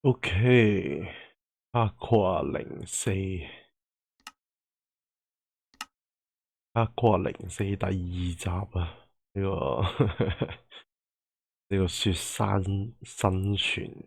OK，804，804第2集啊，呢、個呢個雪山生存。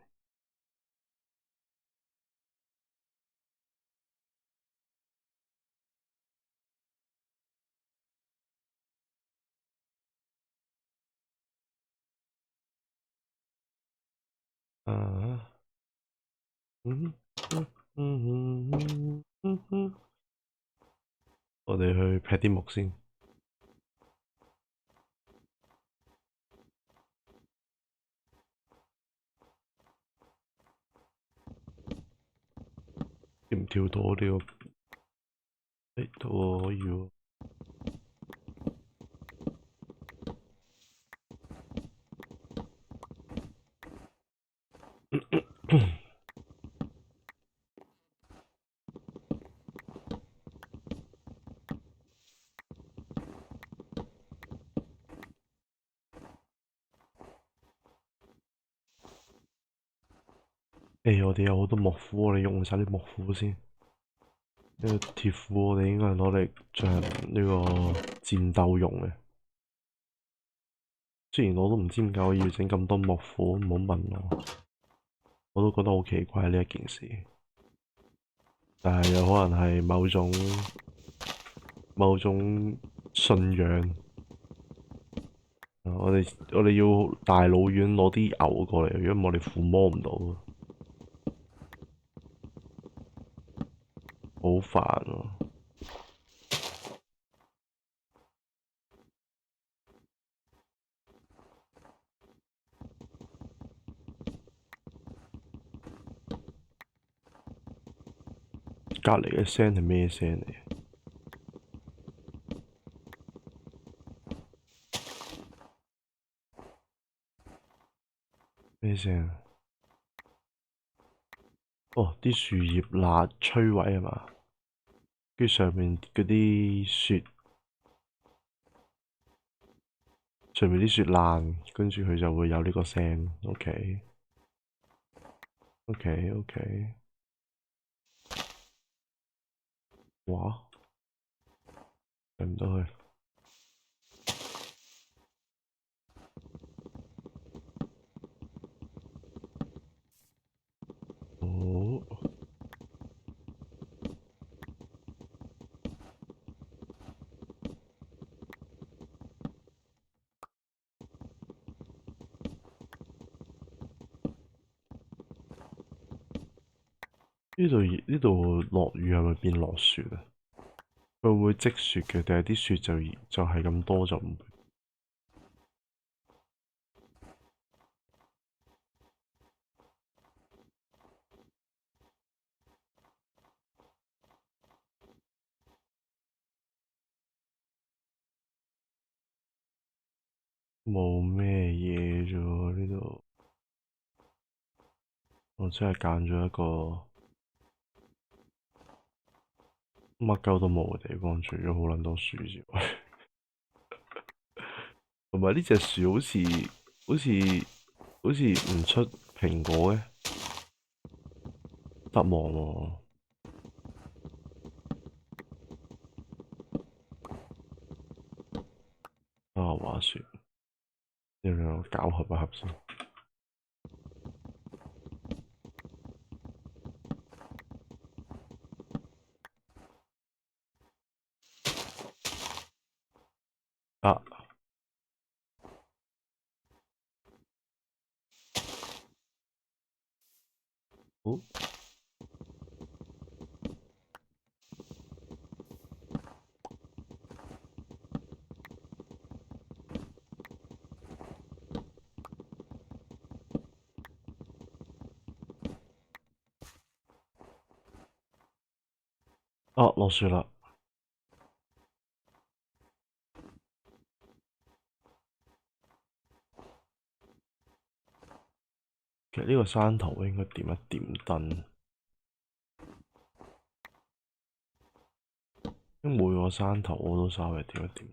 我哋去劈啲木先。跳唔跳到呢個？都可以喎。我哋有好多木斧，我哋用晒啲木斧先。呢個鐵斧我哋應該係攞嚟進行呢個戰鬥用嘅。雖然我都唔知點解我要整咁多木斧，唔好問我，我都覺得好奇怪呢一件事。但係有可能係某種信仰。我哋要大老遠攞啲牛過嚟，如果唔係我哋撫摸唔到，好煩啊！隔離嘅聲係咩聲嚟？咩聲？哦，啲樹葉爛摧毀係嘛？跟住上面嗰啲雪，上面啲雪爛，跟住佢就會有呢個聲。OK，哇，入唔到去。哦，呢度落雨係咪變落雪啊？佢會唔會積雪嘅？定係啲雪就係咁多就唔會？冇咩嘢啫喎，呢度我真係揀咗一個乜鳩都冇嘅地方，除咗好撚多樹之外，同埋呢隻樹好似唔出蘋果嘅，失望喎。話説要唔要搞合一合先？啊，好，落雪啦。其實呢個山頭應該點一點燈，因為每個山頭我都稍微點一點，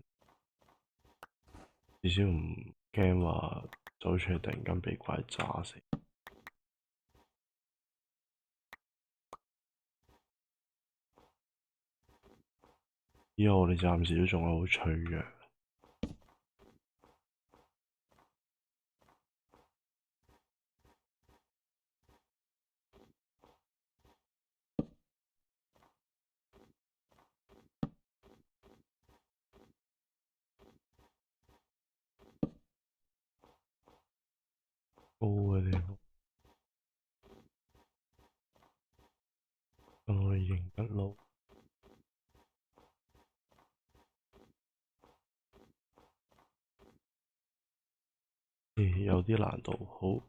至少唔驚話走出嚟突然間被怪炸死。之後我哋暫時都仲係好脆弱。高嘅地方，我哋認得路。有啲難度，好。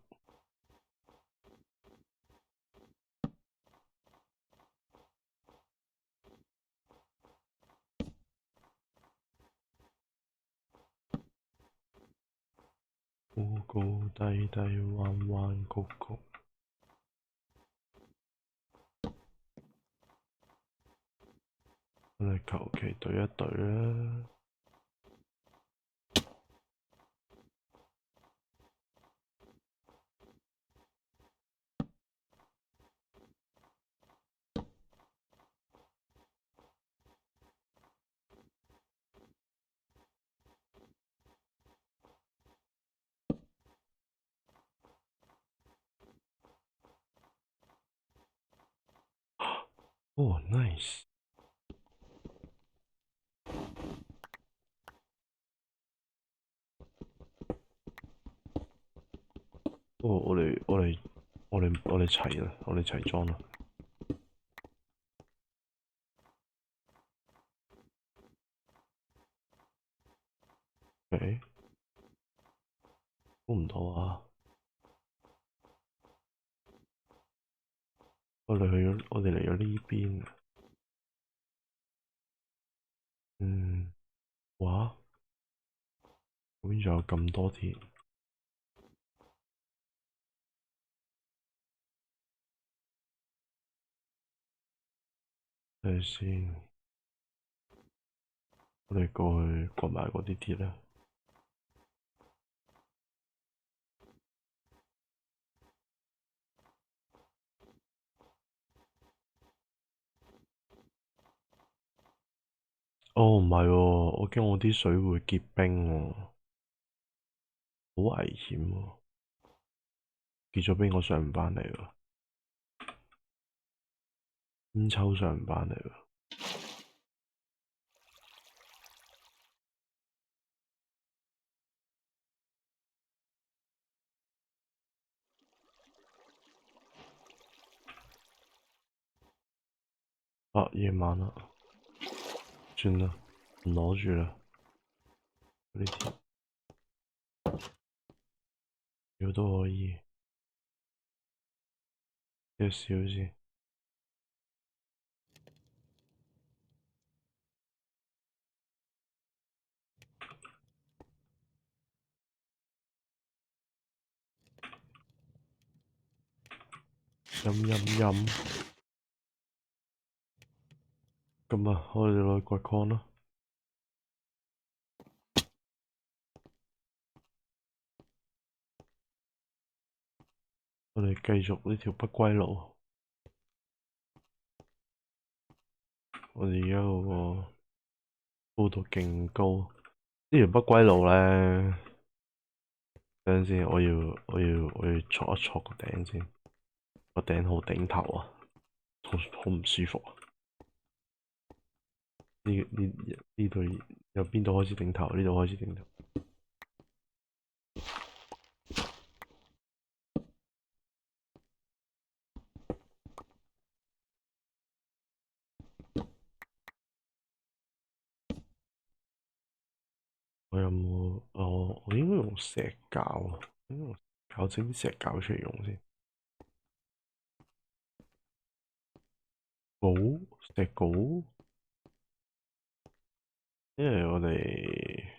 高高低低，彎彎曲曲。我哋求其對一對啦。哦，nice。哦，我哋齊啦，我哋齊裝啦。誒，估唔到啊！我哋嚟咗呢邊。哇！嗰邊仲有咁多田。睇下先，我哋過去掘埋嗰啲鐵啦。哦，唔係喎，我驚我啲水會結冰喎，好危險喎！結咗冰我上唔返嚟喎，煙抽上唔返嚟喎。啊，夜晚啦，算啦，唔攞住啦，嗰啲鐵，要都可以，少少先。飲。咁啊，我哋落去掘礦啦。我哋繼續呢條不歸路。我哋而家嗰個高度勁高，呢條不歸路咧，等陣先，我要戳一戳個頂先，個頂好頂頭啊，好唔舒服啊！呢度由邊度開始頂頭？呢度開始頂頭。我有冇？我應該用石膠啊，應該搞整啲石膠出嚟用先。石膏，因為我哋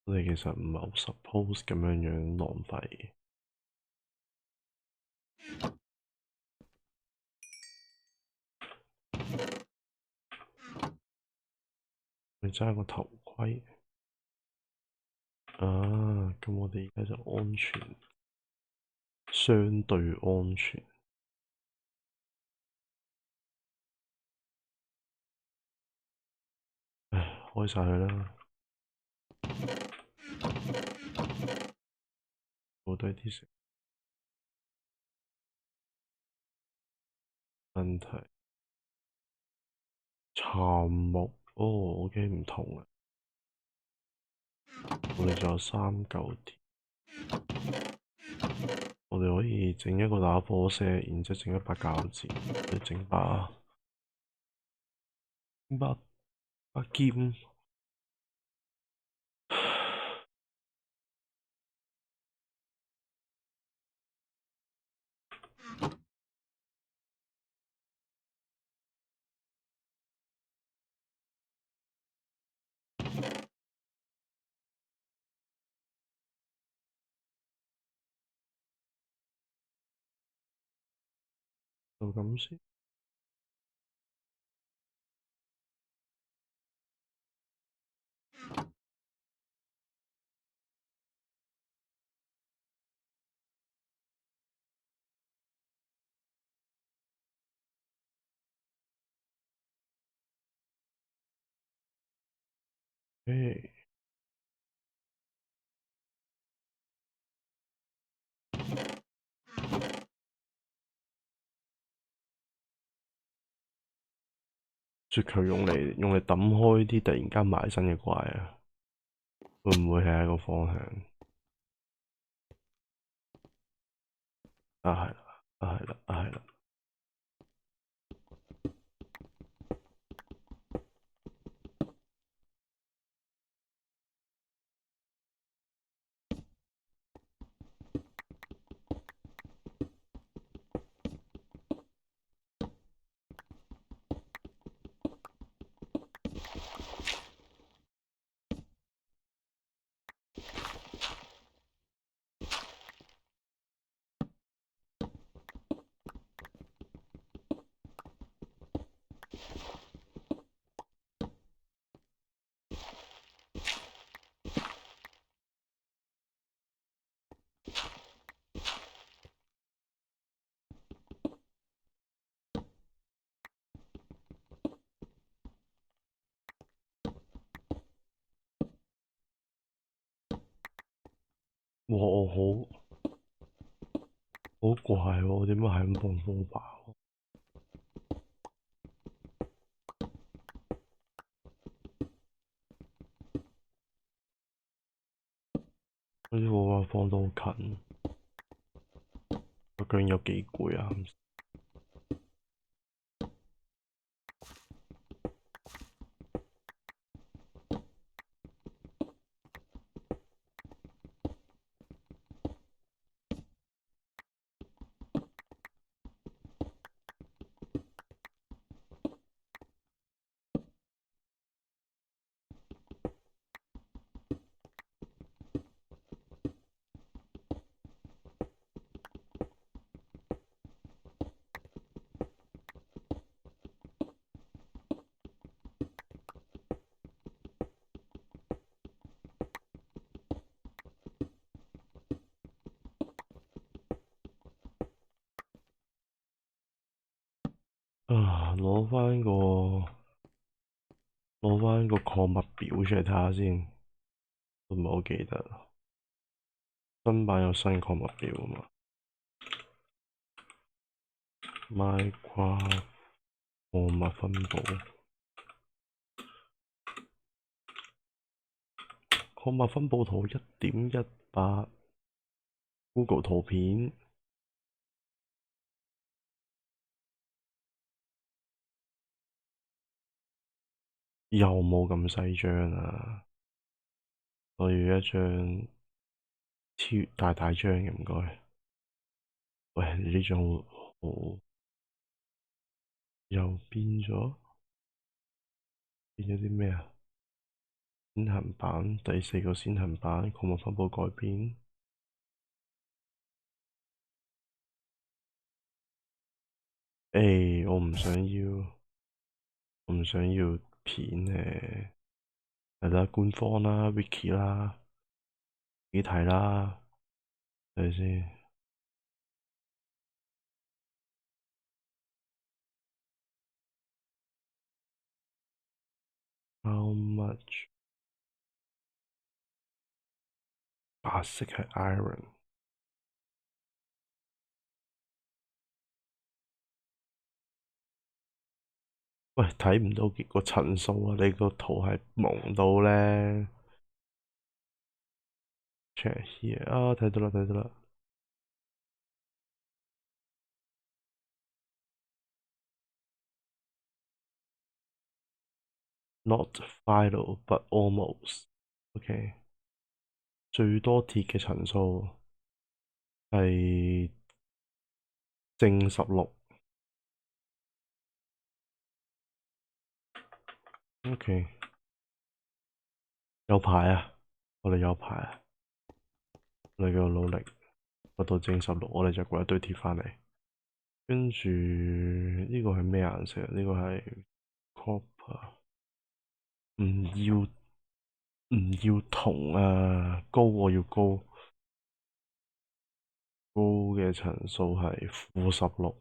其實唔係好 suppose 咁樣浪費。你揸個頭盔。啊，咁我哋而家就安全，相對安全。開晒佢啦。好多啲食問題。杉木OK 唔同啊。我哋仲有3嚿鐵，我哋可以整一個打火石，然之後整一把鉸剪，再整把劍。就咁先。雪球用嚟抌開啲突然間埋身嘅怪啊，會唔會係一個方向？係啦。哇！我好怪喎，點解係咁放風爆？好似我話放到好近，我究竟有幾攰啊？攞返個礦物表出嚟睇下先，我唔係好記得。新版有新礦物表啊嘛。Minecraft 礦物分佈，礦物分佈圖1.18 Google 圖片。又冇咁細張啊！我要一張大張嘅，唔該。喂，你呢張好又變咗啲咩啊？先行版第4個先行版礦物分佈改變。我唔想要片誒，係啦，官方啦，Wiki 啦，自己睇啦，係咪先？ How much？ 白色係 iron。喂，睇唔到個層數啊！你個圖係蒙到咧。Check here 啊，睇到啦，睇到啦。Not vital but almost。OK。最多鐵嘅層數係正16。OK。有排啊，我哋有排啊，我哋繼續努力，掘到正16，我哋就掘一堆鐵返嚟。跟住呢個係咩顏色？呢個係 copper。唔要銅啊，高，我要高。高嘅層數係-16。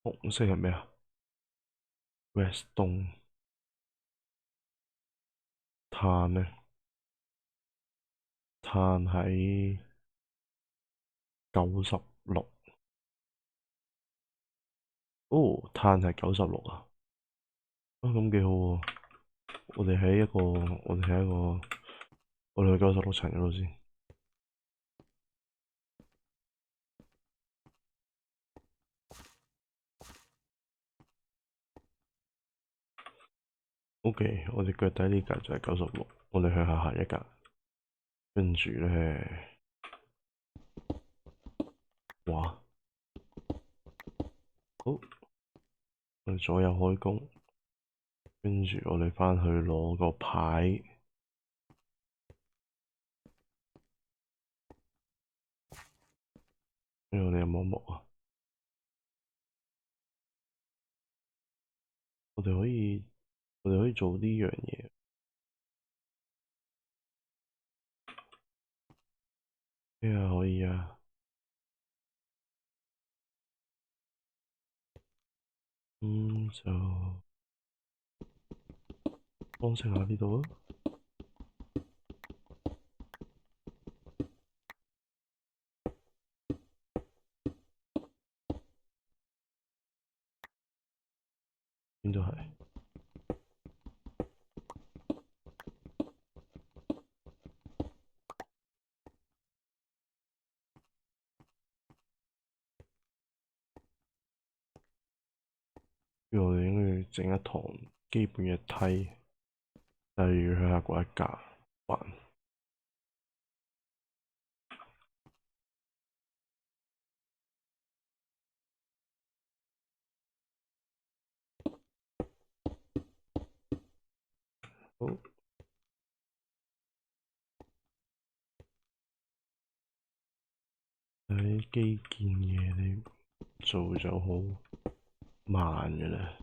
紅色係咩啊？Redstone。碳呢？碳喺96。哦，碳係96啊！啊，咁幾好喎。我哋喺一個，我哋去96層嗰度先。OK，我哋腳底呢格就係96，我哋向下行一格，跟住咧，哇，好，我哋左右開弓，跟住我哋返去攞個牌，跟住我哋有冇木啊？我哋可以做呢樣嘢。咩啊？可以啊。就裝飾下呢度啊。邊度係？我哋應該要整一堂基本嘅梯，例如向下嗰一格橫。好，喺基建嘢你做就好慢嘅啦。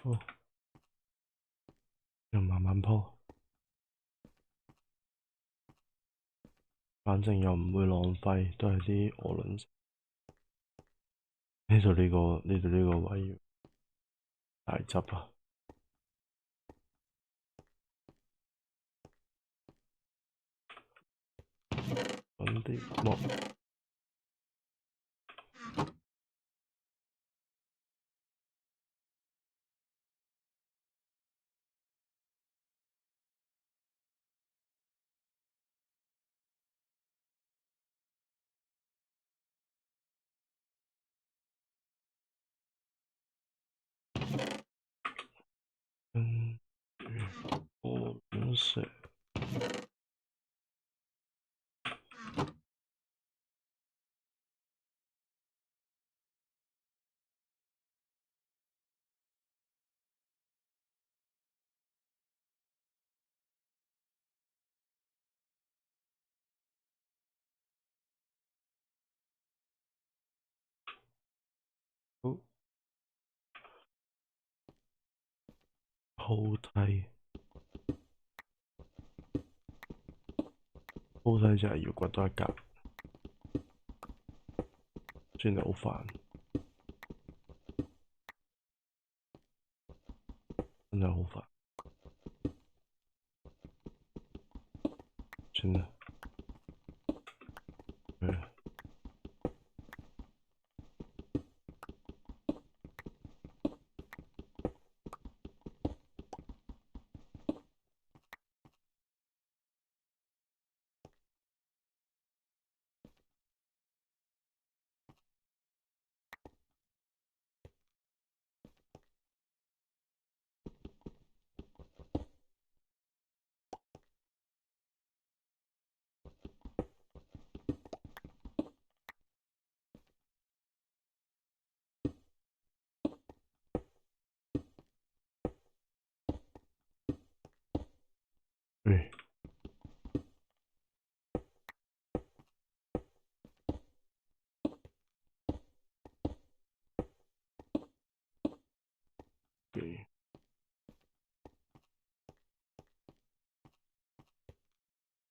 好，又慢慢鋪，反正又唔會浪費，都係啲鵝卵石。呢度呢個位要大執啊！揾啲木。跟住鵝卵石。好，後梯，後梯就係要掘多一格，真係好煩，真係好煩，真係，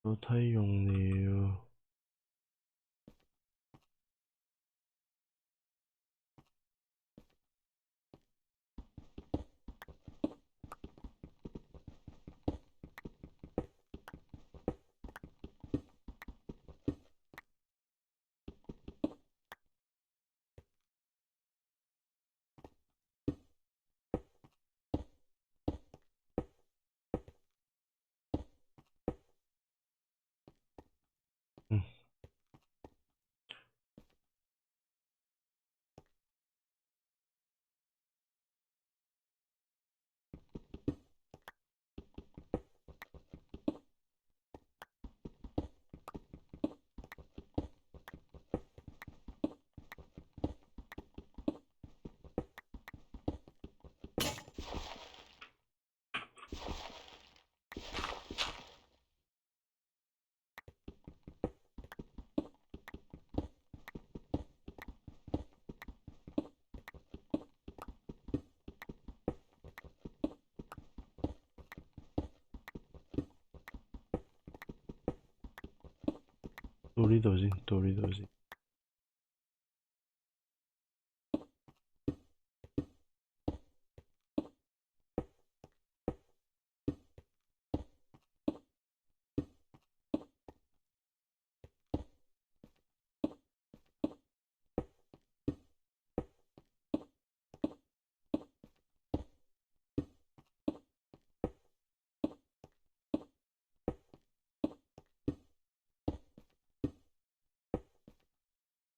樓梯用了。到呢度先，到呢度先。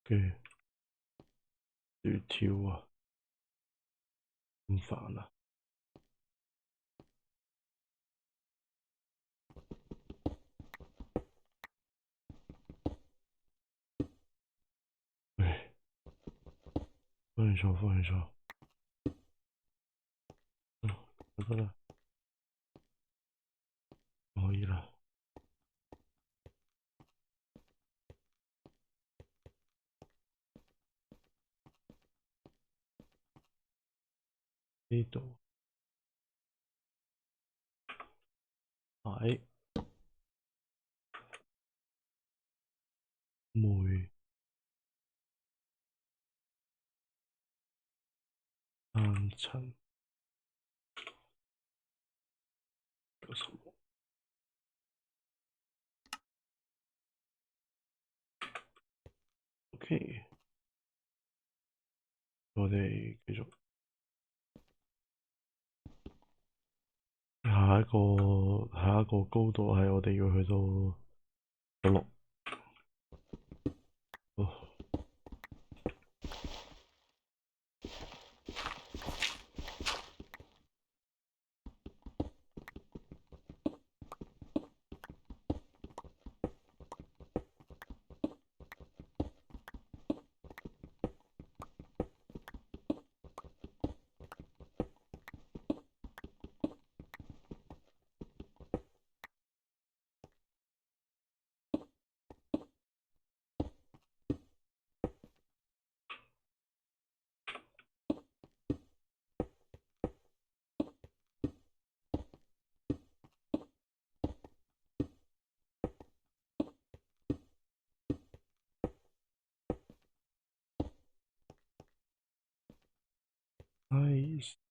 嘅要跳啊，咁煩啊！唉，放棄錯，放棄錯。得啦，可以啦。呢度係煤炭塵96。OK，我哋繼續下一個高度係我哋要去到6。哦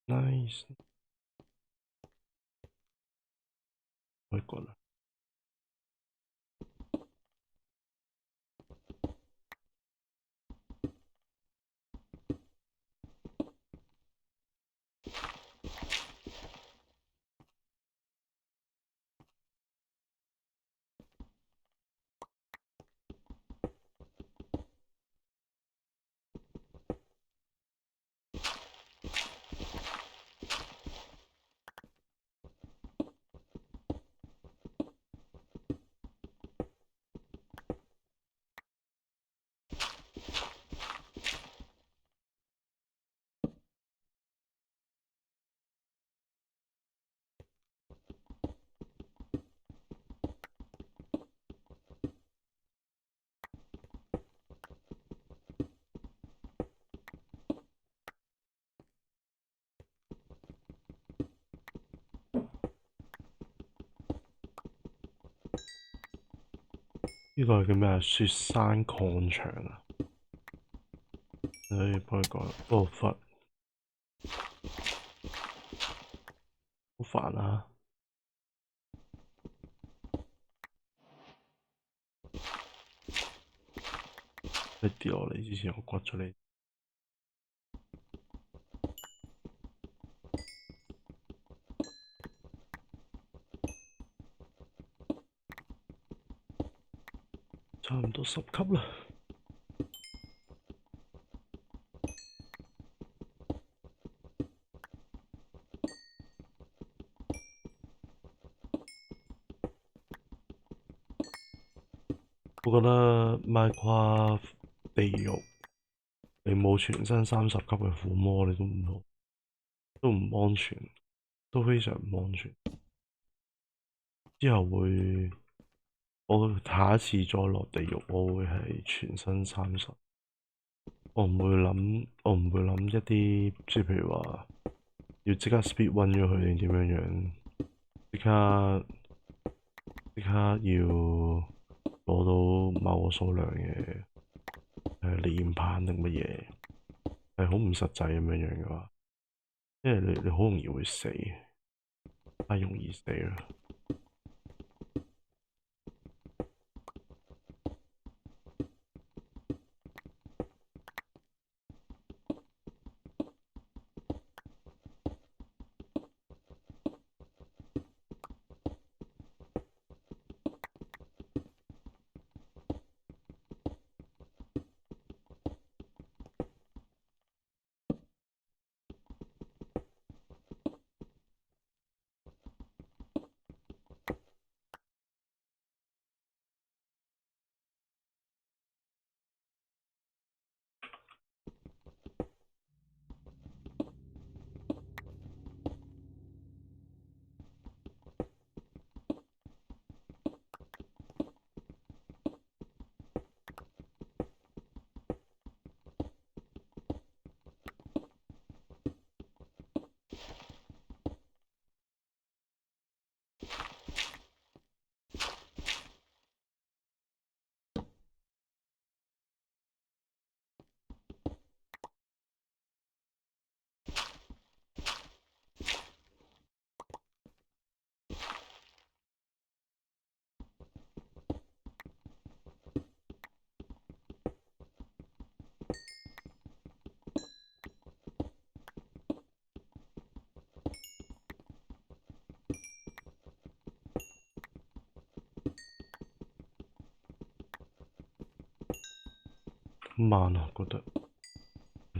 nice，可以过了。呢個係叫咩啊？雪山礦場啊！可以幫佢講，不過好煩啊！你跌落嚟之前，我刮咗你。差唔多10級啦。我覺得 Minecraft 地獄，你冇全身30級嘅附魔，你都唔安全，都非常唔安全。之後我下一次再落地獄，我會係全身30。我唔會諗一啲，即係譬如話要即刻 speed run 咗佢定點樣樣，即刻要攞到某個數量嘅連棒定乜嘢，係好唔實際咁樣樣嘅話，因為你好容易會死，太容易死啦。慢啊，覺得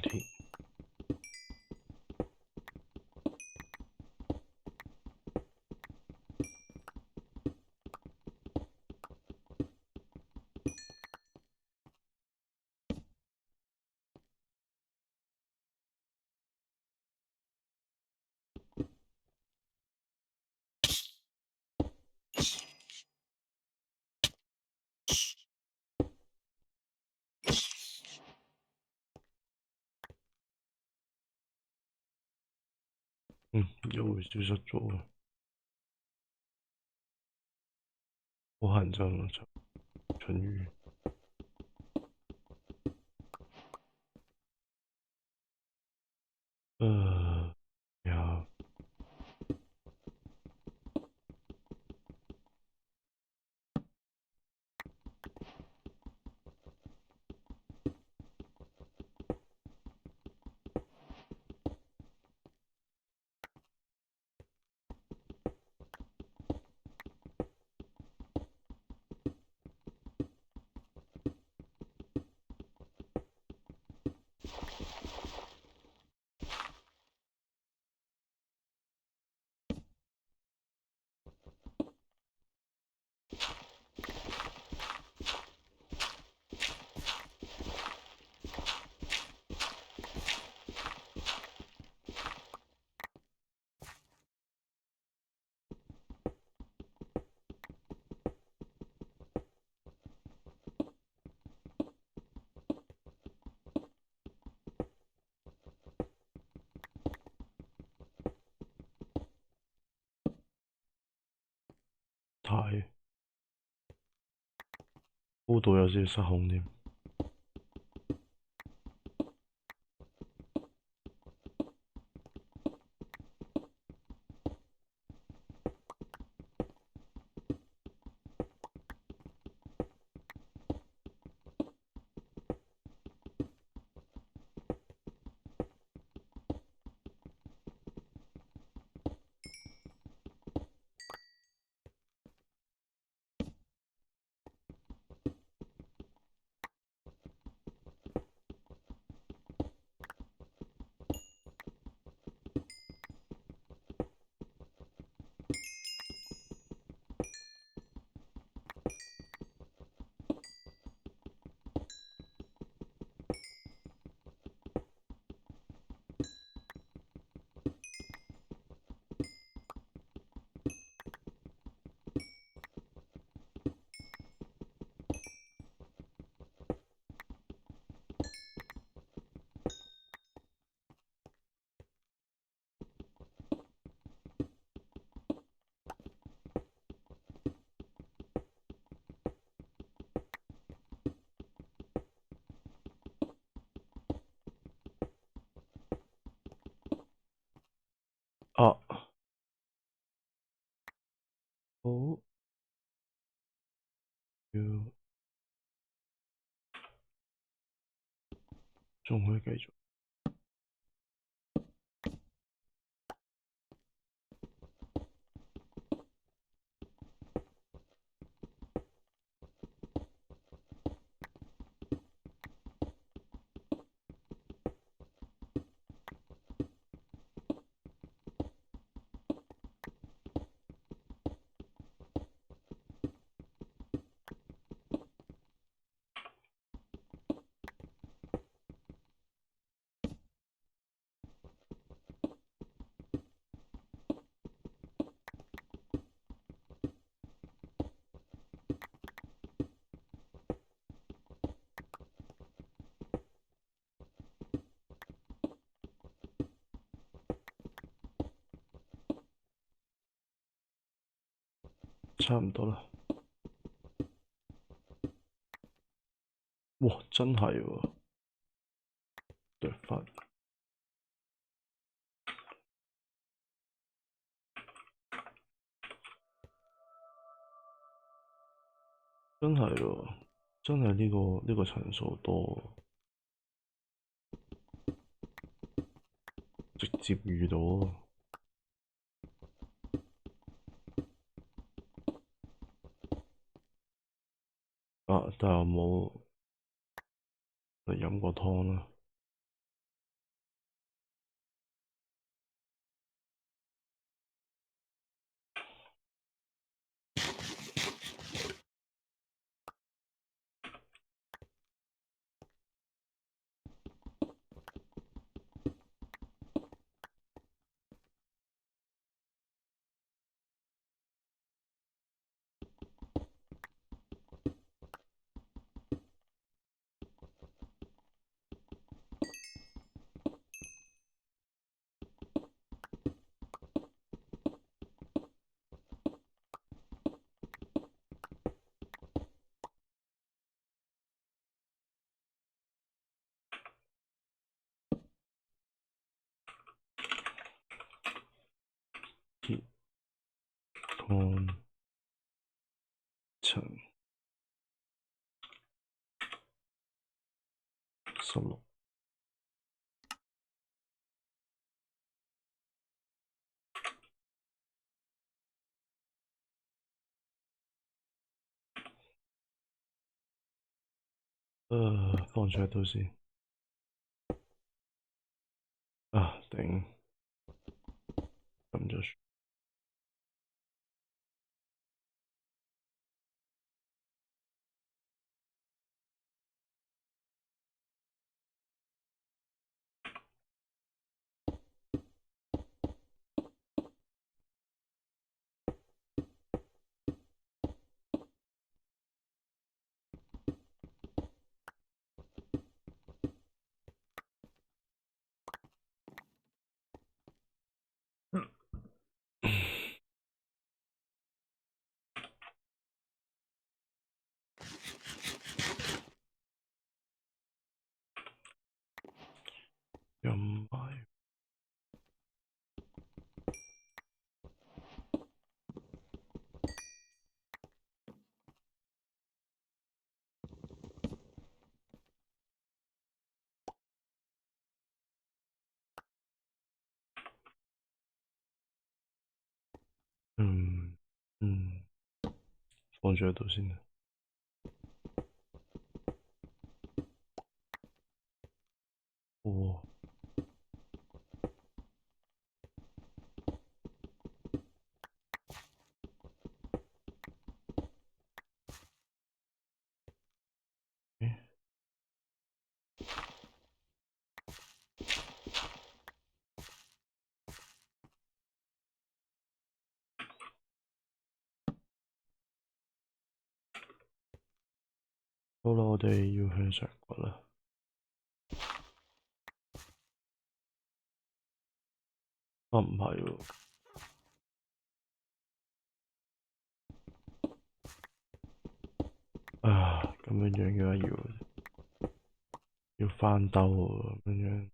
天。又會消失咗，好乞人憎啊！蠢魚。呀，太高度有少少失控添。啊，好，要仲可以繼續。差唔多啦。哇，真係喎，對翻。真係喎，真係呢個層數多，直接遇到啊！但係我冇嚟飲過湯啦。con 乘16。放出來都先。啊，頂，咁就算。飲埋。放出嚟度先啦。哦。好啦，我哋要向上掘啦。啊，唔係喎。啊，咁樣嘅話要翻兜喎，咁樣。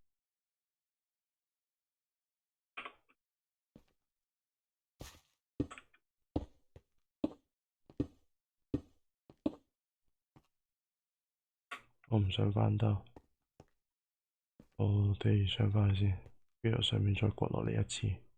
我唔想翻兜，我哋上翻去先，跟住由上面再掘落嚟一次。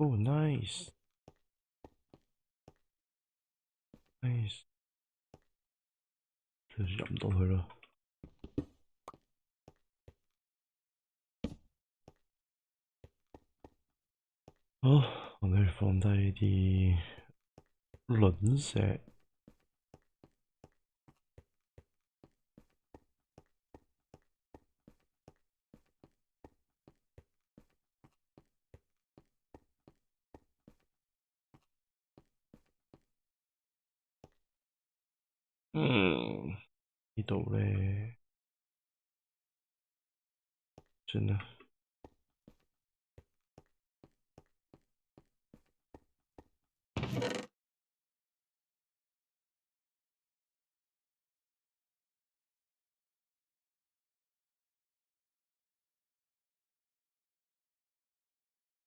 Oh, nice. Nice. 就入唔到去啦。好，我哋放低啲卵石。呢度咧，算啦。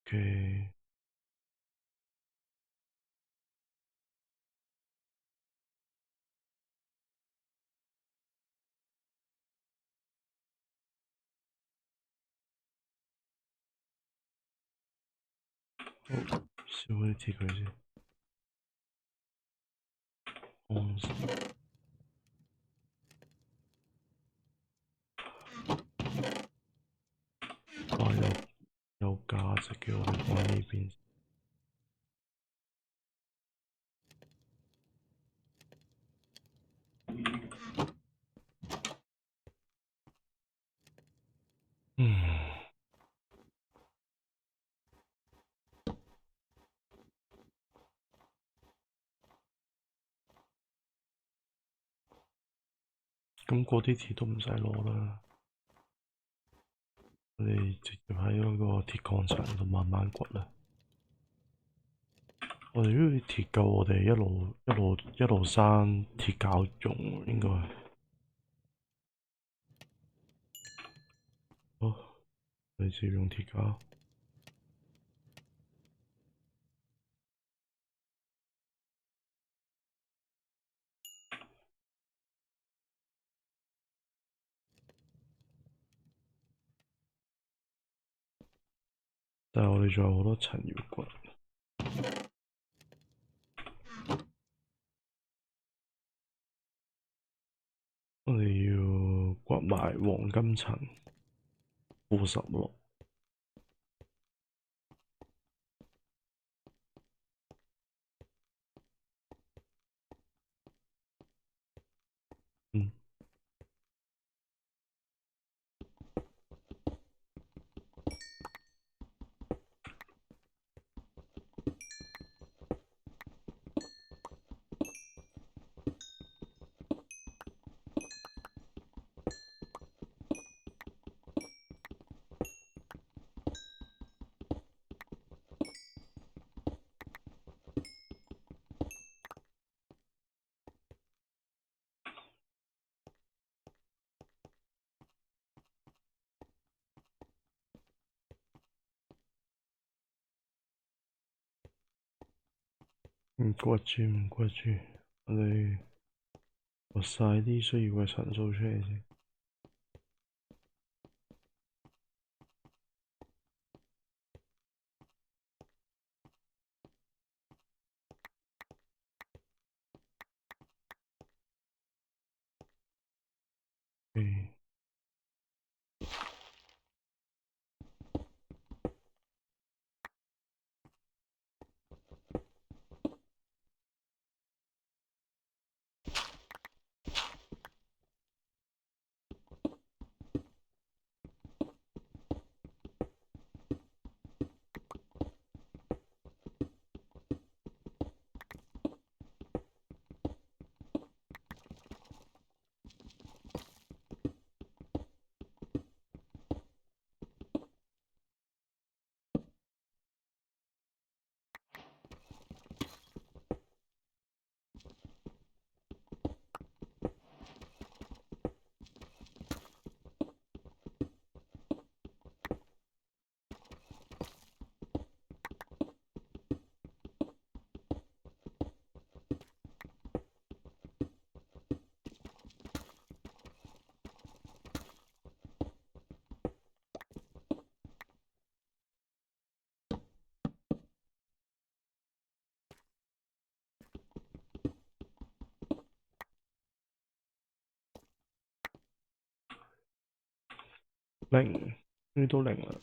OK。好，燒啲鐵佢先。有價值嘅，我哋放喺呢邊。咁嗰啲鐵都唔使攞啦，我哋直接喺嗰個鐵礦場度慢慢掘啦。我哋呢啲鐵夠，我哋一路生鐵鎬用應該。好，我哋直接用鐵鎬。但係我哋仲有好多層要掘。我哋要掘埋黃金層，-16。唔掘住，我哋掘晒啲需要嘅層數出嚟先。零，終於到零啦。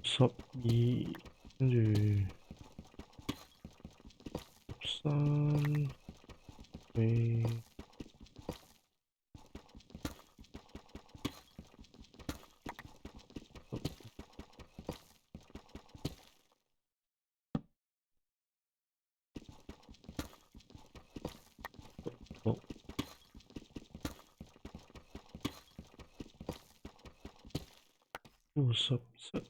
12，跟住13，好，57。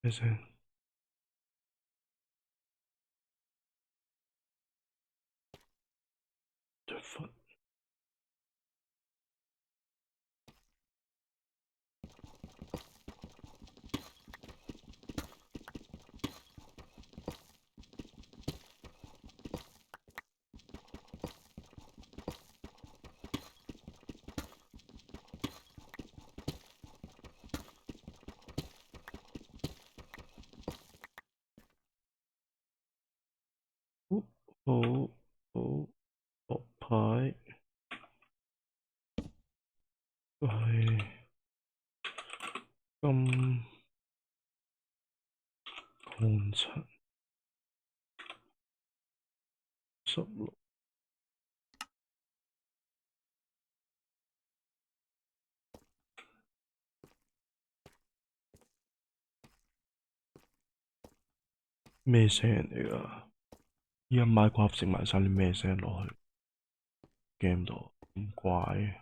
咩聲？好，落牌都係咁寒塵16。咩聲嚟㗎？依家 Minecraft 食埋晒啲咩聲落去 game 度？咁怪嘅。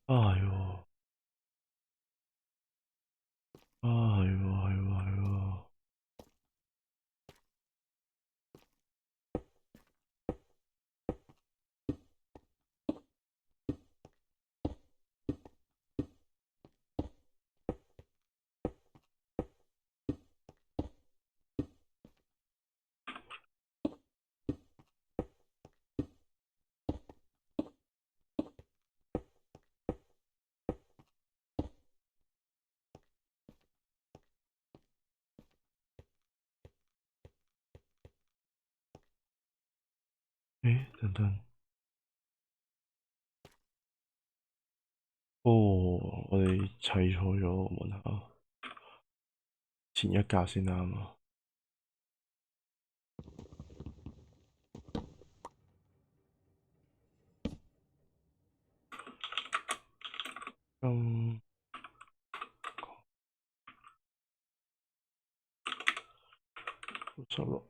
係喎。係喎。等等。我哋砌錯咗門口，前一格先啱啊。16。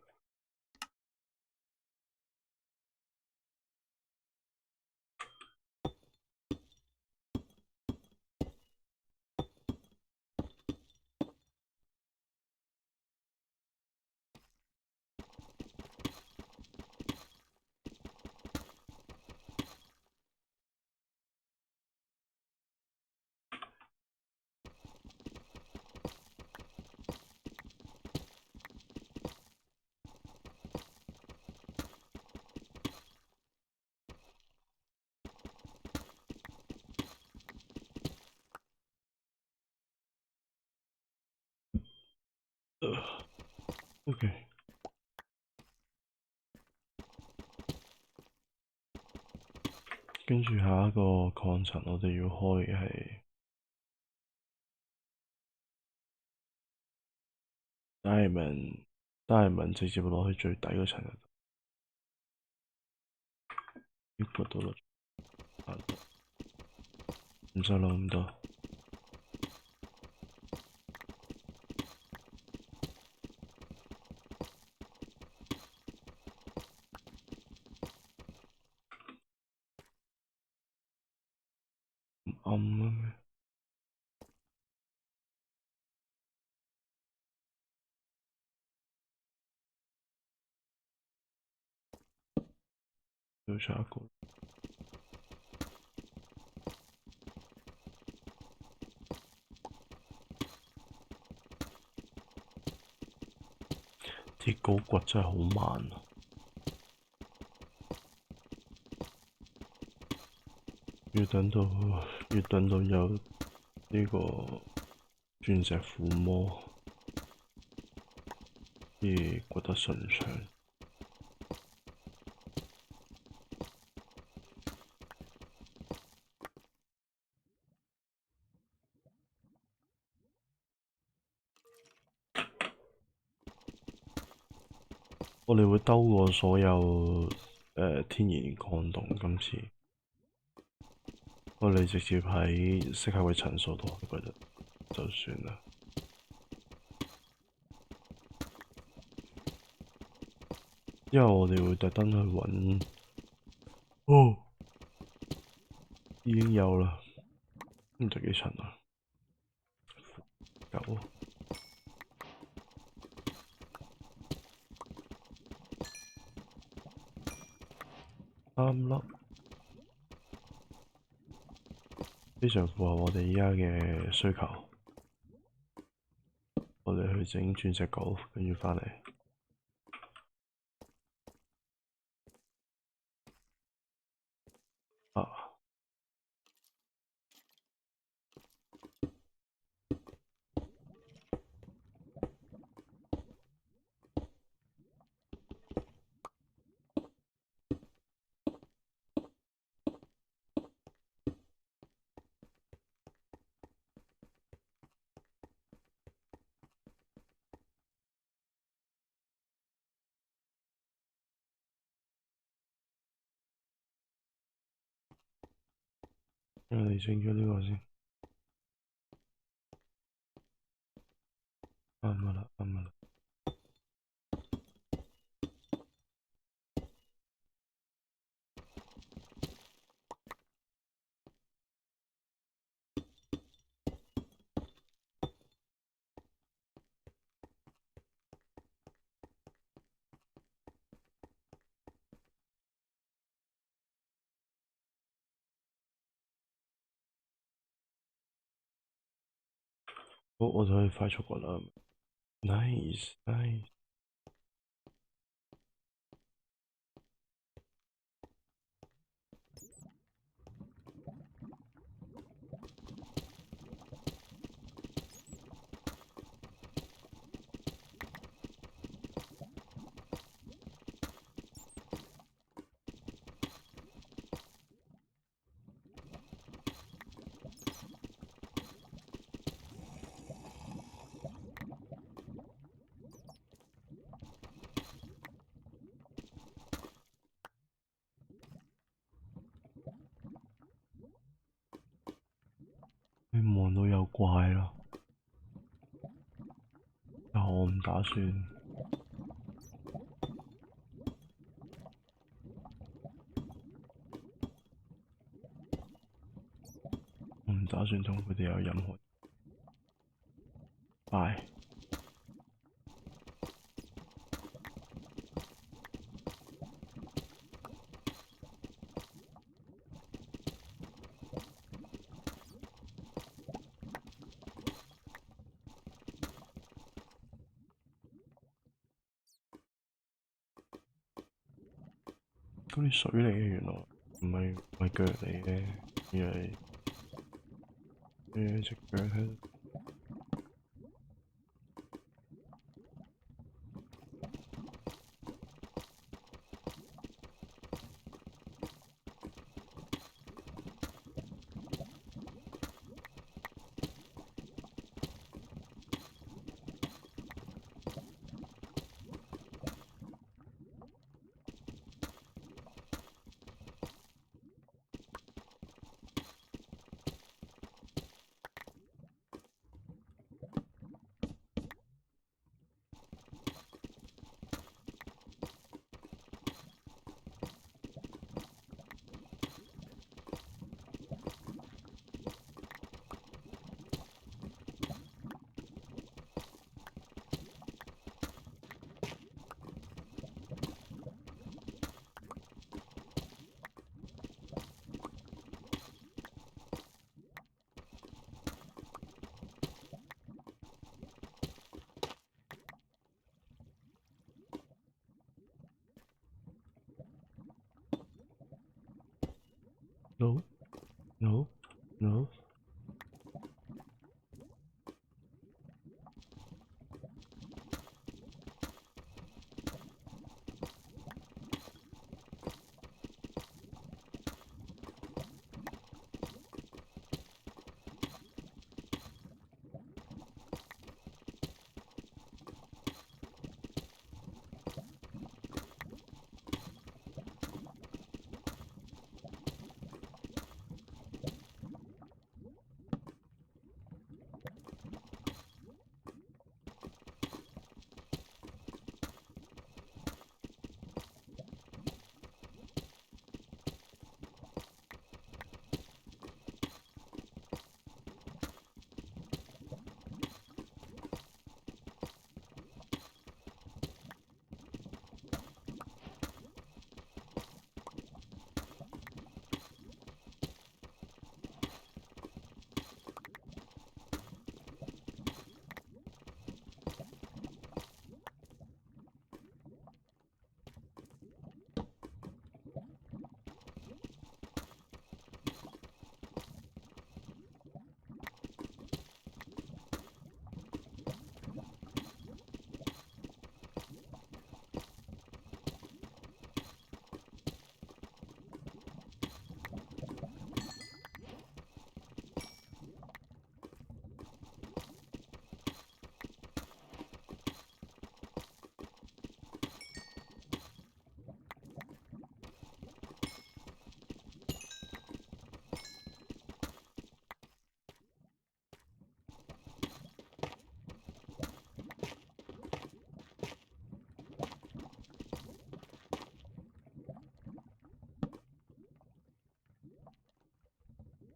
OK。跟住下一個礦層，我哋要開嘅係Diamond，直接攞去最底嗰層。呢個都落，唔使攞咁多。暗啊咩？要下一個。啲高骨真係好慢啊！要等到有呢個鑽石附魔，先覺得順暢。我哋會兜過所有天然礦洞，今次我哋直接喺適合嘅層數度開嗰度就算啦。因為我哋會特登去揾，哦，已經有啦，唔知幾層啊？9。3粒，非常符合我哋依家嘅需求。我哋去整鑽石鎬，跟住返嚟。啊！我哋整咗呢個先。啱啦，啱啦。好，我就可以快速過啦。Nice。你望到有怪啦，但我唔打算。我唔打算同佢哋有任何拜。嗰啲水嚟嘅，原來唔係腳嚟嘅，而係隻腳喺度。No, no.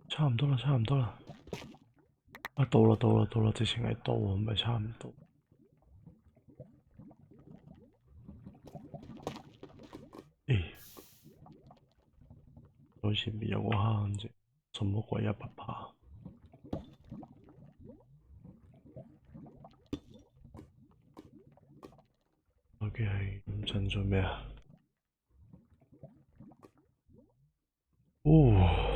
差唔多啦，差唔多啦。啊，到啦，到啦，到啦！直情係到啊，唔係差唔多。誒，好前面有個坑啫，什麼鬼啊，不怕。OK，係咁震咗咩啊？哦。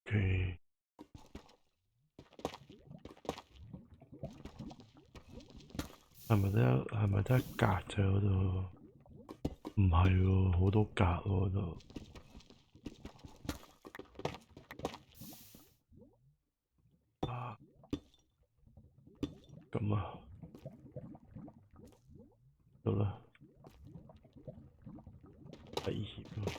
OK，係咪得一格啫嗰度？唔係喎，好多格喎嗰度。啊，咁啊，到啦，危險啊！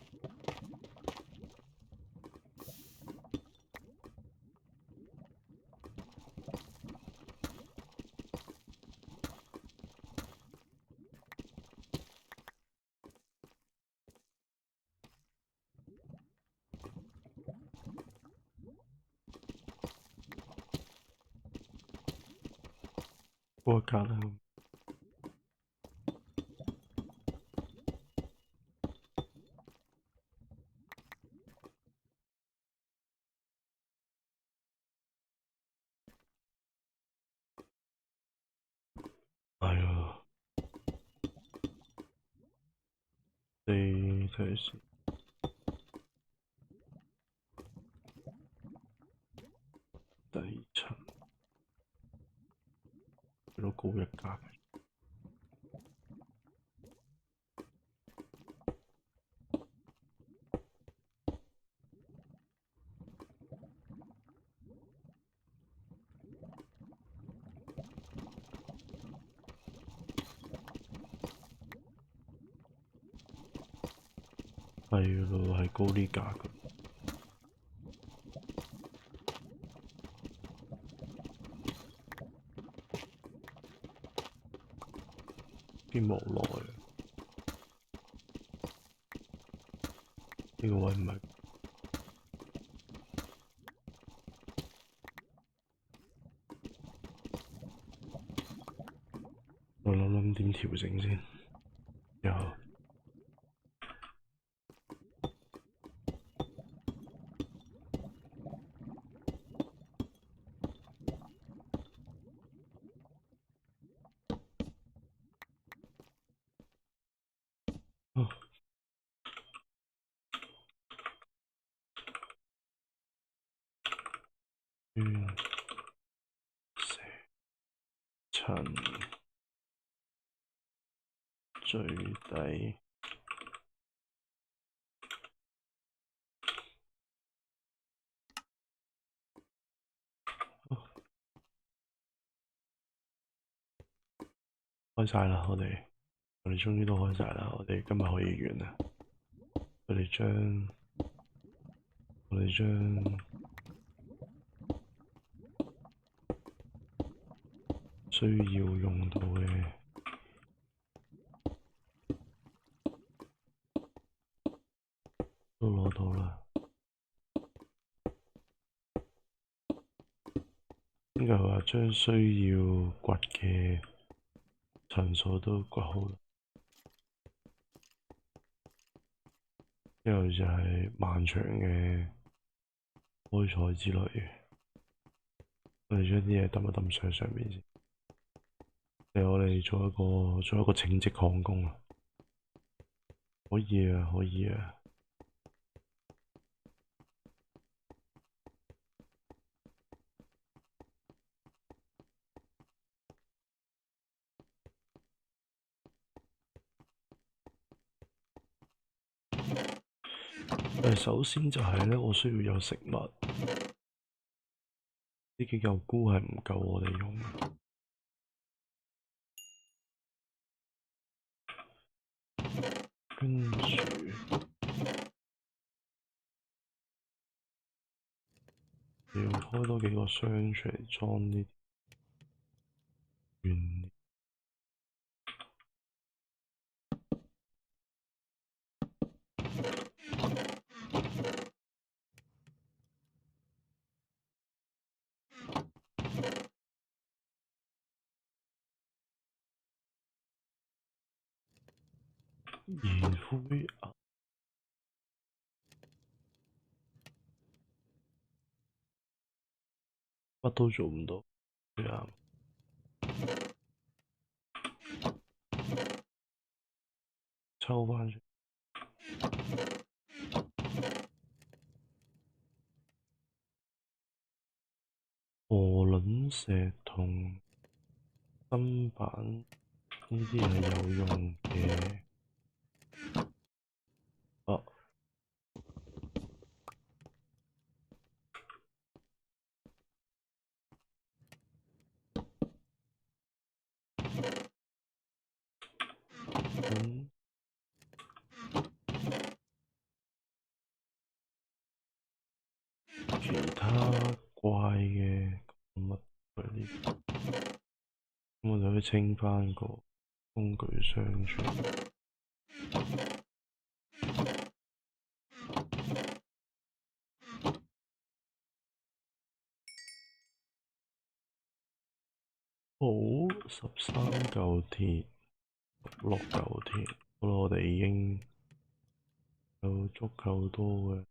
嗰格啦。係啊，你睇先。第二層，佢都高一格。係咯，係高呢格嘅。幾無奈。呢個位唔係。我諗點調整先。有。層最低。開晒啦，我哋終於都開晒啦，我哋今日可以完啦。我哋將需要用到嘅都攞到啦。應該話將需要掘嘅場所都掘好啦。之後就係漫長嘅開採之類，我哋將啲嘢抌一抌上面先。我哋做一個稱職礦工啊！可以啊，可以啊。首先就係呢，我需要有食物。呢幾嚿菇係唔夠我哋用嘅。跟住要開多幾個箱出嚟裝啲原料。燃灰啊！乜都做唔到，係啊！抽返出。鵝卵石同砧板呢啲係有用嘅。啊！其他怪嘅物嗰啲，咁我就可以清返個工具箱出嚟。好，13嚿鐵，16嚿鐵，好啦，我哋已經有足夠多嘅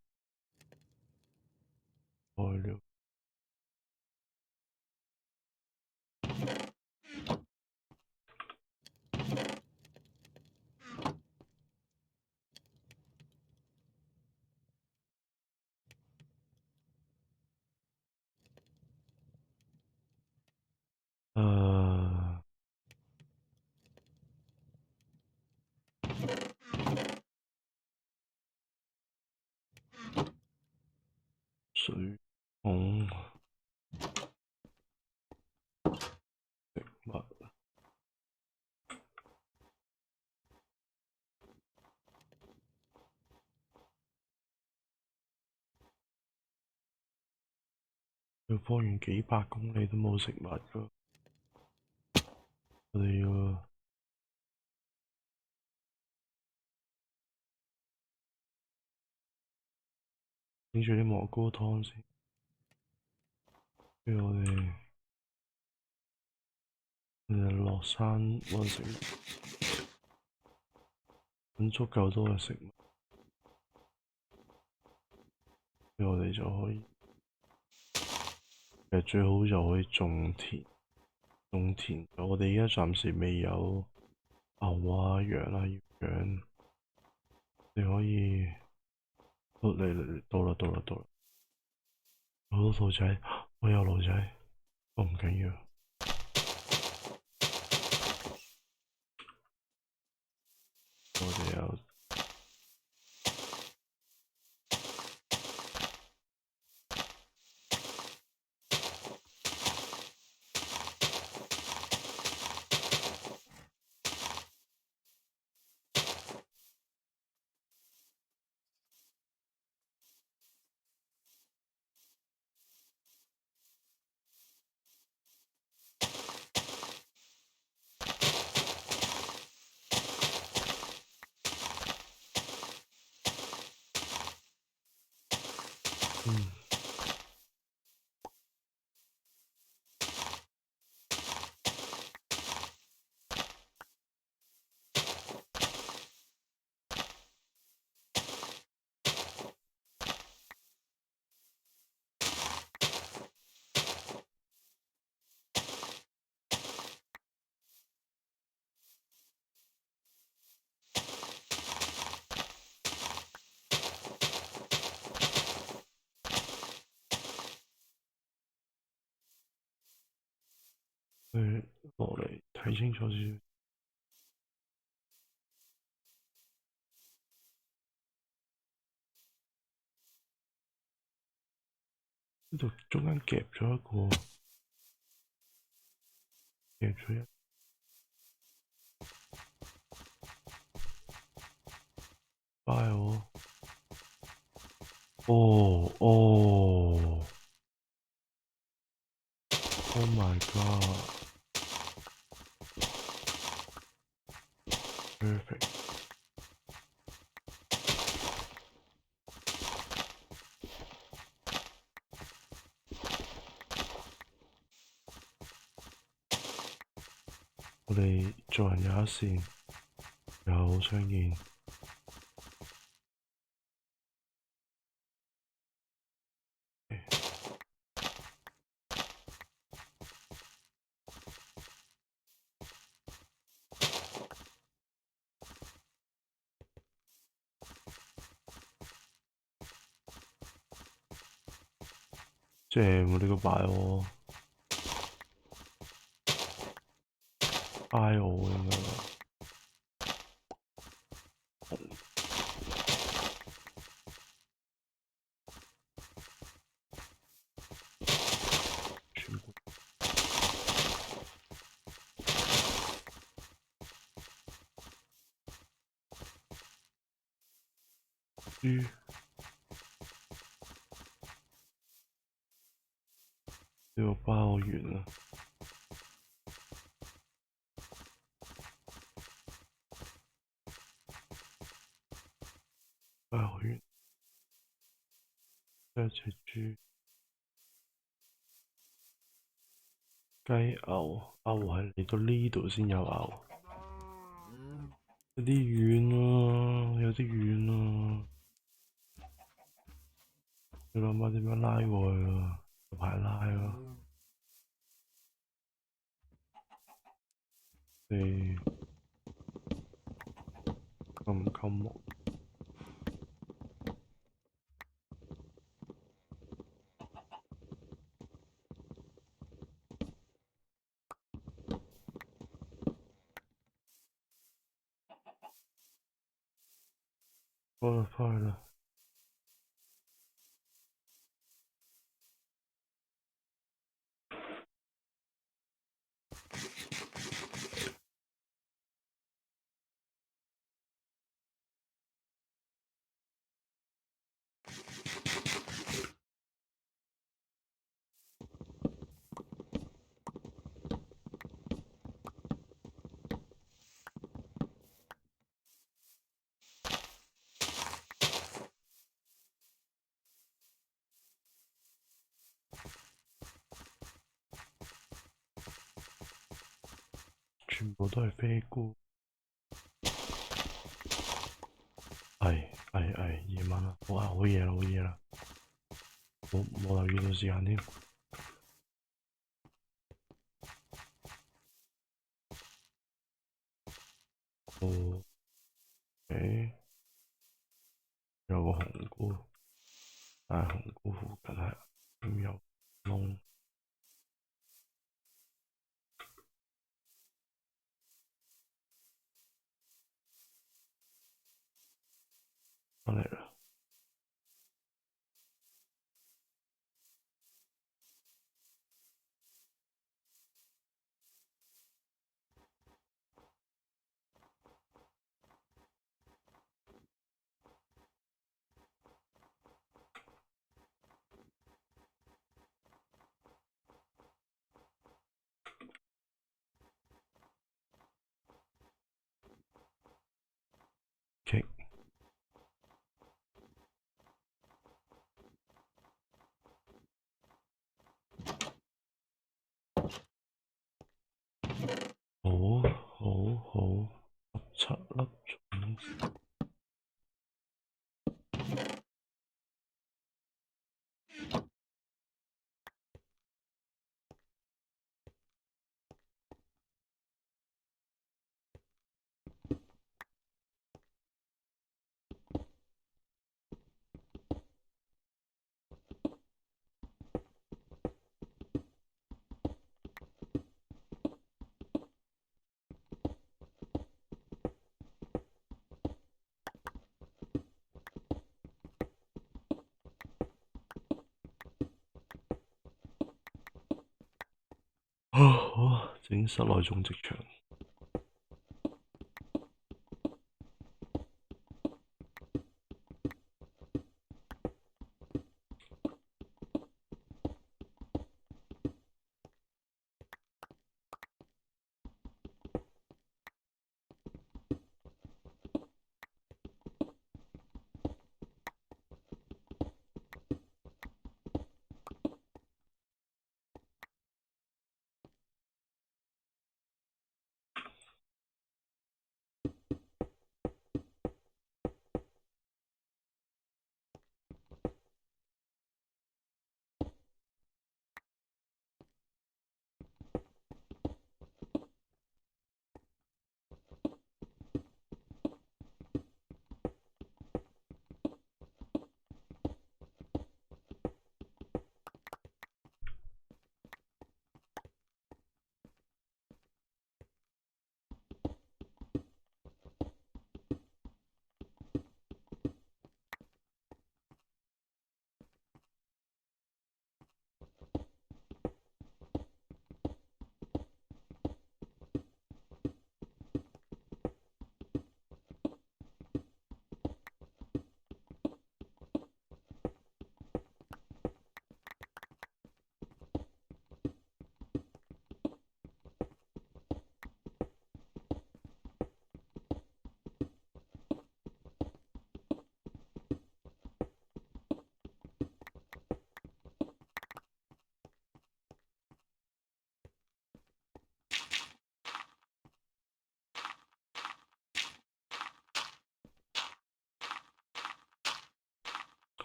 材料。水桶、食物。要方圓幾百公里都冇食物㗎，我哋要整住啲蘑菇湯先，跟住我哋落山揾食物，揾足夠多嘅食物，跟住我哋就可以，其實最好就可以種田。種田，我哋而家暫時未有牛啊、羊啊要養，你可以嚟到啦，好多兔仔，我有驢仔，都唔緊要。我哋有。落嚟睇清楚先。呢度中間夾咗一個，夾咗一塊喎。Oh my god！ Perfect。我哋做人有一線，有相見。正喎呢個擺喎，I 我應該話。豬。呢個包完啦。包完。一隻豬。雞牛係嚟到呢度先有牛。有啲遠啊，有啲遠啊。要諗下點樣拉過去啊，有排拉啊。你夠唔夠木？好啦，翻去啦。全部都係飛菇。夜晚啦，哇，好夜啦，冇留意到時間添。有個紅菇，但係紅菇附近係點有窿？翻嚟啦！Okay. 好，17粒種子。好，整室內種植場。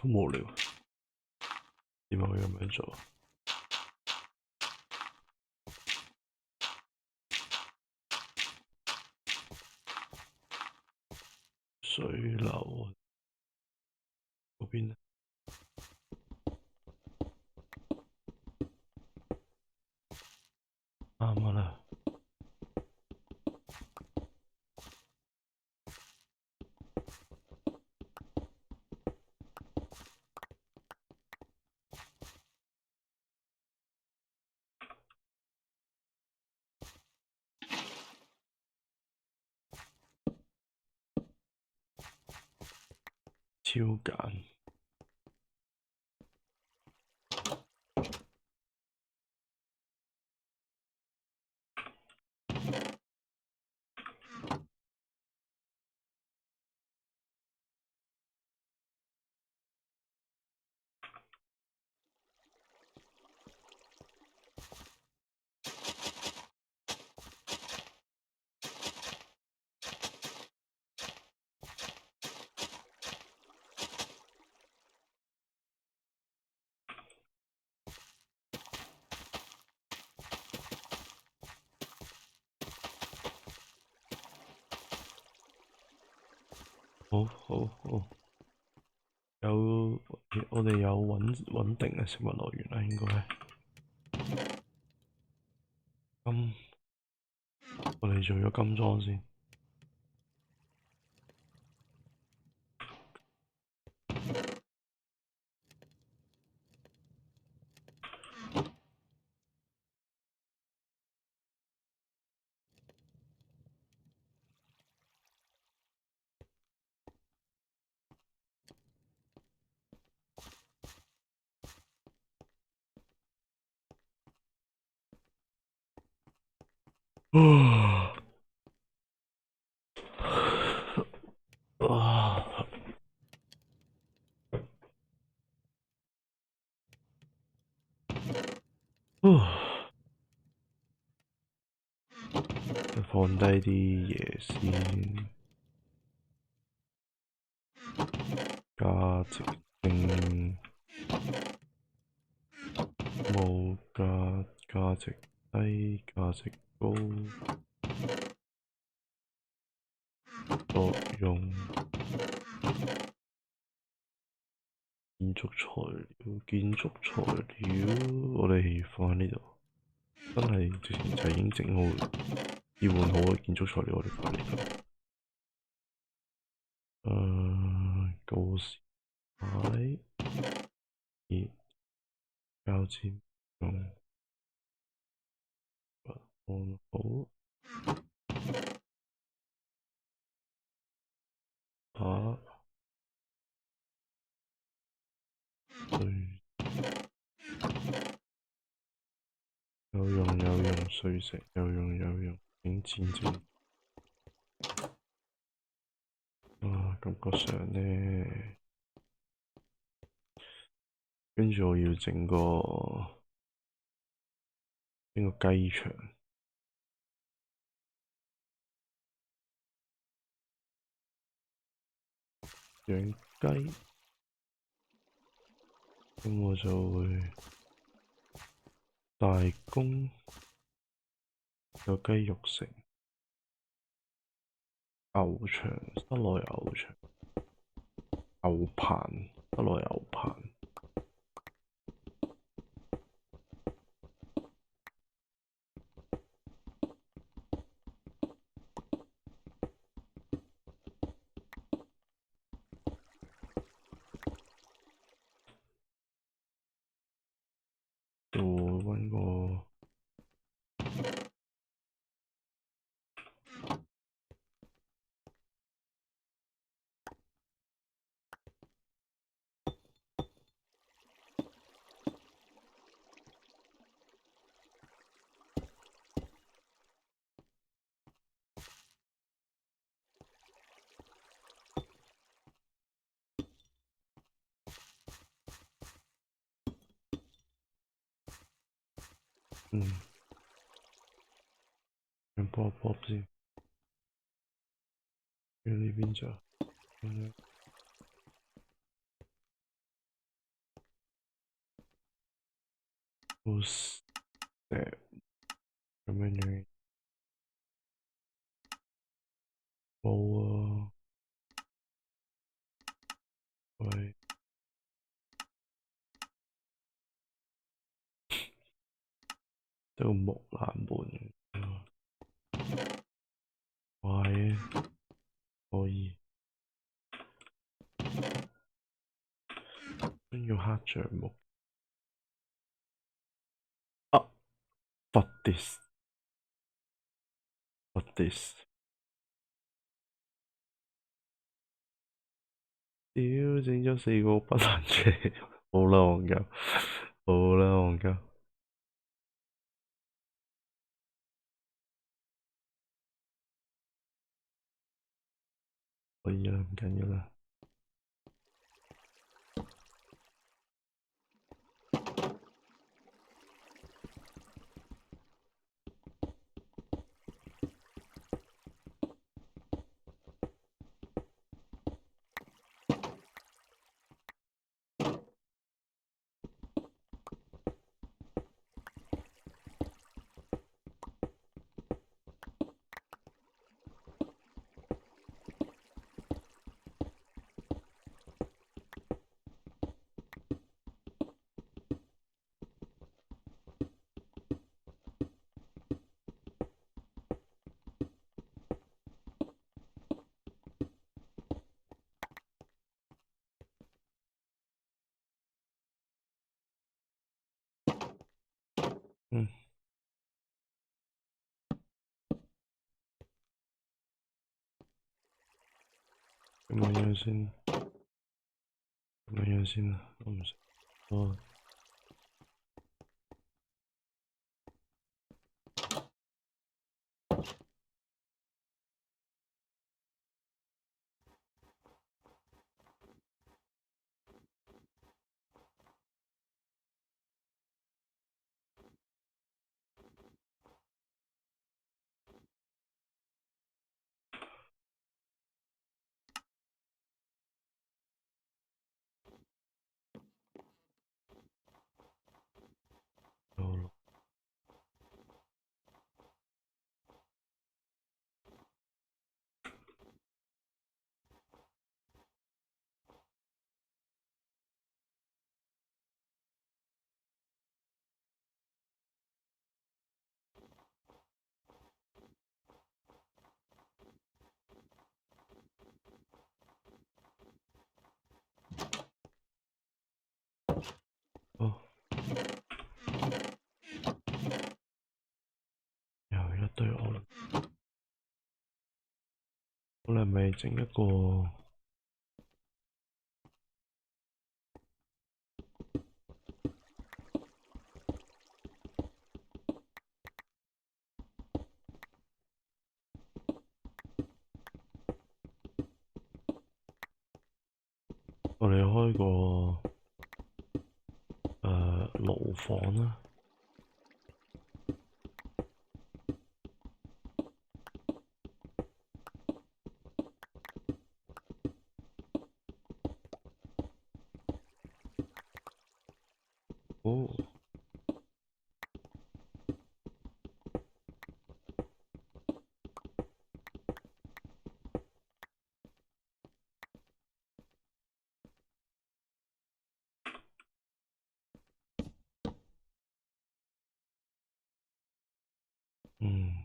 好無聊，點解會咁樣做？水流嗰邊呢？啱啦。超簡。好，我哋有穩定嘅食物來源啦，應該係。我哋做咗金裝先。放低啲嘢先，價值定冇價值低，價值高，作用建築材料，我哋放喺呢度。真係之前就已經整好，要換好嘅建築材料，我哋放喺呢度。告示牌，膠紙用放好。有用，碎石有用，整戰。感覺上呢，跟住我要整個雞場。養雞，咁我就會大工有雞肉城、牛場，室內牛場、牛棚，室內牛棚。揾個先pop先，跟住呢邊就好石咁樣。冇啊，喂，得個木欄門。喂，可以。要黑橡木。fuck this。屌，整咗4個不能出嚟，好啦，戇鳩，好啦，戇鳩。可以啦，唔緊要啦。嗯，咁樣先，咁樣先啦，我唔識。哦。好咯。哦，又一堆我，我哋咪整一個。我哋開個爐房啦。哦。嗯。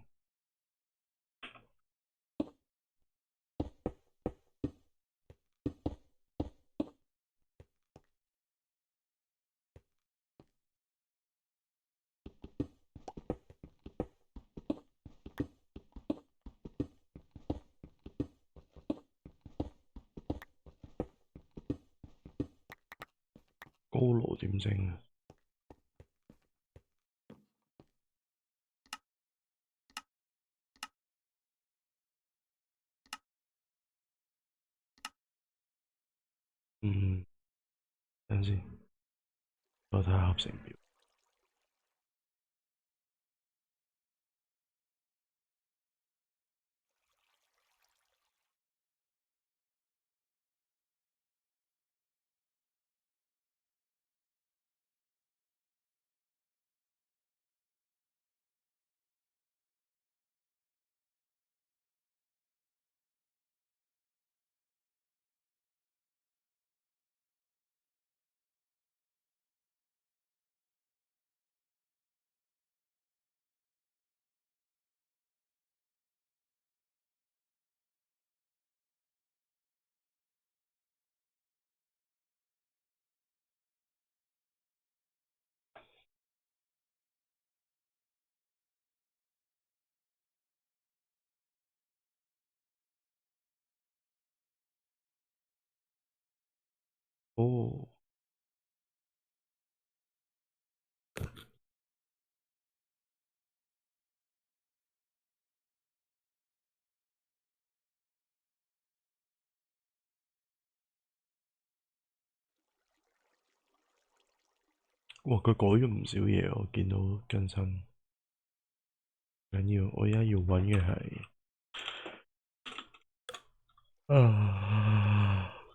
高爐點整啊？嗯，等陣先，我睇下合成表。哦。哇！佢改咗唔少嘢，我見到更新。緊要，我而家要揾嘅係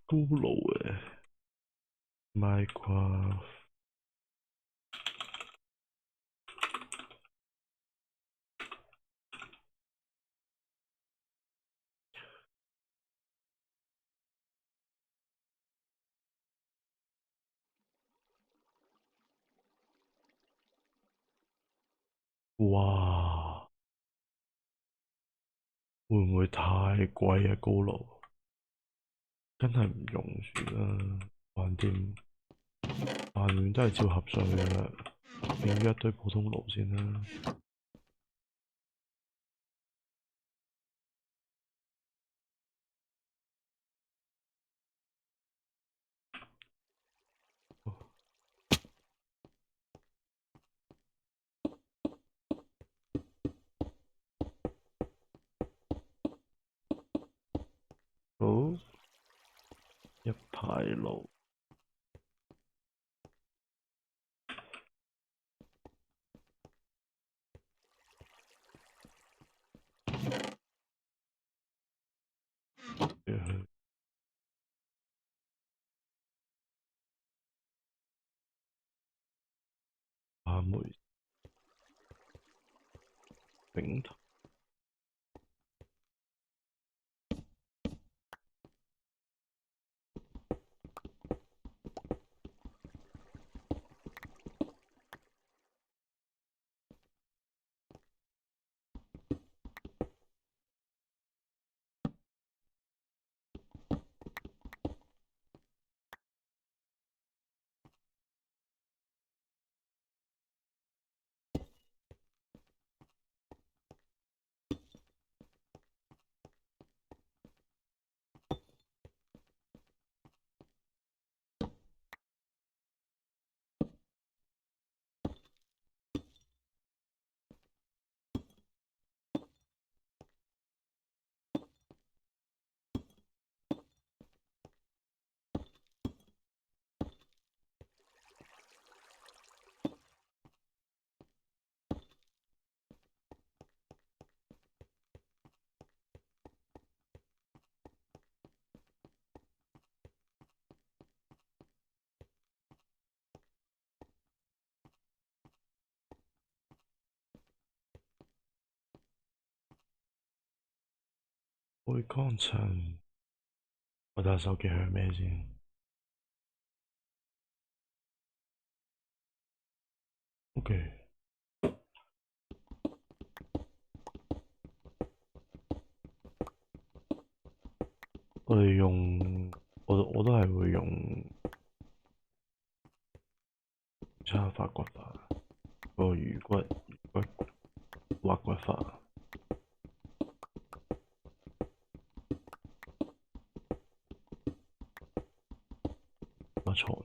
高爐嘅 Minecraft。哇！會唔會太貴啊？高爐真係唔用住啦，橫掂都係照盒水嘅啦。應一堆普通爐先啦。好，一排爐。阿梅頂頭。開鋼塵，我睇下手機響咩先。OK， 我哋用，我都係會用叉發掘法，個魚骨挖掘法。馬床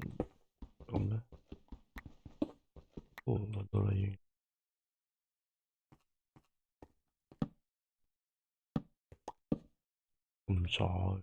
咁咩？哦，揾到啦已經。唔錯。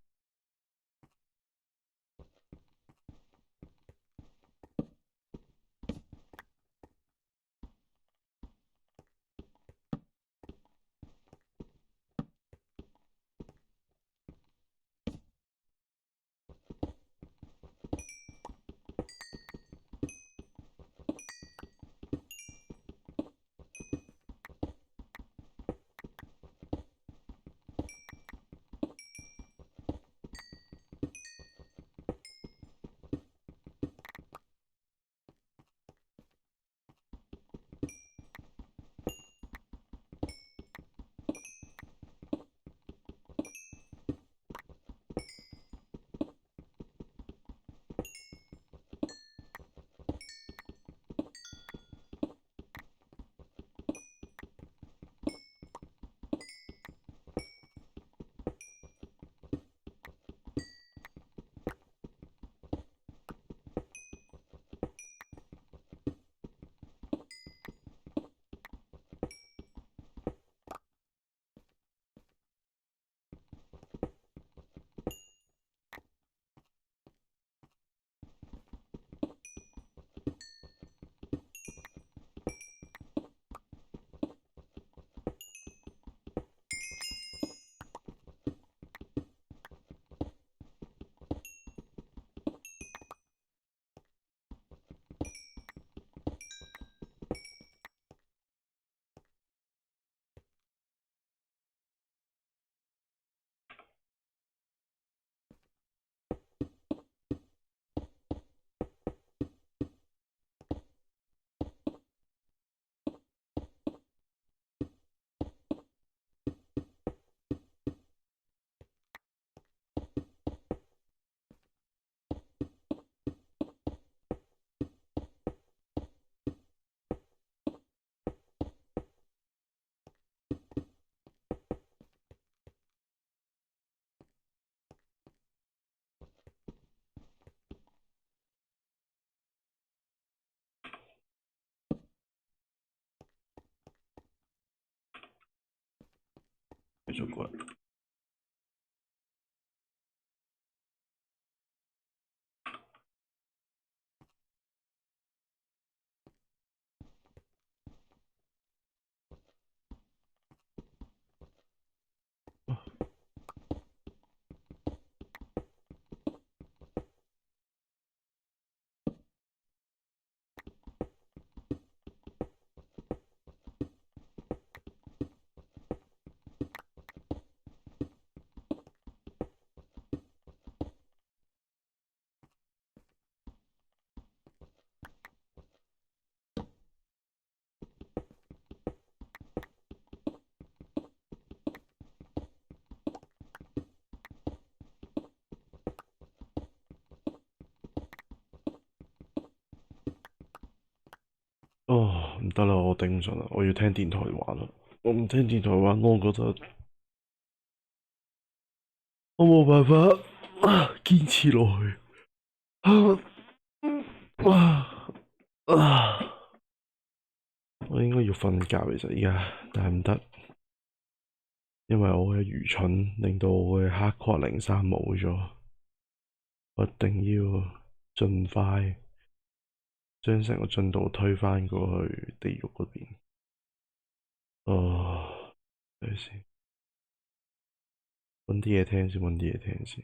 做過。哦，唔得啦，我頂唔順啦，我要聽電台玩啦。我唔聽電台玩，我覺得我冇辦法堅持落去。我應該要瞓覺其實而家，但係唔得，因為我嘅愚蠢令到我嘅黑框03冇咗。我一定要盡快將成個進度推返過去地獄嗰邊。等陣先，搵啲嘢聽先，搵啲嘢聽先。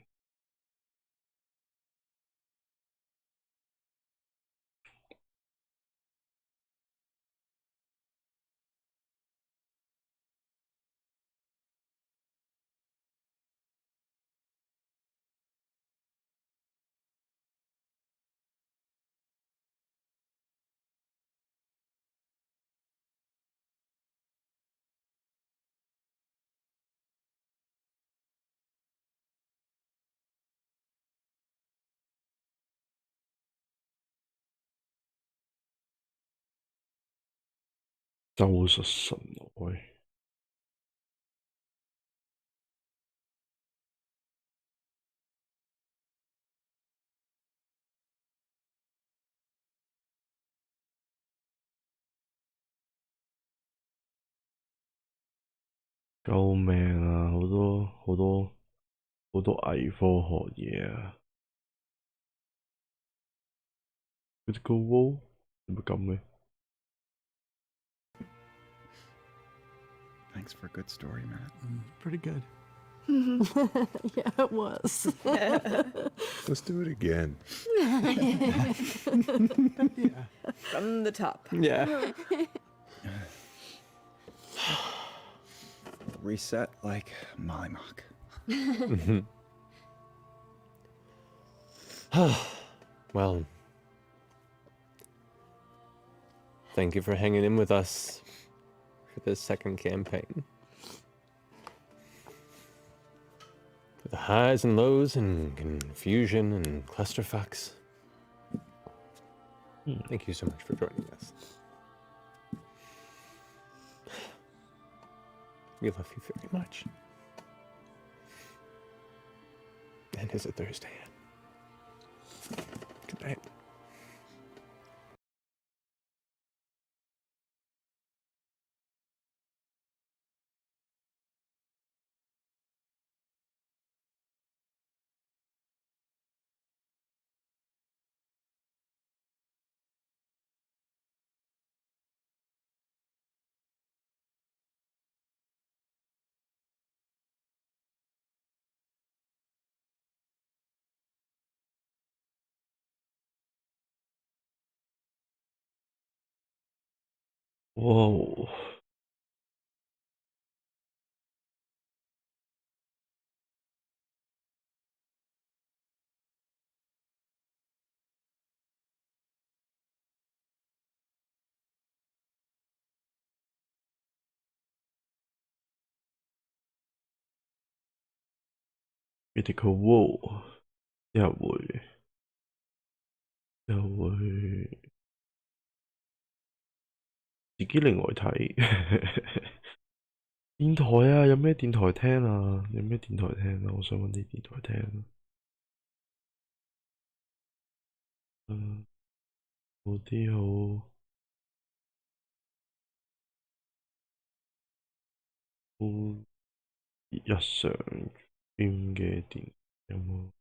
咒術神來，救命啊！好多偽科學嘢啊！Critical Role 係咪咁嘅？ Thanks for a good story, Matt. Pretty good. Yeah, it was. Let's do it again. Yeah. From the top. Yeah. Reset like Mollymock. Well, thank you for hanging in with us for this second campaign. For the highs and lows and confusion and clusterfucks. Thank you so much for joining us. We love you very much. And it's a Thursday. Good night. Whoa. Critical Role 又會自己另外睇電台啊，有咩電台聽啊？有咩電台聽啊？我想搵啲電台聽。嗰啲好日常圈嘅電影有冇？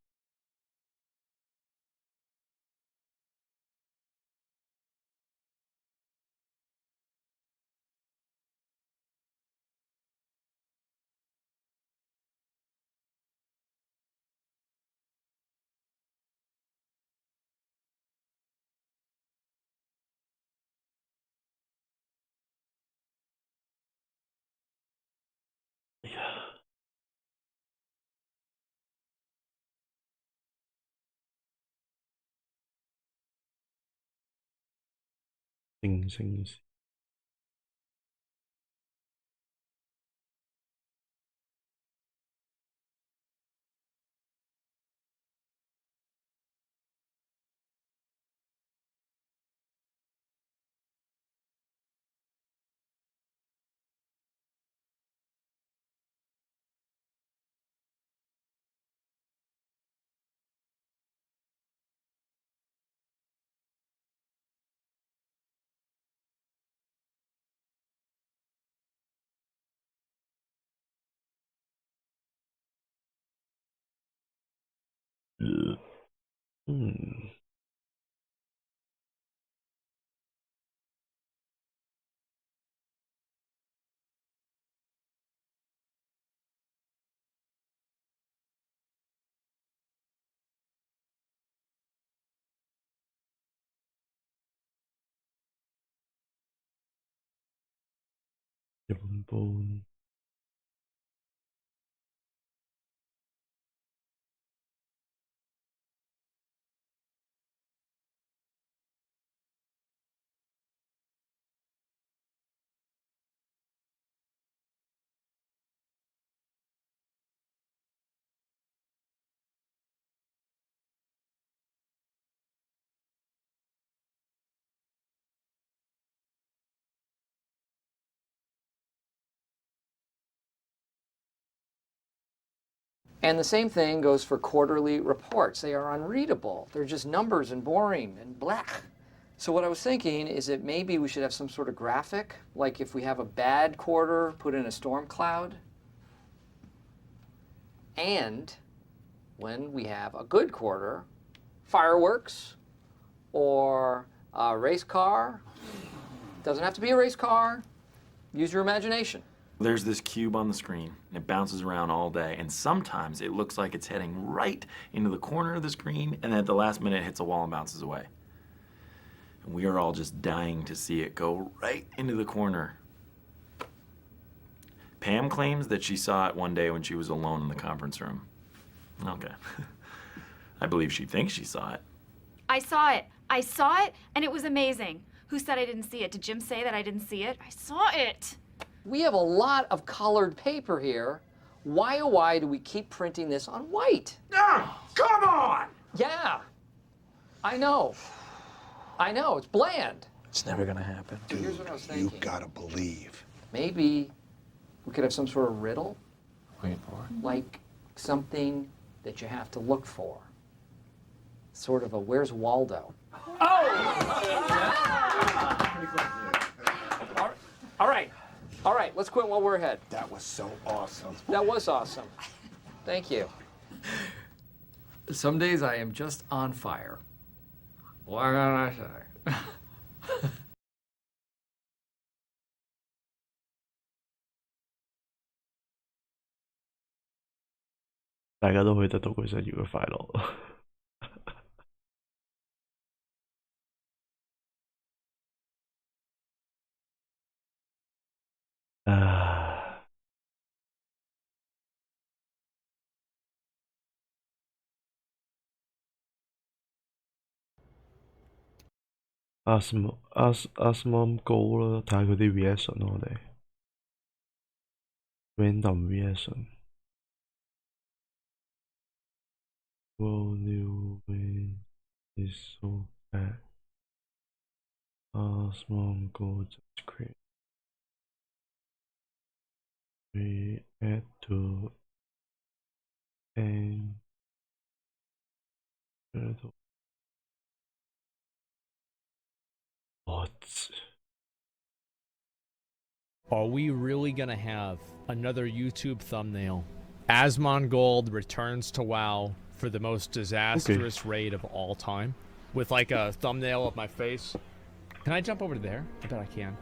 哎呀，星星時日本般。And the same thing goes for quarterly reports. They are unreadable. They're just numbers and boring and blech. So what I was thinking is that maybe we should have some sort of graphic, like if we have a bad quarter, put in a storm cloud. And when we have a good quarter, fireworks or a race car. Doesn't have to be a race car. Use your imagination. There's this cube on the screen, and it bounces around all day, and sometimes it looks like it's heading right into the corner of the screen, and then at the last minute it hits a wall and bounces away. And we are all just dying to see it go right into the corner. Pam claims that she saw it one day when she was alone in the conference room. Okay. I believe she thinks she saw it. I saw it. I saw it, and it was amazing. Who said I didn't see it? Did Jim say that I didn't see it? I saw it. We have a lot of colored paper here. Why, oh, why do we keep printing this on white? Ah, come on! Yeah, I know. I know, it's bland. It's never gonna happen. So here's what I was thinking. You gotta believe. Maybe we could have some sort of riddle, Wait for it. like something that you have to look for. Sort of a Where's Waldo? All right, let's quit while we're ahead. That was so awesome. That was awesome. Thank you. Some days I am just on fire. What can I say? 大家都可以得到佢想要嘅快樂。啊！Asmom 高啦，睇下佢啲 reaction 咯，我哋 random reaction。Well, new way is so bad. Asmom go just create. We add to and what? Are we really gonna have another YouTube thumbnail? Asmongold returns to WoW for the most disastrous raid of all time, with like a thumbnail of my face. Can I jump over to there? I bet I can.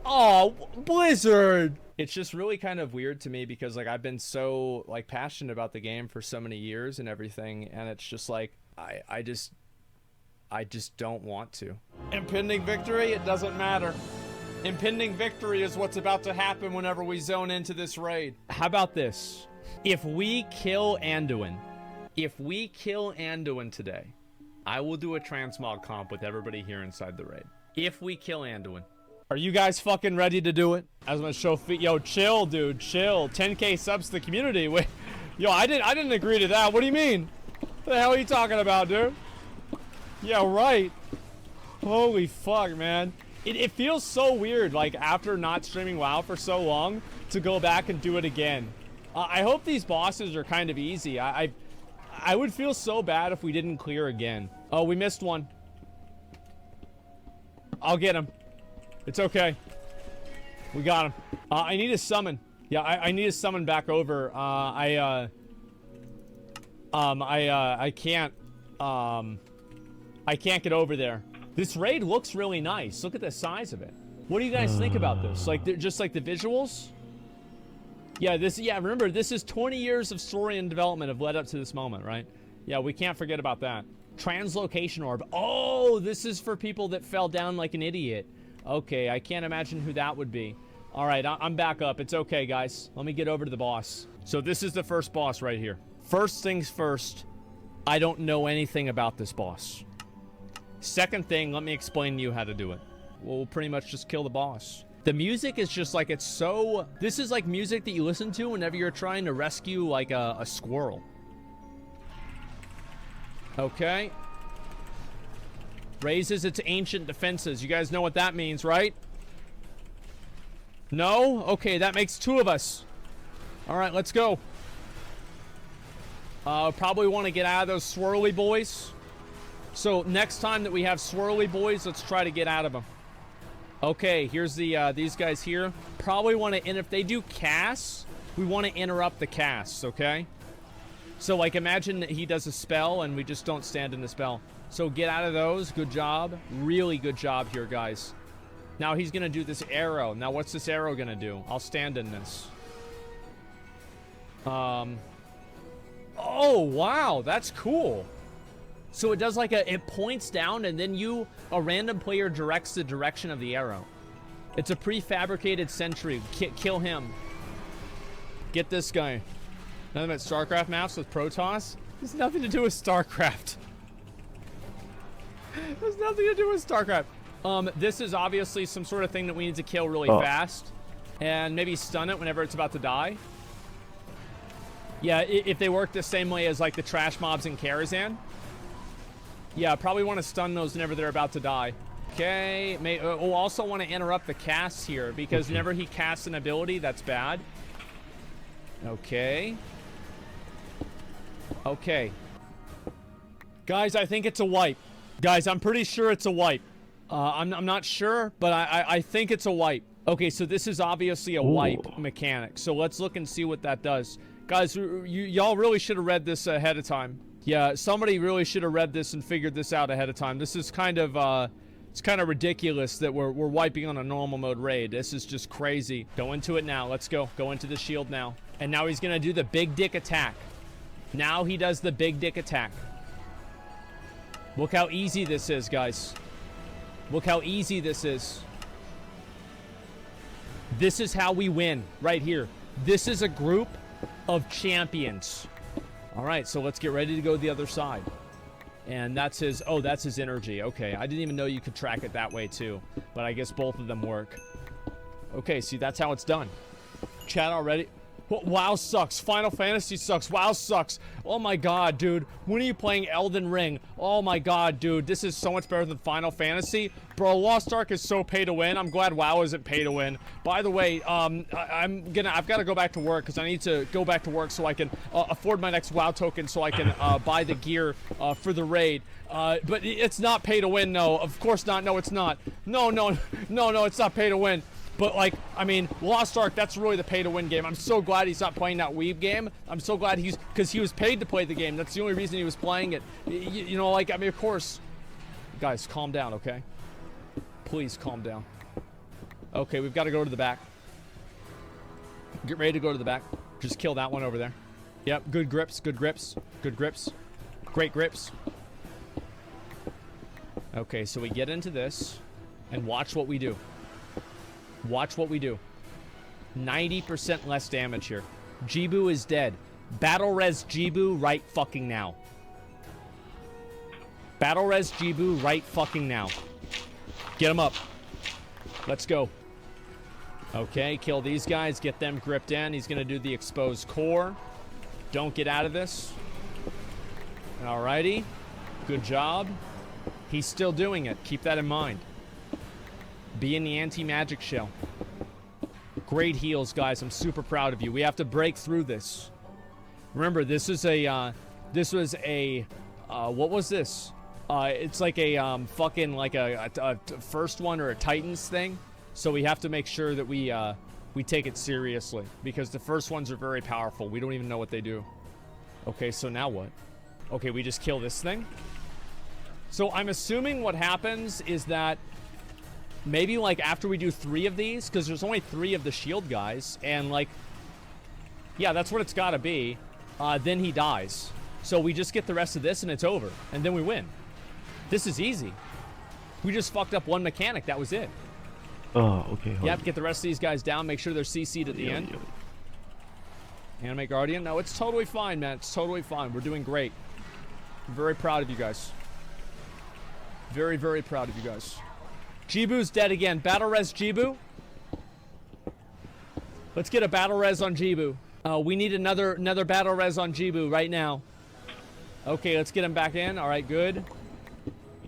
Oh, Blizzard! It's just really kind of weird to me because like I've been so like passionate about the game for so many years and everything, and it's just like I just don't want to. Impending victory, it doesn't matter. Impending victory is what's about to happen whenever we zone into this raid. How about this? If we kill Anduin today, I will do a transmog comp with everybody here inside the raid. If we kill Anduin. Are you guys fucking ready to do it? I was gonna show yo, chill, dude, chill. 10K subs to the community. Wait, yo, I didn't agree to that. What do you mean? What the hell are you talking about, dude? Yeah, right. Holy fuck, man. It feels so weird, like, after not streaming WoW for so long, to go back and do it again. I hope these bosses are kind of easy. I would feel so bad if we didn't clear again. Oh, we missed one. I'll get him. It's okay. We got him. I need a summon. Yeah, I need a summon back over. I can't get over there. This raid looks really nice. Look at the size of it. What do you guys think about this? Like, just like the visuals? Yeah, remember, this is 20 years of story and development have led up to this moment, right? Yeah, we can't forget about that. Translocation orb. Oh, this is for people that fell down like an idiot. Okay, I can't imagine who that would be. All right, I'm back up. It's okay, guys. Let me get over to the boss. So this is the first boss right here. First things first, I don't know anything about this boss. Second thing, let me explain to you how to do it. We'll pretty much just kill the boss. The music is just like, it's so... This is like music that you listen to whenever you're trying to rescue like a squirrel. Okay. Raises its ancient defenses. You guys know what that means, right? No? Okay, that makes two of us. All right, let's go. Probably want to get out of those swirly boys. So next time that we have swirly boys, let's try to get out of them. Okay, here's the these guys here. Probably want to, and if they do casts, we want to interrupt the casts, okay? So like imagine that he does a spell and we just don't stand in the spell. So get out of those. Good job. Really good job here, guys. Now he's gonna do this arrow. Now what's this arrow gonna do? I'll stand in this. Oh wow, that's cool. So it does like it points down and then a random player directs the direction of the arrow. It's a prefabricated sentry. Kill him. Get this guy. Nothing but StarCraft maps with Protoss? There's nothing to do with StarCraft. There's nothing to do with StarCraft. This is obviously some sort of thing that we need to kill really fast. And maybe stun it whenever it's about to die. Yeah, if they work the same way as like the trash mobs in Karazhan. Yeah, probably want to stun those whenever they're about to die. Okay, we'll also want to interrupt the casts here because whenever he casts an ability, that's bad. Okay. Okay. Guys, I think it's a wipe. Guys, I'm pretty sure it's a wipe. I'm not sure, but I think it's a wipe. Okay, so this is obviously a wipe mechanic. So let's look and see what that does. Guys, y'all really should have read this ahead of time. Yeah, somebody really should have read this and figured this out ahead of time. This is kind of, it's kind of ridiculous that we're wiping on a normal mode raid. This is just crazy. Go into it now. Let's go. Go into the shield now. And now he's gonna do the big dick attack. Now he does the big dick attack. Look how easy this is, guys. Look how easy this is. This is how we win, right here. This is a group of champions. All right, so let's get ready to go to the other side. And that's his, oh, that's his energy. Okay, I didn't even know you could track it that way too. But I guess both of them work. Okay, see, that's how it's done. Chat already? WoW sucks. Final Fantasy sucks. WoW sucks. Oh my god, dude. When are you playing Elden Ring? Oh my god, dude. This is so much better than Final Fantasy. Bro, Lost Ark is so pay to win. I'm glad WoW isn't pay to win. By the way, I've got to go back to work because I need to go back to work so I can afford my next WoW token so I can buy the gear for the raid. But it's not pay to win, no. Of course not. No, it's not. No, it's not pay to win. But like, I mean, Lost Ark, that's really the pay-to-win game. I'm so glad he's not playing that Weeb game. I'm so glad because he was paid to play the game. That's the only reason he was playing it. You know, like, I mean, of course. Guys, calm down, okay? Please calm down. Okay, we've got to go to the back. Get ready to go to the back. Just kill that one over there. Yep, good grips, good grips, good grips. Great grips. Okay, so we get into this and watch what we do. Watch what we do. 90% less damage here. Jibu is dead. Battle res Jibu right fucking now. Battle res Jibu right fucking now. Get him up. Let's go. Okay, kill these guys. Get them gripped in. He's going to do the exposed core. Don't get out of this. Alrighty. Good job. He's still doing it. Keep that in mind. Be in the anti-magic shell. Great heals, guys. I'm super proud of you. We have to break through this. Remember, this was a, what was this? It's like a, fucking, like a first one or a Titans thing. So we have to make sure that we take it seriously. Because the first ones are very powerful. We don't even know what they do. Okay, so now what? Okay, we just kill this thing. So I'm assuming what happens is that maybe like after we do 3 of these, because there's only 3 of the shield guys, and like, yeah, that's what it's got to be. Then he dies. So we just get the rest of this and it's over, and then we win. This is easy. We just fucked up one mechanic. That was it. Oh, okay. You have to get the rest of these guys down. Make sure they're CC'd at the end. Anime Guardian. No, it's totally fine, man. It's totally fine. We're doing great. I'm very proud of you guys. Very, very proud of you guys. Jibu's dead again. Battle res Jibu. Let's get a battle res on Jibu. We need another battle res on Jibu right now. Okay, let's get him back in. All right, good.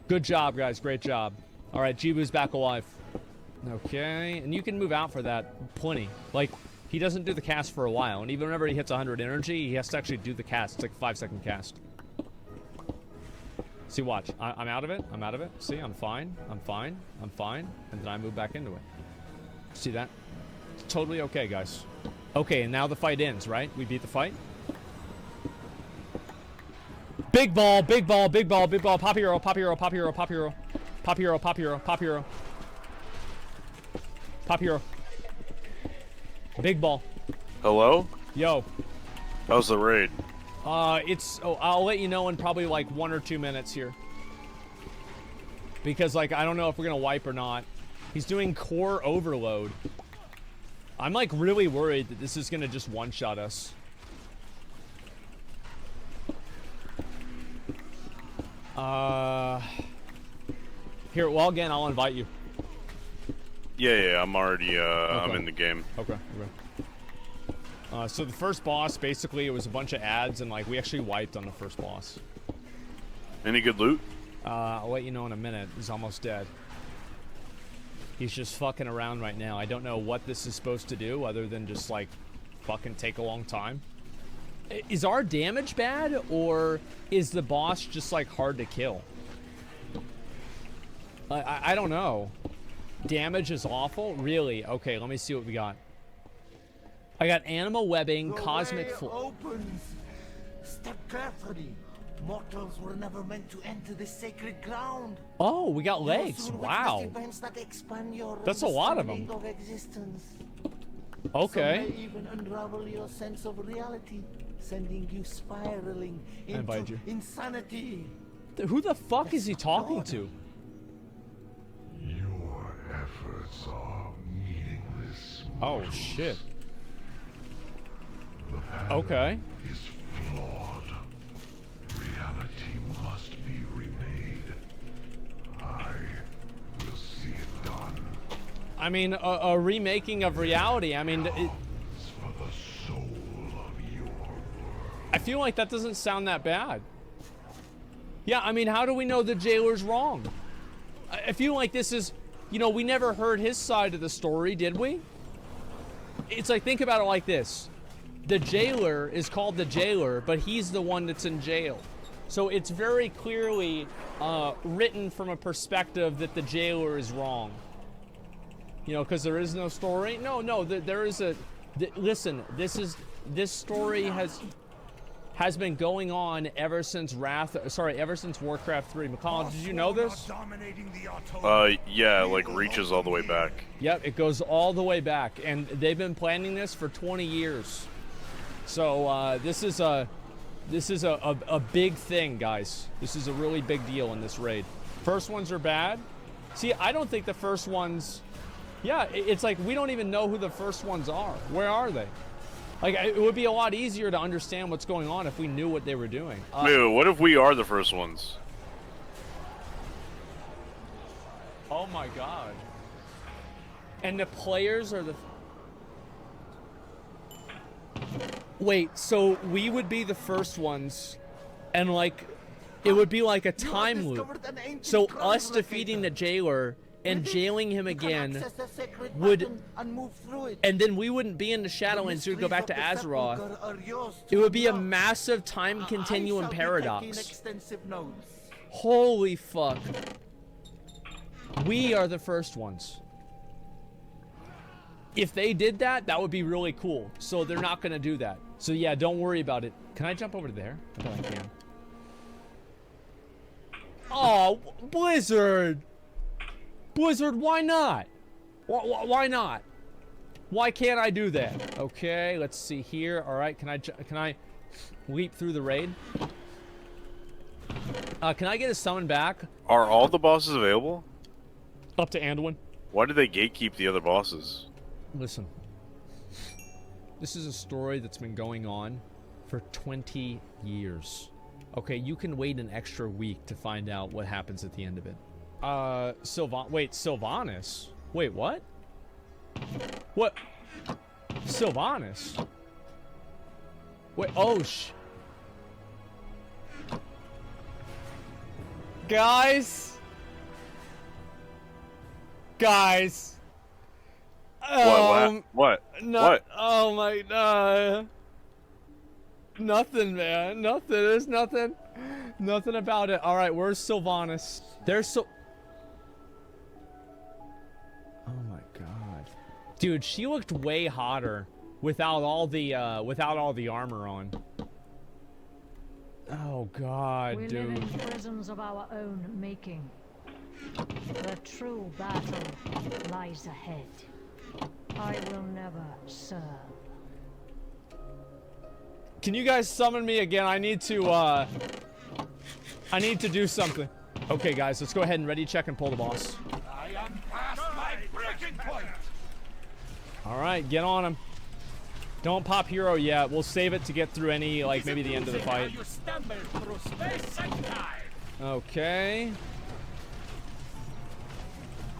Good job, guys. Great job. All right, Jibu's back alive. Okay, and you can move out for that plenty. Like, he doesn't do the cast for a while, and even whenever he hits 100 energy, he has to actually do the cast. It's like a 5-second cast. See, watch. I'm out of it. I'm out of it. See, I'm fine. I'm fine. I'm fine. And then I move back into it. See that? It's totally okay, guys. Okay, and now the fight ends, right? We beat the fight. Big ball, big ball, big ball, big ball. Pop hero, pop hero, pop hero, pop hero. Pop hero, pop hero, pop hero. Pop hero. Big ball. Hello? Yo. How's the raid? I'll let you know in probably like 1 or 2 minutes here. Because like, I don't know if we're gonna wipe or not. He's doing core overload. I'm like really worried that this is gonna just one-shot us. Here, well again, I'll invite you. Yeah, I'm already, Okay. I'm in the game. Okay. So the first boss, basically, it was a bunch of ads, and like we actually wiped on the first boss. Any good loot? I'll let you know in a minute. He's almost dead. He's just fucking around right now. I don't know what this is supposed to do, other than just like fucking take a long time. Is our damage bad, or is the boss just like hard to kill? I don't know. Damage is awful? Really? Okay, let me see what we got. I got animal webbing, cosmic opens. Step carefully. Mortals were never meant to enter this sacred ground. Oh, we got legs. Wow. That's a lot of them. Okay. Some may even unravel your sense of reality, sending you spiraling into insanity. Who the fuck is he talking to? Your efforts are meaningless. Oh shit. Okay. Is flawed. Reality must be remade. I will see it done. I mean, a remaking of reality. I mean, for the soul of your world. I feel like that doesn't sound that bad. Yeah, I mean, how do we know the jailer's wrong? I feel like this is, you know, we never heard his side of the story, did we? It's like, think about it like this. The jailer is called the jailer, but he's the one that's in jail. So it's very clearly written from a perspective that the jailer is wrong. You know, because there is no story. No, there is a. Listen, this story has been going on ever since ever since Warcraft 3. McCall, did you know this? Yeah, like reaches all the way back. Yep, it goes all the way back, and they've been planning this for 20 years. So this is a big thing, guys. This is a really big deal in this raid. First ones are bad. See, I don't think the first ones. Yeah, it's like we don't even know who the first ones are. Where are they? Like, it would be a lot easier to understand what's going on if we knew what they were doing. Wait, what if we are the first ones? Oh my god. And the players are the... Wait, so we would be the first ones, and like, it would be like a time loop. So us defeating the jailer and jailing him again would, and then we wouldn't be in the Shadowlands, we would go back to Azeroth. It would be a massive time continuum paradox. Holy fuck. We are the first ones. If they did that, that would be really cool. So they're not gonna do that. So yeah, don't worry about it. Can I jump over there? I bet I can. Oh, Blizzard! Blizzard, why not? Why not? Why can't I do that? Okay, let's see here. All right, can I leap through the raid? Can I get a summon back? Are all the bosses available? Up to Anduin. Why do they gatekeep the other bosses? Listen, this is a story that's been going on for 20 years. Okay, you can wait an extra week to find out what happens at the end of it. Sylvanas? Wait, what? What? Sylvanas? Wait, oh, Guys? What? What? Oh my god. Nothing, man. Nothing. There's nothing. Nothing about it. Alright, where's Sylvanas? There's so... Oh my god. Dude, she looked way hotter without all the armor on. Oh god, dude. We live in prisons of our own making. The true battle lies ahead. I will never serve. Can you guys summon me again? I need to do something. Okay, guys, let's go ahead and ready check and pull the boss. I am past my breaking point. All right, get on him. Don't pop hero yet. We'll save it to get through any, like, maybe the end of the fight. Okay.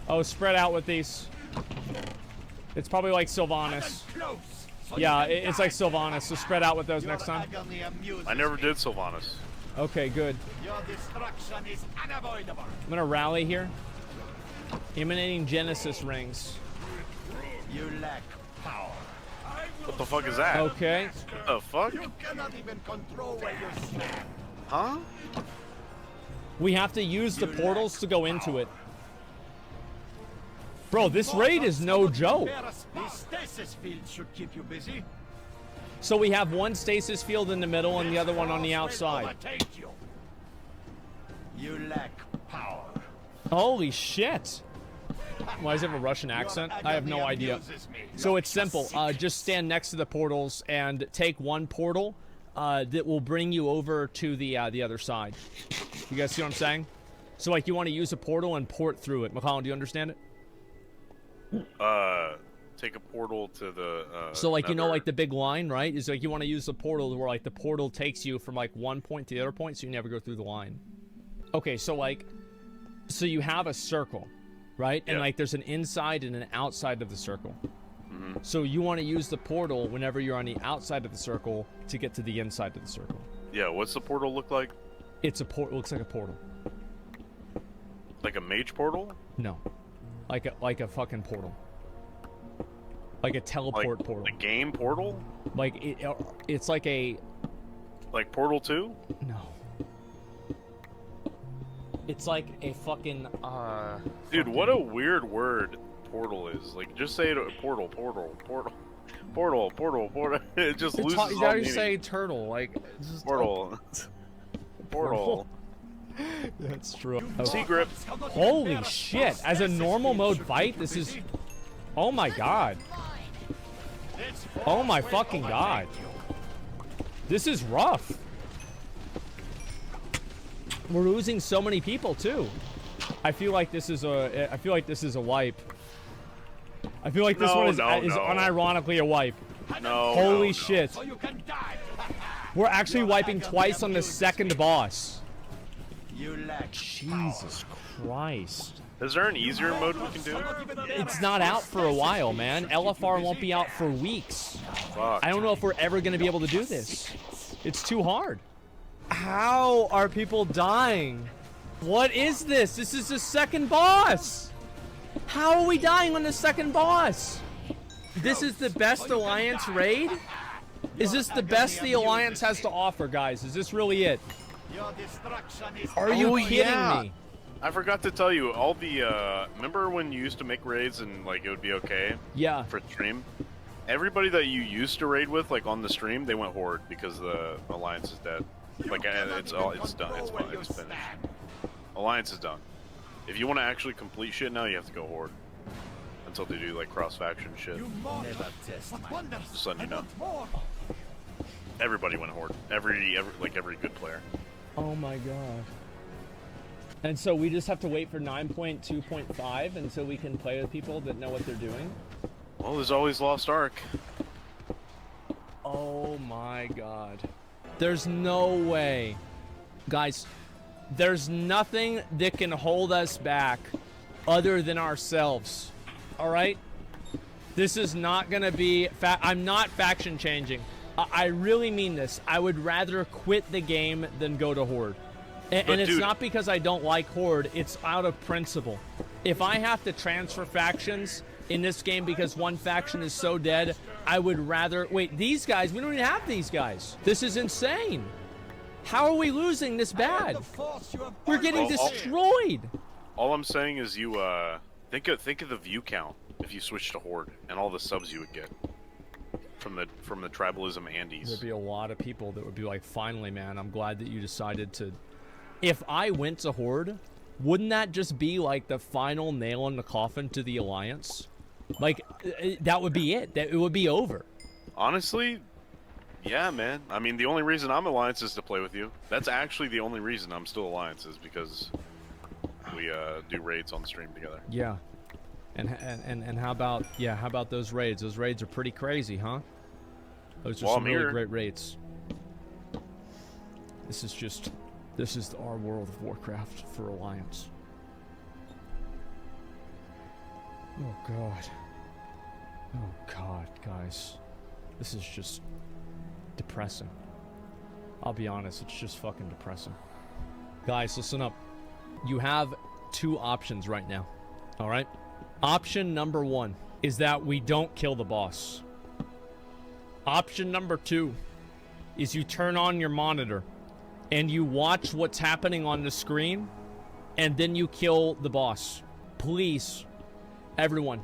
Oh, spread out with these. It's probably like Sylvanas. Yeah, it's like Sylvanas, so spread out with those next time. I never did Sylvanas. Okay, good. Your destruction is unavoidable. I'm gonna rally here. Emanating Genesis rings. You lack power. What the fuck is that? Okay. What the fuck? You cannot even control where you stand. Huh? We have to use the portals to go into it. Bro, this raid is no joke. The stasis field should keep you busy. So we have one stasis field in the middle and the other one on the outside. You lack power. Holy shit. Why does it have a Russian accent? I have no idea. So it's simple. Just stand next to the portals and take one portal that will bring you over to the other side. You guys see what I'm saying? So like you want to use a portal and port through it. McCollum, do you understand it? Take a portal to the so like, you know, like the big line, right? Is like you want to use the portal where like the portal takes you from like one point to the other point, so you never go through the line. Okay, so like, so you have a circle, right? And like there's an inside and an outside of the circle. So you want to use the portal whenever you're on the outside of the circle to get to the inside of the circle. Yeah, what's the portal look like? It's a port. Looks like a portal. Like a mage portal? No, like a fucking portal. Like a teleport portal. A game portal? Like it's like a. Like Portal 2? No. It's like a fucking Dude, what a weird word, portal is. Like, just say it, portal. It just loses all You gotta meaning. say turtle, like just Portal. Portal. That's true. Secret. Holy shit! As a normal mode fight, this is. Oh my god. Oh my fucking god. This is rough. We're losing so many people too. I feel like this is a. I feel like this is a wipe. I feel like this one is unironically a wipe. No. Holy shit. We're actually wiping twice on the second boss. Jesus Christ. Is there an easier mode we can do? It's not out for a while, man. LFR won't be out for weeks. Fuck. I don't know if we're ever going to be able to do this. It's too hard. How are people dying? What is this? This is the second boss. How are we dying on the second boss? This is the best Alliance raid? Is this the best the Alliance has to offer, guys? Is this really it? Are you kidding me? I forgot to tell you, all the, remember when you used to make raids and, like, it would be okay? Yeah. For stream? Everybody that you used to raid with, like, on the stream, they went Horde because the Alliance is dead. Like, it's done. It's finished. Alliance is done. If you want to actually complete shit now, you have to go Horde. Until they do, like, cross-faction shit. Just letting you know. Everybody went Horde. Every good player. Oh my god. And so we just have to wait for 9.2.5 until we can play with people that know what they're doing? Well, there's always Lost Ark. Oh my god. There's no way. Guys, there's nothing that can hold us back other than ourselves. Alright? This is not gonna be... I'm not faction changing. I really mean this. I would rather quit the game than go to Horde. And it's not because I don't like Horde, it's out of principle. If I have to transfer factions in this game because one faction is so dead, I would rather... Wait, these guys, we don't even have these guys. This is insane. How are we losing this bad? We're getting destroyed. All I'm saying is you, think of the view count if you switch to Horde and all the subs you would get from the Tribalism Andes. There'd be a lot of people that would be like, finally, man, I'm glad that you decided to... If I went to Horde, wouldn't that just be like the final nail in the coffin to the Alliance? Like, that would be it. It would be over. Honestly, yeah, man. I mean, the only reason I'm Alliance is to play with you. That's actually the only reason I'm still Alliance is because we do raids on the stream together. Yeah. And how about those raids? Those raids are pretty crazy, huh? Those are some really great raids. This is our World of Warcraft for Alliance. Oh god. Oh god, guys. This is just depressing. I'll be honest, it's just fucking depressing. Guys, listen up. You have two options right now. Alright? Option number one is that we don't kill the boss. Option number two is you turn on your monitor and you watch what's happening on the screen, and then you kill the boss. Please, everyone,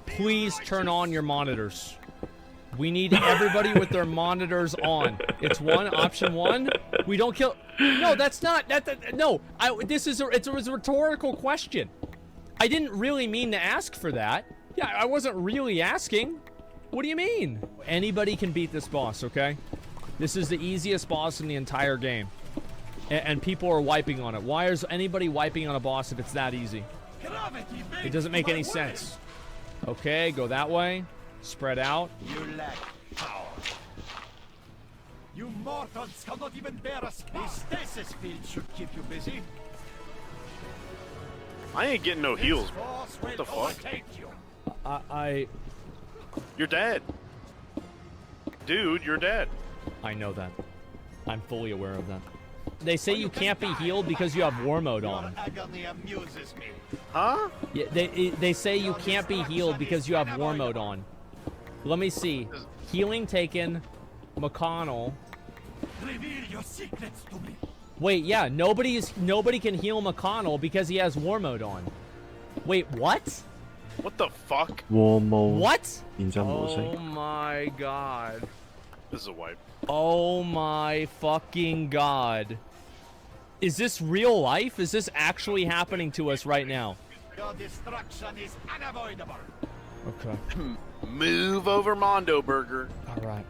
please turn on your monitors. We need everybody with their monitors on. It's option one. We don't kill... No, that's not... No, it's a rhetorical question. I didn't really mean to ask for that. Yeah, I wasn't really asking. What do you mean? Anybody can beat this boss, okay? This is the easiest boss in the entire game. And people are wiping on it. Why is anybody wiping on a boss if it's that easy? It doesn't make any sense. Okay, go that way. Spread out. You lack power. You mortals cannot even bear a stasis field should keep you busy. I ain't getting no heals, bro. What the fuck? You're dead. Dude, you're dead. I know that. I'm fully aware of that. They say you can't be healed because you have war mode on. Huh? Yeah, they say you can't be healed because you have war mode on. Let me see. Healing taken. McConnell. Reveal your secrets to me. Wait, yeah, nobody can heal McConnell because he has war mode on. Wait, what? What the fuck? War mode. What? 戰爭模式。 Oh my god. This is a wipe. Oh my fucking god. Is this real life? Is this actually happening to us right now? Your destruction is unavoidable. Okay. Move over Mondo Burger. Alright.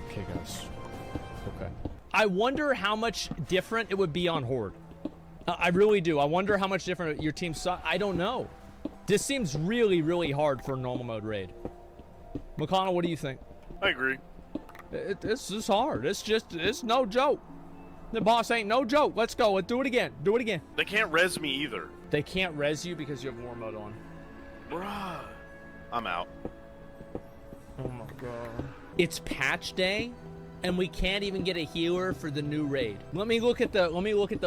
Okay, guys. Okay. I wonder how much different it would be on Horde. I really do. I wonder how much different your team saw. I don't know. This seems really, really hard for a normal mode raid. McConnell, what do you think? I agree. This is hard. It's no joke. The boss ain't no joke. Let's go. Let's do it again. Do it again. They can't res me either. They can't res you because you have war mode on. Bruh. I'm out. Oh my god. It's patch day, and we can't even get a healer for the new raid. Let me look at the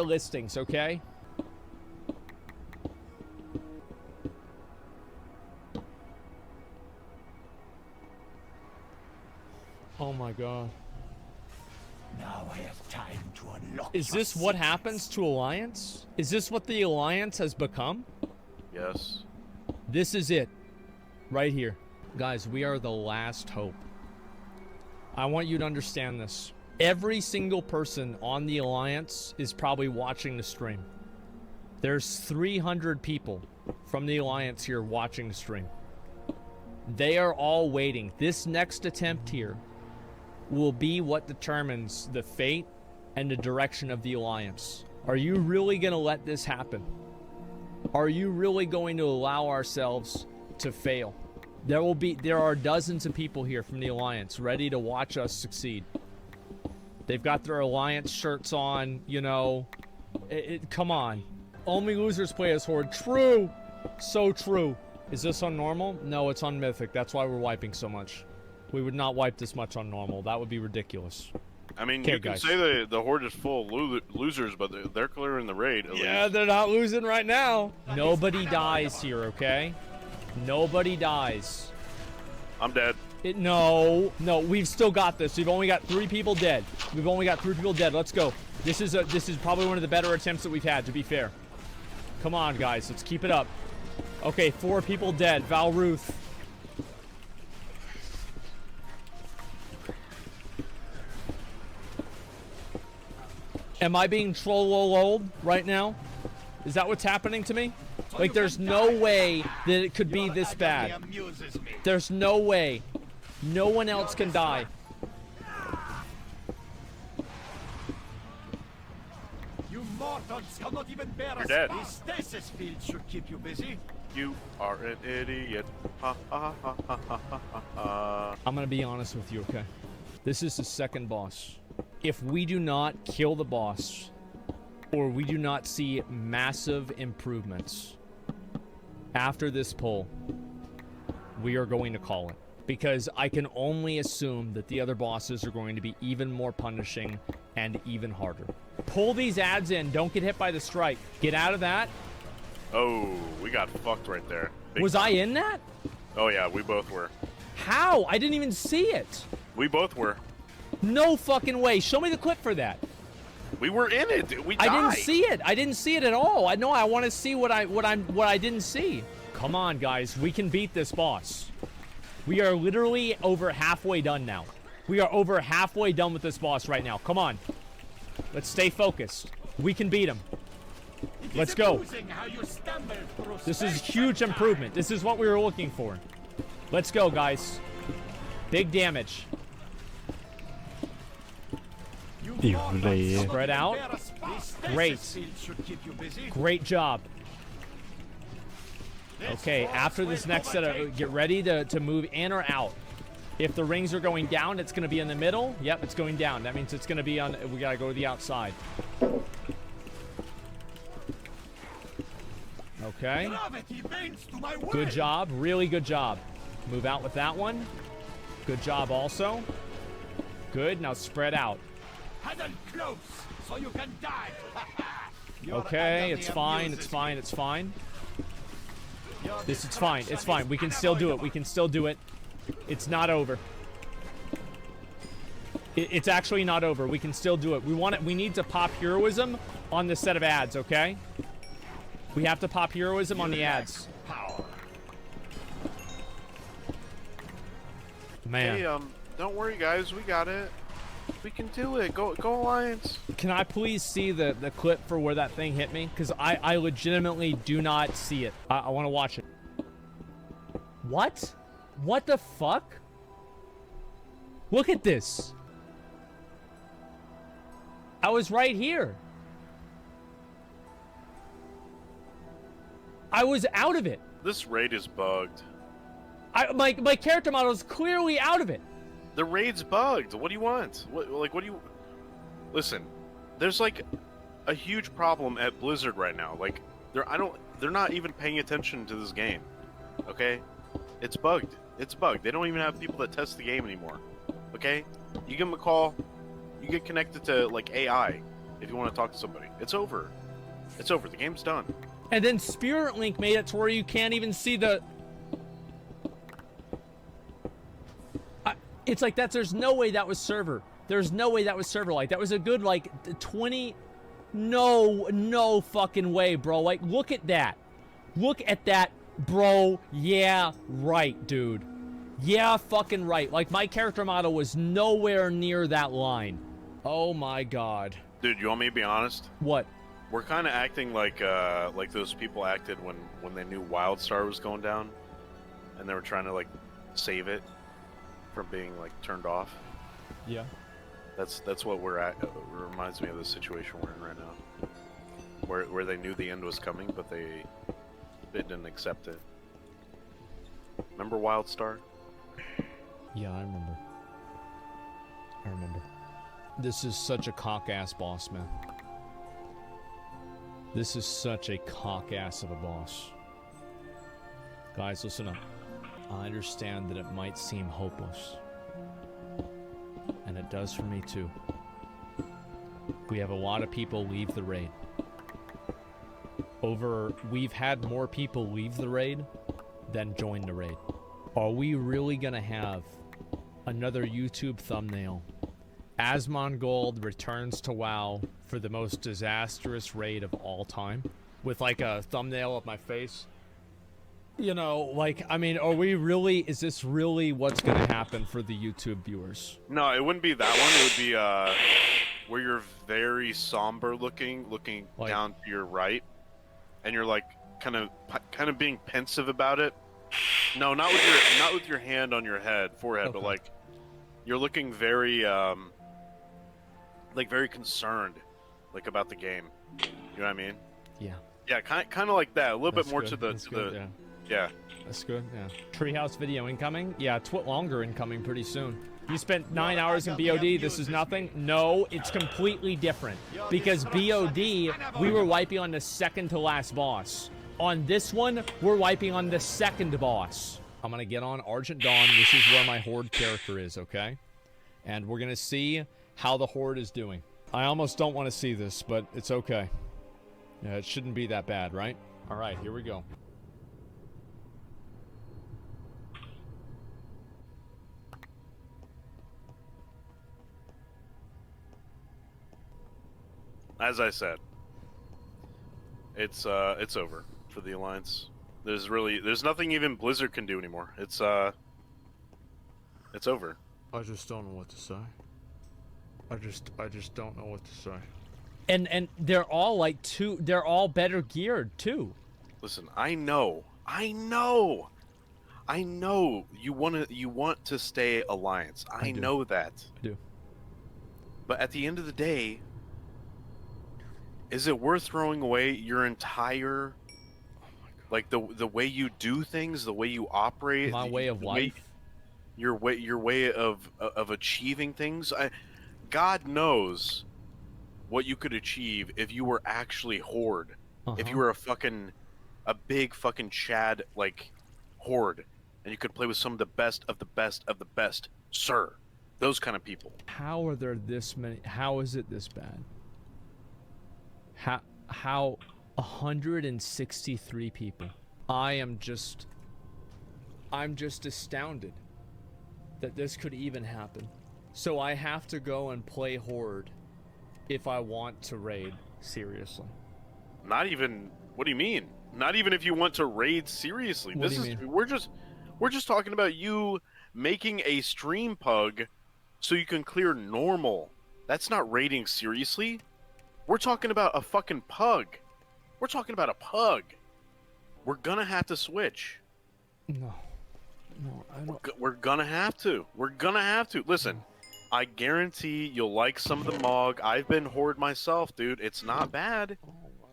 listings, okay? Oh my god. Now I have time to unlock. Is this what happens to Alliance? Is this what the Alliance has become? Yes. This is it. Right here. Guys, we are the last hope. I want you to understand this. Every single person on the Alliance is probably watching the stream. There's 300 people from the Alliance here watching the stream. They are all waiting. This next attempt here will be what determines the fate and the direction of the Alliance. Are you really going to let this happen? Are you really going to allow ourselves to fail? There are dozens of people here from the Alliance ready to watch us succeed. They've got their Alliance shirts on, you know. Come on. Only losers play as Horde. True. So true. Is this on normal? No, it's on Mythic. That's why we're wiping so much. We would not wipe this much on normal. That would be ridiculous. I mean, you can say the Horde is full of losers, but they're clearing the raid. Yeah, they're not losing right now. Nobody dies here, okay? Nobody dies. I'm dead. No, we've still got this. We've only got 3 people dead. Let's go. This is probably one of the better attempts that we've had, to be fair. Come on, guys. Let's keep it up. Okay, 4 people dead. Val Ruth. Am I being troll-lol-led right now? Is that what's happening to me? Like, there's no way that it could be this bad. There's no way. No one else can die. You mortals cannot even bear You're dead. The stasis field should keep you busy. You are an idiot. Ha ha ha ha ha ha ha. I'm gonna be honest with you, okay? This is the second boss. If we do not kill the boss, or we do not see massive improvements after this poll, we are going to call it. Because I can only assume that the other bosses are going to be even more punishing and even harder. Pull these ads in. Don't get hit by the strike. Get out of that. Oh, we got fucked right there. Was I in that? Oh yeah, we both were. How? I didn't even see it. We both were. No fucking way. Show me the clip for that. We were in it. We died. I didn't see it. I didn't see it at all. I know. I want to see what I didn't see. Come on, guys. We can beat this boss. We are literally over halfway done now. We are over halfway done with this boss right now. Come on. Let's stay focused. We can beat him. Let's go. This is huge improvement. This is what we were looking for. Let's go, guys. Big damage. Spread out. Great. Great job. Okay, after this next set of, get ready to move in or out. If the rings are going down, it's going to be in the middle. Yep, it's going down. That means it's going to be on, we got to go to the outside. Okay. Good job. Really good job. Move out with that one. Good job also. Good. Now spread out. Close, so you can die. Okay, it's fine. It's fine. It's fine. It's fine. It's fine. We can still do it. We can still do it. It's not over. It's actually not over. We can still do it. We want it. We need to pop heroism on this set of ads, okay? We have to pop heroism on the ads. Man. Hey, don't worry, guys. We got it. We can do it. Go Alliance. Can I please see the clip for where that thing hit me? Because I legitimately do not see it. I want to watch it. What? What the fuck? Look at this. I was right here. I was out of it. This raid is bugged. My character model is clearly out of it. The raid's bugged. What do you want? What do you... Listen, there's like a huge problem at Blizzard right now. Like, they're not even paying attention to this game. Okay? It's bugged. It's bugged. They don't even have people that test the game anymore. Okay? You give them a call, you get connected to like AI if you want to talk to somebody. It's over. It's over. The game's done. And then Spirit Link made it to where you can't even see the... It's like there's no way that was server. There's no way that was server like. That was a good like 20... No fucking way, bro. Like, look at that. Look at that, bro. Yeah, right, dude. Yeah, fucking right. Like, my character model was nowhere near that line. Oh my god. Dude, you want me to be honest? What? We're kind of acting like those people acted when they knew WildStar was going down, and they were trying to like save it from being like turned off. Yeah. That's what we're at. It reminds me of the situation we're in right now, where they knew the end was coming, but they didn't accept it. Remember WildStar? Yeah, I remember. This is such a cock-ass boss, man. This is such a cock-ass of a boss. Guys, listen up. I understand that it might seem hopeless. And it does for me too. We have a lot of people leave the raid. We've had more people leave the raid than join the raid. Are we really gonna have another YouTube thumbnail? Asmongold returns to WoW for the most disastrous raid of all time, with like a thumbnail of my face. You know, like, I mean, is this really what's gonna happen for the YouTube viewers? No, it wouldn't be that one. It would be where you're very somber looking like, down to your right, and you're like kind of being pensive about it. No, not with your hand on your forehead, okay. But like you're looking very like very concerned, like about the game. You know what I mean? Yeah. Yeah, kind of like that. A little bit more good. to the. Yeah. Yeah. That's good. Yeah. Treehouse video incoming. Yeah, longer incoming pretty soon. You spent 9 hours in BOD. This is nothing. No, it's completely different because BOD we were wiping on the second to last boss. On this one, we're wiping on the second boss. I'm gonna get on Argent Dawn. This is where my Horde character is, okay? And we're gonna see how the Horde is doing. I almost don't want to see this, but it's okay. Yeah, it shouldn't be that bad, right? All right, here we go. As I said, it's over for the Alliance. There's nothing even Blizzard can do anymore. It's over. I just don't know what to say. I just don't know what to say. And they're all like they're all better geared too. Listen, I know you want to stay Alliance. I know that. I do. But at the end of the day, is it worth throwing away your entire, like the way you do things, the way you operate, my way of life, your way of achieving things? God knows what you could achieve if you were actually Horde. If you were a big fucking Chad like Horde, and you could play with some of the best of the best of the best, sir. Those kind of people. How are there this many? How is it this bad? How 163 people? I'm just astounded that this could even happen. So I have to go and play Horde if I want to raid seriously. Not even. What do you mean? Not even if you want to raid seriously. What do you mean? We're just talking about you making a stream pug so you can clear normal. That's not raiding seriously. We're talking about a fucking pug. We're talking about a pug. We're gonna have to switch. No, I don't. We're gonna have to. We're gonna have to. Listen, I guarantee you'll like some of the MOG. I've been Horde myself, dude. It's not bad.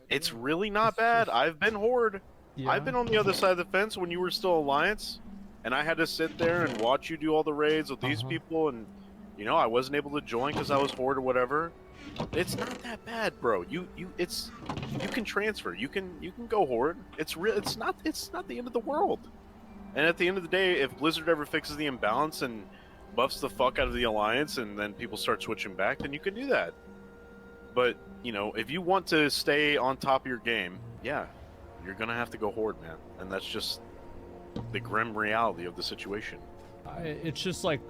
It's really not bad. I've been Horde. Yeah. I've been on the other side of the fence when you were still Alliance, and I had to sit there and watch you do all the raids with these people, and you know I wasn't able to join because I was Horde or whatever. It's not that bad, bro. You can transfer. You can go Horde. It's not the end of the world. And at the end of the day, if Blizzard ever fixes the imbalance and buffs the fuck out of the Alliance, and then people start switching back, then you can do that. But you know, if you want to stay on top of your game, yeah, you're gonna have to go Horde, man. And that's just the grim reality of the situation. It's just like,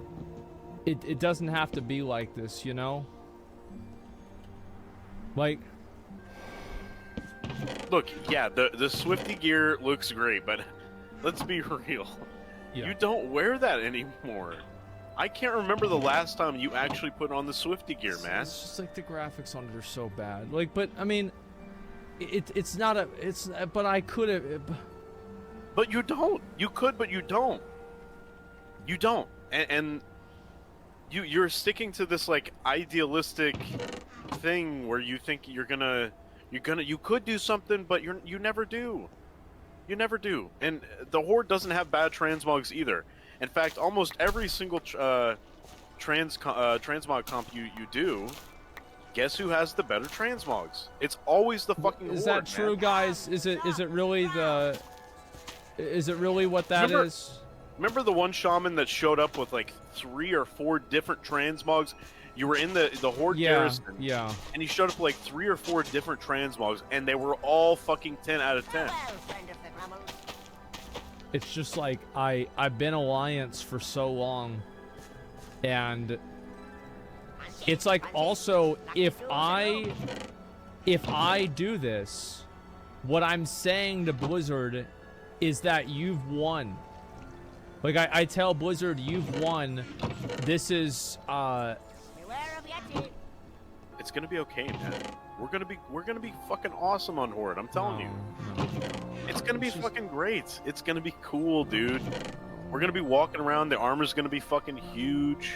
it doesn't have to be like this, you know? Like, look, yeah, the Swifty gear looks great, but let's be real. Yeah. You don't wear that anymore. I can't remember the last time you actually put on the Swifty gear, man. It's just like the graphics on it are so bad. Like, but I mean, it's not a, it's, but I could have. But you don't. You could, but you don't. You don't. And you're sticking to this like idealistic thing where you think you could do something, but you never do. You never do. And the Horde doesn't have bad transmogs either. In fact, almost every single transmog comp you do, guess who has the better transmogs? It's always the fucking Horde, Is that true, man. guys? Is it really the? Is it really what that is? Remember the one shaman that showed up with like 3 or 4 different transmogs? You were in the Horde garrison, yeah, and he showed up with like 3 or 4 different transmogs, and they were all fucking 10 out of 10. It's just like I've been Alliance for so long, and it's like also if I do this, what I'm saying to Blizzard is that you've won. Like I tell Blizzard, you've won. This is It's gonna be okay, man. We're gonna be fucking awesome on Horde. I'm telling you. It's gonna be fucking great. It's gonna be cool, dude. We're gonna be walking around. The armor's gonna be fucking huge.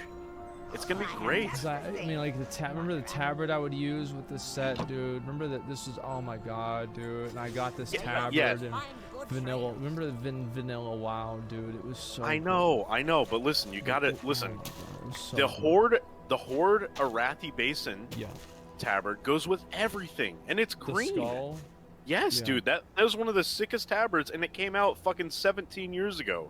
It's gonna be great. I mean, like remember the tabard I would use with this set, dude. Remember that this was, oh my god, dude. And I got this tabard and vanilla. Remember the vanilla WoW, dude. It was so. I know. But listen, you gotta listen. So the Horde Arathi Basin. Yeah. Tabard goes with everything, and it's green. The skull? Yes, Yeah. dude. That was one of the sickest tabards, and it came out fucking 17 years ago.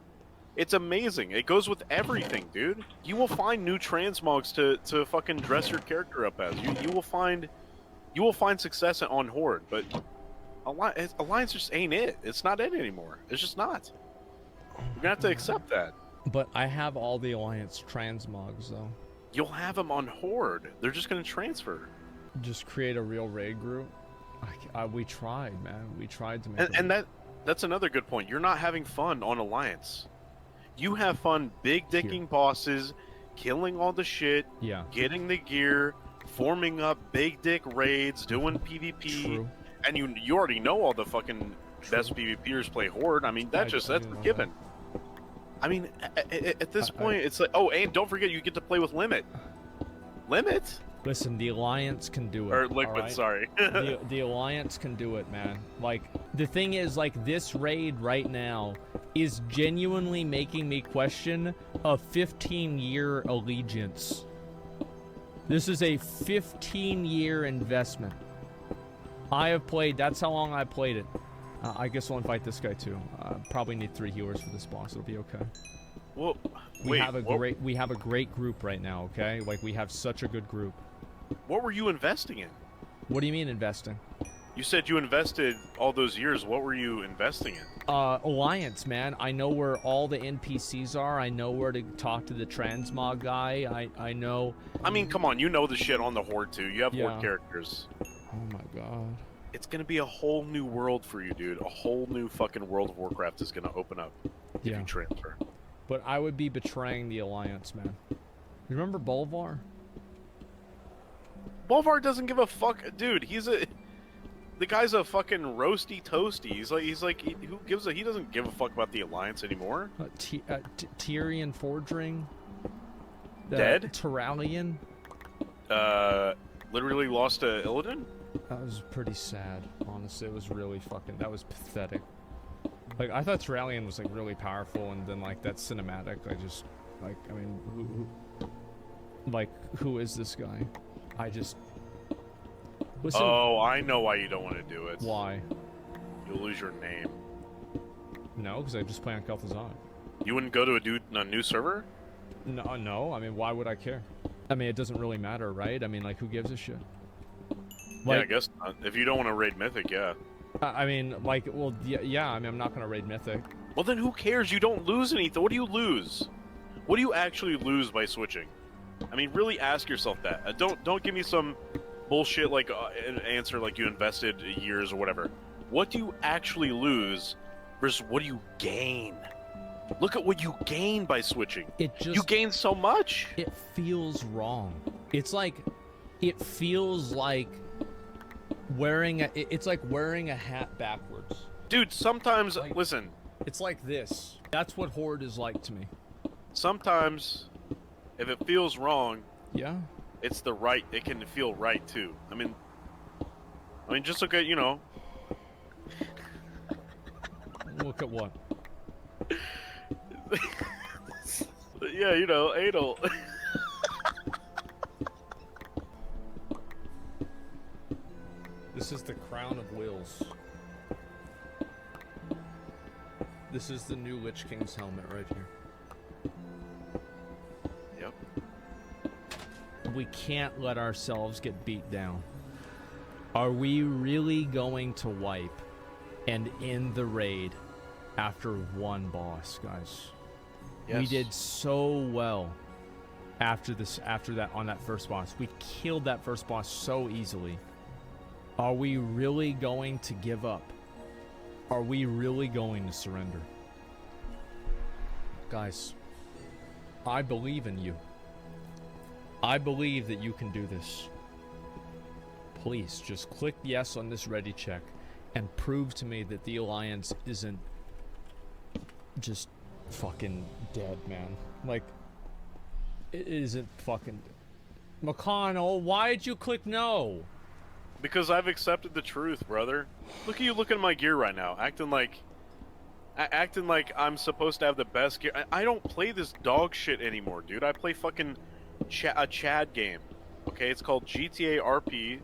It's amazing. It goes with everything, dude. You will find new transmogs to fucking dress your character up as. You will find success on Horde, but Alliance just ain't it. It's not it anymore. It's just not. You're gonna have to accept that. But I have all the Alliance transmogs though. You'll have them on Horde. They're just gonna transfer. Just create a real raid group. We tried, man. We tried to make. And that's another good point. You're not having fun on Alliance. You have fun big dicking bosses, killing all the shit, getting the gear, forming up big dick raids, doing PvP, True. and you already know all the fucking best PvPers play Horde. I mean, that's a given. I mean, at this point, it's like, oh, and don't forget, you get to play with Limit. Limit? Listen, the Alliance can do it. Or Liquid, alright? sorry. the Alliance can do it, man. Like, the thing is, like, this raid right now is genuinely making me question a 15-year allegiance. This is a 15-year investment. I have played, that's how long I played it. I guess we'll invite this guy too. Probably need 3 healers for this boss. It'll be okay. Well, we have a great group right now. Okay, like we have such a good group. What were you investing in? What do you mean investing? You said you invested all those years. What were you investing in? Alliance, man. I know where all the NPCs are. I know where to talk to the transmog guy. I know. I mean, come on. You know the shit on the Horde too. You have Horde characters. Oh my god. It's gonna be a whole new world for you, dude. A whole new fucking World of Warcraft is gonna open up if you transfer. But I would be betraying the Alliance, man. You remember Bolvar? Bolvar doesn't give a fuck, dude. The guy's a fucking roasty toasty. He's like, who gives a? He doesn't give a fuck about the Alliance anymore. Tyrion Fordring. Dead. Tyrallion. Literally lost to Illidan. That was pretty sad, honestly. It was really fucking. That was pathetic. Like, I thought Tyrallion was like really powerful, and then like that cinematic. I just like. I mean, who is this guy? I just. Listen. Oh, I know why you don't want to do it. Why? You'll lose your name. No, because I just play on Kel'Thuzad. You wouldn't go to a new server? No, no. I mean, why would I care? I mean, it doesn't really matter, right? I mean, like, who gives a shit? Like, yeah, I guess not. If you don't want to raid Mythic, yeah. I mean, like, well, yeah. I mean, I'm not gonna raid Mythic. Well, then who cares? You don't lose anything. What do you lose? What do you actually lose by switching? I mean, really ask yourself that. Don't give me some bullshit like an answer like you invested years or whatever. What do you actually lose versus what do you gain? Look at what you gain by switching. You gain so much. It feels wrong. It's like, it feels like wearing it's like wearing a hat backwards. Dude, sometimes, like, listen. It's like this. That's what Horde is like to me. Sometimes, if it feels wrong, yeah, it's the right. It can feel right too. I mean, just look at, you know. Look at what? Yeah, you know, anal. This is the crown of wills. This is the new Lich King's helmet right here. Yep. We can't let ourselves get beat down. Are we really going to wipe and end the raid after one boss, guys? Yes. We did so well after that on that first boss. We killed that first boss so easily. Are we really going to give up? Are we really going to surrender? Guys, I believe in you. I believe that you can do this. Please, just click yes on this ready check and prove to me that the Alliance isn't just fucking dead, man. Like, it isn't fucking... McConnell, why'd you click no? Because I've accepted the truth, brother. Look at you looking at my gear right now, acting like I'm supposed to have the best gear. I don't play this dog shit anymore, dude. I play fucking a Chad game. Okay, it's called GTA RP,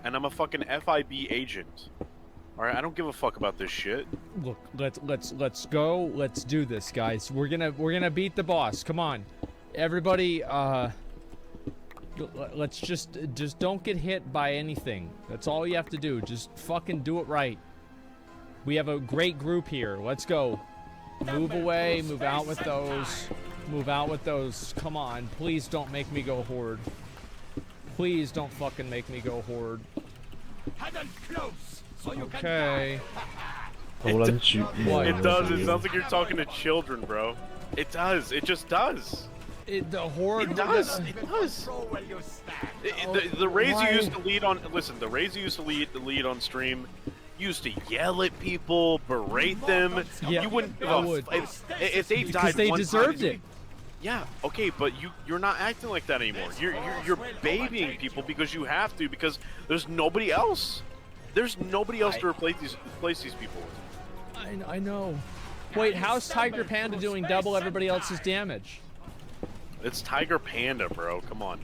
and I'm a fucking FIB agent. All right, I don't give a fuck about this shit. Look, let's go. Let's do this, guys. We're gonna beat the boss. Come on, everybody. Let's just don't get hit by anything. That's all you have to do. Just fucking do it right. We have a great group here. Let's go. Move away. Move out with those. Move out with those. Come on. Please don't make me go Horde. Please don't fucking make me go Horde. Okay. It does. It sounds like you're talking to children, bro. It does. It just does. The Horde. It does. It does. The raids you used to lead on. Listen, the raids you used to lead on stream. You used to yell at people, berate them. Yeah, you wouldn't. I would. If they died, because they deserved it. Yeah. Okay, but you're not acting like that anymore. You're babying people because you have to, because there's nobody else. There's nobody else to replace these people with. I know. Wait, how's Tiger Panda doing double everybody else's damage? It's Tiger Panda, bro. Come on.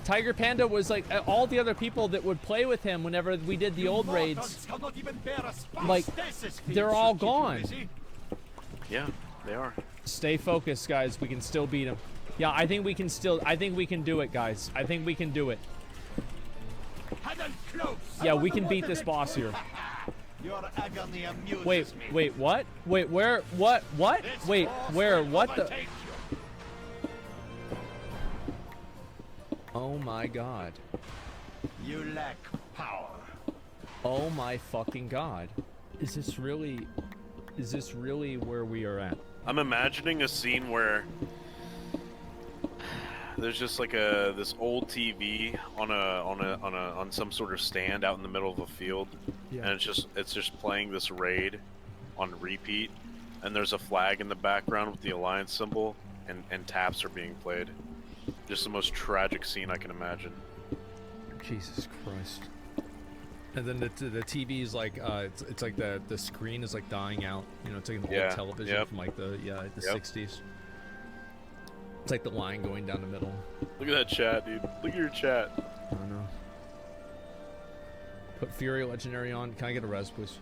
Tiger Panda was like all the other people that would play with him whenever we did the old raids. Like, they're all gone. Yeah, they are. Stay focused, guys. We can still beat him. Yeah, I think we can do it, guys. I think we can do it. Yeah, we can beat this boss here. Wait, what? Wait, where? What? Wait, where? What the? Oh my god. You lack power. Oh my fucking god. Is this really where we are at? I'm imagining a scene where there's just like this old TV on some sort of stand out in the middle of a field, and it's just playing this raid on repeat, and there's a flag in the background with the alliance symbol, and taps are being played. Just the most tragic scene I can imagine. Jesus Christ. And then the TV is like it's like the screen is like dying out. You know, it's like an old television from like the 60s. It's like the line going down the middle. Look at that chat, dude. Look at your chat. I don't know. Put Fury Legendary on. Can I get a res, please?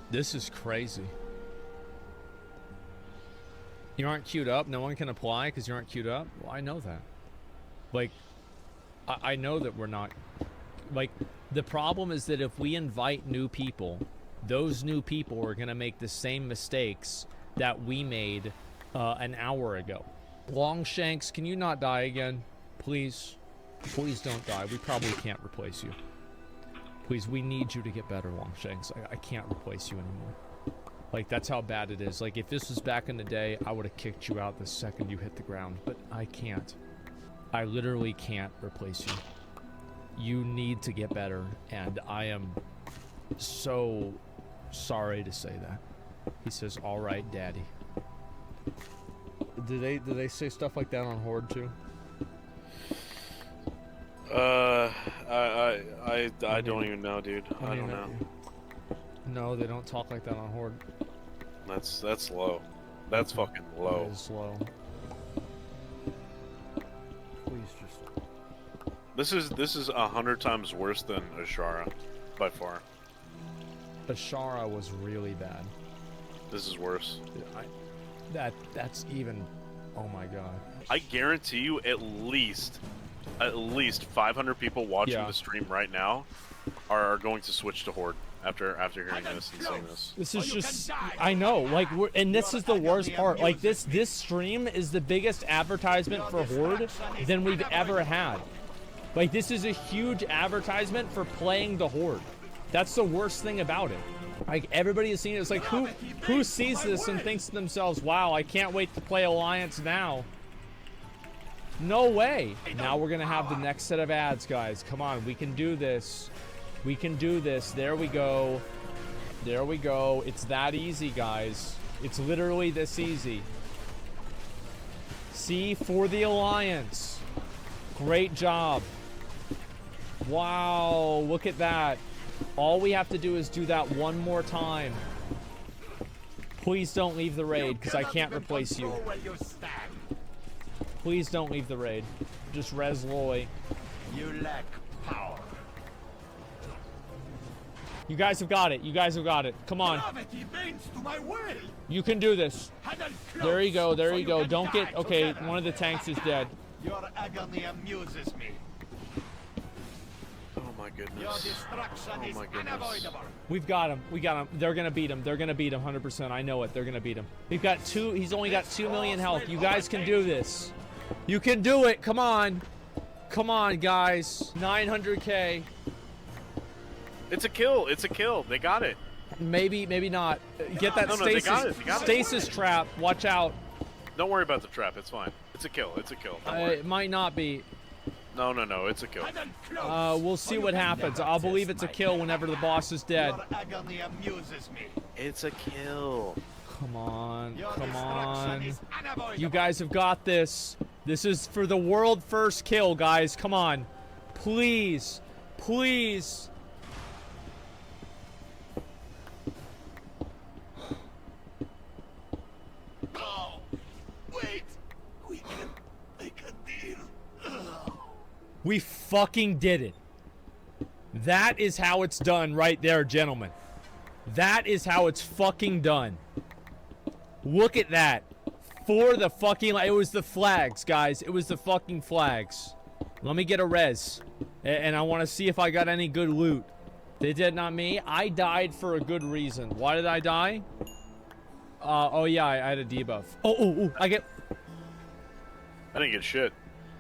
This is crazy. You aren't queued up. No one can apply because you aren't queued up. Well, I know that. Like, I know that we're not. Like, the problem is that if we invite new people, those new people are gonna make the same mistakes that we made an hour ago. Longshanks, can you not die again? Please. Please don't die. We probably can't replace you. Please, we need you to get better, Longshanks. I can't replace you anymore. Like, that's how bad it is. Like, if this was back in the day, I would have kicked you out the second you hit the ground. But I can't. I literally can't replace you. You need to get better, and I am so sorry to say that. He says, "All right, Daddy." Did they say stuff like that on Horde too? I don't even know, dude. I don't know. No, they don't talk like that on Horde. That's low. That's fucking low. That is low. Please just. This is 100 times worse than Ashara, by far. Ashara was really bad. This is worse. That's even. Oh my god. I guarantee you, at least 500 people watching the stream right now are going to switch to Horde after hearing this and seeing this. This is just. I know. Like, and this is the worst part. Like, this stream is the biggest advertisement for Horde than we've ever had. Like, this is a huge advertisement for playing the Horde. That's the worst thing about it. Like, everybody is seeing it. It's like, who sees this and thinks to themselves, wow, I can't wait to play Alliance now. No way. Now we're going to have the next set of ads, guys. Come on, we can do this. We can do this. There we go. There we go. It's that easy, guys. It's literally this easy. See, for the Alliance. Great job. Wow, look at that. All we have to do is do that one more time. Please don't leave the raid, because I can't replace you. Please don't leave the raid. Just res Loy. You lack power. You guys have got it. You guys have got it. Come on. You can do this. There you go. There you go. Don't get... Okay, one of the tanks is dead. Your agony amuses me. Oh my goodness. Oh my goodness. We've got him. We got him. They're gonna beat him. They're gonna beat him 100%. I know it. They're gonna beat him. We've got two. He's only got 2 million health. You guys can do this. You can do it. Come on. Come on, guys. 900k. It's a kill. It's a kill. They got it. Maybe, maybe not. Get that No, they got it. stasis trap. Watch out. Don't worry about the trap. It's fine. It's a kill. It's a kill. It might not be. No, it's a kill. We'll see what happens. I'll believe it's a kill whenever the boss is dead. It's a kill. Come on. Come on. You guys have got this. This is for the world first kill, guys. Come on. Please. Please. Oh, wait. We can make a deal. We fucking did it. That is how it's done right there, gentlemen. That is how it's fucking done. Look at that. For the fucking... It was the flags, guys. It was the fucking flags. Let me get a res. And I want to see if I got any good loot. They did, not me. I died for a good reason. Why did I die? Oh yeah, I had a debuff. Oh, I get... I didn't get shit.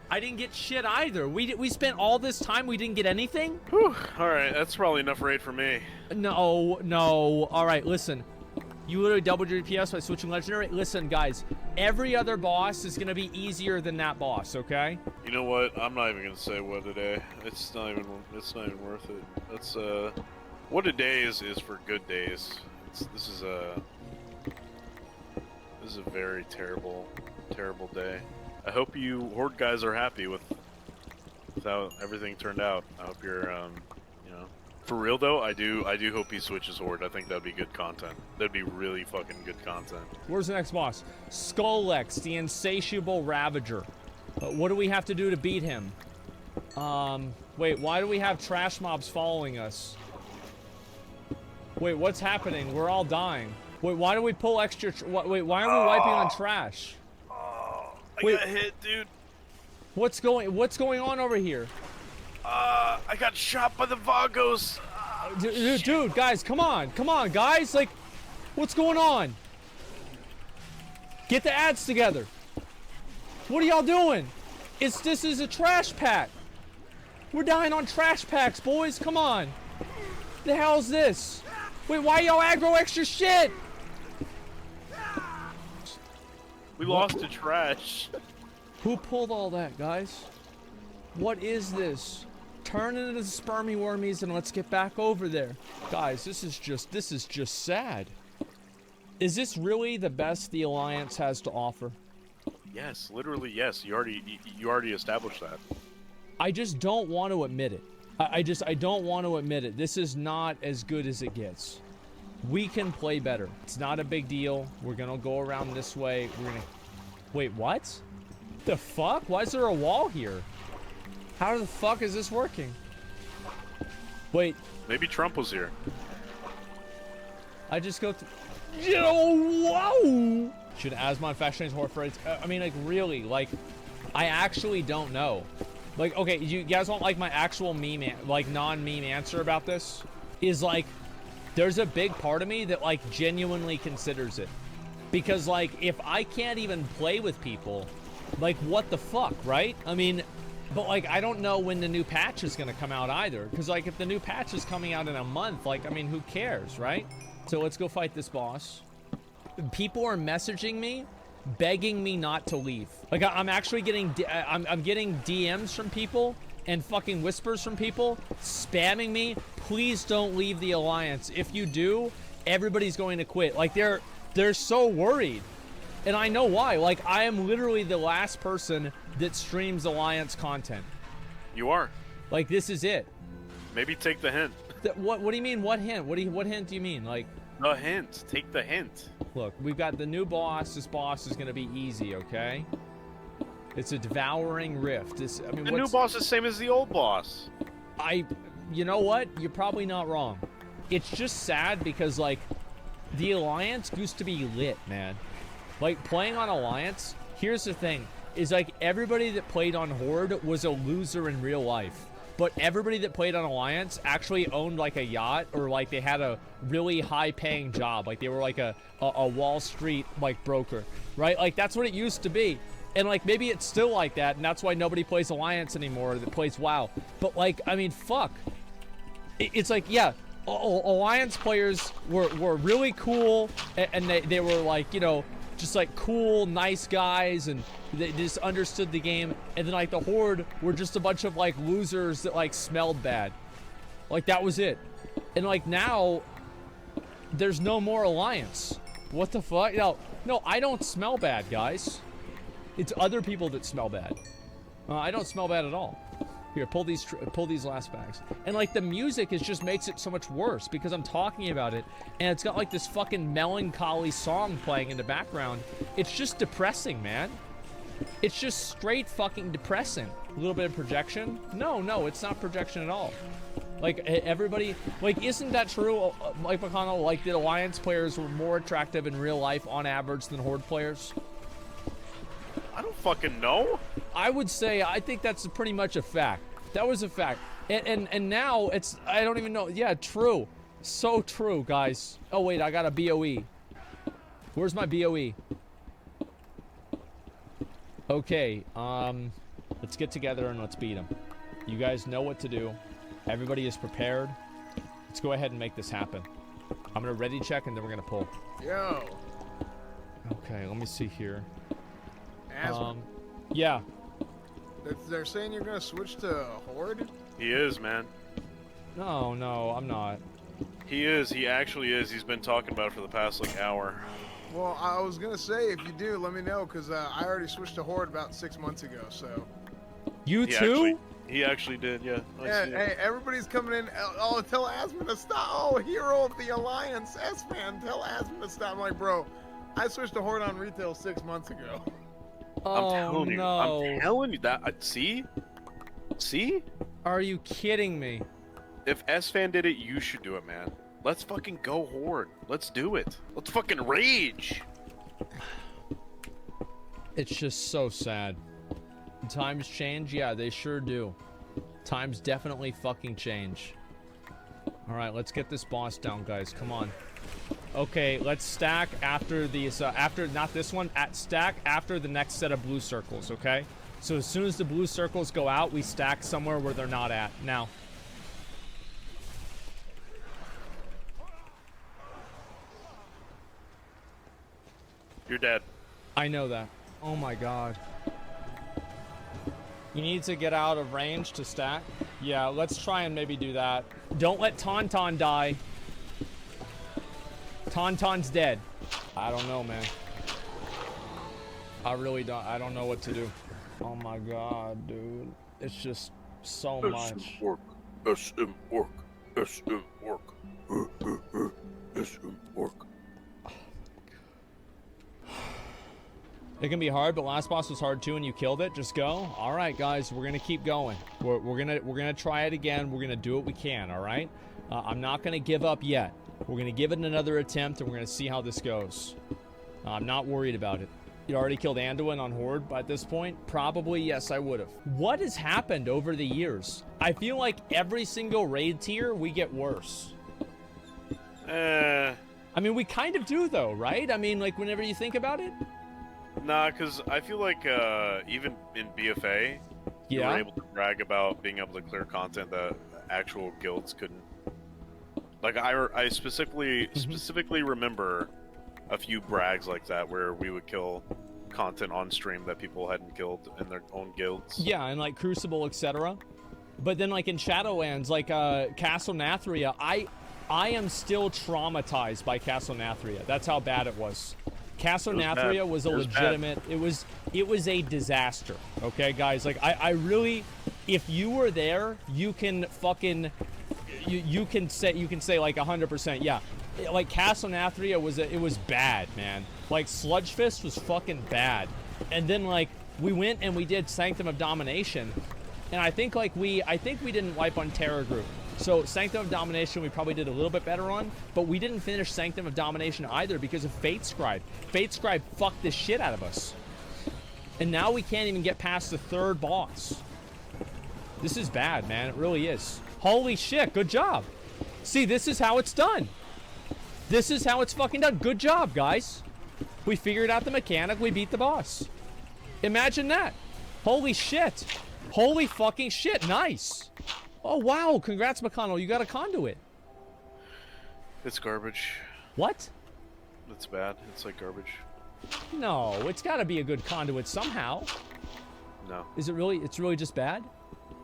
I didn't get shit either. We spent all this time, we didn't get anything? Whew. Alright, that's probably enough raid for me. No, no. Alright, listen. You literally doubled your DPS by switching legendary. Listen, guys, every other boss is gonna be easier than that boss, okay? You know what? I'm not even gonna say what a day. It's not even worth it. That's what a day is for good days. This is a very terrible day. I hope you Horde guys are happy with how everything turned out. I hope you're you know, for real though. I do hope he switches Horde. I think that'd be good content. That'd be really fucking good content. Where's the next boss? Skullx, the insatiable Ravager. What do we have to do to beat him? Wait, why do we have trash mobs following us? Wait, what's happening? We're all dying. Wait, why do we pull extra? Wait, why are we wiping on trash? I got hit, dude. What's going on over here? I got shot by the Vagos. Dude, guys, come on, guys. Like, what's going on? Get the ads together. What are y'all doing? This is a trash pack. We're dying on trash packs, boys. Come on. The hell is this? Wait, why y'all aggro extra shit? We lost to trash. Who pulled all that, guys? What is this? Turn into the spermy wormies and let's get back over there. Guys, this is just sad. Is this really the best the Alliance has to offer? Yes, literally yes. You already established that. I just don't want to admit it. I don't want to admit it. This is not as good as it gets. We can play better. It's not a big deal. We're gonna go around this way. Wait, what? The fuck? Why is there a wall here? How the fuck is this working? Wait. Maybe Trump was here. I just go to... Whoa! Should Asmon fashion his horror phrase? I mean, like, really, like, I actually don't know. Like, okay, you guys want, like, my actual meme, like, non-meme answer about this? Is, like, there's a big part of me that, like, genuinely considers it. Because, like, if I can't even play with people, like, what the fuck, right? I mean, but, like, I don't know when the new patch is gonna come out either. Because, like, if the new patch is coming out in a month, like, I mean, who cares, right? So let's go fight this boss. People are messaging me, begging me not to leave. Like, I'm actually getting, I'm getting DMs from people and fucking whispers from people spamming me. Please don't leave the Alliance. If you do, everybody's going to quit. Like, they're so worried. And I know why. Like, I am literally the last person that streams Alliance content. You are. Like, this is it. Maybe take the hint. What do you mean, what hint? What hint do you mean? Like, the hint. Take the hint. Look, we've got the new boss. This boss is gonna be easy, okay? It's a devouring rift. I mean, the new boss is the same as the old boss. You know what? You're probably not wrong. It's just sad because, like, the Alliance used to be lit, man. Like, playing on Alliance, here's the thing, is like everybody that played on Horde was a loser in real life. But everybody that played on Alliance actually owned, like, a yacht, or, like, they had a really high-paying job. Like, they were, like, a Wall Street, like, broker, right? Like, that's what it used to be. And, like, maybe it's still like that, and that's why nobody plays Alliance anymore that plays WoW. But, like, I mean, fuck. It's like, yeah, Alliance players were really cool, and they were, like, you know, just, like, cool, nice guys, and they just understood the game. And then, like, the Horde were just a bunch of, like, losers that, like, smelled bad. Like, that was it. And, like, now there's no more Alliance. What the fuck? No, I don't smell bad, guys. It's other people that smell bad. I don't smell bad at all. Here, pull these last bags. And, like, the music just makes it so much worse because I'm talking about it, and it's got, like, this fucking melancholy song playing in the background. It's just depressing, man. It's just straight fucking depressing. A little bit of projection? No, it's not projection at all. Like, everybody, like, isn't that true, Mike McConnell? Like, the Alliance players were more attractive in real life on average than Horde players? I don't fucking know. I would say, I think that's pretty much a fact. That was a fact. And now it's, I don't even know. Yeah, true. So true, guys. Oh, wait, I got a BOE. Where's my BOE? Okay, Let's get together and let's beat them. You guys know what to do. Everybody is prepared. Let's go ahead and make this happen. I'm gonna ready check and then we're gonna pull. Yo. Okay, let me see here. Aslan. Yeah. They're saying you're gonna switch to Horde? He is, man. No, I'm not. He is. He actually is. He's been talking about it for the past, like, hour. Well, I was gonna say, if you do, let me know, because I already switched to Horde about 6 months ago, so... You too? He actually did, yeah. Yeah, hey, everybody's coming in. Oh, tell Asman to stop. Oh, hero of the Alliance, S-Man, tell Asman to stop. I'm like, bro, I switched to Horde on retail 6 months ago. Oh, I'm telling you. no. I'm telling you that. See? See? Are you kidding me? If S-Fan did it, you should do it, man. Let's fucking go Horde. Let's do it. Let's fucking rage. It's just so sad. Times change? Yeah, they sure do. Times definitely fucking change. Alright, let's get this boss down, guys. Come on. Okay, let's stack after these, not this one, stack after the next set of blue circles, okay? So as soon as the blue circles go out, we stack somewhere where they're not at. Now. You're dead. I know that. Oh my god. You need to get out of range to stack? Yeah, let's try and maybe do that. Don't let Tauntaun die. Tauntaun's dead. I don't know, man. I really don't. I don't know what to do. Oh my god, dude. It's just so much. Work. SM work. SM work. SM work. It can be hard, but last boss was hard too, and you killed it. Just go. All right, guys, we're gonna keep going. We're gonna try it again. We're gonna do what we can. All right. I'm not gonna give up yet. We're gonna give it another attempt, and we're gonna see how this goes. I'm not worried about it. You already killed Anduin on Horde at this point? Probably, yes, I would have. What has happened over the years? I feel like every single raid tier, we get worse. I mean, we kind of do, though, right? I mean, like, whenever you think about it? Nah, because I feel like even in BFA, you were able to brag about being able to clear content that actual guilds couldn't. Like, I specifically remember a few brags like that where we would kill content on stream that people hadn't killed in their own guilds. Yeah, and like Crucible, etc. But then like in Shadowlands, like Castle Nathria, I am still traumatized by Castle Nathria. That's how bad it was. Castle Nathria was a legitimate, it was a disaster. Okay, guys, like I really, if you were there, you can fucking, you can say like 100%, yeah. Like Castle Nathria was bad, man. Like Sludge Fist was fucking bad. And then like we went and we did Sanctum of Domination, and I think we didn't wipe on Terror Group. So Sanctum of Domination we probably did a little bit better on, but we didn't finish Sanctum of Domination either because of Fate Scribe. Fate Scribe fucked the shit out of us. And now we can't even get past the third boss. This is bad, man. It really is. Holy shit, good job. See, this is how it's done. This is how it's fucking done. Good job, guys. We figured out the mechanic, we beat the boss. Imagine that. Holy shit. Holy fucking shit, nice. Oh, wow. Congrats, McConnell. You got a conduit. It's garbage. What? It's bad. It's like garbage. No, it's got to be a good conduit somehow. No. Is it really? It's really just bad?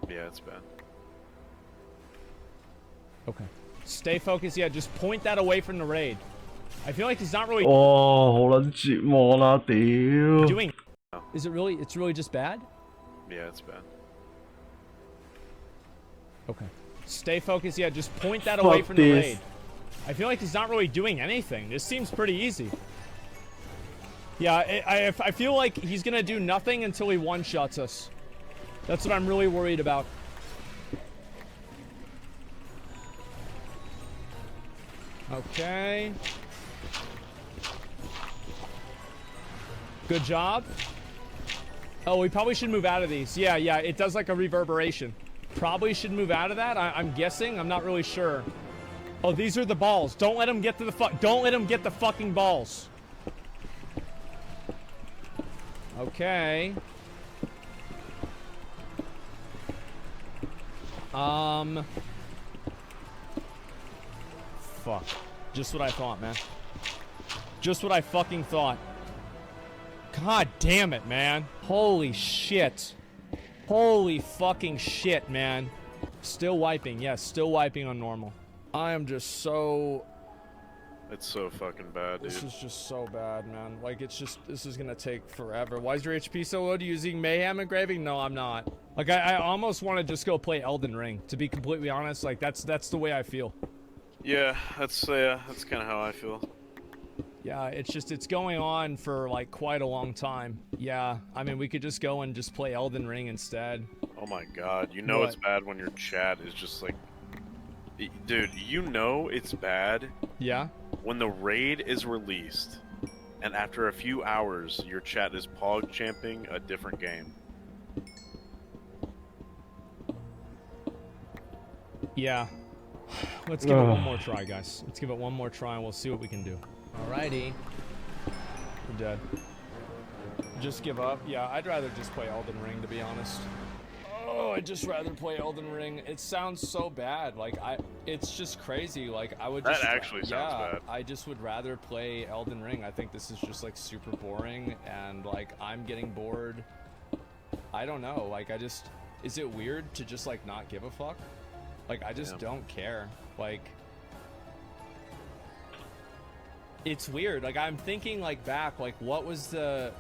Yeah, it's bad. Okay. Stay focused. Yeah, just point that away from the raid. I feel like it's not really... Oh, 好撚折磨啦，屌！ Doing... Is it really... It's really just bad? Yeah, it's bad. Okay. Stay focused. Yeah, just point that away from the raid. I feel like he's not really doing anything. This seems pretty easy. Yeah, I feel like he's gonna do nothing until he one-shots us. That's what I'm really worried about. Okay. Good job. Oh, we probably should move out of these. Yeah, it does like a reverberation. Probably should move out of that. I'm guessing. I'm not really sure. Oh, these are the balls. Don't let him get to the Don't let him get the fucking balls. Okay. Fuck. Just what I thought, man. Just what I fucking thought. God damn it, man. Holy shit. Holy fucking shit, man. Still wiping. Yes, still wiping on normal. I am just so... It's so fucking bad, dude. This is just so bad, man. Like, it's just... This is gonna take forever. Why is your HP so low? Using Mayhem engraving? No, I'm not. Like, I almost want to just go play Elden Ring. To be completely honest, like, that's the way I feel. Yeah, that's kind of how I feel. Yeah, it's going on for like quite a long time. Yeah, I mean, we could just go and just play Elden Ring instead. Oh my god, you know it's bad when your chat is just like... Dude, you know it's bad... Yeah? When the raid is released, and after a few hours, your chat is pog champing a different game. Yeah. Let's give it one more try, guys. Let's give it one more try and we'll see what we can do. Alrighty. We're dead. Just give up? Yeah, I'd rather just play Elden Ring, to be honest. Oh, I'd just rather play Elden Ring. It sounds so bad. Like, it's just crazy. Like, I would just... That actually sounds bad. I just would rather play Elden Ring. I think this is just, like, super boring, and, like, I'm getting bored. I don't know. Like, I just... Is it weird to just, like, not give a fuck? Like, I just don't care. Like... It's weird. Like, I'm thinking, like, back, like, what was the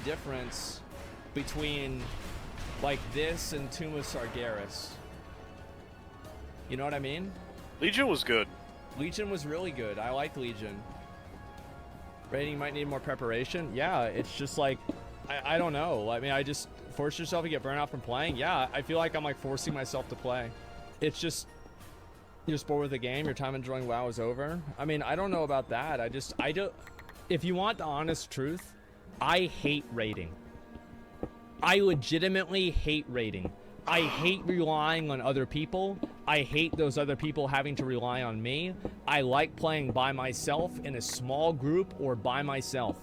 difference between... like this and Tomb of Sargeras? You know what I mean? Legion was good. Legion was really good. I like Legion. Raiding might need more preparation. Yeah, it's just like, I don't know. I mean, I just force yourself to get burnt out from playing. Yeah, I feel like I'm like forcing myself to play. It's just, you're just bored with the game. Your time enjoying WoW is over. I mean, I don't know about that. I don't. If you want the honest truth, I hate raiding. I legitimately hate raiding. I hate relying on other people. I hate those other people having to rely on me. I like playing by myself in a small group or by myself.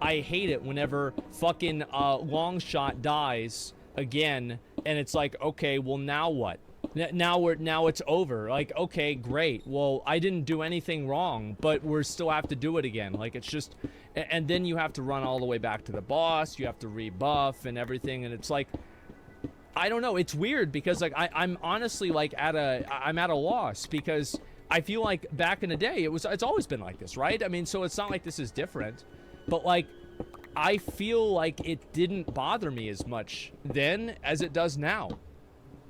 I hate it whenever fucking Longshot dies again and it's like, okay, well now what? Now it's over. Like, okay, great. Well, I didn't do anything wrong, but we're still have to do it again. Like, it's just, and then you have to run all the way back to the boss. You have to rebuff and everything. And it's like, I don't know. It's weird because like, I'm honestly like I'm at a loss because I feel like back in the day, it's always been like this, right? I mean, so it's not like this is different, but like, I feel like it didn't bother me as much then as it does now.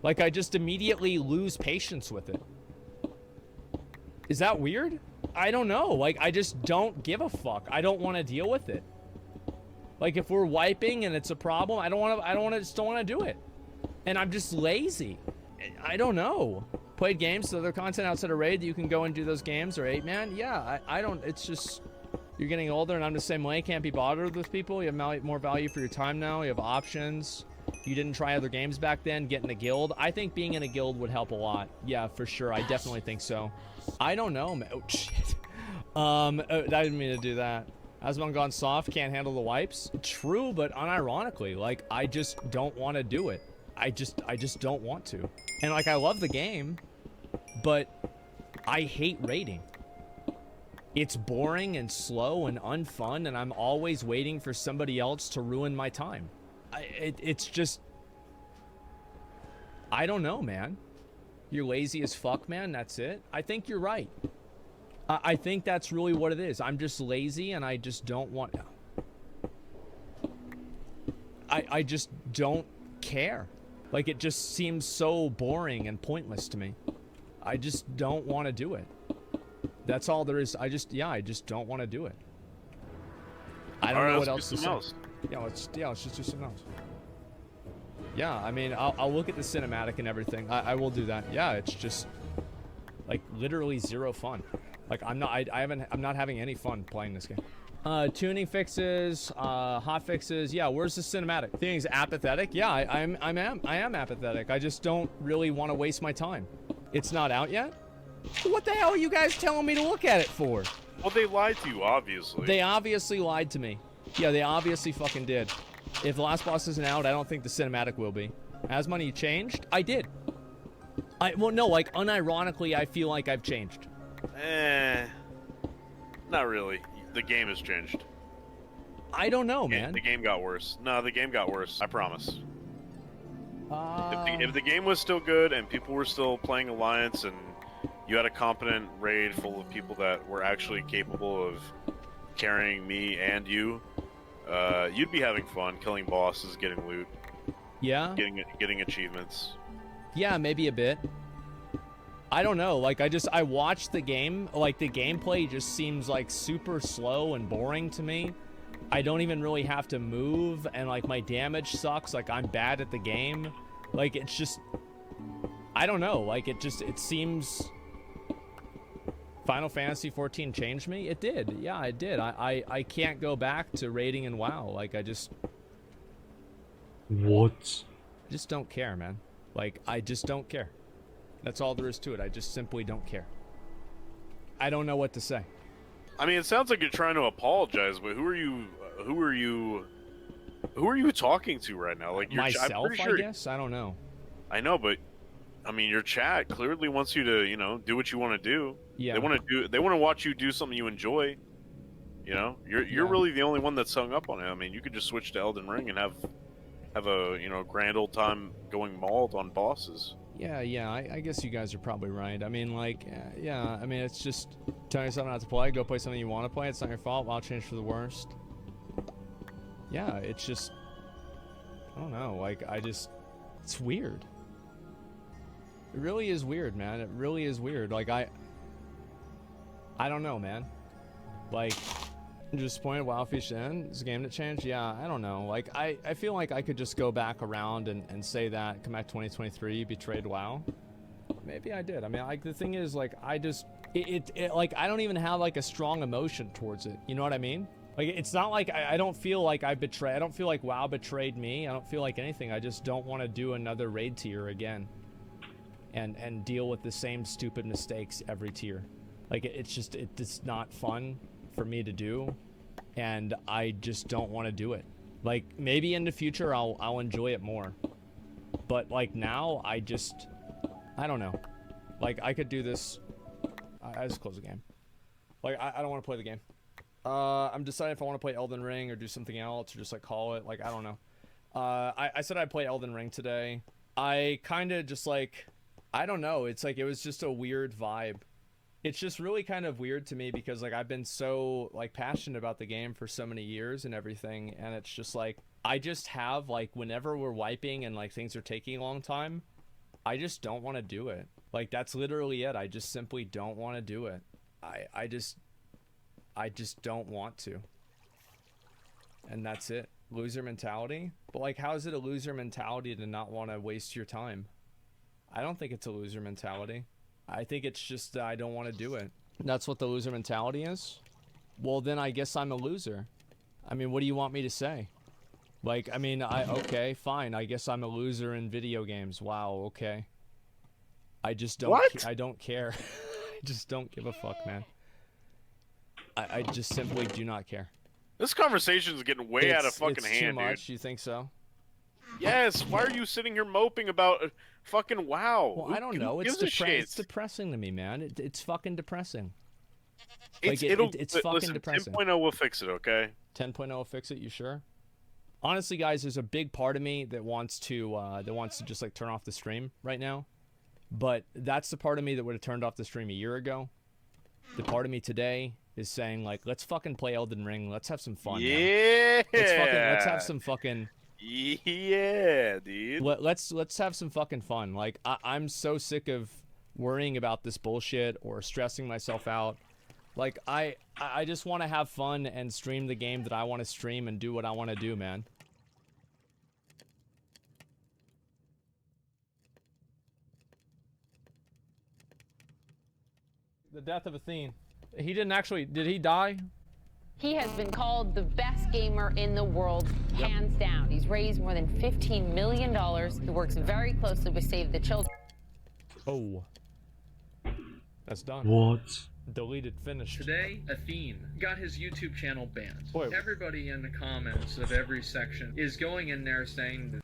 Like, I just immediately lose patience with it. Is that weird? I don't know. Like, I just don't give a fuck. I don't want to deal with it. Like, if we're wiping and it's a problem, I just don't want to do it. And I'm just lazy. I don't know. Played games, so other content outside of Raid that you can go and do those games, or 8-man? Yeah, I don't, it's just, you're getting older and I'm the same way. Can't be bothered with people. You have more value for your time now. You have options. You didn't try other games back then, get in a guild. I think being in a guild would help a lot. Yeah, for sure. I definitely think so. I don't know, man. Oh, shit. I didn't mean to do that. Asmon gone soft, can't handle the wipes. True, but unironically, like, I just don't want to do it. I just don't want to. And, like, I love the game, but I hate raiding. It's boring and slow and unfun, and I'm always waiting for somebody else to ruin my time. It's just, I don't know, man. You're lazy as fuck, man. That's it. I think you're right. I think that's really what it is. I'm just lazy and I just don't want... I just don't care. Like, it just seems so boring and pointless to me. I just don't want to do it. That's all there is. I just don't want to do it. I don't know what else to say. Yeah, let's just do something else. Yeah, I mean, I'll look at the cinematic and everything. I will do that. Yeah, it's just like literally zero fun. Like I'm not having any fun playing this game. Tuning fixes, hot fixes. Yeah, where's the cinematic? Things apathetic. Yeah, I am apathetic. I just don't really want to waste my time. It's not out yet. What the hell are you guys telling me to look at it for? Well, they lied to you, obviously. They obviously lied to me. Yeah, they obviously fucking did. If the last boss isn't out, I don't think the cinematic will be. As money changed? I did. Well, no, like, unironically, I feel like I've changed. Not really. The game has changed. I don't know, man. The game got worse. No, the game got worse. I promise. If the game was still good and people were still playing Alliance and you had a competent raid full of people that were actually capable of carrying me and you, you'd be having fun, killing bosses, getting loot. Yeah? Getting achievements. Yeah, maybe a bit. I don't know, like, I watched the game, like, the gameplay just seems, like, super slow and boring to me. I don't even really have to move, and, like, my damage sucks, like, I'm bad at the game. Like, it's just... I don't know, like, it seems... Final Fantasy XIV changed me? It did, yeah, it did. I can't go back to raiding in WoW, like, I just... What? I just don't care, man. Like, I just don't care. That's all there is to it. I just simply don't care. I don't know what to say. I mean, it sounds like you're trying to apologize, but who are you talking to right now? Like, myself, I guess? I don't know. I know, but I mean, your chat clearly wants you to, you know, do what you want to do. Yeah. They want to watch you do something you enjoy. You know, you're really the only one that's hung up on it. I mean, you could just switch to Elden Ring and have a, you know, grand old time going mauled on bosses. Yeah, I guess you guys are probably right. I mean, like, yeah, I mean, it's just tell yourself not to play, go play something you want to play, it's not your fault, I'll change for the worst. Yeah, it's just, I don't know, like, it's weird. It really is weird, man, it really is weird. Like, I don't know, man. Like, I'm disappointed WoW Fish in. Is a game that changed? Yeah, I don't know. Like, I feel like I could just go back around and say that, come back 2023, betrayed WoW. Maybe I did. I mean, like, the thing is, like, I just, like, I don't even have, like, a strong emotion towards it. You know what I mean? Like, it's not like, I don't feel like I don't feel like WoW betrayed me. I don't feel like anything. I just don't want to do another raid tier again. And deal with the same stupid mistakes every tier. Like, it's not fun for me to do, and I just don't want to do it. Like, maybe in the future I'll enjoy it more, but like now I don't know. Like, I could do this. I just close the game. Like, I don't want to play the game. I'm deciding if I want to play Elden Ring or do something else or just like call it. Like, I don't know. I said I'd play Elden Ring today. I kind of just like, I don't know. It's like, it was just a weird vibe. It's just really kind of weird to me because, like, I've been so, like, passionate about the game for so many years and everything, and it's just, like, I just have, like, whenever we're wiping and, like, things are taking a long time, I just don't want to do it. Like, that's literally it. I just simply don't want to do it. I just don't want to. And that's it. Loser mentality? But, like, how is it a loser mentality to not want to waste your time? I don't think it's a loser mentality. I think it's just that I don't want to do it. That's what the loser mentality is? Well, then I guess I'm a loser. I mean, what do you want me to say? Like, I mean, okay, fine. I guess I'm a loser in video games. Wow, okay. I just don't... I don't care. I just don't give a fuck, man. I just simply do not care. This conversation is getting way out of fucking hand, too much, dude. You think so? Yes, why are you sitting here moping about fucking WoW? Well, I don't know. It's depressing to me, man. It's fucking depressing. It's fucking depressing. 10.0 will fix it, okay? 10.0 will fix it, you sure? Honestly, guys, there's a big part of me that wants to just, like, turn off the stream right now. But that's the part of me that would have turned off the stream a year ago. The part of me today is saying, like, let's fucking play Elden Ring. Let's have some fun. Yeah! Let's have some fucking... Yeah, dude. Let's have some fucking fun. Like, I'm so sick of worrying about this bullshit or stressing myself out. Like, I just want to have fun and stream the game that I want to stream and do what I want to do, man. The death of Athene. He didn't actually... Did he die? He has been called the best gamer in the world, hands down. He's raised more than $15 million. He works very closely with Save the Children. Oh. That's done. What? Deleted, finished. Today, Athene got his YouTube channel banned. Wait. Everybody in the comments of every section is going in there saying that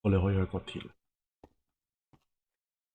我哋可以去個田。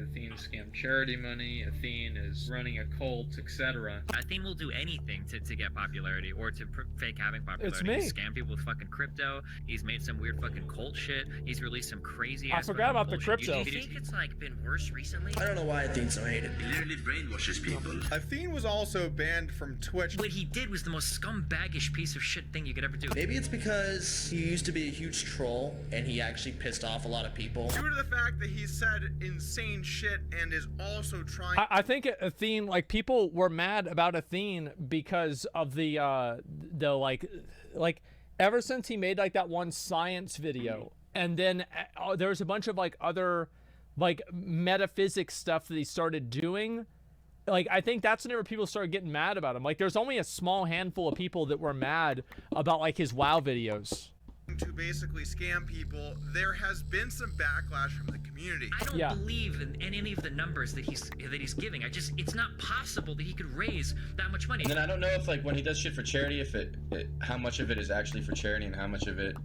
Athene scammed charity money, Athene is running a cult, etc. Athene will do anything to get popularity or to fake having popularity. It's me. He's scammed people with fucking crypto. He's made some weird fucking cult shit. He's released some crazy ass. I forgot about the bullshit crypto. Do you think it's like been worse recently? I don't know why Athene's so hated. He literally brainwashes people. Athene was also banned from Twitch. What he did was the most scumbaggish piece of shit thing you could ever do. Maybe it's because he used to be a huge troll and he actually pissed off a lot of people. Due to the fact that he said insane shit and is also trying. I think Athene, like, people were mad about Athene because of the like ever since he made like that one science video, and then there was a bunch of like other like metaphysics stuff that he started doing. Like, I think that's whenever people started getting mad about him. Like, there's only a small handful of people that were mad about like his WoW videos. To basically scam people, there has been some backlash from the community. I don't believe in any of the numbers that he's giving. It's not possible that he could raise that much money. And then I don't know if like when he does shit for charity, if how much of it is actually for charity and how much of it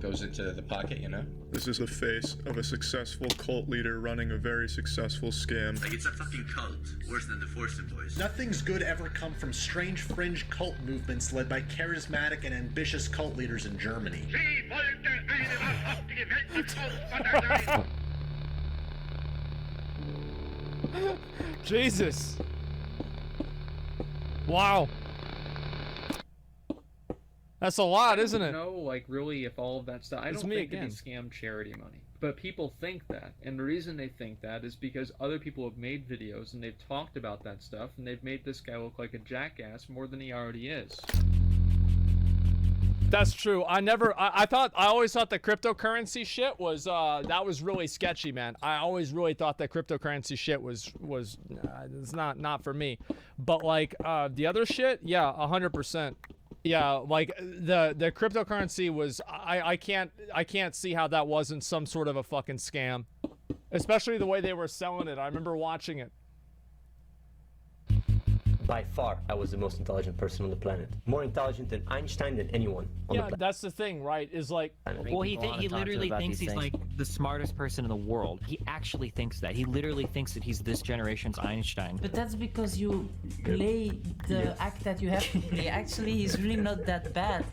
goes into the pocket, you know? This is the face of a successful cult leader running a very successful scam. Like, it's a fucking cult, worse than the Forsen Boys. Nothing's good ever come from strange fringe cult movements led by charismatic and ambitious cult leaders in Germany. Jesus. Wow. That's a lot, isn't it? I don't know, like, really, if all of that stuff. I don't think that he scammed charity money. But people think that. And the reason they think that is because other people have made videos and they've talked about that stuff and they've made this guy look like a jackass more than he already is. That's true. I always thought the cryptocurrency shit was, that was really sketchy, man. I always really thought that cryptocurrency shit was it's not for me. But, like, the other shit, yeah, 100%. Yeah, like the cryptocurrency was, I can't see how that wasn't some sort of a fucking scam, especially the way they were selling it. I remember watching it. By far, I was the most intelligent person on the planet. More intelligent than Einstein, than anyone on the planet. That's the thing, right? Is like, well, he literally thinks he's like the smartest person in the world. He actually thinks that. He literally thinks that he's this generation's Einstein. But that's because you play the act that you have to play. Actually, he's really not that bad.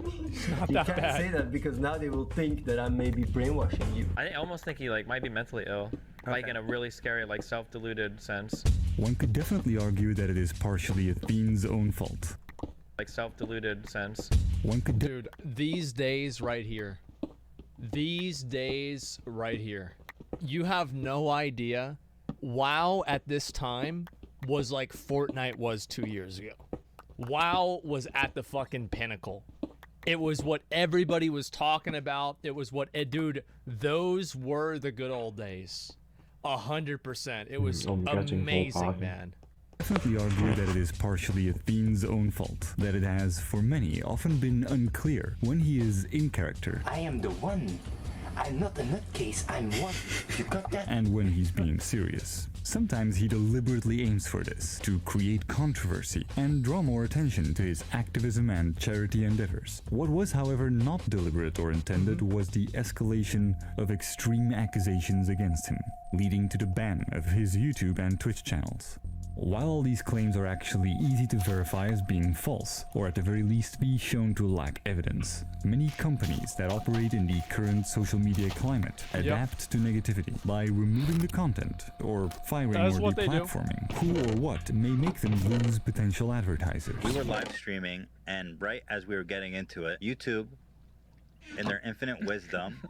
You can't say that because now they will think that I'm maybe brainwashing you. I almost think he like might be mentally ill, like in a really scary, like self-deluded sense. One could definitely argue that it is partially Athene's own fault. Like self-deluded sense. One could. Dude, these days right here. These days right here. You have no idea. WoW at this time was like Fortnite was 2 years ago. WoW was at the fucking pinnacle. It was what everybody was talking about. It was what, dude, those were the good old days. 100%. It was amazing, man. Definitely argue that it is partially Athene's own fault, that it has, for many, often been unclear when he is in character. I am the one. I'm not a nutcase, I'm one. You got that? And when he's being serious. Sometimes he deliberately aims for this, to create controversy and draw more attention to his activism and charity endeavors. What was, however, not deliberate or intended was the escalation of extreme accusations against him, leading to the ban of his YouTube and Twitch channels. While all these claims are actually easy to verify as being false, or at the very least be shown to lack evidence, many companies that operate in the current social media climate adapt to negativity by removing the content, or firing or deplatforming who or what may make them lose potential advertisers. We were live streaming, and right as we were getting into it, YouTube, in their infinite wisdom,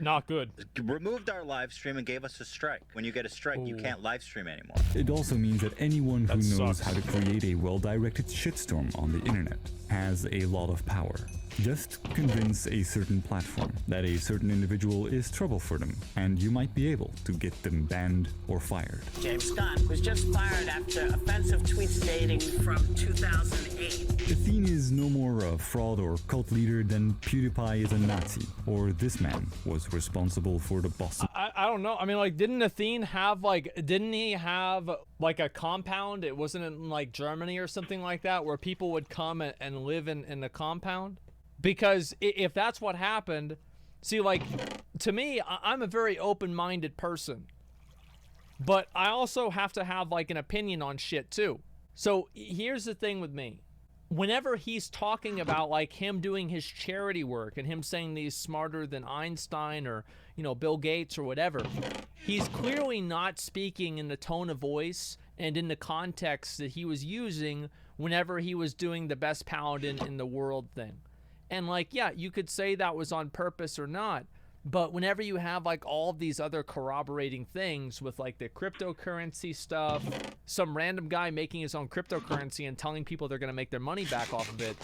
not good, removed our live stream and gave us a strike. When you get a strike, you can't live stream anymore. It also means that anyone who knows how to create a well-directed shitstorm on the internet has a lot of power. Just convince a certain platform that a certain individual is trouble for them, and you might be able to get them banned or fired. James Gunn was just fired after offensive tweets dating from 2008. Athene is no more a fraud or cult leader than PewDiePie is a Nazi, or this man was responsible for the Boston. I don't know. I mean, like, didn't Athene have, like, didn't he have, like, a compound? It wasn't in, like, Germany or something like that, where people would come and live in the compound? Because if that's what happened, See, like, to me, I'm a very open-minded person. But I also have to have, like, an opinion on shit, too. So here's the thing with me. Whenever he's talking about, like, him doing his charity work and him saying that he's smarter than Einstein or, you know, Bill Gates or whatever, he's clearly not speaking in the tone of voice and in the context that he was using whenever he was doing the best paladin in the world thing. And, like, yeah, you could say that was on purpose or not, but whenever you have, like, all of these other corroborating things with, like, the cryptocurrency stuff, some random guy making his own cryptocurrency and telling people they're going to make their money back off of it,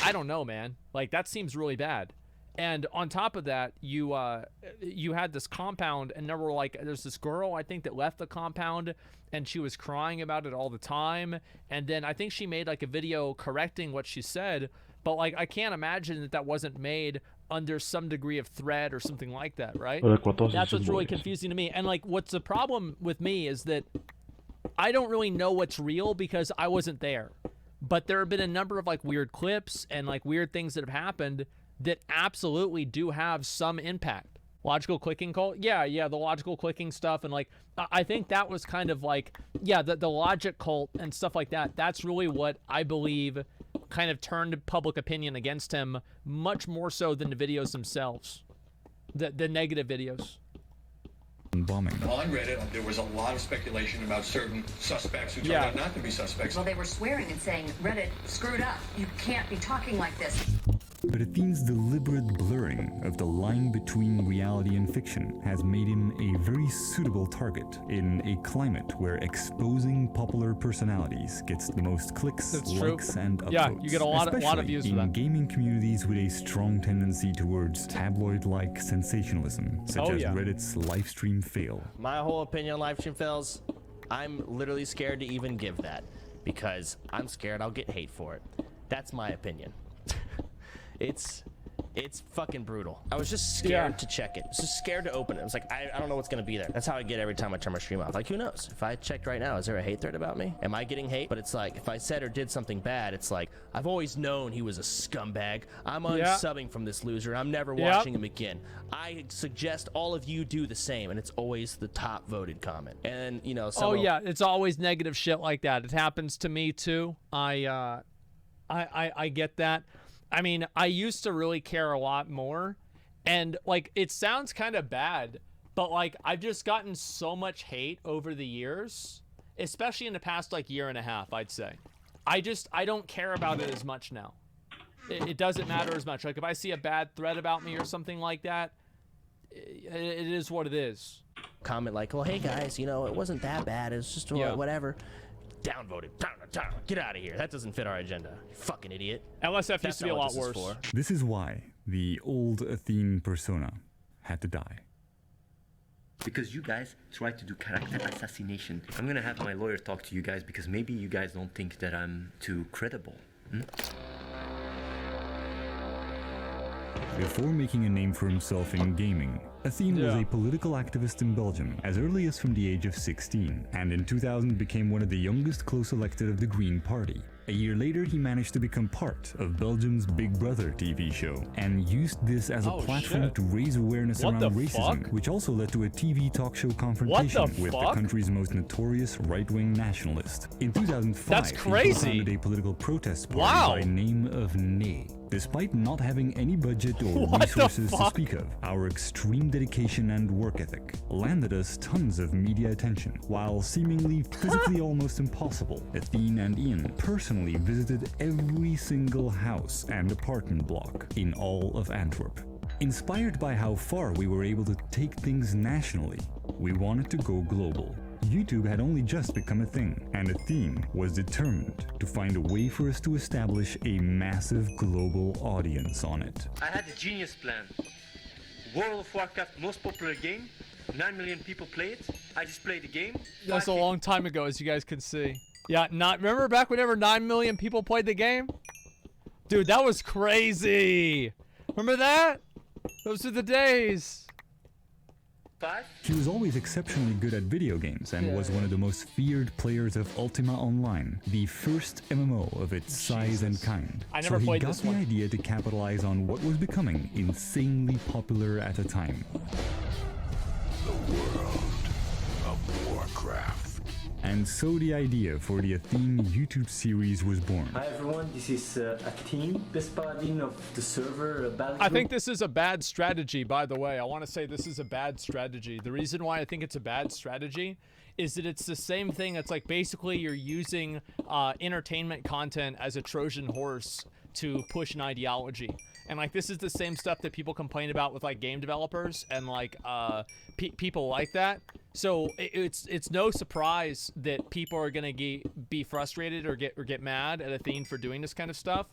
I don't know, man. Like, that seems really bad. And on top of that, you had this compound, and there were, like, there's this girl, I think, that left the compound, and she was crying about it all the time. And then I think she made, like, a video correcting what she said, but, like, I can't imagine that that wasn't made under some degree of threat or something like that, right? That's what's really confusing to me. And, like, what's the problem with me is that I don't really know what's real because I wasn't there. But there have been a number of, like, weird clips and, like, weird things that have happened that absolutely do have some impact. Logical clicking cult? Yeah, the logical clicking stuff. And, like, I think that was kind of like, yeah, the logic cult and stuff like that. That's really what I believe kind of turned public opinion against him much more so than the videos themselves. The negative videos. Bombing. On Reddit, there was a lot of speculation about certain suspects who turned out not to be suspects. Well, they were swearing and saying, Reddit screwed up. You can't be talking like this. But Athene's deliberate blurring of the line between reality and fiction has made him a very suitable target in a climate where exposing popular personalities gets the most clicks, likes, and upvotes. Yeah, you get a lot of views for that. in gaming communities with a strong tendency towards tabloid-like sensationalism, such as Reddit's livestream fail. My whole opinion on livestream fails, I'm literally scared to even give that because I'm scared I'll get hate for it. That's my opinion. It's fucking brutal. I was just scared to check it. I was just scared to open it. I was like, I don't know what's gonna be there. That's how I get every time I turn my stream off. Like, who knows? If I checked right now, is there a hate thread about me? Am I getting hate? But it's like, if I said or did something bad, it's like, I've always known he was a scumbag. I'm unsubbing from this loser. I'm never watching him again. I suggest all of you do the same, and it's always the top voted comment. And, you know, it's always negative shit like that. It happens to me too. I get that. I mean, I used to really care a lot more, and, like, it sounds kind of bad, but, like, I've just gotten so much hate over the years, especially in the past, like, year and a half, I'd say. I don't care about it as much now. It doesn't matter as much. Like, if I see a bad thread about me or something like that, it is what it is. Comment like, well, hey, guys, you know, it wasn't that bad. It was just whatever. Downvoted. Get out of here. That doesn't fit our agenda. You fucking idiot. LSF used to be a lot worse. This is why the old Athene persona had to die. Because you guys tried to do character assassination. I'm gonna have my lawyer talk to you guys because maybe you guys don't think that I'm too credible. Before making a name for himself in gaming, Athene was a political activist in Belgium as early as from the age of 16, and in 2000 became one of the youngest close elected of the Green Party. A year later, he managed to become part of Belgium's Big Brother TV show, and used this as a platform to raise awareness around racism, which also led to a TV talk show confrontation with the country's most notorious right-wing nationalist. In 2005, he founded a political protest party by name of Nay. Despite not having any budget or resources to speak of, our extreme dedication and work ethic landed us tons of media attention. While seemingly physically almost impossible, Athene and Ian personally visited every single house and apartment block in all of Antwerp. Inspired by how far we were able to take things nationally, we wanted to go global. YouTube had only just become a thing, and Athene was determined to find a way for us to establish a massive global audience on it. I had a genius plan. World of Warcraft, most popular game, 9 million people play it. I just play the game. That's a long time ago, as you guys can see. Yeah, remember back whenever 9 million people played the game? Dude, that was crazy. Remember that? Those are the days. He was always exceptionally good at video games and was one of the most feared players of Ultima Online, the first MMO of its size and kind. I never so played he got this the one. idea to capitalize on what was becoming insanely popular at the time. The world of Warcraft. And so the idea for the Athene YouTube series was born. Hi everyone, this is Athene, best paladin of the server Battle I think this is a bad strategy, by the way. I want to say this is a bad strategy. The reason why I think it's a bad strategy is that it's the same thing. It's like basically you're using entertainment content as a Trojan horse to push an ideology. And like this is the same stuff that people complain about with like game developers and like people like that. So it's no surprise that people are gonna be frustrated or get mad at Athene for doing this kind of stuff,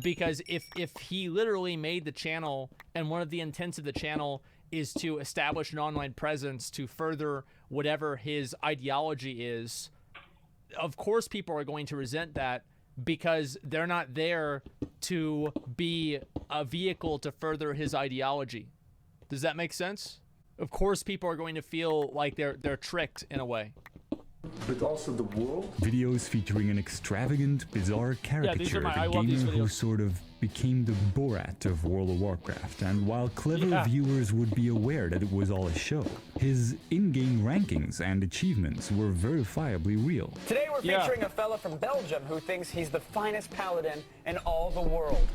because if he literally made the channel and one of the intents of the channel is to establish an online presence to further whatever his ideology is, of course people are going to resent that because they're not there to be a vehicle to further his ideology. Does that make sense? Of course people are going to feel like they're tricked in a way. But also the world. Videos featuring an extravagant, bizarre caricature of a gamer who sort of became the Borat of World of Warcraft, and while clever viewers would be aware that it was all a show, his in-game rankings and achievements were verifiably real. Today we're featuring a fella from Belgium who thinks he's the finest paladin in all the world.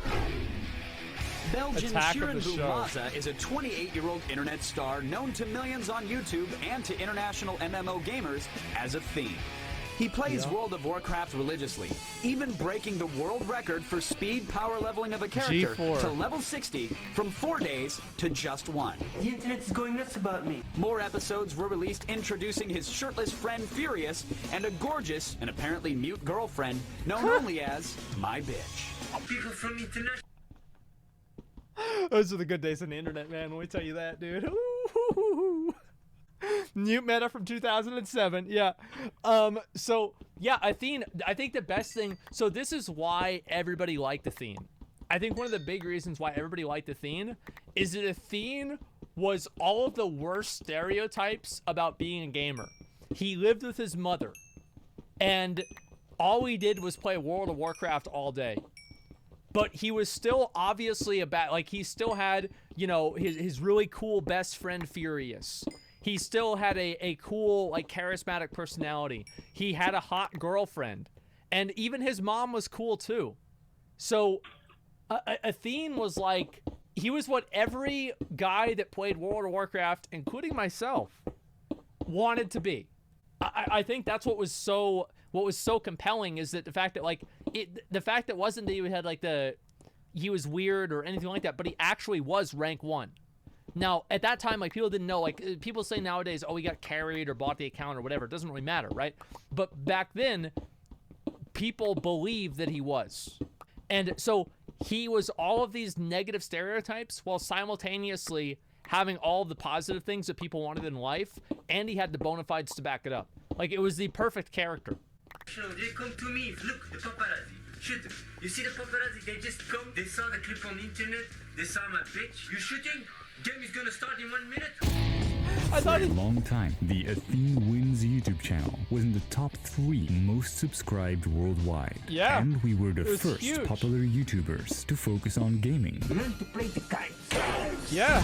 Belgian Shirin Boumaza is a 28-year-old internet star known to millions on YouTube and to international MMO gamers as Athene. He plays World of Warcraft religiously, even breaking the world record for speed power leveling of a character to level 60 from 4 days to just 1. The internet's going nuts about me. More episodes were released introducing his shirtless friend Furious and a gorgeous and apparently mute girlfriend known only as My Bitch. People from international. Those are the good days on the internet, man. Let me tell you that, dude. Ooh. Mute meta from 2007. Yeah. So yeah, Athene, I think the best thing, so this is why everybody liked Athene. I think one of the big reasons why everybody liked Athene is that Athene was all of the worst stereotypes about being a gamer. He lived with his mother and all he did was play World of Warcraft all day. But he was still obviously he still had, you know, his really cool best friend Furious. He still had a cool, like, charismatic personality. He had a hot girlfriend. And even his mom was cool too. So Athene was like, he was what every guy that played World of Warcraft, including myself, wanted to be. I think that's what was so compelling, is that the fact that the fact that wasn't that he had like he was weird or anything like that, but he actually was rank 1. Now at that time, like, people didn't know, like, people say nowadays, oh, he got carried or bought the account or whatever. It doesn't really matter, right? But back then people believed that he was. And so he was all of these negative stereotypes while simultaneously having all the positive things that people wanted in life, and he had the bona fides to back it up. Like, it was the perfect character. They come to me, look, the paparazzi. Shoot them. You see the paparazzi, they just come, they saw the clip on the internet, they saw my bitch. You shooting? Game is gonna start in 1 minute. For a long time, the Athene Wins YouTube channel was in the top 3 most subscribed worldwide. Yeah. And we were the It was first huge. popular YouTubers to focus on gaming. Learn to play the kite. Yeah.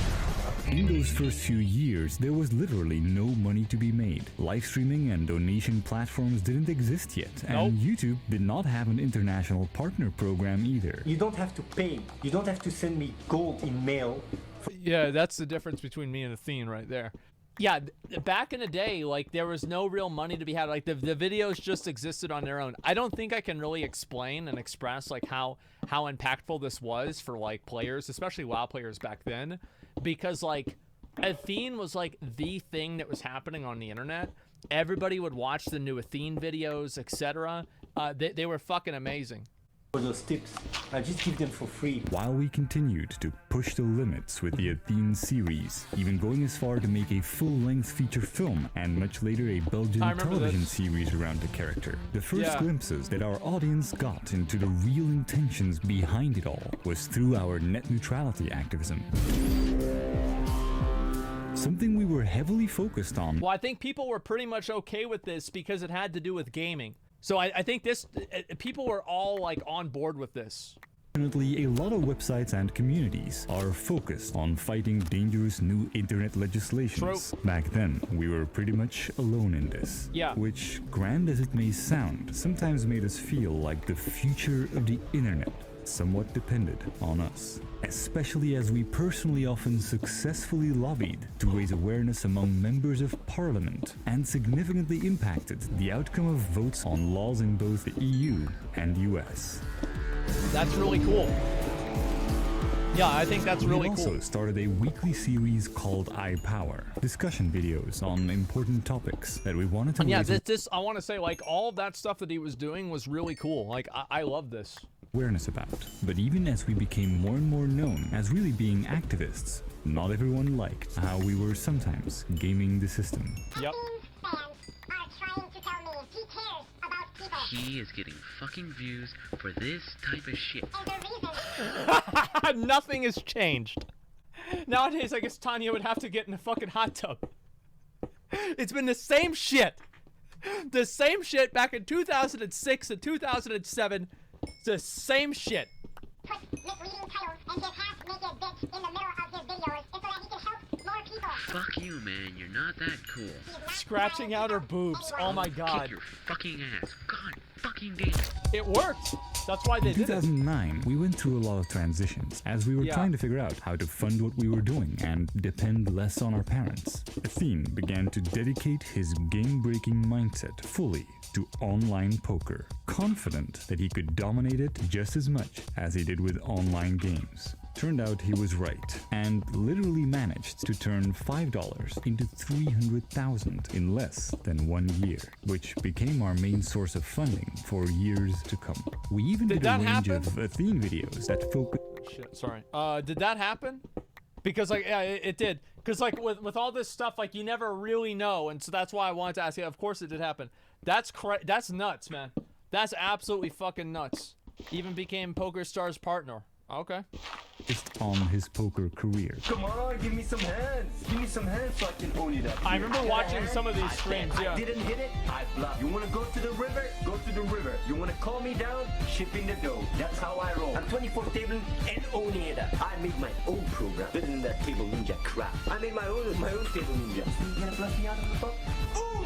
In those first few years, there was literally no money to be made. Live streaming and donation platforms didn't exist yet, and YouTube did not have an international partner program either. You don't have to pay. You don't have to send me gold in mail. Yeah, that's the difference between me and Athene right there. Yeah, back in the day, like, there was no real money to be had. Like, the videos just existed on their own. I don't think I can really explain and express, like, how impactful this was for, like, players, especially WoW players back then, because, like, Athene was, like, the thing that was happening on the internet. Everybody would watch the new Athene videos, etc. They were fucking amazing. For those tips, I just give them for free. While we continued to push the limits with the Athene series, even going as far to make a full-length feature film, and much later a Belgian television series around the character, the first glimpses that our audience got into the real intentions behind it all was through our net neutrality activism. something we were heavily focused on. Well, I think people were pretty much okay with this because it had to do with gaming. So I think this, people were all like on board with this. Fortunately, a lot of websites and communities are focused on fighting dangerous new internet legislations. True. Back then, we were pretty much alone in this. Yeah. Which, grand as it may sound, sometimes made us feel like the future of the internet somewhat depended on us. Especially as we personally often successfully lobbied to raise awareness among members of parliament and significantly impacted the outcome of votes on laws in both the EU and US. That's really cool. Yeah, I think that's really cool. We also started a weekly series called iPower, discussion videos on important topics that we wanted to raise this I want to say, like, all of that stuff that he was doing was really cool. Like, I love this. Awareness about. But even as we became more and more known as really being activists, not everyone liked how we were sometimes gaming the system. Yep. He is getting fucking views for this type of shit. Nothing has changed. Nowadays, I guess Tanya would have to get in a fucking hot tub. It's been the same shit. The same shit back in 2006 and 2007. It's the same shit. Put misleading titles and get half naked bitch in the middle of his videos so that he can help more people. Fuck you, man. You're not that cool. Scratching out her boobs. Oh my god. Kick your fucking ass. God fucking damn it. It worked. That's why they did it. In 2009, we went through a lot of transitions as we were trying to figure out how to fund what we were doing and depend less on our parents. Athene began to dedicate his game-breaking mindset fully to online poker, confident that he could dominate it just as much as he did with online games. Turned out he was right, and literally managed to turn $5 into $300,000 in less than 1 year, which became our main source of funding for years to come. We even did a range of Athene videos that focused... Shit, sorry. Did that happen? Because, like, yeah, it did. Because, like, with all this stuff, like, you never really know, and so that's why I wanted to ask you. Of course it did happen. That's nuts, man. That's absolutely fucking nuts. Even became PokerStar's partner. Okay. Just on his poker career. Come on, give me some hands. Give me some hands so I can own it up. I remember watching some of these streams, yeah. I didn't hit it, I bluff. You wanna go to the river? Go to the river. You wanna call me down? Shipping the dough. That's how I roll. I'm 24 table and owning it up. I made my own program. Better than that Table Ninja crap. I made my own Table Ninja. You gonna bluff me out of the boat? Oh!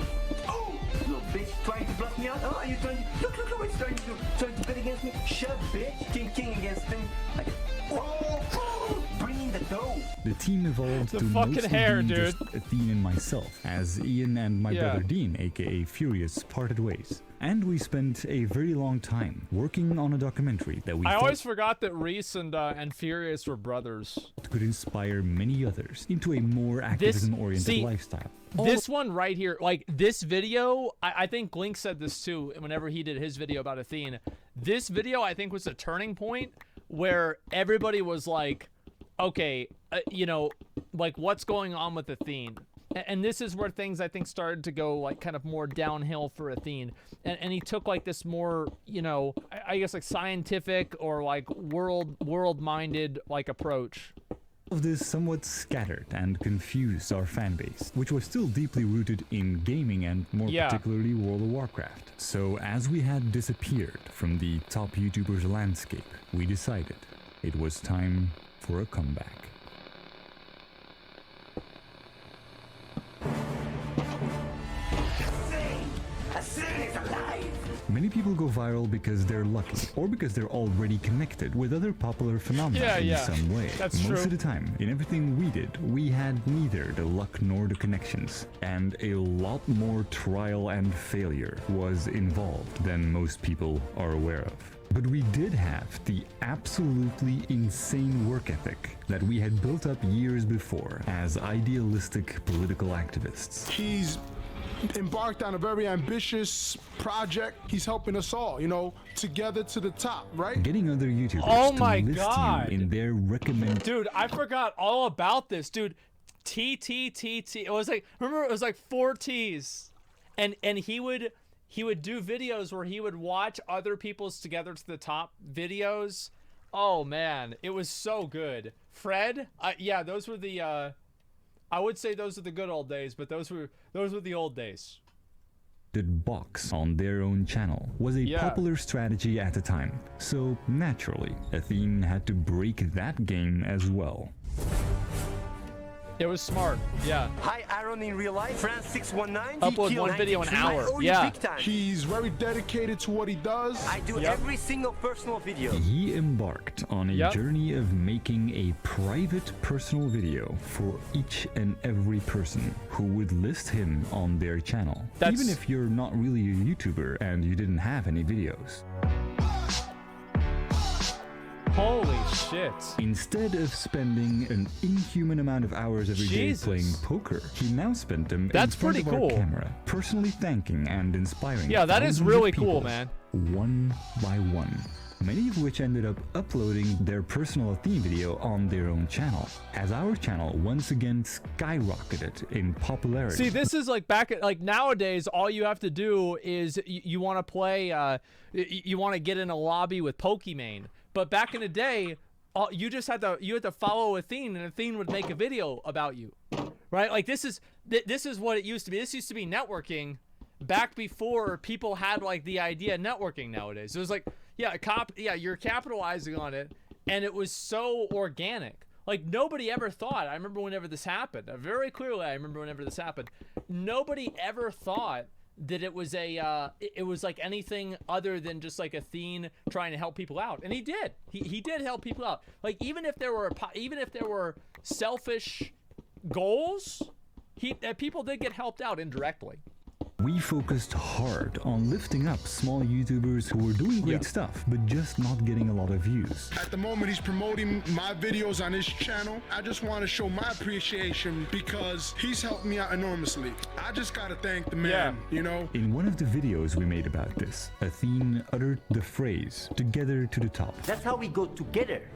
Oh! Little bitch trying to bluff me out? Oh, are you trying to... Look what he's trying to do. Trying to bet against me? Shut up, bitch. King against him. Like... Oh, bringing the dough. The team evolved the to fucking mostly hair, be dude. just Athene and myself, as Ian and my brother Dean, aka Furious, parted ways. And we spent a very long time working on a documentary that we I thought always forgot that Reese and Furious were brothers. could inspire many others into a more activism-oriented lifestyle. This one right here, like this video, I think Link said this too whenever he did his video about Athene. This video, I think, was a turning point where everybody was like, okay, you know, like what's going on with Athene? And this is where things, I think, started to go like kind of more downhill for Athene. And he took like this more, you know, I guess like scientific or like world-minded like approach. Of this somewhat scattered and confused our fan base, which was still deeply rooted in gaming and more particularly World of Warcraft. So as we had disappeared from the top YouTubers landscape, we decided it was time for a comeback. Athene is alive! Many people go viral because they're lucky, or because they're already connected with other popular phenomena in some way. That's Most true. of the time, in everything we did, we had neither the luck nor the connections, and a lot more trial and failure was involved than most people are aware of. But we did have the absolutely insane work ethic that we had built up years before as idealistic political activists. He's embarked on a very ambitious project. He's helping us all, you know, together to the top, right? Getting other YouTubers to list you in their recommend. Dude, I forgot all about this, dude. TTTT. It was like, remember, it was like 4 T's, and he would do videos where he would watch other people's together to the top videos. Oh man, it was so good. Fred, yeah, those were the I would say those are the good old days, but those were the old days. Box on their own channel was a popular strategy at the time, so naturally, Athene had to break that game as well. It was smart, yeah. Hi, Aaron in real life. France619. Upload one video an hour. Yeah. He's very dedicated to what he does. I do every single personal video. He embarked on a journey of making a private personal video for each and every person who would list him on their channel. Even if you're not really a YouTuber and you didn't have any videos. Holy shit. Instead of spending an inhuman amount of hours every day playing poker, he now spent them in front of our camera, personally thanking and inspiring that is really cool, man. One by one. Many of which ended up uploading their personal Athene video on their own channel, as our channel once again skyrocketed in popularity. See, this is like back at, like nowadays, all you have to do is you want to play, you want to get in a lobby with Pokimane. But back in the day, you just had to follow Athene, and Athene would make a video about you, right? Like this is what it used to be. This used to be networking back before people had like the idea of networking nowadays. It was like, you're capitalizing on it, and it was so organic. Like nobody ever thought. I remember whenever this happened. Very clearly, I remember whenever this happened. Nobody ever thought that it was it was like anything other than just like Athene trying to help people out, and he did. He did help people out. Like even if there were selfish goals, people did get helped out indirectly. We focused hard on lifting up small YouTubers who were doing great stuff, but just not getting a lot of views. At the moment, he's promoting my videos on his channel. I just want to show my appreciation because he's helped me out enormously. I just got to thank the man, you know? In one of the videos we made about this, Athene uttered the phrase, "Together to the top." That's how we go together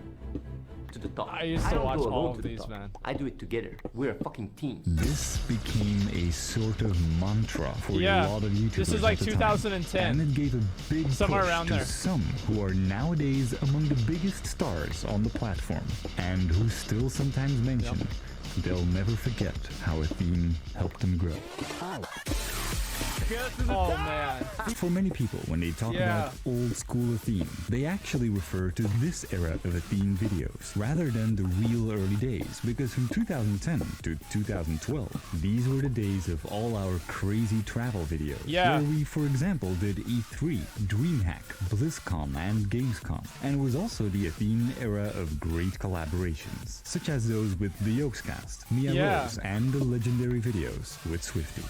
to the top. I used to watch all of these, man. I do it together. We're a fucking team. This became a sort of mantra for a lot of YouTubers. This is like at the 2010. Time, and it gave a big somewhere push around to there. some who are nowadays among the biggest stars on the platform, and who still sometimes mention they'll never forget how Athene helped them grow. Oh man. For many people, when they talk about old school Athene, they actually refer to this era of Athene videos rather than the real early days, because from 2010 to 2012, these were the days of all our crazy travel videos. Where we, for example, did E3, DreamHack, BlizzCon, and Gamescom, and it was also the Athene era of great collaborations, such as those with the Yokescast, Mia Rose, and the legendary videos with Swifty.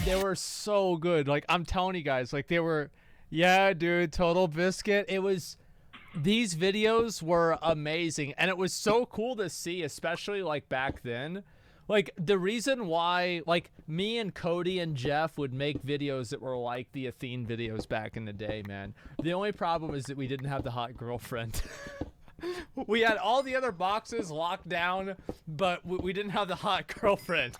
They were so good. Like, I'm telling you guys, like, they were, dude, Total Biscuit. These videos were amazing. And it was so cool to see, especially, like, back then. Like, the reason why, like, me and Cody and Jeff would make videos that were like the Athene videos back in the day, man. The only problem is that we didn't have the hot girlfriend. We had all the other boxes locked down, but we didn't have the hot girlfriend.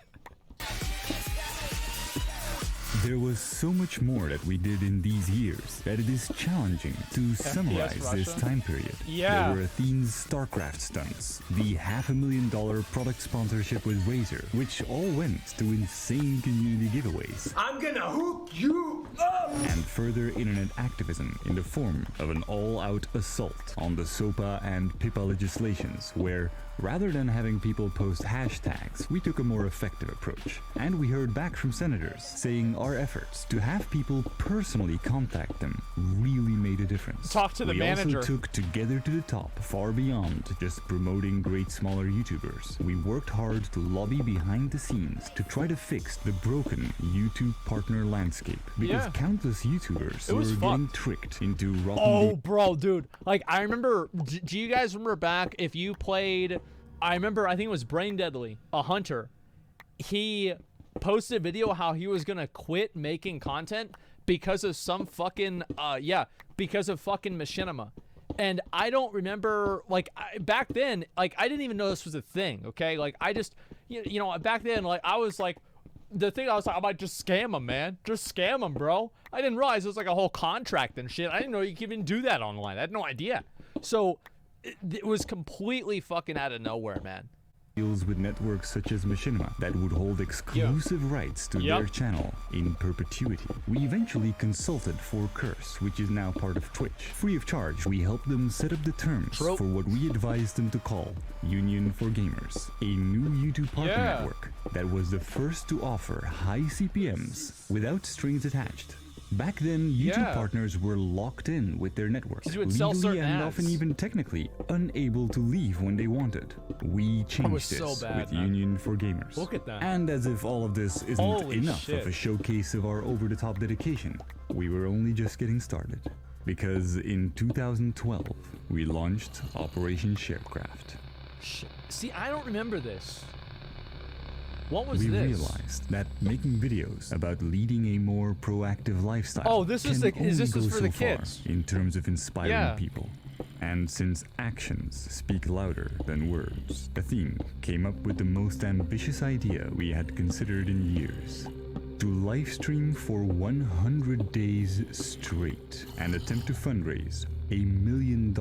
There was so much more that we did in these years that it is challenging to summarize this time period. There were Athene's StarCraft stunts, the $500,000 product sponsorship with Razer, which all went to insane community giveaways. I'm gonna hook you up! And further internet activism in the form of an all-out assault on the SOPA and PIPA legislations, where rather than having people post hashtags, we took a more effective approach. And we heard back from senators saying our efforts to have people personally contact them really made a difference. Talk to the manager. We also took Together to the Top far beyond just promoting great smaller YouTubers. We worked hard to lobby behind the scenes to try to fix the broken YouTube partner landscape, because countless YouTubers were getting tricked into rotten. Oh, bro, dude. Like, I remember, do you guys remember back if you played, I remember, I think it was Brain Deadly, a hunter. He posted a video how he was gonna quit making content because of some fucking, because of fucking machinima. And I don't remember, like, back then, like, I didn't even know this was a thing, okay? Like, I just, you know, back then, like, I was like, the thing I was like, I might just scam him, man. Just scam him, bro. I didn't realize it was like a whole contract and shit. I didn't know you could even do that online. I had no idea. So it was completely fucking out of nowhere, man. deals with networks such as Machinima that would hold exclusive rights to their channel in perpetuity. We eventually consulted for Curse, which is now part of Twitch. Free of charge, we helped them set up the terms for what we advised them to call Union for Gamers, a new YouTube partner network that was the first to offer high CPMs without strings attached. Back then, YouTube partners were locked in with their network, legally and often even technically unable to leave when they wanted. We changed this with Union for Gamers. Look at that. And as if all of this isn't enough of a showcase of our over-the-top dedication, we were only just getting started. Because in 2012, we launched Operation Sharecraft. See, I don't remember this. What was we this? realized that making videos about leading a more proactive lifestyle is this for the kids? In terms of inspiring people. And since actions speak louder than words, Athene came up with the most ambitious idea we had considered in years. To livestream for 100 days straight and attempt to fundraise $1 million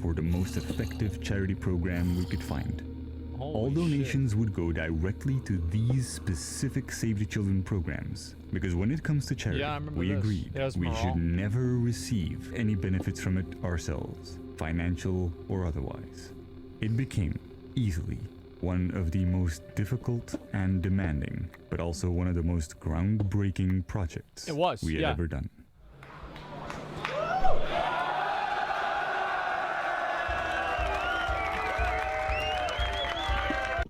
for the most effective charity program we could find. All donations would go directly to these specific Save the Children programs. Because when it comes to charity, we agreed we should never receive any benefits from it ourselves, financial or otherwise. It became easily one of the most difficult and demanding, but also one of the most groundbreaking projects we had ever done.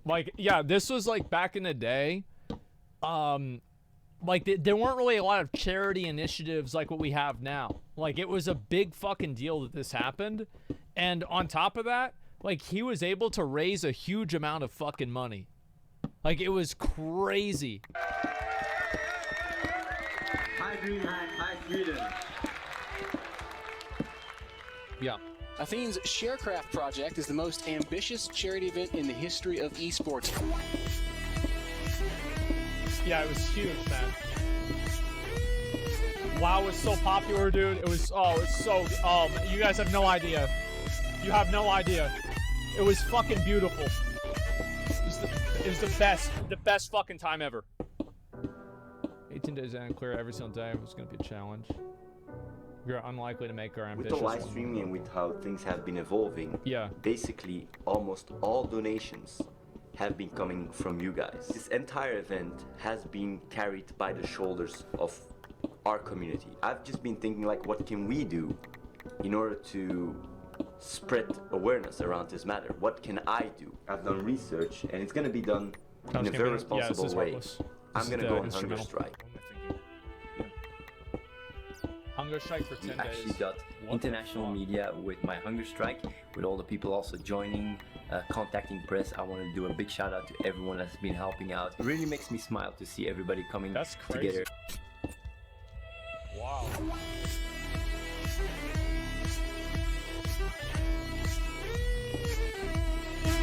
Like, this was like back in the day. Like there weren't really a lot of charity initiatives like what we have now. Like it was a big fucking deal that this happened. And on top of that, like he was able to raise a huge amount of fucking money. Like it was crazy. Hi Green, hi Sweden. Yeah. Athene's Sharecraft project is the most ambitious charity event in the history of esports. Yeah, it was huge, man. WoW was so popular, dude. It was, you guys have no idea. You have no idea. It was fucking beautiful. It was the best fucking time ever. 18 days and clear every single day. It was gonna be a challenge. We're unlikely to make our ambitious With the live streaming and with how things have been evolving, basically almost all donations have been coming from you guys. This entire event has been carried by the shoulders of our community. I've just been thinking like, what can we do in order to spread awareness around this matter? What can I do? I've done research and it's gonna be done in a very responsible way. I'm gonna go on hunger strike. Hunger strike for 10 days. We actually got international media with my hunger strike, with all the people also joining, contacting press. I want to do a big shout out to everyone that's been helping out. It really makes me smile to see everybody coming together. Wow.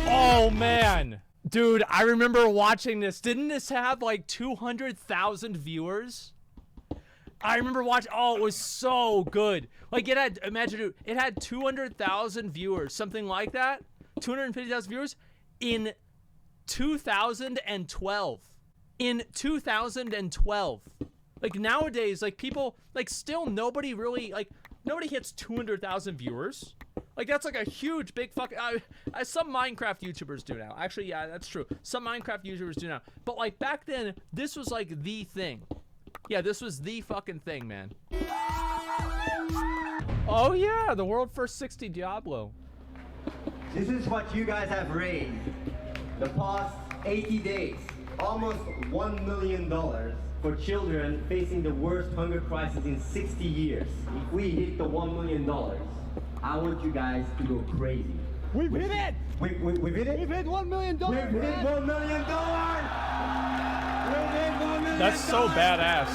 Oh man, dude, I remember watching this. Didn't this have like 200,000 viewers? I remember watching. Oh, it was so good. Like it had, imagine it had 200,000 viewers, something like that. 250,000 viewers in 2012. In 2012. Like nowadays, like people, like still nobody really, like nobody hits 200,000 viewers. Like that's like a huge, big fucking. Some Minecraft YouTubers do now. Actually, yeah, that's true. Some Minecraft YouTubers do now. But like back then, this was like the thing. Yeah, this was the fucking thing, man. Oh yeah, the world first 60 Diablo. This is what you guys have raised the past 80 days. Almost $1 million for children facing the worst hunger crisis in 60 years. If we hit the $1 million, I want you guys to go crazy. We've hit it! We've hit it? We've hit $1 million! We've hit $1 million! That's so badass.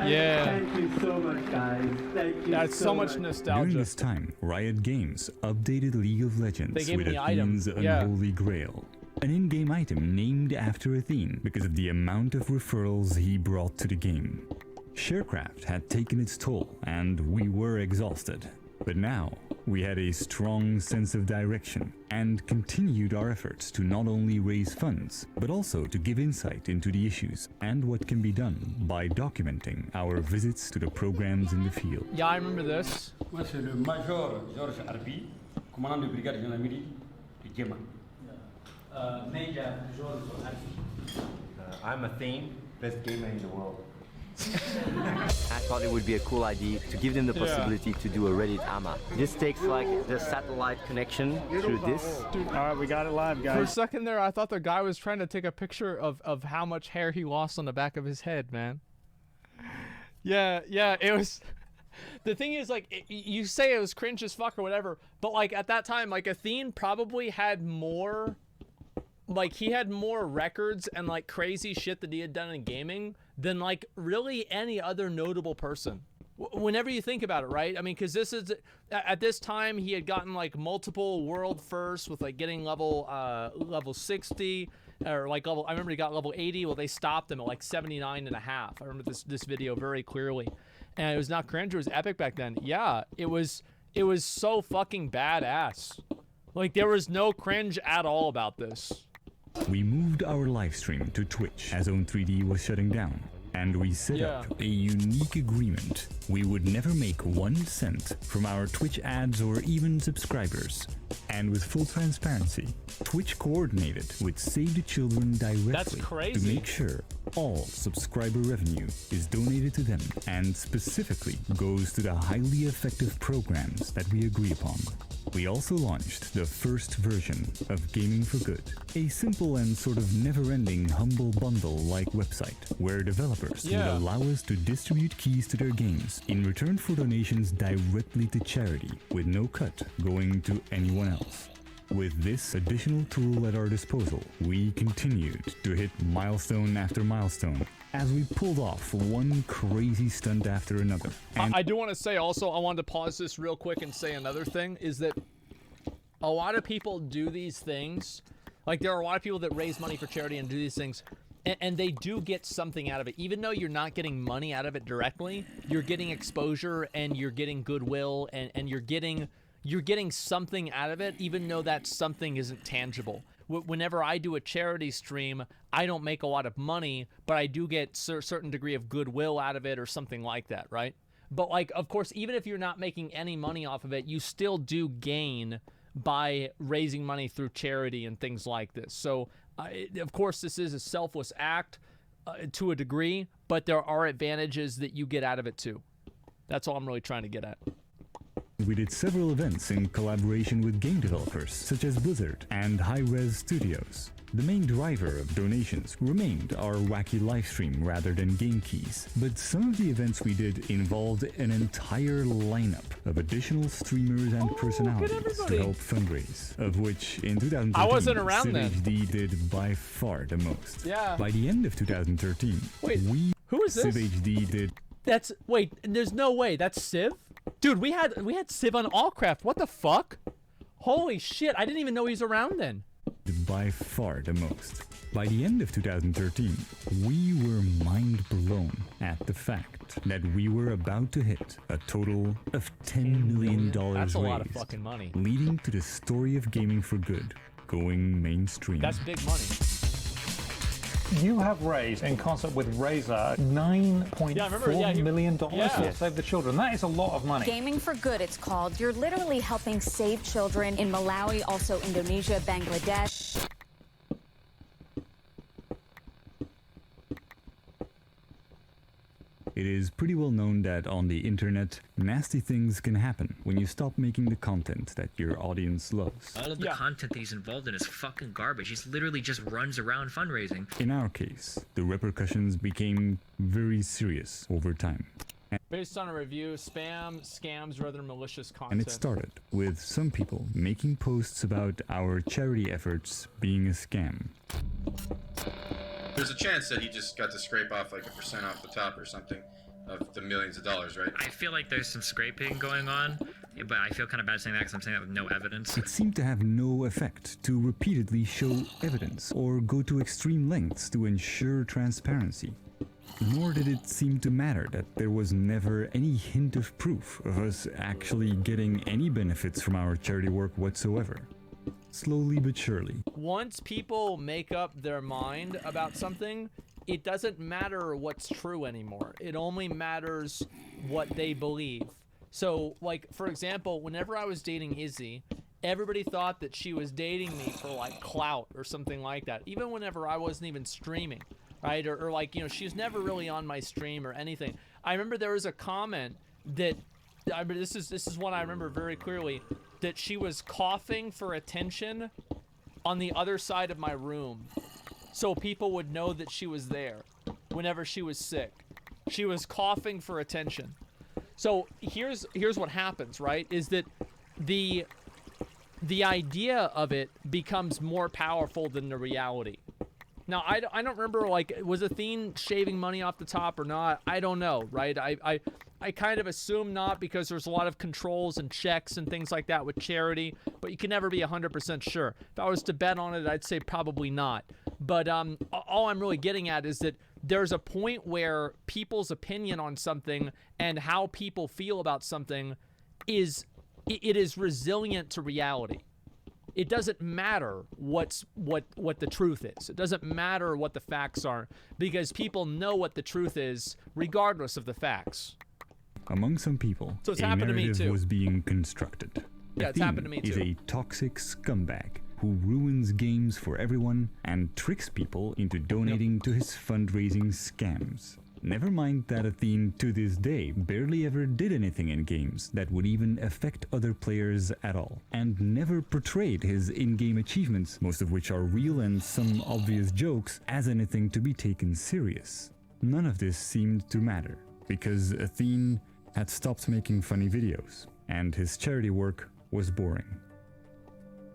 Yeah. Thank you so much, guys. Thank you. That's so much nostalgia. During this time, Riot Games updated League of Legends with Athene's Unholy Grail, an in-game item named after Athene because of the amount of referrals he brought to the game. Sharecraft had taken its toll, and we were exhausted. But now, we had a strong sense of direction and continued our efforts to not only raise funds, but also to give insight into the issues and what can be done by documenting our visits to the programs in the field. Yeah, I remember this. Moi, c'est le Major Georges Arbi, commandant de brigade gendarmerie de Djema. Major Georges Arbi. I'm a theme, best gamer in the world. I thought it would be a cool idea to give them the possibility to do a Reddit AMA. This takes like the satellite connection through this. Dude, all right, we got it live, guys. For a second there, I thought the guy was trying to take a picture of how much hair he lost on the back of his head, man. Yeah, it was... The thing is, like, you say it was cringe as fuck or whatever, but, like, at that time, like, Athene probably had more... Like, he had more records and, like, crazy shit that he had done in gaming than, like, really any other notable person. Whenever you think about it, right? I mean, because this is... At this time, he had gotten, like, multiple world firsts with, like, getting level 60... Or, like, level... I remember he got level 80. Well, they stopped him at, like, 79.5. I remember this video very clearly. And it was not cringe. It was epic back then. Yeah, it was so fucking badass. Like, there was no cringe at all about this. We moved our livestream to Twitch as Zone3D was shutting down, and we set up a unique agreement. We would never make 1 cent from our Twitch ads or even subscribers. And with full transparency, Twitch coordinated with Save the Children directly to make sure all subscriber revenue is donated to them and specifically goes to the highly effective programs that we agree upon. We also launched the first version of Gaming for Good, a simple and sort of never-ending humble bundle-like website where developers would allow us to distribute keys to their games in return for donations directly to charity, with no cut going to anyone else. With this additional tool at our disposal, we continued to hit milestone after milestone as we pulled off one crazy stunt after another. And I do want to say also, I wanted to pause this real quick and say another thing, is that a lot of people do these things. Like, there are a lot of people that raise money for charity and do these things, and they do get something out of it. Even though you're not getting money out of it directly, you're getting exposure and you're getting goodwill and you're getting something out of it, even though that something isn't tangible. Whenever I do a charity stream, I don't make a lot of money, but I do get a certain degree of goodwill out of it or something like that, right? But, like, of course, even if you're not making any money off of it, you still do gain by raising money through charity and things like this. So, of course, this is a selfless act to a degree, but there are advantages that you get out of it too. That's all I'm really trying to get at. we did several events in collaboration with game developers such as Blizzard and Hi-Res Studios. The main driver of donations remained our wacky livestream rather than game keys, but some of the events we did involved an entire lineup of additional streamers and personalities to help fundraise, of which in 2013, I wasn't around then. CivHD did by far the most. Yeah. By the end of 2013, wait, who is this? CivHD did. That's wait. There's no way. That's Civ, dude. We had Civ on Allcraft. What the fuck? Holy shit! I didn't even know he was around then. By far the most. By the end of 2013, we were mind blown at the fact that we were about to hit a total of $10 million That's a lot of raised, fucking money. leading to the story of gaming for good going mainstream. That's big money. You have raised, in concert with Razer, $9.4 million to save the children. That is a lot of money. Gaming for Good, it's called. You're literally helping save children in Malawi, also Indonesia, Bangladesh. It is pretty well known that on the internet, nasty things can happen when you stop making the content that your audience loves. All of the content that he's involved in is fucking garbage. He's literally just runs around fundraising. In our case, the repercussions became very serious over time. Based on a review, spam, scams, rather malicious content. And it started with some people making posts about our charity efforts being a scam. There's a chance that he just got to scrape off like 1% off the top or something of the millions of dollars, right? I feel like there's some scraping going on, but I feel kind of bad saying that because I'm saying that with no evidence. It seemed to have no effect to repeatedly show evidence or go to extreme lengths to ensure transparency. Nor did it seem to matter that there was never any hint of proof of us actually getting any benefits from our charity work whatsoever. Slowly but surely. Once people make up their mind about something, it doesn't matter what's true anymore. It only matters what they believe. So, like, for example, whenever I was dating Izzy, everybody thought that she was dating me for, like, clout or something like that. Even whenever I wasn't even streaming, right? Or like, you know, she was never really on my stream or anything. I remember there was a comment that, I mean, this is one I remember very clearly, that she was coughing for attention on the other side of my room, so people would know that she was there whenever she was sick. She was coughing for attention. So here's what happens, right? Is that the idea of it becomes more powerful than the reality. Now, I don't remember, like, was Athene shaving money off the top or not? I don't know, right? I kind of assume not, because there's a lot of controls and checks and things like that with charity, but you can never be 100% sure. If I was to bet on it, I'd say probably not. But all I'm really getting at is that there's a point where people's opinion on something and how people feel about something is resilient to reality. It doesn't matter what the truth is. It doesn't matter what the facts are, because people know what the truth is regardless of the facts. Among some people, so it's a happened to me narrative too. was being constructed. Yeah, it's happened to me Athene too. is a toxic scumbag who ruins games for everyone and tricks people into donating to his fundraising scams. Never mind that Athene, to this day, barely ever did anything in games that would even affect other players at all, and never portrayed his in-game achievements, most of which are real and some obvious jokes, as anything to be taken serious. None of this seemed to matter, because Athene had stopped making funny videos, and his charity work was boring.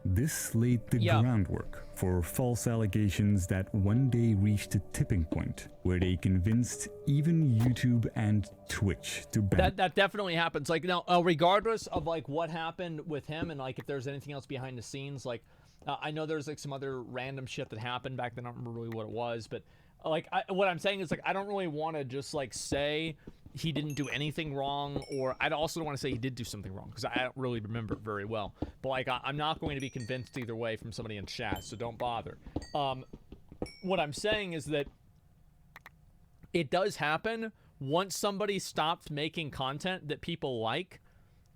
This laid the groundwork for false allegations that one day reached a tipping point where they convinced even YouTube and Twitch to ban. That definitely happens. Like, now, regardless of like what happened with him and like if there's anything else behind the scenes, like I know there's like some other random shit that happened back then. I don't remember really what it was, but like what I'm saying is like I don't really want to just like say he didn't do anything wrong, or I also don't want to say he did do something wrong, because I don't really remember it very well. But like I'm not going to be convinced either way from somebody in chat, so don't bother. What I'm saying is that it does happen. Once somebody stops making content that people like,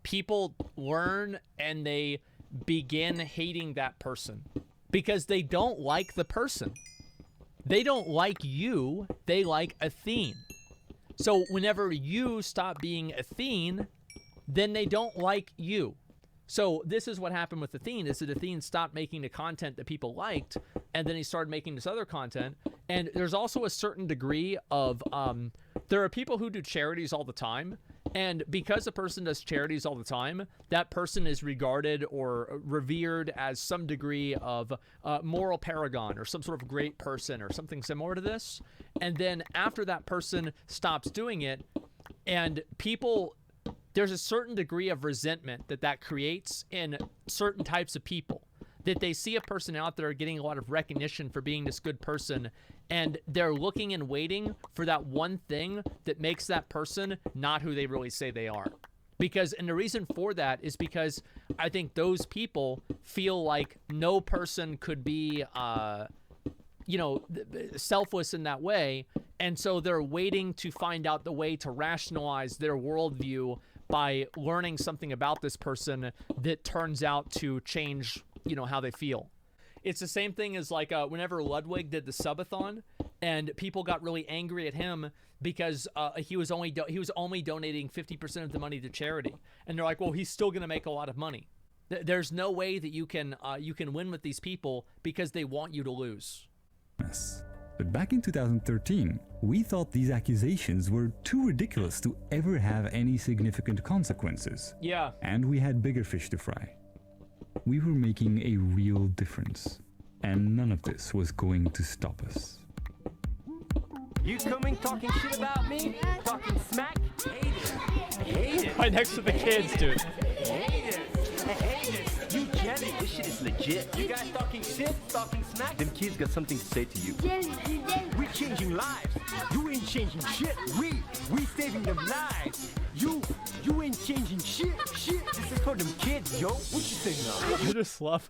people learn and they begin hating that person because they don't like the person. They don't like you, they like Athene. So whenever you stop being Athene, then they don't like you. So this is what happened with Athene, is that Athene stopped making the content that people liked, and then he started making this other content. And there's also a certain degree of, there are people who do charities all the time, and because a person does charities all the time, that person is regarded or revered as some degree of moral paragon or some sort of great person or something similar to this. And then after that person stops doing it, and people, there's a certain degree of resentment that creates in certain types of people, that they see a person out there getting a lot of recognition for being this good person, and they're looking and waiting for that one thing that makes that person not who they really say they are. Because, and the reason for that is because I think those people feel like no person could be, you know, selfless in that way. And so they're waiting to find out the way to rationalize their worldview by learning something about this person that turns out to change, you know, how they feel. It's the same thing as like whenever Ludwig did the subathon, and people got really angry at him because he was only donating 50% of the money to charity, and they're like, well, he's still gonna make a lot of money. There's no way that you can win with these people because they want you to lose. Yes. But back in 2013, we thought these accusations were too ridiculous to ever have any significant consequences. Yeah. And we had bigger fish to fry. We were making a real difference, and none of this was going to stop us. You coming talking shit about me? Talking smack? Hate it. Hate it. Right next to the kids, dude. Hate it. Hate it. You get it. This shit is legit. You guys talking shit, talking smack? Them kids got something to say to you. We changing lives. You ain't changing shit. We saving them lives. You ain't changing shit. This is for them kids, yo. What you saying now?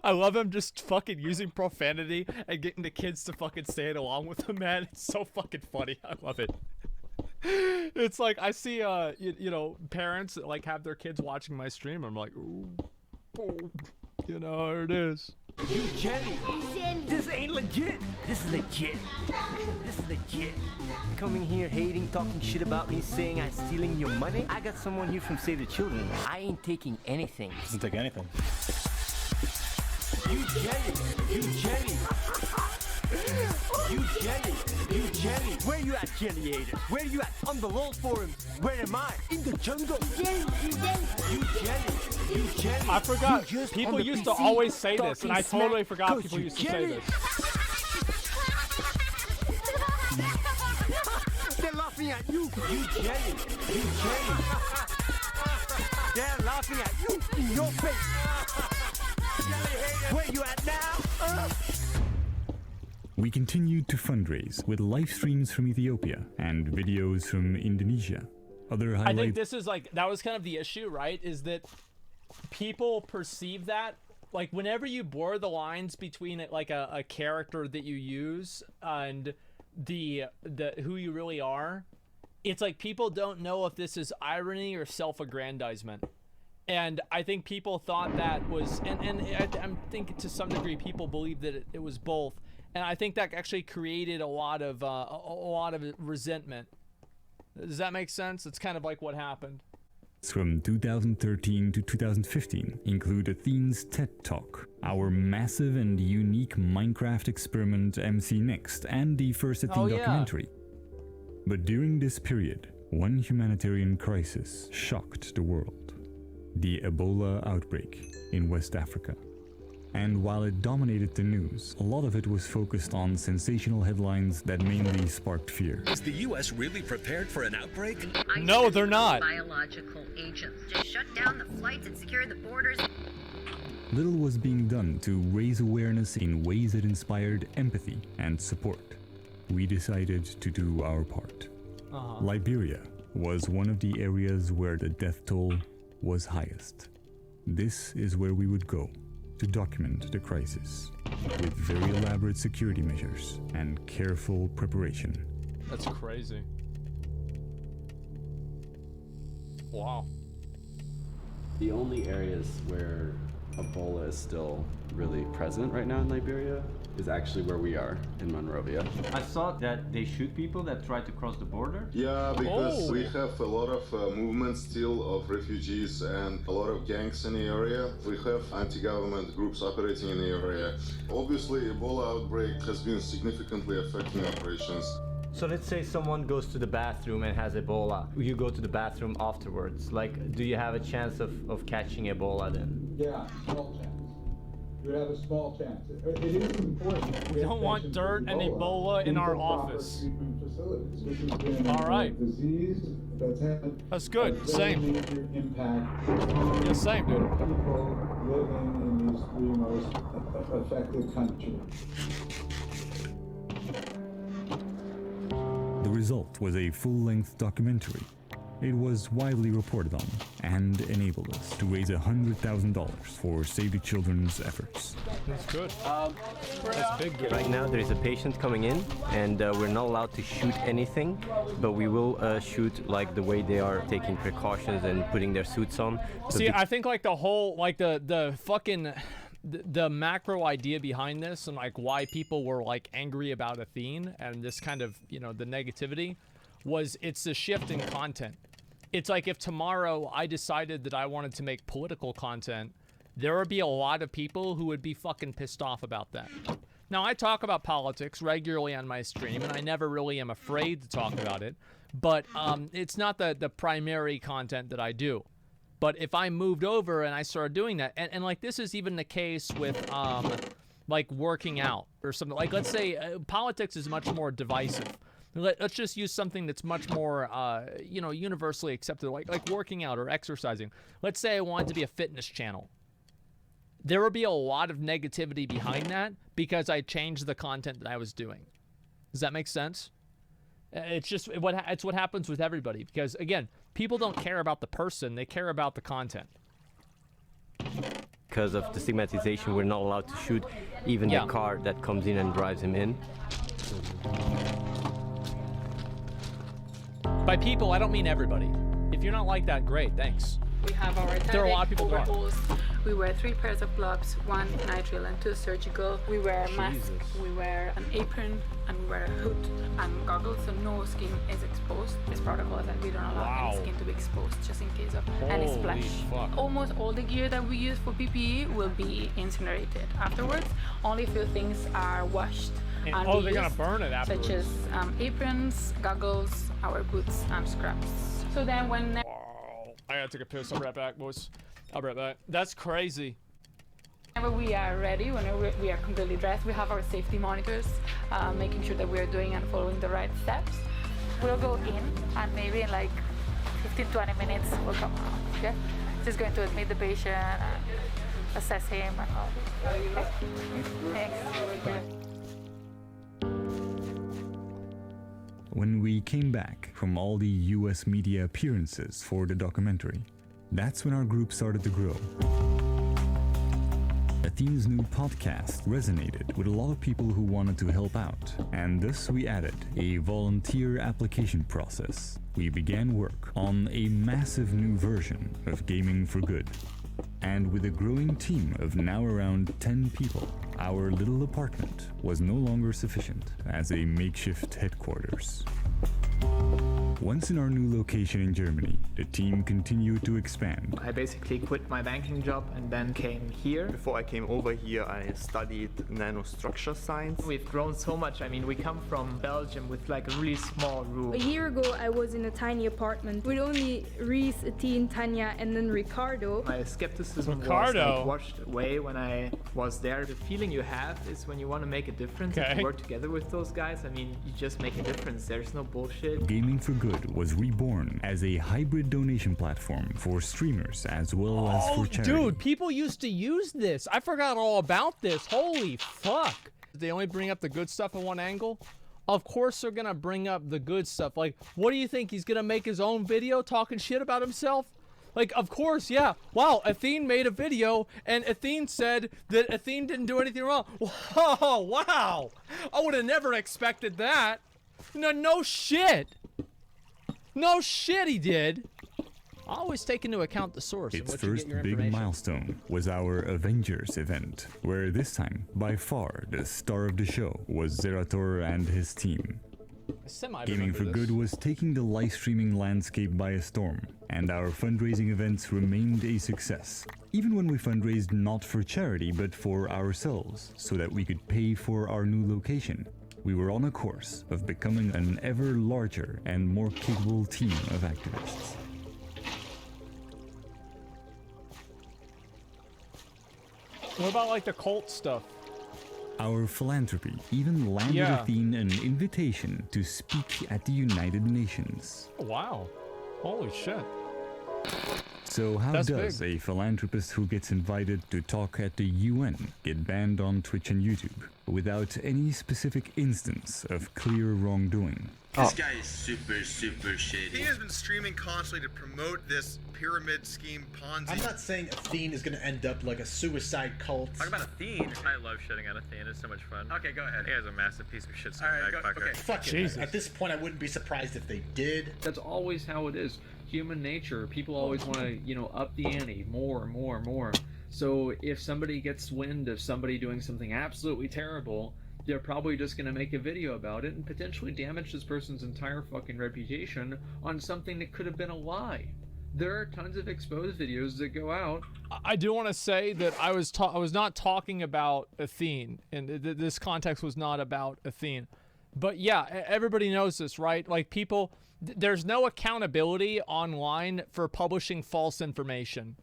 I love him just fucking using profanity and getting the kids to fucking say it along with him, man. It's so fucking funny. I love it. It's like I see you know, parents that like have their kids watching my stream. I'm like, ooh, you know, there it is. You jelly. This ain't legit. This is legit. This is legit. Coming here hating, talking shit about me, saying I'm stealing your money. I got someone here from Save the Children. I ain't taking anything. Doesn't take anything. You jelly. You jelly. You jelly. You jelly. Where you at, jellyators? Where you at? On the LOL forums. Where am I? In the jungle. You jelly. You jelly. You jelly. I forgot. People used to always say this, and I totally forgot people used to say this. They're laughing at you. You jelly. You jelly. They're laughing at you in your face. Where you at now? We continued to fundraise with live streams from Ethiopia and videos from Indonesia. Other I highlights. think this is like, that was kind of the issue, right? Is that people perceive that, like, whenever you blur the lines between it, like a character that you use and the who you really are, it's like people don't know if this is irony or self-aggrandizement. And I think people thought that was, and I think to some degree people believe that it was both. And I think that actually created a lot of resentment. Does that make sense? It's kind of like what happened. From 2013 to 2015 include Athene's TED Talk, our massive and unique Minecraft experiment MC Next, and the first Athene documentary. But during this period, one humanitarian crisis shocked the world. The Ebola outbreak in West Africa. And while it dominated the news, a lot of it was focused on sensational headlines that mainly sparked fear. Is the U.S. really prepared for an outbreak? No, they're not. Biological agents. Just shut down the flights and secure the borders. Little was being done to raise awareness in ways that inspired empathy and support. We decided to do our part. Liberia was one of the areas where the death toll was highest. This is where we would go to document the crisis with very elaborate security measures and careful preparation. That's crazy. Wow. The only areas where Ebola is still really present right now in Liberia is actually where we are in Monrovia. I saw that they shoot people that try to cross the border. Yeah, because we have a lot of movement still of refugees and a lot of gangs in the area. We have anti-government groups operating in the area. Obviously, Ebola outbreak has been significantly affecting operations. So let's say someone goes to the bathroom and has Ebola. You go to the bathroom afterwards. Like, do you have a chance of catching Ebola then? Yeah, small chance. You would have a small chance. It is important. We don't want dirt and Ebola in our office. All right. That's good. Same. Yeah, same, dude. People living in these three most affected countries. The result was a full-length documentary. It was widely reported on and enabled us to raise $100,000 for Save the Children's efforts. That's good. That's big good. Right now there is a patient coming in and we're not allowed to shoot anything, but we will shoot like the way they are taking precautions and putting their suits on. See, I think like the whole, like the fucking, the macro idea behind this and like why people were like angry about Athene and this kind of, you know, the negativity was it's a shift in content. It's like if tomorrow I decided that I wanted to make political content, there would be a lot of people who would be fucking pissed off about that. Now, I talk about politics regularly on my stream, and I never really am afraid to talk about it, but it's not the primary content that I do. But if I moved over and I started doing that, and like this is even the case with like working out or something, like let's say politics is much more divisive. Let's just use something that's much more, you know, universally accepted, like working out or exercising. Let's say I wanted to be a fitness channel. there would be a lot of negativity behind that because I changed the content that I was doing. Does that make sense? It's just it's what happens with everybody, because again, people don't care about the person, they care about the content. Because of the stigmatization, we're not allowed to shoot even the car that comes in and drives him in. By people, I don't mean everybody. If you're not like that, great, thanks. We have our There are a lot of people who are. overalls. We wear 3 pairs of gloves, 1 nitrile and 2 surgical. We wear a mask, we wear an apron, and we wear a hood and goggles, so no skin is exposed. This protocol is that we don't allow any skin to be exposed, just in case of any splash. Fuck. Almost all the gear that we use for PPE will be incinerated afterwards. Only a few things are washed and oh, they're gonna reused, burn it afterwards. such as aprons, goggles, our boots, and scraps. So then when I gotta take a piss. I'll be right back, boys. I'll be right back. That's crazy. whenever we are ready, whenever we are completely dressed, we have our safety monitors, making sure that we are doing and following the right steps. We'll go in, and maybe in like 15-20 minutes we'll come out. Okay, just going to admit the patient, and assess him, and all. Okay. Thanks. When we came back from all the US media appearances for the documentary, that's when our group started to grow. Athene's new podcast resonated with a lot of people who wanted to help out, and thus we added a volunteer application process. We began work on a massive new version of Gaming for Good. And with a growing team of now around 10 people, our little apartment was no longer sufficient as a makeshift headquarters. Once in our new location in Germany, the team continued to expand. I basically quit my banking job and then came here. Before I came over here, I studied nanostructure science. We've grown so much. I mean, we come from Belgium with like a really small room. A year ago, I was in a tiny apartment with only Reese, Athene, Tanya, and then Ricardo. My skepticism was like washed away when I was there. The feeling you have is when you want to make a difference and you work together with those guys. I mean, you just make a difference. There's no bullshit. Gaming for Good was reborn as a hybrid donation platform for streamers as well as for charity. Dude, people used to use this. I forgot all about this. Holy fuck. They only bring up the good stuff in one angle? Of course they're gonna bring up the good stuff. Like, what do you think? He's gonna make his own video talking shit about himself? Like, of course, yeah. Wow, Athene made a video, and Athene said that Athene didn't do anything wrong. Whoa, wow. I would have never expected that. No shit. No shit he did. I always take into account the source. Its and what first you get your big information. milestone was our Avengers event, where this time, by far, the star of the show was Zerator and his team. Gaming for Good was taking the live streaming landscape by a storm, and our fundraising events remained a success. Even when we fundraised not for charity but for ourselves, so that we could pay for our new location. We were on a course of becoming an ever larger and more capable team of activists. What about like the cult stuff? Our philanthropy even landed Athene an invitation to speak at the United Nations. Oh, wow. Holy shit. So how That's does a philanthropist who gets invited to talk at the UN get banned on Twitch and YouTube without any specific instance of clear wrongdoing? This guy is super shady. He has been streaming constantly to promote this pyramid scheme Ponzi. I'm not saying Athene is going to end up like a suicide cult. Talk about Athene. I love shitting on Athene. It's so much fun. Okay, go ahead. He has a massive piece of shit scumbag fucker. Okay, fuck it. At this point, I wouldn't be surprised if they did. That's always how it is. Human nature. People always want to, up the ante. More. So if somebody gets wind of somebody doing something absolutely terrible, they're probably just going to make a video about it and potentially damage this person's entire fucking reputation on something that could have been a lie. There are tons of exposed videos that go out. I do want to say that I was not talking about Athene, and this context was not about Athene. But yeah, everybody knows this, right? Like people, there's no accountability online for publishing false information,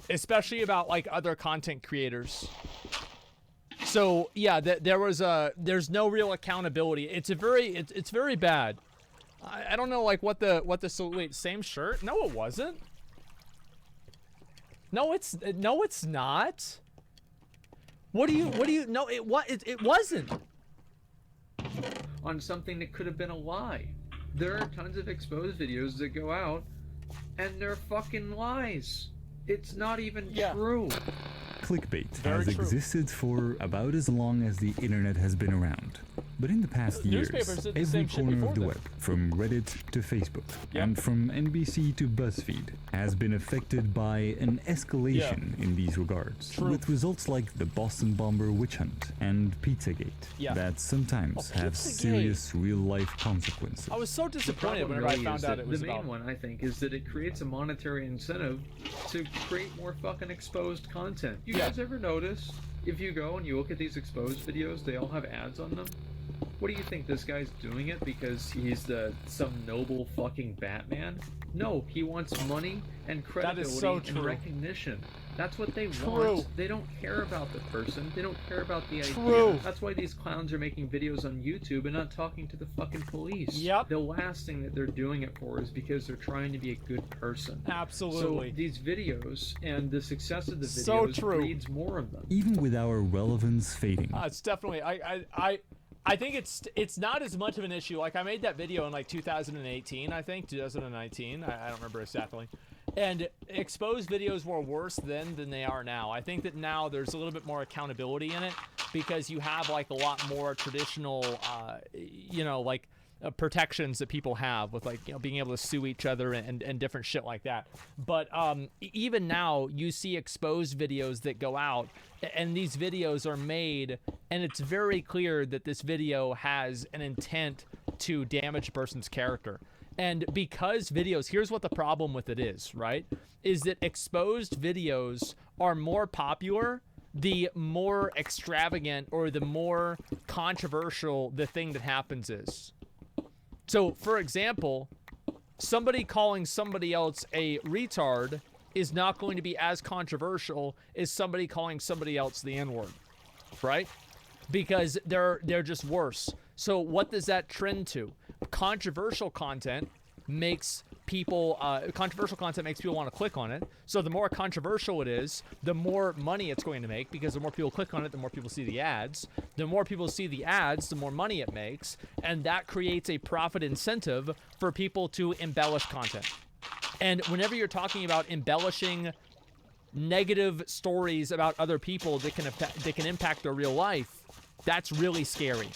especially about like other content creators. So yeah, there's no real accountability. It's very bad. I don't know like what the wait, same shirt? No, it wasn't. No, it's not. What do you no, it wasn't. On something that could have been a lie. There are tons of exposed videos that go out and they're fucking lies. It's not even true. Clickbait has existed for about as long as the internet has been around. But in the past years, every corner of the web, from Reddit to Facebook, and from NBC to BuzzFeed, has been affected by an escalation in these regards, with results like the Boston Bomber witch hunt and Pizzagate that sometimes have serious real-life consequences. I was so disappointed whenever I found out it was the main one, I think, is that it creates a monetary incentive to create more fucking exposed content. You guys ever notice, if you go and you look at these exposed videos, they all have ads on them? What do you think, this guy's doing it because he's some noble fucking Batman? No, he wants money and credibility and recognition. That's what they want. They don't care about the person. They don't care about the idea. That's why these clowns are making videos on YouTube and not talking to the fucking police. Yep. The last thing that they're doing it for is because they're trying to be a good person. Absolutely. So these videos and the success of the videos breeds more of them. Even with our relevance fading. It's definitely I think it's not as much of an issue. Like, I made that video in like 2018, I think, 2019. I don't remember exactly. And exposed videos were worse then than they are now. I think that now there's a little bit more accountability in it because you have like a lot more traditional, like protections that people have with like, being able to sue each other and different shit like that. But even now you see exposed videos that go out and these videos are made and it's very clear that this video has an intent to damage a person's character. And because videos, here's what the problem with it is, right? Is that exposed videos are more popular the more extravagant or the more controversial the thing that happens is. So, for example, somebody calling somebody else a retard is not going to be as controversial as somebody calling somebody else the N-word, right? Because they're just worse. So what does that trend to? Controversial content makes people want to click on it. So the more controversial it is, the more money it's going to make, because the more people click on it, the more people see the ads. The more people see the ads, the more money it makes, and that creates a profit incentive for people to embellish content. And whenever you're talking about embellishing negative stories about other people that can impact their real life, that's really scary.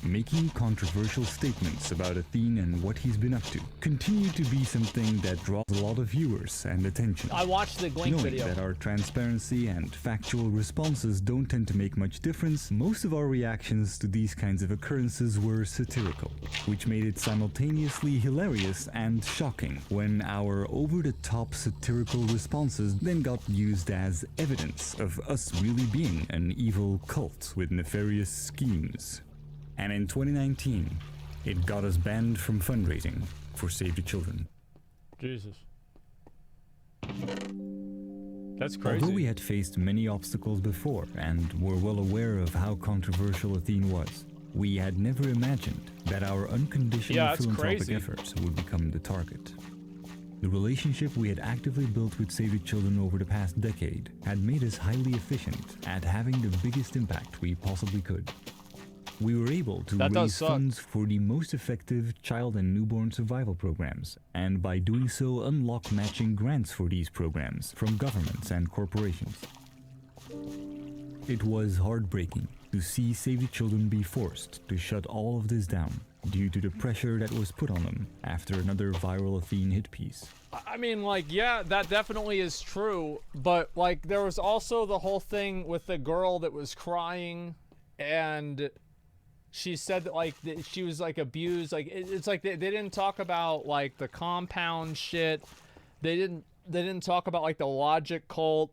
Making controversial statements about Athene and what he's been up to continue to be something that draws a lot of viewers and attention. I watched the Glink video. Knowing that our transparency and factual responses don't tend to make much difference, most of our reactions to these kinds of occurrences were satirical, which made it simultaneously hilarious and shocking when our over-the-top satirical responses then got used as evidence of us really being an evil cult with nefarious schemes. And in 2019, it got us banned from fundraising for Save the Children. Jesus. That's crazy. Although we had faced many obstacles before and were well aware of how controversial Athene was, we had never imagined that our unconditional philanthropic efforts would become the target. The relationship we had actively built with Save the Children over the past decade had made us highly efficient at having the biggest impact we possibly could. We were able to raise funds for the most effective child and newborn survival programs, and by doing so unlock matching grants for these programs from governments and corporations. It was heartbreaking to see Save the Children be forced to shut all of this down due to the pressure that was put on them after another viral Athene hit piece. I mean, like, yeah, that definitely is true, but like there was also the whole thing with the girl that was crying and she said that like she was like abused. Like it's like they didn't talk about like the compound shit. They didn't talk about like the logic cult.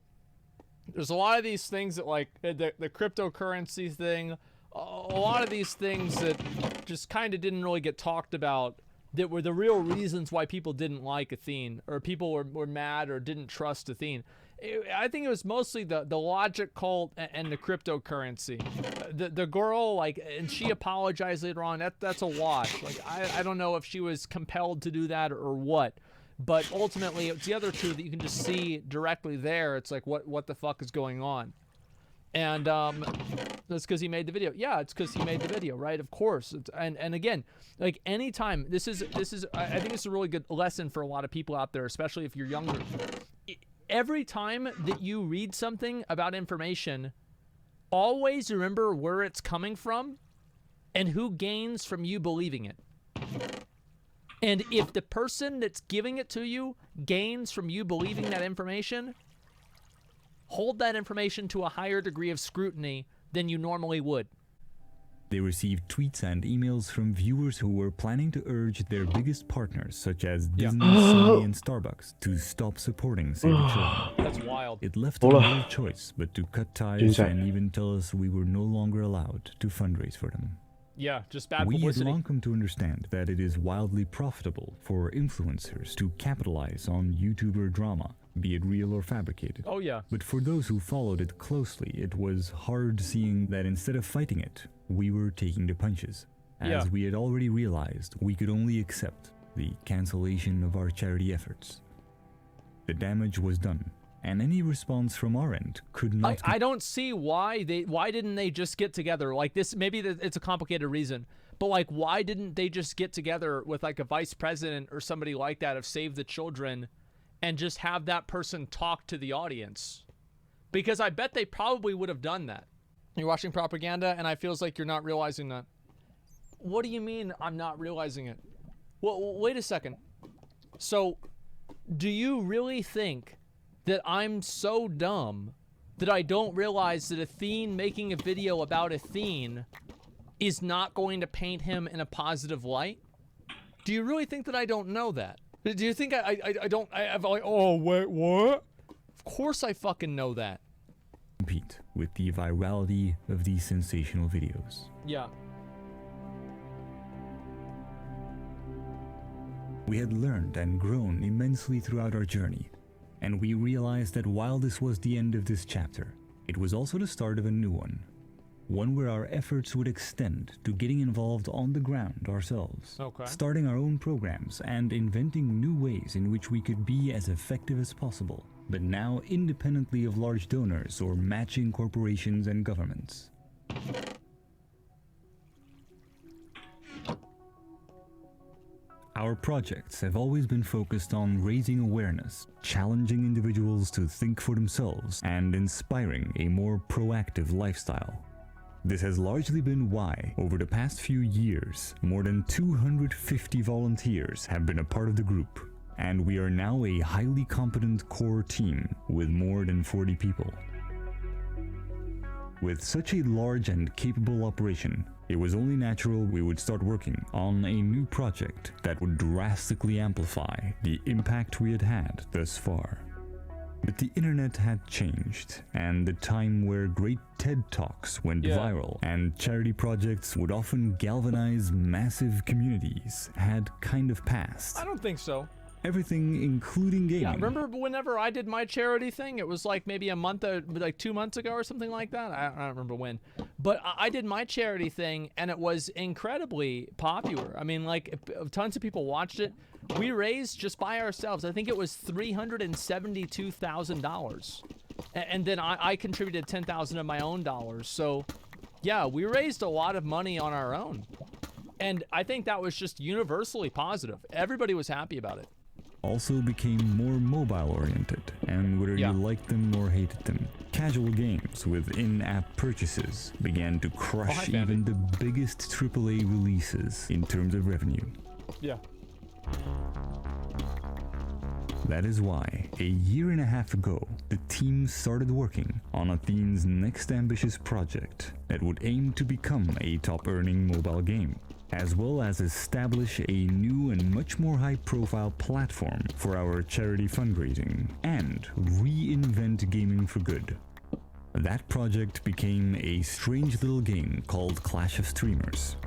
There's a lot of these things that like the cryptocurrency thing, a lot of these things that just kind of didn't really get talked about that were the real reasons why people didn't like Athene or people were mad or didn't trust Athene. I think it was mostly the logic cult and the cryptocurrency. The girl, like, and she apologized later on. That's a wash. Like, I don't know if she was compelled to do that or what, But ultimately, it's the other two that you can just see directly there. It's like, what the fuck is going on? And that's because he made the video. Yeah, it's because he made the video, right? Of course. And again, like anytime, this is I think it's a really good lesson for a lot of people out there, especially if you're younger. Every time that you read something about information, always remember where it's coming from and who gains from you believing it. And if the person that's giving it to you gains from you believing that information, hold that information to a higher degree of scrutiny than you normally would. They received tweets and emails from viewers who were planning to urge their biggest partners, such as Disney, Sony, and Starbucks, to stop supporting Save the Children. That's wild. It left them no choice but to cut ties and even tell us we were no longer allowed to fundraise for them. Yeah, just bad We publicity. have long come to understand that it is wildly profitable for influencers to capitalize on YouTuber drama, be it real or fabricated. Oh yeah. But for those who followed it closely, it was hard seeing that instead of fighting it, we were taking the punches. As we had already realized, we could only accept the cancellation of our charity efforts. The damage was done, and any response from our end could not I don't see why didn't they just get together like this. Maybe it's a complicated reason, but like why didn't they just get together with like a vice president or somebody like that of Save the Children and just have that person talk to the audience? Because I bet they probably would have done that. You're watching propaganda and I feels like you're not realizing that. What do you mean I'm not realizing it? Well, wait a second. So do you really think that I'm so dumb that I don't realize that Athene making a video about Athene is not going to paint him in a positive light? Do you really think that I don't know that? Do you think I have like, oh, wait, what? Of course I fucking know that. compete with the virality of these sensational videos. Yeah. We had learned and grown immensely throughout our journey, and we realized that while this was the end of this chapter, it was also the start of a new one. One where our efforts would extend to getting involved on the ground ourselves, starting our own programs and inventing new ways in which we could be as effective as possible, but now independently of large donors or matching corporations and governments. Our projects have always been focused on raising awareness, challenging individuals to think for themselves, and inspiring a more proactive lifestyle. This has largely been why, over the past few years, more than 250 volunteers have been a part of the group, and we are now a highly competent core team with more than 40 people. With such a large and capable operation, it was only natural we would start working on a new project that would drastically amplify the impact we had had thus far. But the internet had changed, and the time where great TED Talks went viral and charity projects would often galvanize massive communities had kind of passed. I don't think so. Everything, including gaming. Yeah, remember whenever I did my charity thing? It was like maybe like 2 months ago or something like that. I don't remember when. But I did my charity thing, and it was incredibly popular. I mean, like, tons of people watched it. We raised, just by ourselves, I think it was $372,000. And then I contributed $10,000 of my own dollars. So, yeah, we raised a lot of money on our own. And I think that was just universally positive. Everybody was happy about it. Also became more mobile-oriented, and whether you liked them or hated them, casual games with in-app purchases began to crush even the biggest AAA releases in terms of revenue. Yeah. That is why, a year and a half ago, the team started working on Athene's next ambitious project that would aim to become a top-earning mobile game, as well as establish a new and much more high-profile platform for our charity fundraising, and reinvent gaming for good. That project became a strange little game called Clash of Streamers.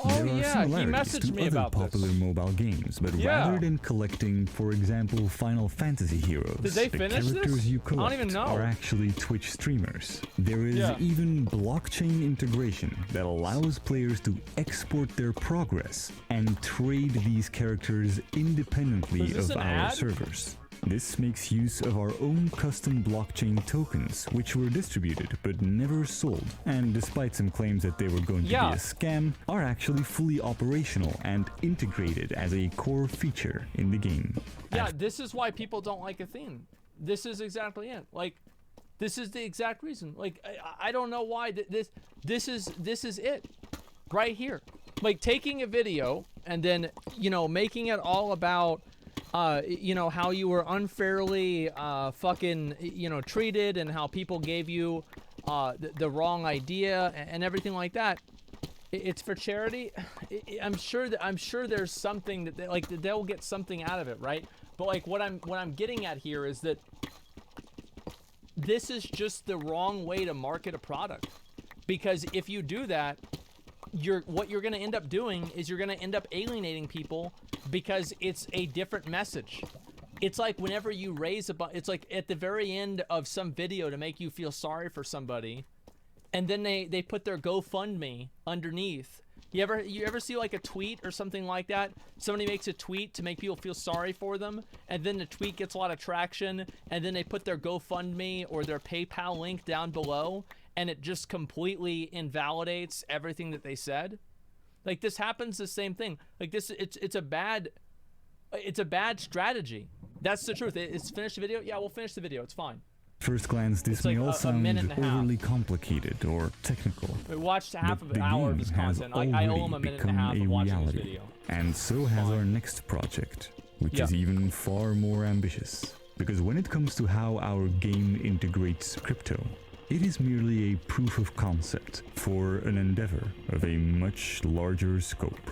Oh There are yeah, he similarities messaged to me other about popular this. mobile games, but Yeah. rather than collecting, for example, Final Fantasy heroes, Did they the finish characters this? you I don't collect even know. are actually Twitch streamers. There is Yeah. even blockchain integration that allows players to export their progress and trade these characters independently Was this of an our ad? servers. This makes use of our own custom blockchain tokens, which were distributed but never sold, and despite some claims that they were going to Yeah. be a scam, are actually fully operational and integrated as a core feature in the game. Yeah, this is why people don't like Athene. This is exactly it. Like, this is the exact reason. Like, I don't know why this is it, right here. Like taking a video and then making it all about how you were unfairly fucking treated and how people gave you the wrong idea and everything like that. It's for charity. I'm sure there's something that they'll get something out of it, right? But like what I'm getting at here is that this is just the wrong way to market a product, because if you do that, what you're going to end up doing is you're going to end up alienating people, because it's a different message. It's like whenever you raise it's like at the very end of some video to make you feel sorry for somebody, and then they put their GoFundMe underneath. You ever see like a tweet or something like that? Somebody makes a tweet to make people feel sorry for them, and then the tweet gets a lot of traction, and then they put their GoFundMe or their PayPal link down below, and it just completely invalidates everything that they said. Like this happens the same thing. Like this, it's a bad strategy. That's the truth. It's finish the video. Yeah, we'll finish the video. It's fine. First glance, this It's may like all a sound minute and a half. overly complicated or technical. We watched half but of an the hour of game his has content. I owe already him a minute and a become half of watching reality. this video. And so has our next project, which Yeah. is even far more ambitious. Because when it comes to how our game integrates crypto, it is merely a proof of concept for an endeavor of a much larger scope.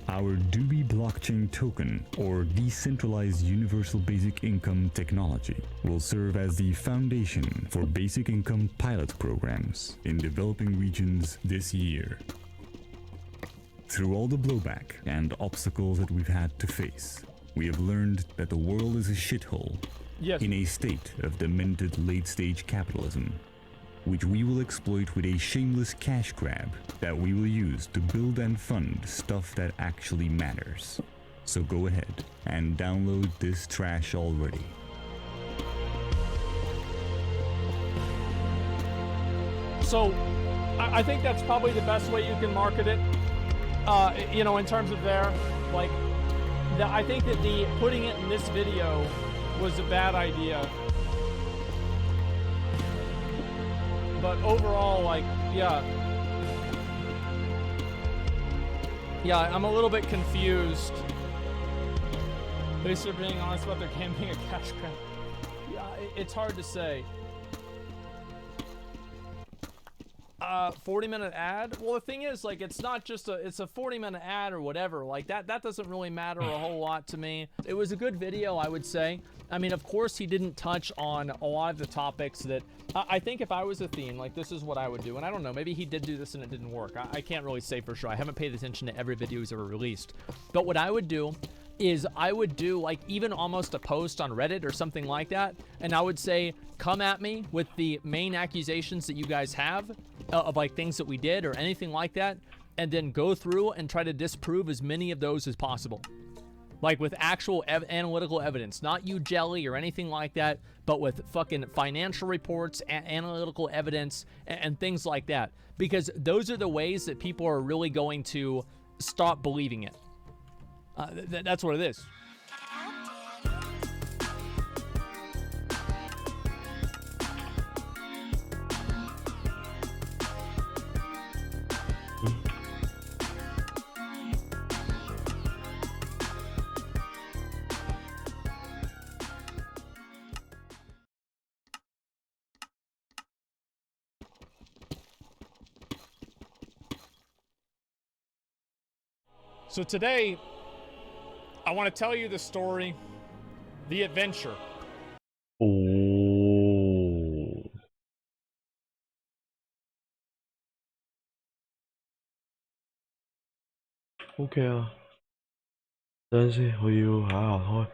Our Doobie blockchain token, or decentralized universal basic income technology, will serve as the foundation for basic income pilot programs in developing regions this year. Through all the blowback and obstacles that we've had to face, we have learned that the world is a shithole, Yes. in a state of demented late-stage capitalism, which we will exploit with a shameless cash grab that we will use to build and fund stuff that actually matters. So go ahead and download this trash already. So, I think that's probably the best way you can market it. In terms of I think that the putting it in this video was a bad idea. But overall, yeah, I'm a little bit confused. At least they're being honest about their game being a cash grab. Yeah, it's hard to say. 40-minute ad? Well, the thing is, it's not just it's a 40-minute ad or whatever. That doesn't really matter a whole lot to me. It was a good video, I would say. I mean, of course, he didn't touch on a lot of the topics that I think if I was Athene, this is what I would do. And I don't know, maybe he did do this and it didn't work. I can't really say for sure. I haven't paid attention to every video he's ever released. But what I would do is I would do even almost a post on Reddit or something like that. And I would say, come at me with the main accusations that you guys have of things that we did or anything like that. And then go through and try to disprove as many of those as possible. With actual analytical evidence, not you jelly or anything like that, but with fucking financial reports, analytical evidence, and things like that. Because those are the ways that people are really going to stop believing it. That's what it is. So today, I want to tell you the story, the adventure. OK 啊，等陣先，我要行開。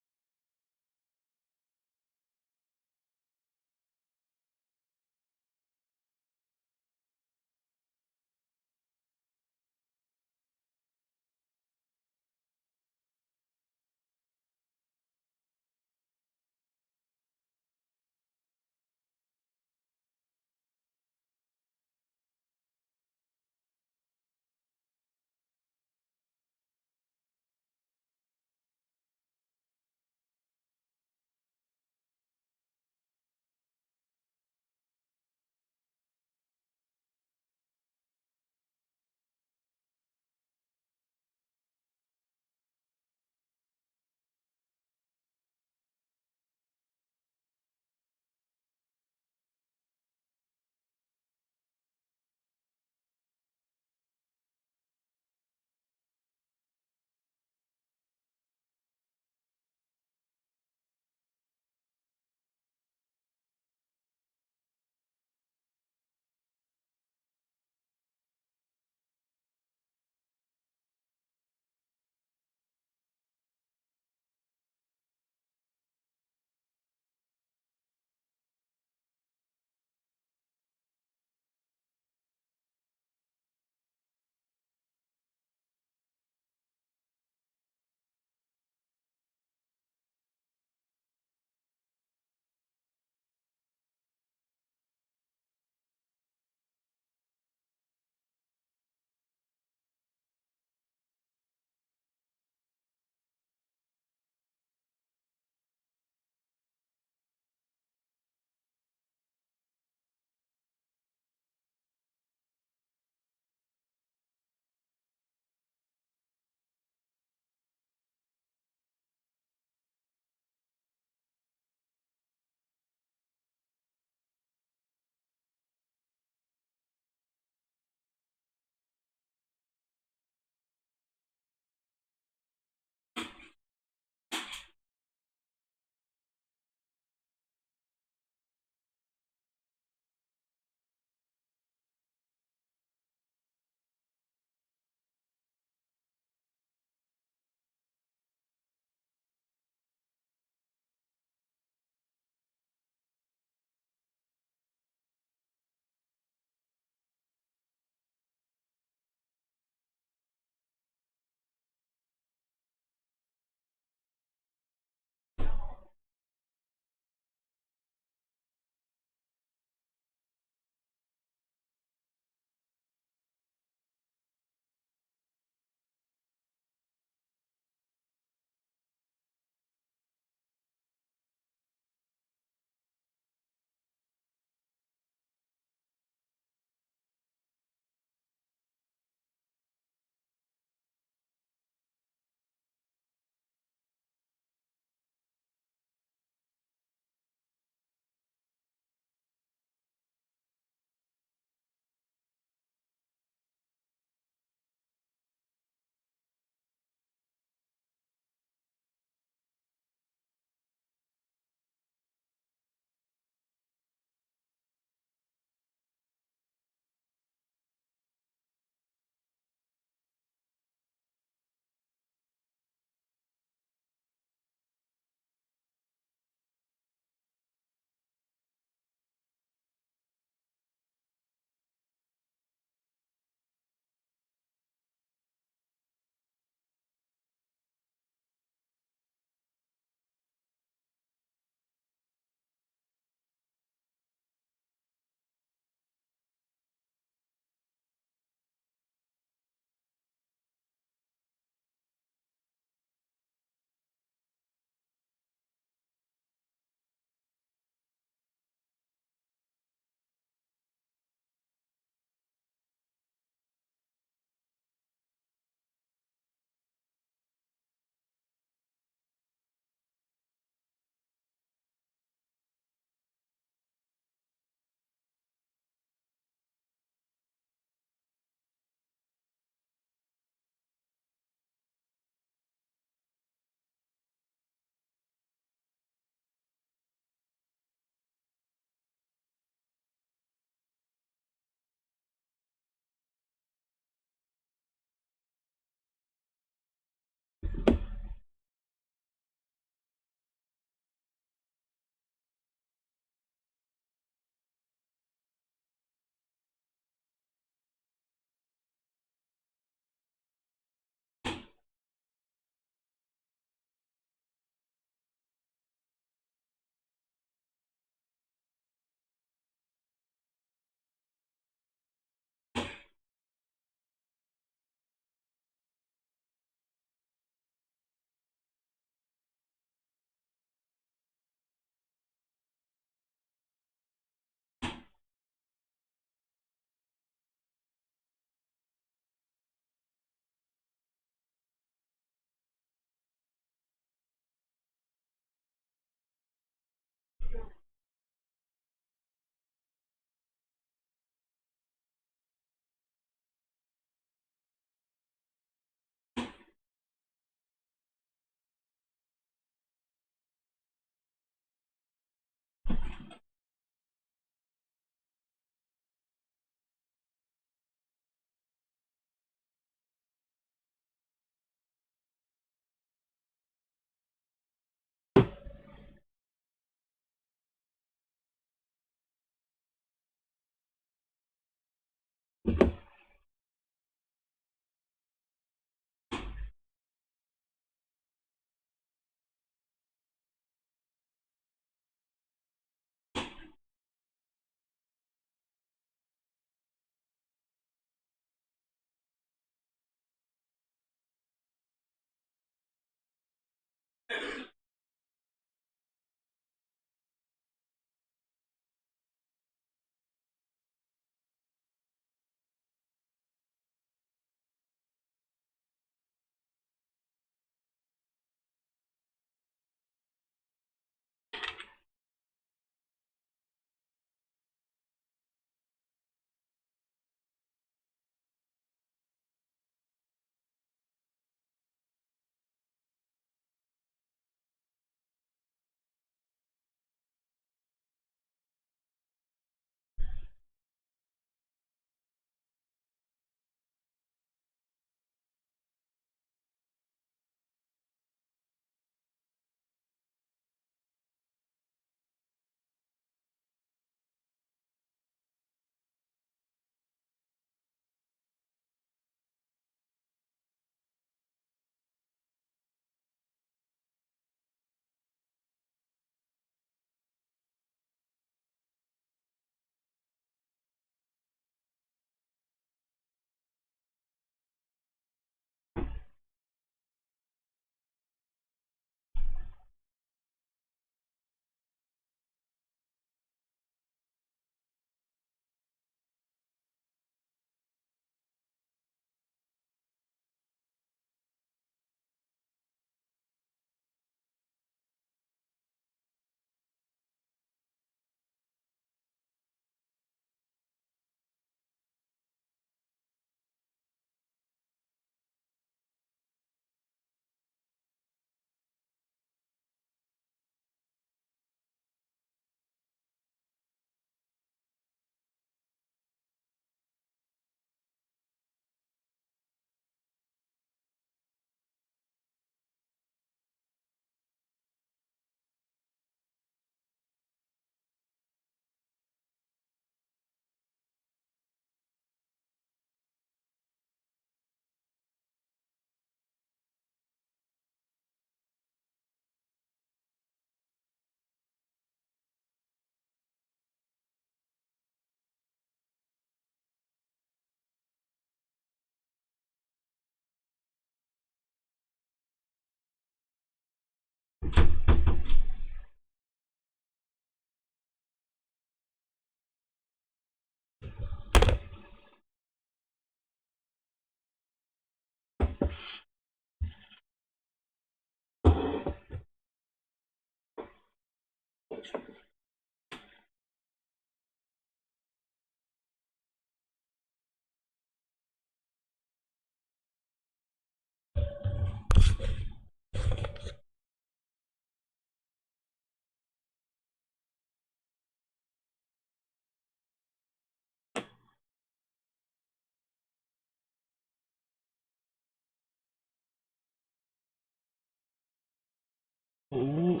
Ooh.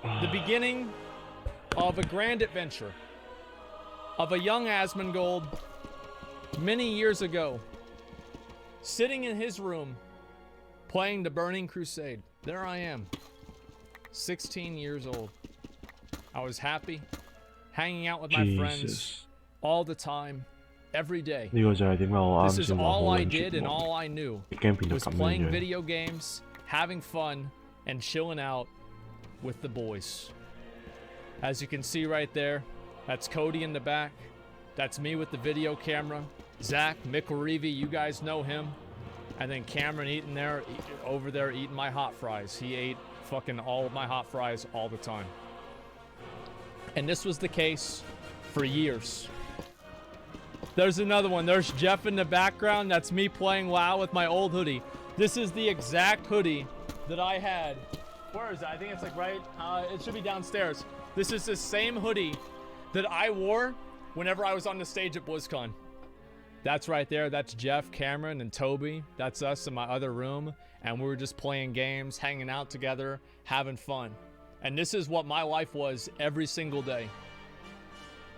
The beginning of a grand adventure of a young Asmongold many years ago, sitting in his room playing the Burning Crusade. There I am, 16 years old. I was happy, hanging out with my friends all the time, every day. This is all I did and all I knew was playing video games, having fun, and chilling out with the boys. As you can see right there, that's Cody in the back. That's me with the video camera. Zach, Mikorivi, you guys know him. And then Cameron over there eating my hot fries. He ate fucking all of my hot fries all the time. And this was the case for years. There's another one. There's Jeff in the background. That's me playing WoW with my old hoodie. This is the exact hoodie that I had. Where is it? I think it's like right, it should be downstairs. This is the same hoodie that I wore whenever I was on the stage at BlizzCon. That's right there. That's Jeff, Cameron, and Toby. That's us in my other room. And we were just playing games, hanging out together, having fun. And this is what my life was every single day.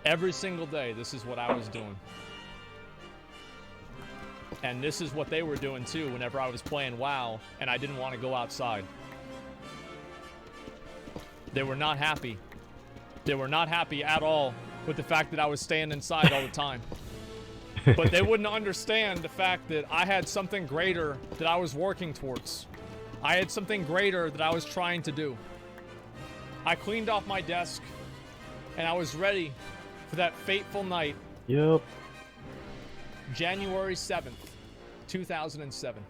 Every single day, this is what I was doing. And this is what they were doing too whenever I was playing WoW and I didn't want to go outside. They were not happy. They were not happy at all with the fact that I was staying inside all the time. But they wouldn't understand the fact that I had something greater that I was working towards. I had something greater that I was trying to do. I cleaned off my desk and I was ready for that fateful night. Yep. January 7th, 2007.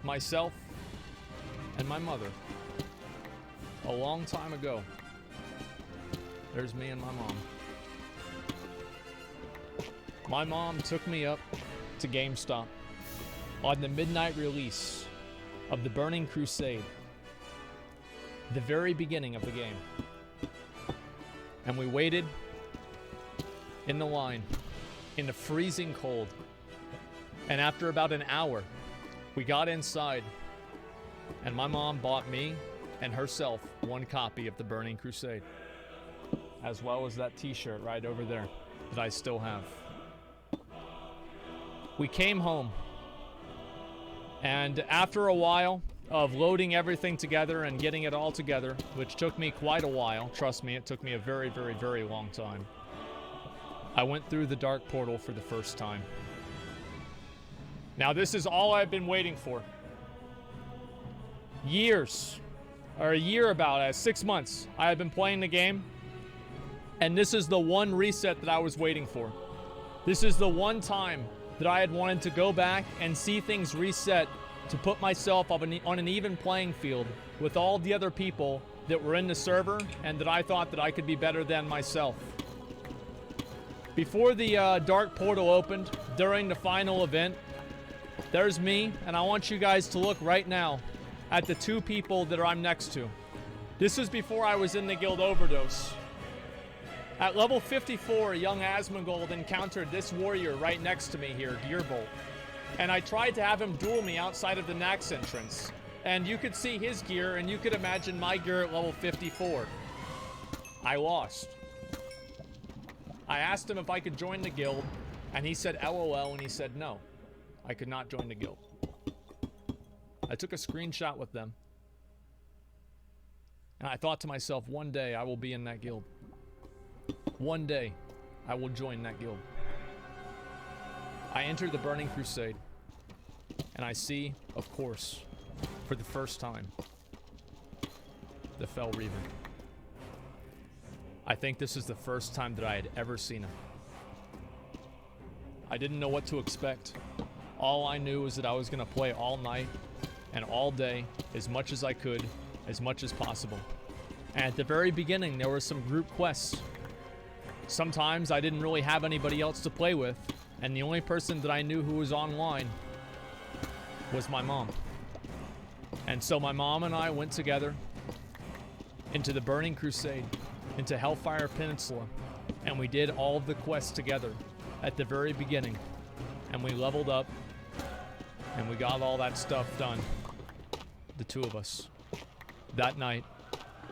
Myself and my mother. A long time ago. There's me and my mom. My mom took me up to GameStop on the midnight release of the Burning Crusade. The very beginning of the game. And we waited in the line in the freezing cold. And after about an hour, we got inside and my mom bought me and herself one copy of the Burning Crusade, as well as that t-shirt right over there that I still have. We came home, and after a while of loading everything together and getting it all together, which took me quite a while, trust me, it took me a very, very, very long time, I went through the dark portal for the first time. Now this is all I've been waiting for. Years, or a year about, 6 months, I have been playing the game, and this is the one reset that I was waiting for. This is the one time that I had wanted to go back and see things reset to put myself on an even playing field with all the other people that were in the server and that I thought that I could be better than myself. Before the dark portal opened, during the final event, there's me, and I want you guys to look right now at the two people that I'm next to. This was before I was in the guild Overdose. At level 54, young Asmongold encountered this warrior right next to me here, Gearbolt. And I tried to have him duel me outside of the Nax entrance. And you could see his gear, and you could imagine my gear at level 54. I lost. I asked him if I could join the guild, and he said LOL, and he said no. I could not join the guild. I took a screenshot with them. And I thought to myself, one day I will be in that guild. One day, I will join that guild. I enter the Burning Crusade, and I see, of course, for the first time, the Fel Reaver. I think this is the first time that I had ever seen him. I didn't know what to expect. All I knew was that I was going to play all night and all day, as much as I could, as much as possible. And at the very beginning, there were some group quests. Sometimes I didn't really have anybody else to play with, and the only person that I knew who was online was my mom. And so my mom and I went together into the Burning Crusade, into Hellfire Peninsula, and we did all of the quests together at the very beginning. And we leveled up, and we got all that stuff done. The two of us. that night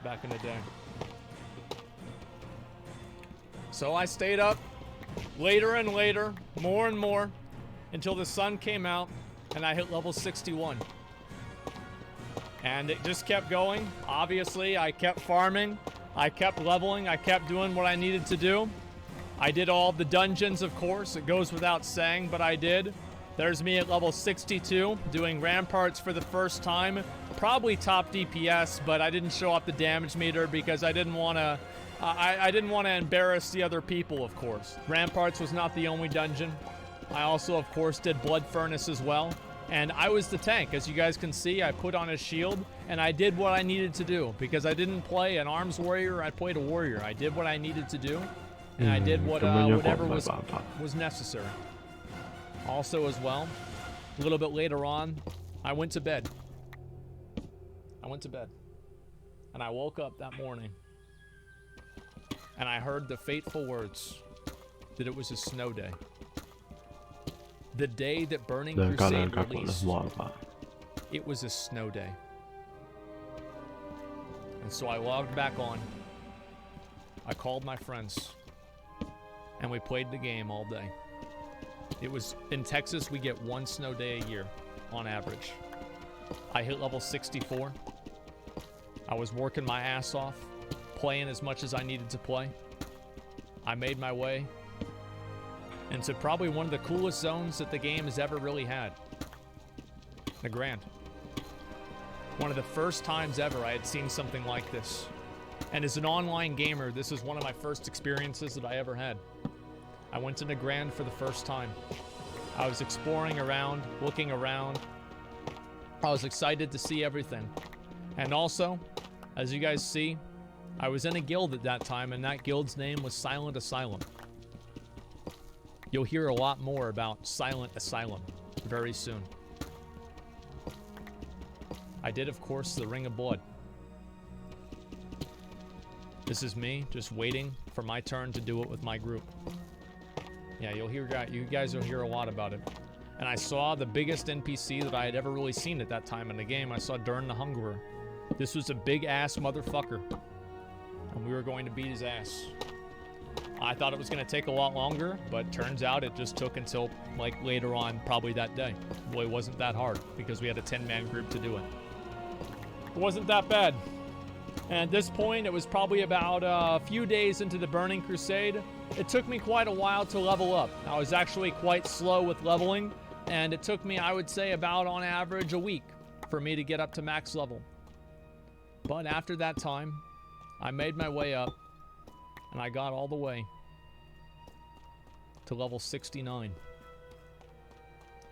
back in the day. So I stayed up later and later, more and more, until the sun came out and I hit level 61. And it just kept going. Obviously, I kept farming, I kept leveling, I kept doing what I needed to do. I did all the dungeons, of course. It goes without saying, but I did. There's me at level 62, doing ramparts for the first time. Probably top DPS, but I didn't show off the damage meter because I didn't want to... I didn't want to embarrass the other people, of course. Ramparts was not the only dungeon. I also, of course, did Blood Furnace as well. And I was the tank. As you guys can see, I put on a shield, and I did what I needed to do. Because I didn't play an arms warrior, I played a warrior. I did what I needed to do, and I did what whatever was necessary. Also, as well, a little bit later on, I went to bed. And I woke up that morning. And I heard the fateful words that it was a snow day. The day that Burning Crusade released, it was a snow day. And so I logged back on. I called my friends. And we played the game all day. It was, in Texas, we get one snow day a year, on average. I hit level 64. I was working my ass off, playing as much as I needed to play. I made my way into probably one of the coolest zones that the game has ever really had. The Grand. One of the first times ever I had seen something like this. And as an online gamer, this is one of my first experiences that I ever had. I went to the Grand for the first time. I was exploring around, looking around. I was excited to see everything. And also, as you guys see, I was in a guild at that time, and that guild's name was Silent Asylum. You'll hear a lot more about Silent Asylum very soon. I did, of course, the Ring of Blood. This is me just waiting for my turn to do it with my group. Yeah, you guys will hear a lot about it. And I saw the biggest NPC that I had ever really seen at that time in the game. I saw Dern the Hungerer. This was a big-ass motherfucker. And we were going to beat his ass. I thought it was going to take a lot longer, but turns out it just took until, like, later on, probably that day. Boy, it wasn't that hard, because we had a 10-man group to do it. It wasn't that bad. And at this point, it was probably about a few days into the Burning Crusade. It took me quite a while to level up. I was actually quite slow with leveling, and it took me, I would say, about on average a week for me to get up to max level. But after that time, I made my way up, and I got all the way to level 69.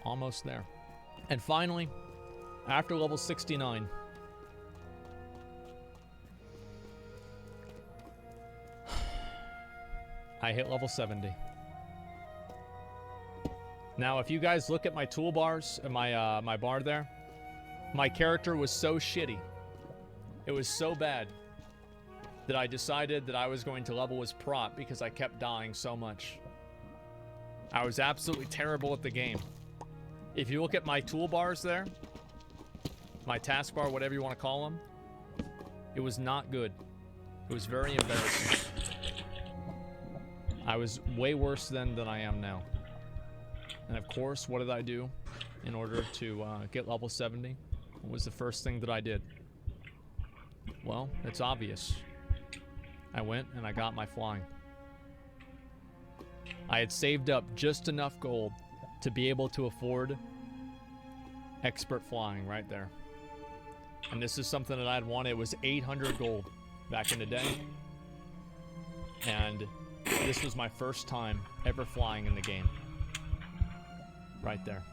Almost there. And finally, after level 69, I hit level 70. Now, if you guys look at my toolbars and my bar there, my character was so shitty. It was so bad that I decided that I was going to level as prot because I kept dying so much. I was absolutely terrible at the game. If you look at my toolbars there, my taskbar, whatever you want to call them, it was not good. It was very embarrassing. I was way worse then than I am now. And of course, what did I do in order to get level 70? What was the first thing that I did? Well, it's obvious. I went and I got my flying. I had saved up just enough gold to be able to afford expert flying right there. And this is something that I'd wanted. It was 800 gold back in the day. And this was my first time ever flying in the game. Right there.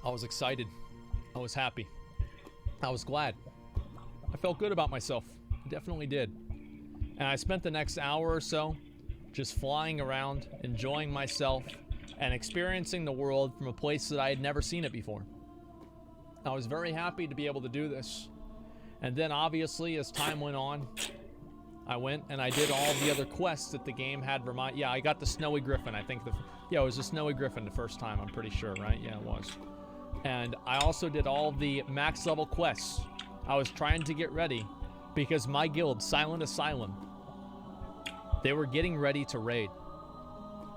I was excited. I was happy. I was glad. I felt good about myself. I definitely did. And I spent the next hour or so just flying around, enjoying myself, and experiencing the world from a place that I had never seen it before. I was very happy to be able to do this. And then obviously, as time went on, I went and I did all the other quests that the game had. Yeah, I got the Snowy Griffin. I think it was a Snowy Griffin the first time, I'm pretty sure, right? Yeah, it was. And I also did all the max level quests I was trying to get ready because my guild, Silent Asylum, they were getting ready to raid.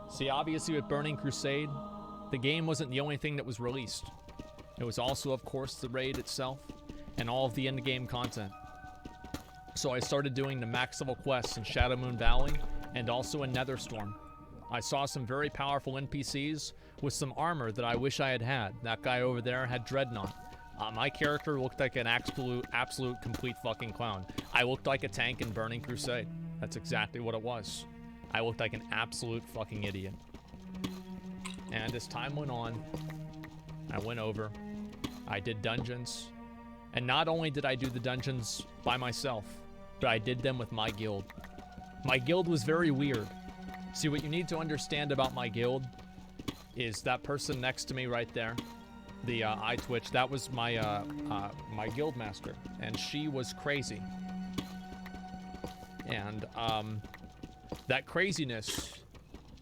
See, obviously with Burning Crusade, the game wasn't the only thing that was released. It was also, of course, the raid itself and all of the end-game content. So I started doing the max level quests in Shadow Moon Valley and also in Netherstorm. I saw some very powerful NPCs with some armor that I wish I had had. That guy over there had Dreadnought. My character looked like an absolute complete fucking clown. I looked like a tank in Burning Crusade. That's exactly what it was. I looked like an absolute fucking idiot. And as time went on, I went over, I did dungeons, and not only did I do the dungeons by myself, but I did them with my guild. My guild was very weird. See, what you need to understand about my guild is that person next to me right there, the eye twitch, that was my my guild master, and she was crazy. And that craziness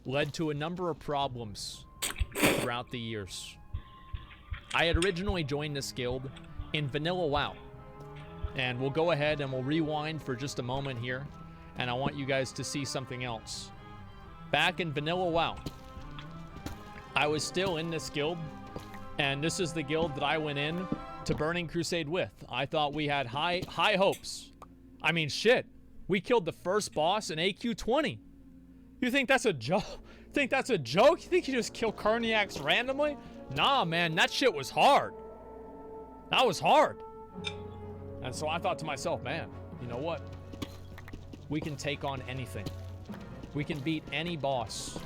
led to a number of problems throughout the years. I had originally joined this guild in Vanilla WoW. And we'll go ahead and we'll rewind for just a moment here. And I want you guys to see something else. Back in Vanilla WoW, I was still in this guild. And this is the guild that I went in to Burning Crusade with. I thought we had high hopes. I mean, shit. We killed the first boss in AQ20. You think that's a joke? You think you just kill Carniacs randomly? Nah, man, that shit was hard. That was hard. And so I thought to myself, man, you know what? We can take on anything. We can beat any boss.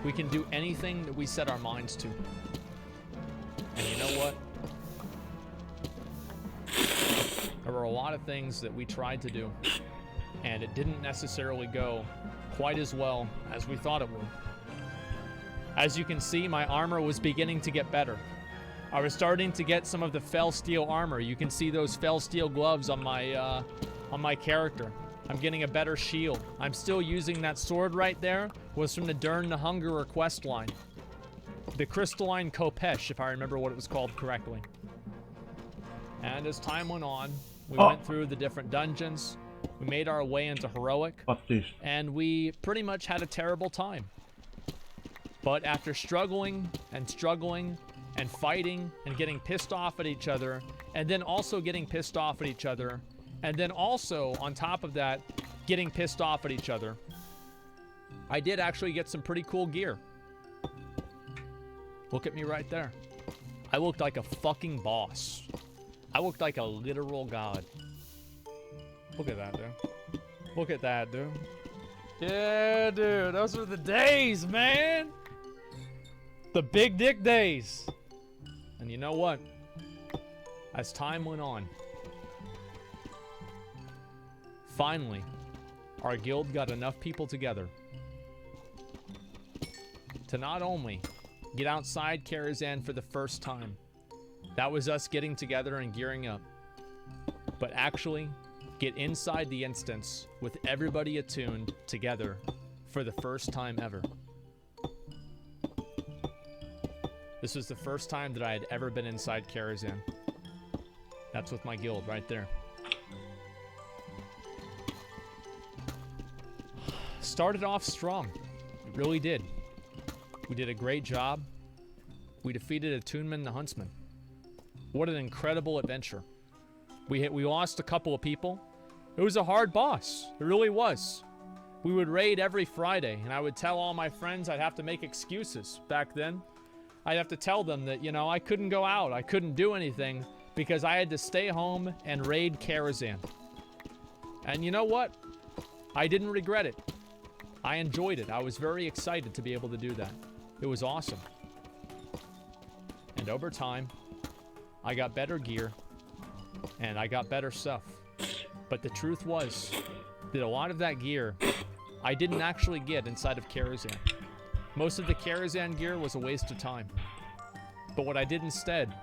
We can do anything that we set our minds to. And you know what? There were a lot of things that we tried to do, and it didn't necessarily go quite as well as we thought it would. As you can see, my armor was beginning to get better. I was starting to get some of the Fell Steel armor. You can see those Fell Steel gloves on my character. I'm getting a better shield. I'm still using that sword right there. Was from the Durn the Hungerer quest line. The Crystalline Kopesh, if I remember what it was called correctly. And as time went on, we went through the different dungeons. We made our way into Heroic. And we pretty much had a terrible time. But after struggling and fighting and getting pissed off at each other, and then also getting pissed off at each other, and then also, on top of that, getting pissed off at each other, I did actually get some pretty cool gear. Look at me right there. I looked like a fucking boss. I looked like a literal god. Look at that, dude. Look at that, dude. Yeah, dude. Those were the days, man. The big dick days. And you know what? As time went on, finally, our guild got enough people together to not only get outside Karazhan for the first time, that was us getting together and gearing up, but actually get inside the instance with everybody attuned together for the first time ever. This was the first time that I had ever been inside Karazhan. That's with my guild right there. Started off strong. It really did. We did a great job. We defeated Attunement the Huntsman. What an incredible adventure. We lost a couple of people. It was a hard boss. It really was. We would raid every Friday, and I would tell all my friends I'd have to make excuses back then. I'd have to tell them that, you know, I couldn't go out. I couldn't do anything because I had to stay home and raid Karazhan. And you know what? I didn't regret it. I enjoyed it. I was very excited to be able to do that. It was awesome. And over time, I got better gear and I got better stuff. But the truth was that a lot of that gear I didn't actually get inside of Karazhan. Most of the Karazhan gear was a waste of time. But what I did instead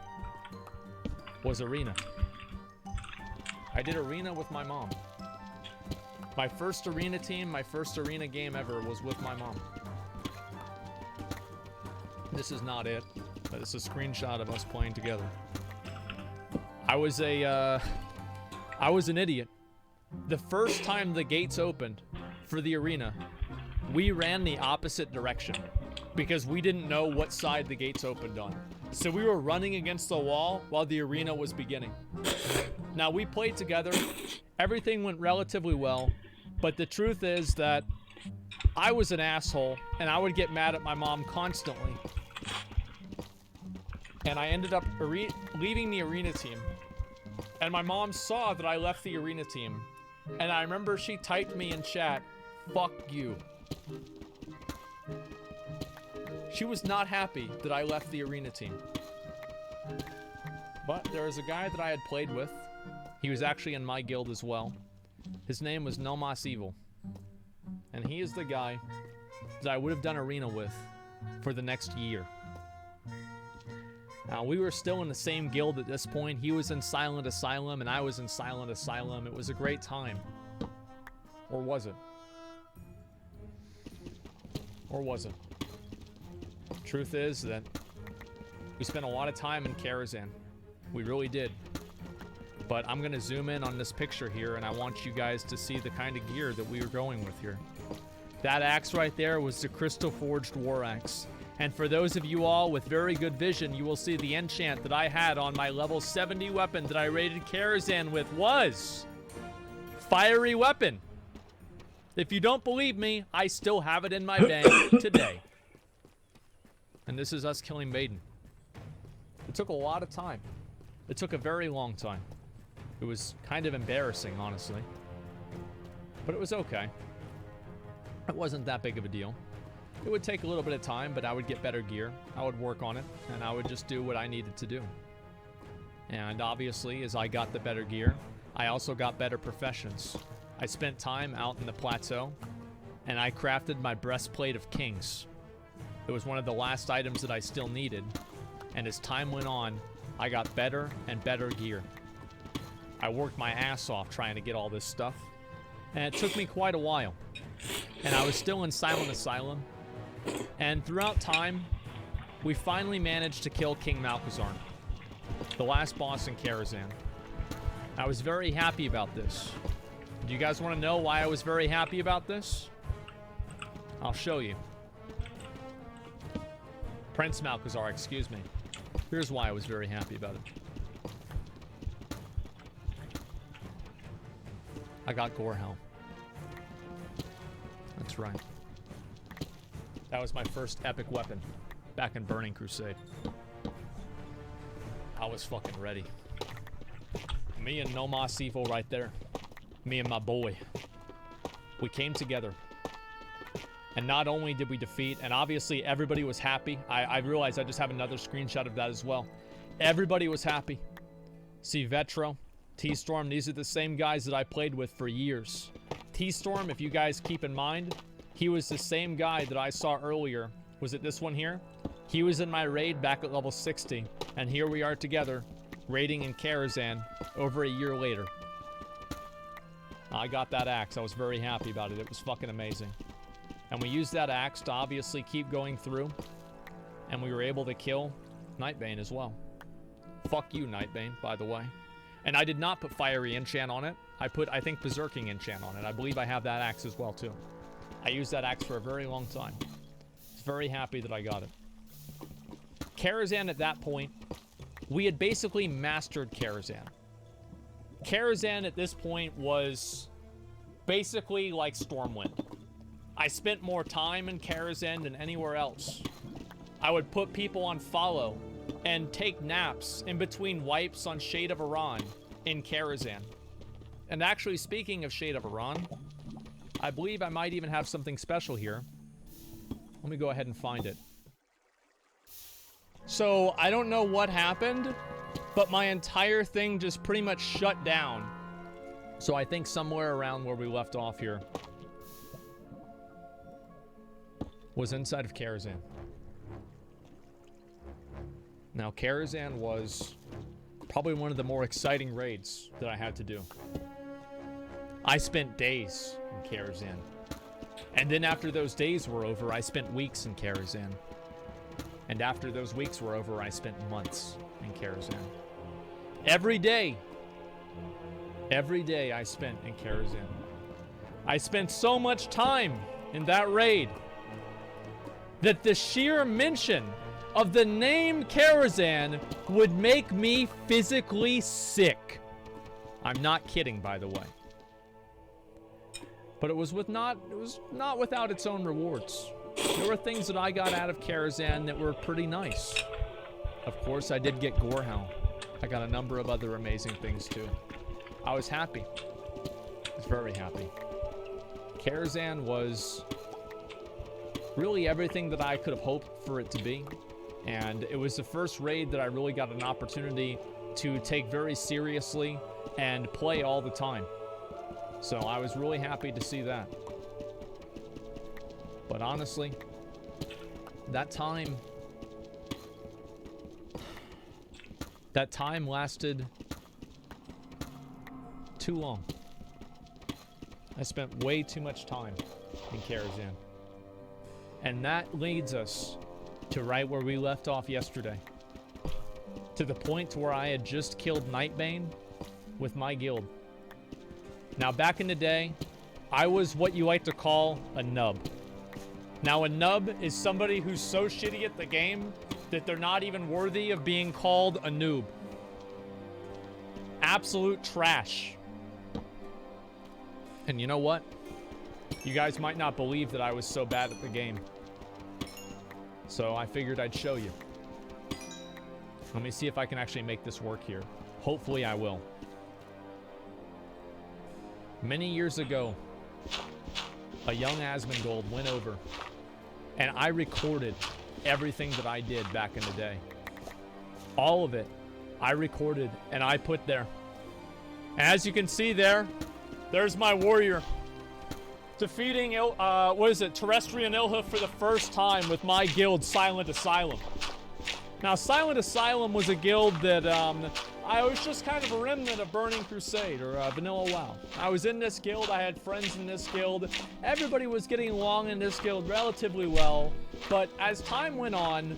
was Arena. I did Arena with my mom. My first Arena team, my first Arena game ever was with my mom. This is not it, but it's a screenshot of us playing together. I was a I was an idiot. The first time the gates opened for the arena, we ran the opposite direction because we didn't know what side the gates opened on. So we were running against the wall while the arena was beginning. Now, we played together. Everything went relatively well. But the truth is that I was an asshole, and I would get mad at my mom constantly. And I ended up leaving the arena team. And my mom saw that I left the arena team. And I remember she typed me in chat, "Fuck you." She was not happy that I left the arena team. But there was a guy that I had played with. He was actually in my guild as well. His name was MTing. And he is the guy that I would have done arena with for the next year. Now, we were still in the same guild at this point. He was in Silent Asylum, and I was in Silent Asylum. It was a great time. Or was it? Or was it? Truth is that we spent a lot of time in Karazhan. We really did. But I'm gonna zoom in on this picture here, and I want you guys to see the kind of gear that we were going with here. That axe right there was the Crystal Forged War Axe. And for those of you all with very good vision, you will see the enchant that I had on my level 70 weapon that I raided Karazhan with was Fiery Weapon. If you don't believe me, I still have it in my bag today. And this is us killing Maiden. It took a lot of time. It took a very long time. It was kind of embarrassing, honestly. But it was okay. It wasn't that big of a deal. It would take a little bit of time, but I would get better gear. I would work on it, and I would just do what I needed to do. And obviously, as I got the better gear, I also got better professions. I spent time out in the plateau, and I crafted my Breastplate of Kings. It was one of the last items that I still needed, and as time went on, I got better and better gear. I worked my ass off trying to get all this stuff, and it took me quite a while. And I was still in Silent Asylum, and throughout time, we finally managed to kill King Malchazarn, the last boss in Karazhan. I was very happy about this. Do you guys want to know why I was very happy about this? I'll show you. Prince Malchazar, excuse me. Here's why I was very happy about it. I got Gorehelm. That's right. That was my first epic weapon back in Burning Crusade. I was fucking ready. Me and MTing right there. Me and my boy. We came together. And not only did we defeat, and obviously everybody was happy. I realized I just have another screenshot of that as well. Everybody was happy. See, Vetro, T-Storm, these are the same guys that I played with for years. T-Storm, if you guys keep in mind, he was the same guy that I saw earlier. Was it this one here? He was in my raid back at level 60, and here we are together, raiding in Karazhan over a year later. I got that axe. I was very happy about it. It was fucking amazing. And we used that axe to obviously keep going through, and we were able to kill Nightbane as well. Fuck you, Nightbane, by the way. And I did not put Fiery Enchant on it. I put, I think, Berserking Enchant on it. I believe I have that axe as well, too. I used that axe for a very long time. I was very happy that I got it. Karazhan at that point, we had basically mastered Karazhan. Karazhan at this point was basically like Stormwind. I spent more time in Karazhan than anywhere else. I would put people on follow and take naps in between wipes on Shade of Iran in Karazhan. And actually, speaking of Shade of Iran, I believe I might even have something special here. Let me go ahead and find it. So, I don't know what happened, but my entire thing just pretty much shut down. So I think somewhere around where we left off here was inside of Karazhan. Now, Karazhan was probably one of the more exciting raids that I had to do. I spent days in Karazhan. And then after those days were over, I spent weeks in Karazhan. And after those weeks were over, I spent months in Karazhan. Every day, Every day I spent in Karazhan. I spent so much time in that raid that the sheer mention of the name Karazhan would make me physically sick. I'm not kidding, by the way. But it was not without its own rewards. There were things that I got out of Karazhan that were pretty nice. Of course, I did get Gorehound. I got a number of other amazing things too. I was happy. I was very happy. Karazhan was really everything that I could have hoped for it to be. And it was the first raid that I really got an opportunity to take very seriously and play all the time. So I was really happy to see that. But honestly, that time lasted too long. I spent way too much time in Karazhan. And that leads us to right where we left off yesterday. To the point where I had just killed Nightbane with my guild. Now back in the day, I was what you like to call a nub. Now a nub is somebody who's so shitty at the game that they're not even worthy of being called a noob. Absolute trash. And you know what? You guys might not believe that I was so bad at the game. So I figured I'd show you. Let me see if I can actually make this work here. Hopefully I will. Many years ago, a young Asmongold went over and I recorded everything that I did back in the day. All of it, I recorded and I put there. As you can see there's my warrior. Defeating, Terrestrian Ilhoof for the first time with my guild, Silent Asylum. Now, Silent Asylum was a guild that, I was just kind of a remnant of Burning Crusade, or Vanilla WoW. I was in this guild, I had friends in this guild. Everybody was getting along in this guild relatively well, but as time went on,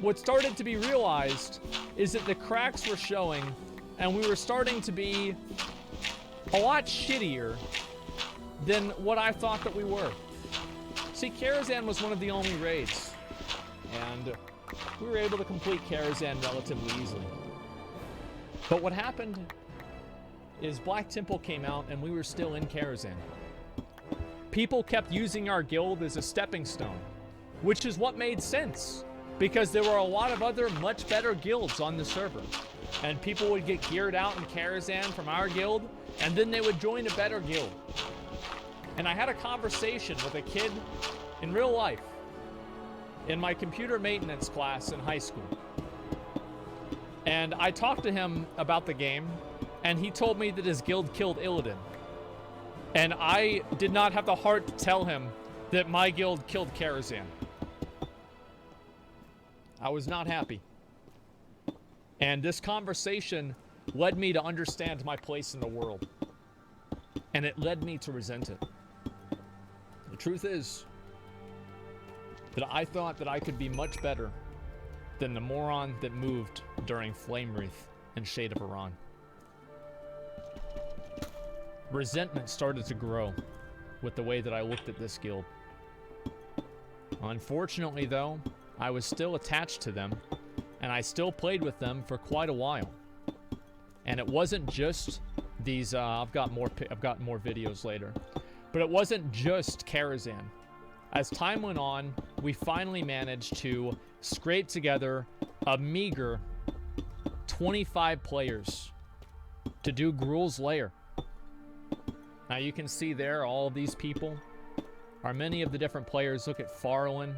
what started to be realized is that the cracks were showing, and we were starting to be a lot shittier than what I thought that we were. See, Karazhan was one of the only raids, and we were able to complete Karazhan relatively easily. But what happened is Black Temple came out and we were still in Karazhan. People kept using our guild as a stepping stone, which is what made sense, because there were a lot of other much better guilds on the server. And people would get geared out in Karazhan from our guild, and then they would join a better guild. And I had a conversation with a kid in real life in my computer maintenance class in high school. And I talked to him about the game, and he told me that his guild killed Illidan. And I did not have the heart to tell him that my guild killed Karazhan. I was not happy. And this conversation led me to understand my place in the world. And it led me to resent it. The truth is that I thought that I could be much better than the moron that moved during Flame Wreath and Shade of Iran. Resentment started to grow with the way that I looked at this guild. Unfortunately, though, I was still attached to them, and I still played with them for quite a while. And it wasn't just these, I've got more videos later, but it wasn't just Karazhan. As time went on, we finally managed to scrape together a meager 25 players to do Gruul's Lair. Now you can see there, all of these people are many of the different players. Look at Farlin,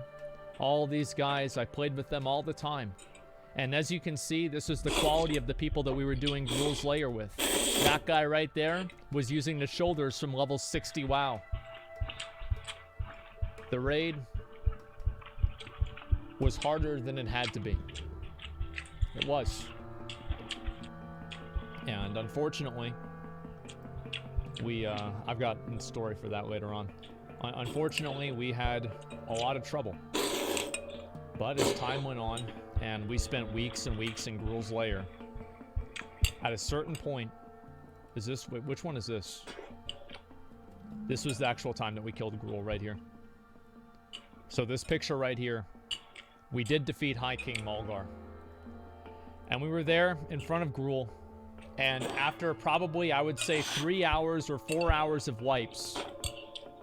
all these guys, I played with them all the time. And as you can see, this is the quality of the people that we were doing Gruul's Lair with. That guy right there was using the shoulders from level 60 WoW. The raid was harder than it had to be. It was. And unfortunately, I've got a story for that later on. Unfortunately, we had a lot of trouble. But as time went on, and we spent weeks and weeks in Gruul's Lair, at a certain point, Is this... Wait, which one is this? This was the actual time that we killed Gruul right here. So this picture right here, we did defeat High King Mulgar. And we were there in front of Gruul. And after probably, I would say, 3 hours or 4 hours of wipes,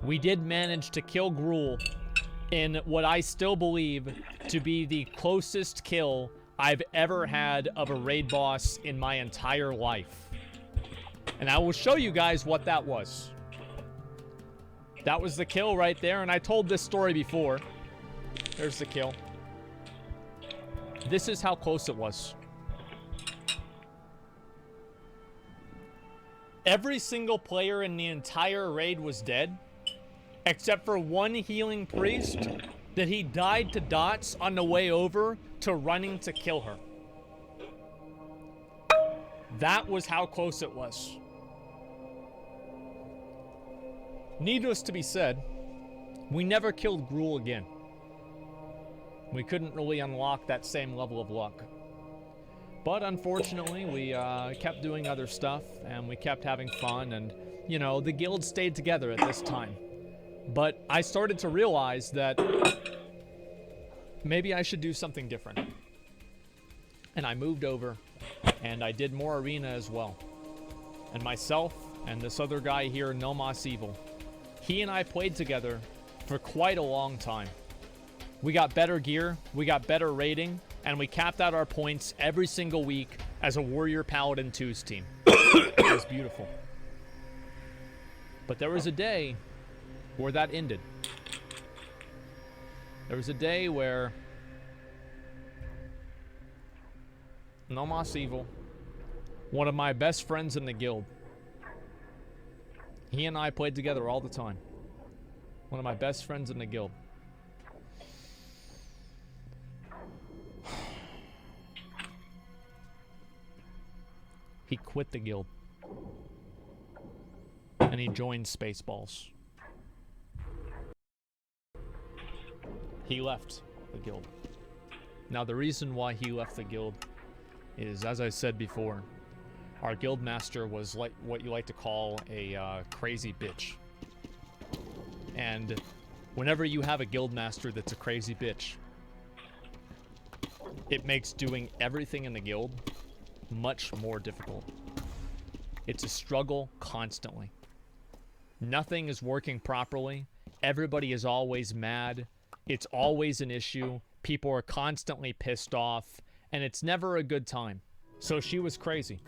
we did manage to kill Gruul in what I still believe to be the closest kill I've ever had of a raid boss in my entire life. And I will show you guys what that was. That was the kill right there, and I told this story before. There's the kill. This is how close it was. Every single player in the entire raid was dead, except for one healing priest that he died to dots on the way over to running to kill her. That was how close it was. Needless to be said, we never killed Gruul again. We couldn't really unlock that same level of luck. But unfortunately, we kept doing other stuff, and we kept having fun, and, you know, the guild stayed together at this time. But I started to realize that maybe I should do something different. And I moved over, and I did more arena as well. And myself and this other guy here, MTing, he and I played together for quite a long time. We got better gear, we got better rating, and we capped out our points every single week as a Warrior Paladin 2's team. It was beautiful. But there was a day where that ended. There was a day where MTing, one of my best friends in the guild, he and I played together all the time. One of my best friends in the guild. He quit the guild. And he joined Spaceballs. He left the guild. Now, the reason why he left the guild is, as I said before, our guild master was like what you like to call a crazy bitch. And whenever you have a guild master that's a crazy bitch, it makes doing everything in the guild much more difficult. It's a struggle constantly. Nothing is working properly. Everybody is always mad. It's always an issue. People are constantly pissed off, and it's never a good time. So she was crazy.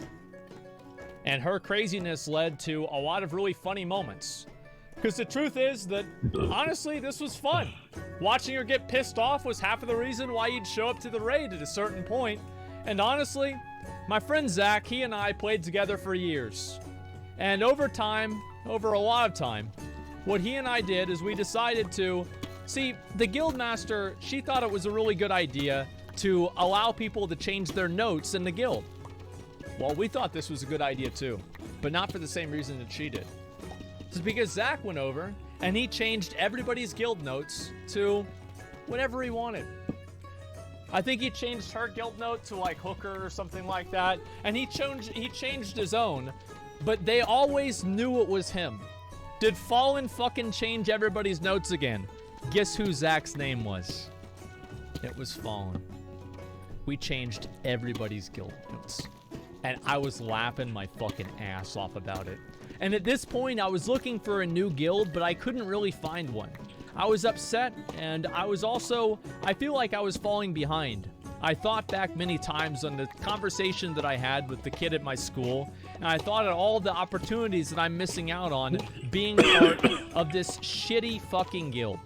And her craziness led to a lot of really funny moments. Because the truth is that, honestly, this was fun. Watching her get pissed off was half of the reason why you'd show up to the raid at a certain point. And honestly, my friend Zach, he and I played together for years. And over time, over a lot of time, what he and I did is we decided to... See, the guildmaster, she thought it was a really good idea to allow people to change their notes in the guild. Well, we thought this was a good idea too, but not for the same reason that she did. It's because Zach went over and he changed everybody's guild notes to whatever he wanted. I think he changed her guild note to like Hooker or something like that, and he changed his own, but they always knew it was him. Did Fallen fucking change everybody's notes again? Guess who Zach's name was? It was Fallen. We changed everybody's guild notes. And I was laughing my fucking ass off about it. And at this point, I was looking for a new guild, but I couldn't really find one. I was upset, and I was also... I feel like I was falling behind. I thought back many times on the conversation that I had with the kid at my school, and I thought of all the opportunities that I'm missing out on being part of this shitty fucking guild.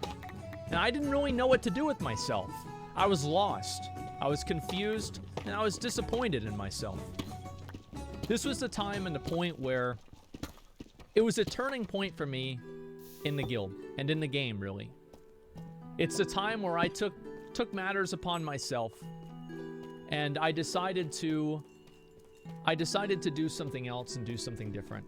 And I didn't really know what to do with myself. I was lost. I was confused, and I was disappointed in myself. This was the time and the point where it was a turning point for me in the guild and in the game, really. It's the time where I took matters upon myself, and I decided to do something else and do something different.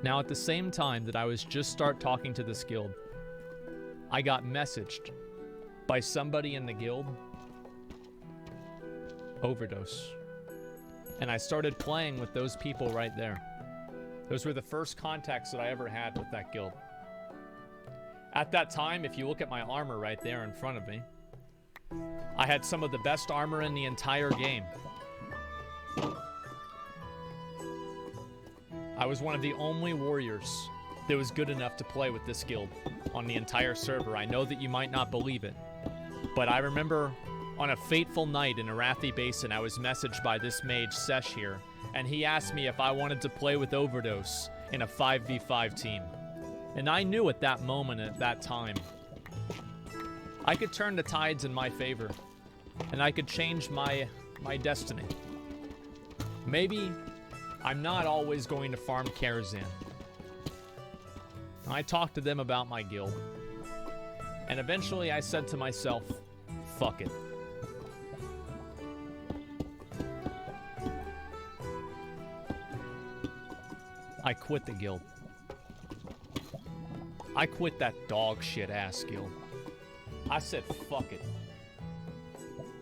Now, at the same time that I was just start talking to this guild, I got messaged by somebody in the guild Overdose. And I started playing with those people right there. Those were the first contacts that I ever had with that guild. At that time, if you look at my armor right there in front of me, I had some of the best armor in the entire game. I was one of the only warriors that was good enough to play with this guild on the entire server. I know that you might not believe it, but I remember on a fateful night in Arathi Basin, I was messaged by this mage, Sesh here, and he asked me if I wanted to play with Overdose in a 5v5 team. And I knew at that moment, at that time, I could turn the tides in my favor, and I could change my destiny. Maybe I'm not always going to farm Karazhan. I talked to them about my guild, and eventually I said to myself, fuck it. I quit the guild. I quit that dog shit ass guild. I said, fuck it.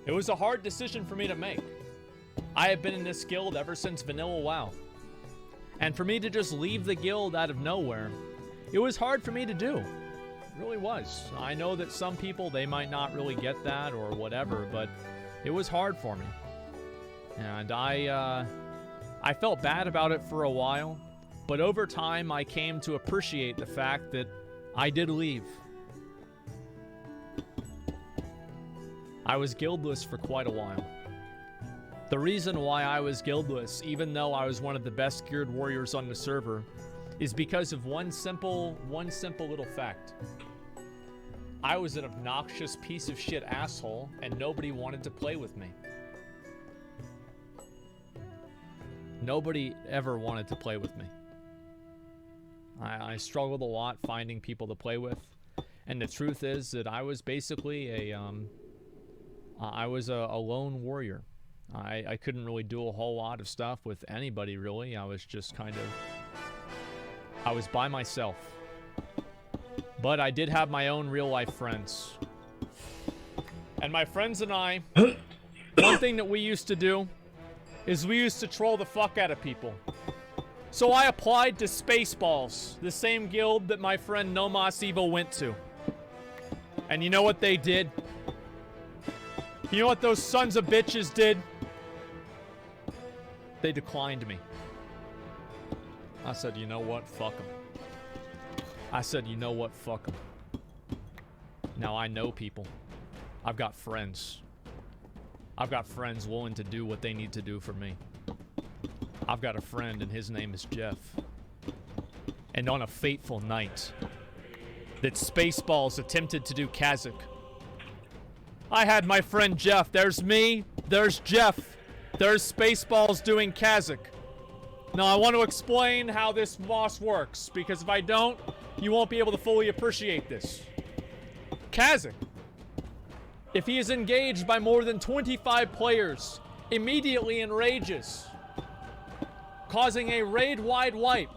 It was a hard decision for me to make. I have been in this guild ever since Vanilla WoW. And for me to just leave the guild out of nowhere, it was hard for me to do. It really was. I know that some people, they might not really get that or whatever, but it was hard for me. And I felt bad about it for a while, but over time I came to appreciate the fact that I did leave. I was guildless for quite a while. The reason why I was guildless, even though I was one of the best geared warriors on the server, is because of one simple little fact. I was an obnoxious piece of shit asshole, and nobody wanted to play with me. Nobody ever wanted to play with me. I struggled a lot finding people to play with, and the truth is that I was basically I was a lone warrior. I couldn't really do a whole lot of stuff with anybody, really. I was just I was by myself. But I did have my own real-life friends. And my friends and I, one thing that we used to do is we used to troll the fuck out of people. So I applied to Spaceballs, the same guild that my friend Nomos Evil went to. And you know what they did? You know what those sons of bitches did? They declined me. I said, you know what? Fuck them. I said, you know what? Fuck them. Now I know people. I've got friends. I've got friends willing to do what they need to do for me. I've got a friend and his name is Jeff. And on a fateful night that Spaceballs attempted to do Kazakh, I had my friend Jeff. There's me. There's Jeff. There's Spaceballs doing Kazakh. Now I want to explain how this boss works, because if I don't, you won't be able to fully appreciate this. Kazakh, if he is engaged by more than 25 players, immediately enrages, causing a raid-wide wipe,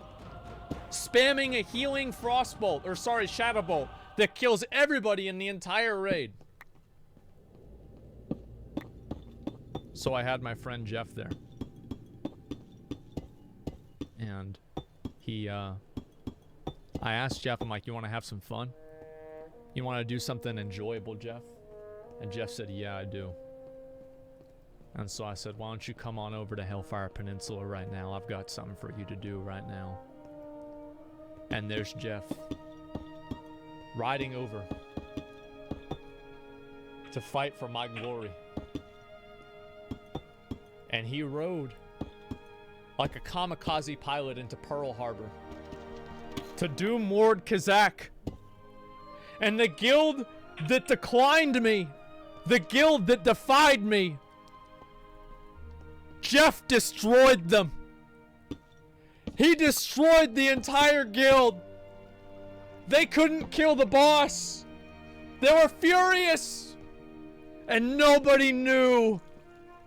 spamming a healing frostbolt, or sorry, shadow bolt, that kills everybody in the entire raid. So I had my friend Jeff there. And he, I asked Jeff, I'm like, you want to have some fun? You want to do something enjoyable, Jeff? And Jeff said, yeah, I do. And so I said, why don't you come on over to Hellfire Peninsula right now? I've got something for you to do right now. And there's Jeff, riding over to fight for my glory. And he rode like a kamikaze pilot into Pearl Harbor to do Mord Kazakh. And the guild that declined me, the guild that defied me, Jeff destroyed them. He destroyed the entire guild. They couldn't kill the boss. They were furious. And nobody knew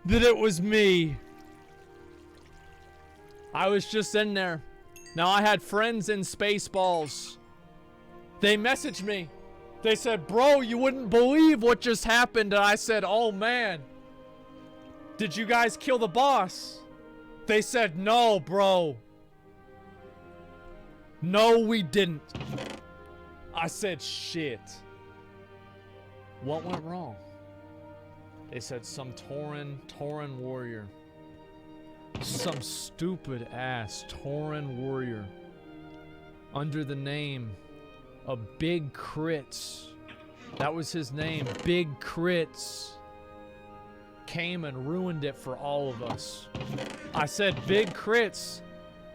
that it was me. I was just in there. Now I had friends in Spaceballs. They messaged me. They said, bro, you wouldn't believe what just happened. And I said, oh man. Did you guys kill the boss? They said, no, bro. No, we didn't. I said, shit. What went wrong? They said some Tauren warrior. Some stupid ass Tauren warrior. Under the name of Big Crits. That was his name, Big Crits. Came and ruined it for all of us. I said, Big Crits.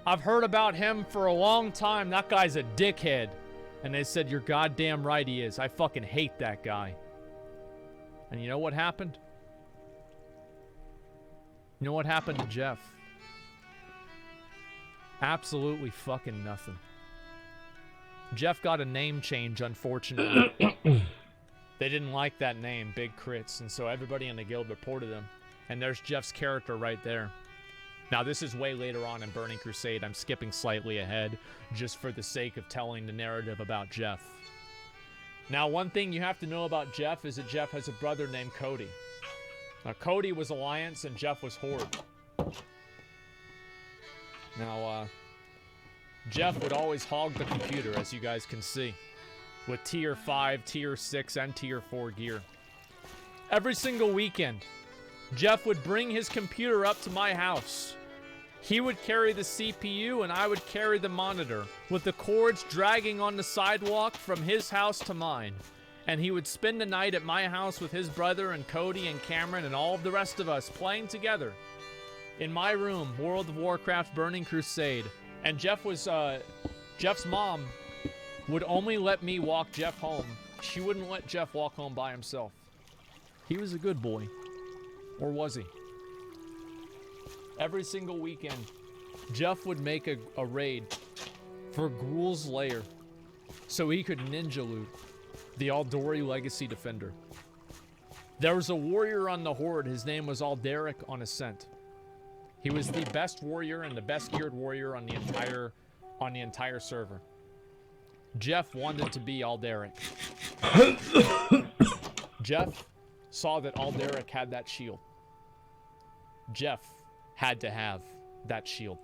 I've heard about him for a long time. That guy's a dickhead. And they said, you're goddamn right he is. I fucking hate that guy. And you know what happened? You know what happened to Jeff? Absolutely fucking nothing. Jeff got a name change, unfortunately. They didn't like that name, Big Crits, and so everybody in the guild reported him. And there's Jeff's character right there. Now, this is way later on in Burning Crusade. I'm skipping slightly ahead, just for the sake of telling the narrative about Jeff. Now, one thing you have to know about Jeff is that Jeff has a brother named Cody. Now, Cody was Alliance and Jeff was Horde. Now, Jeff would always hog the computer, as you guys can see, with tier 5, tier 6, and tier 4 gear. Every single weekend, Jeff would bring his computer up to my house. He would carry the CPU and I would carry the monitor, with the cords dragging on the sidewalk from his house to mine. And he would spend the night at my house with his brother and Cody and Cameron and all of the rest of us playing together. In my room, World of Warcraft Burning Crusade. And Jeff's mom would only let me walk Jeff home. She wouldn't let Jeff walk home by himself. He was a good boy. Or was he? Every single weekend, Jeff would make a raid for Gruul's Lair so he could ninja loot the Aldori Legacy Defender. There was a warrior on the Horde. His name was Alderic on Ascent. He was the best warrior and the best geared warrior on the entire server. Jeff wanted to be Alderic. Jeff saw that Alderic had that shield. Jeff had to have that shield.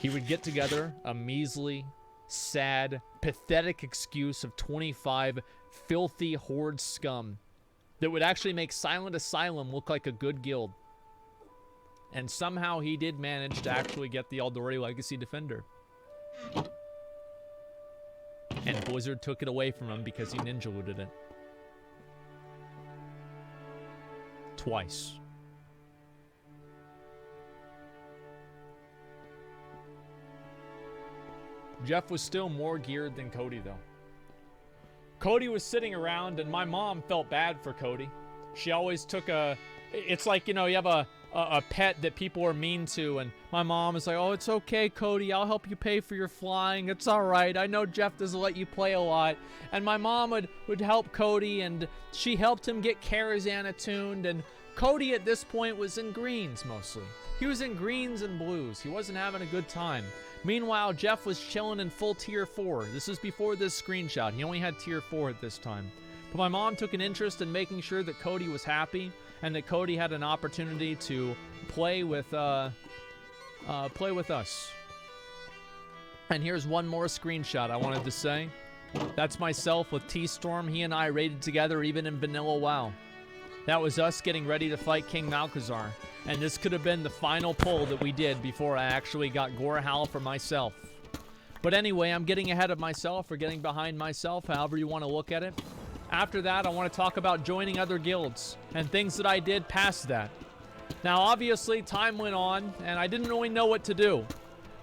He would get together a measly, sad, pathetic excuse of 25 filthy Horde scum that would actually make Silent Asylum look like a good guild. And somehow he did manage to actually get the Aldori Legacy Defender. And Blizzard took it away from him because he ninja looted it. Twice. Jeff was still more geared than Cody, though. Cody was sitting around, and my mom felt bad for Cody. She always took it's like, you know, you have a pet that people are mean to, and my mom is like, oh, it's okay, Cody, I'll help you pay for your flying, it's all right, I know Jeff doesn't let you play a lot. And my mom would help Cody, and she helped him get Karazhan attuned, and Cody at this point was in greens mostly. He was in greens and blues. He wasn't having a good time. Meanwhile, Jeff was chilling in full tier 4. This was before this screenshot. He only had tier 4 at this time. But my mom took an interest in making sure that Cody was happy and that Cody had an opportunity to play with us. And here's one more screenshot I wanted to say. That's myself with T-Storm. He and I raided together even in vanilla WoW. That was us getting ready to fight King Malchezaar. And this could have been the final pull that we did before I actually got Gorehal for myself. But anyway, I'm getting ahead of myself or getting behind myself, however you want to look at it. After that, I want to talk about joining other guilds and things that I did past that. Now, obviously, time went on, and I didn't really know what to do.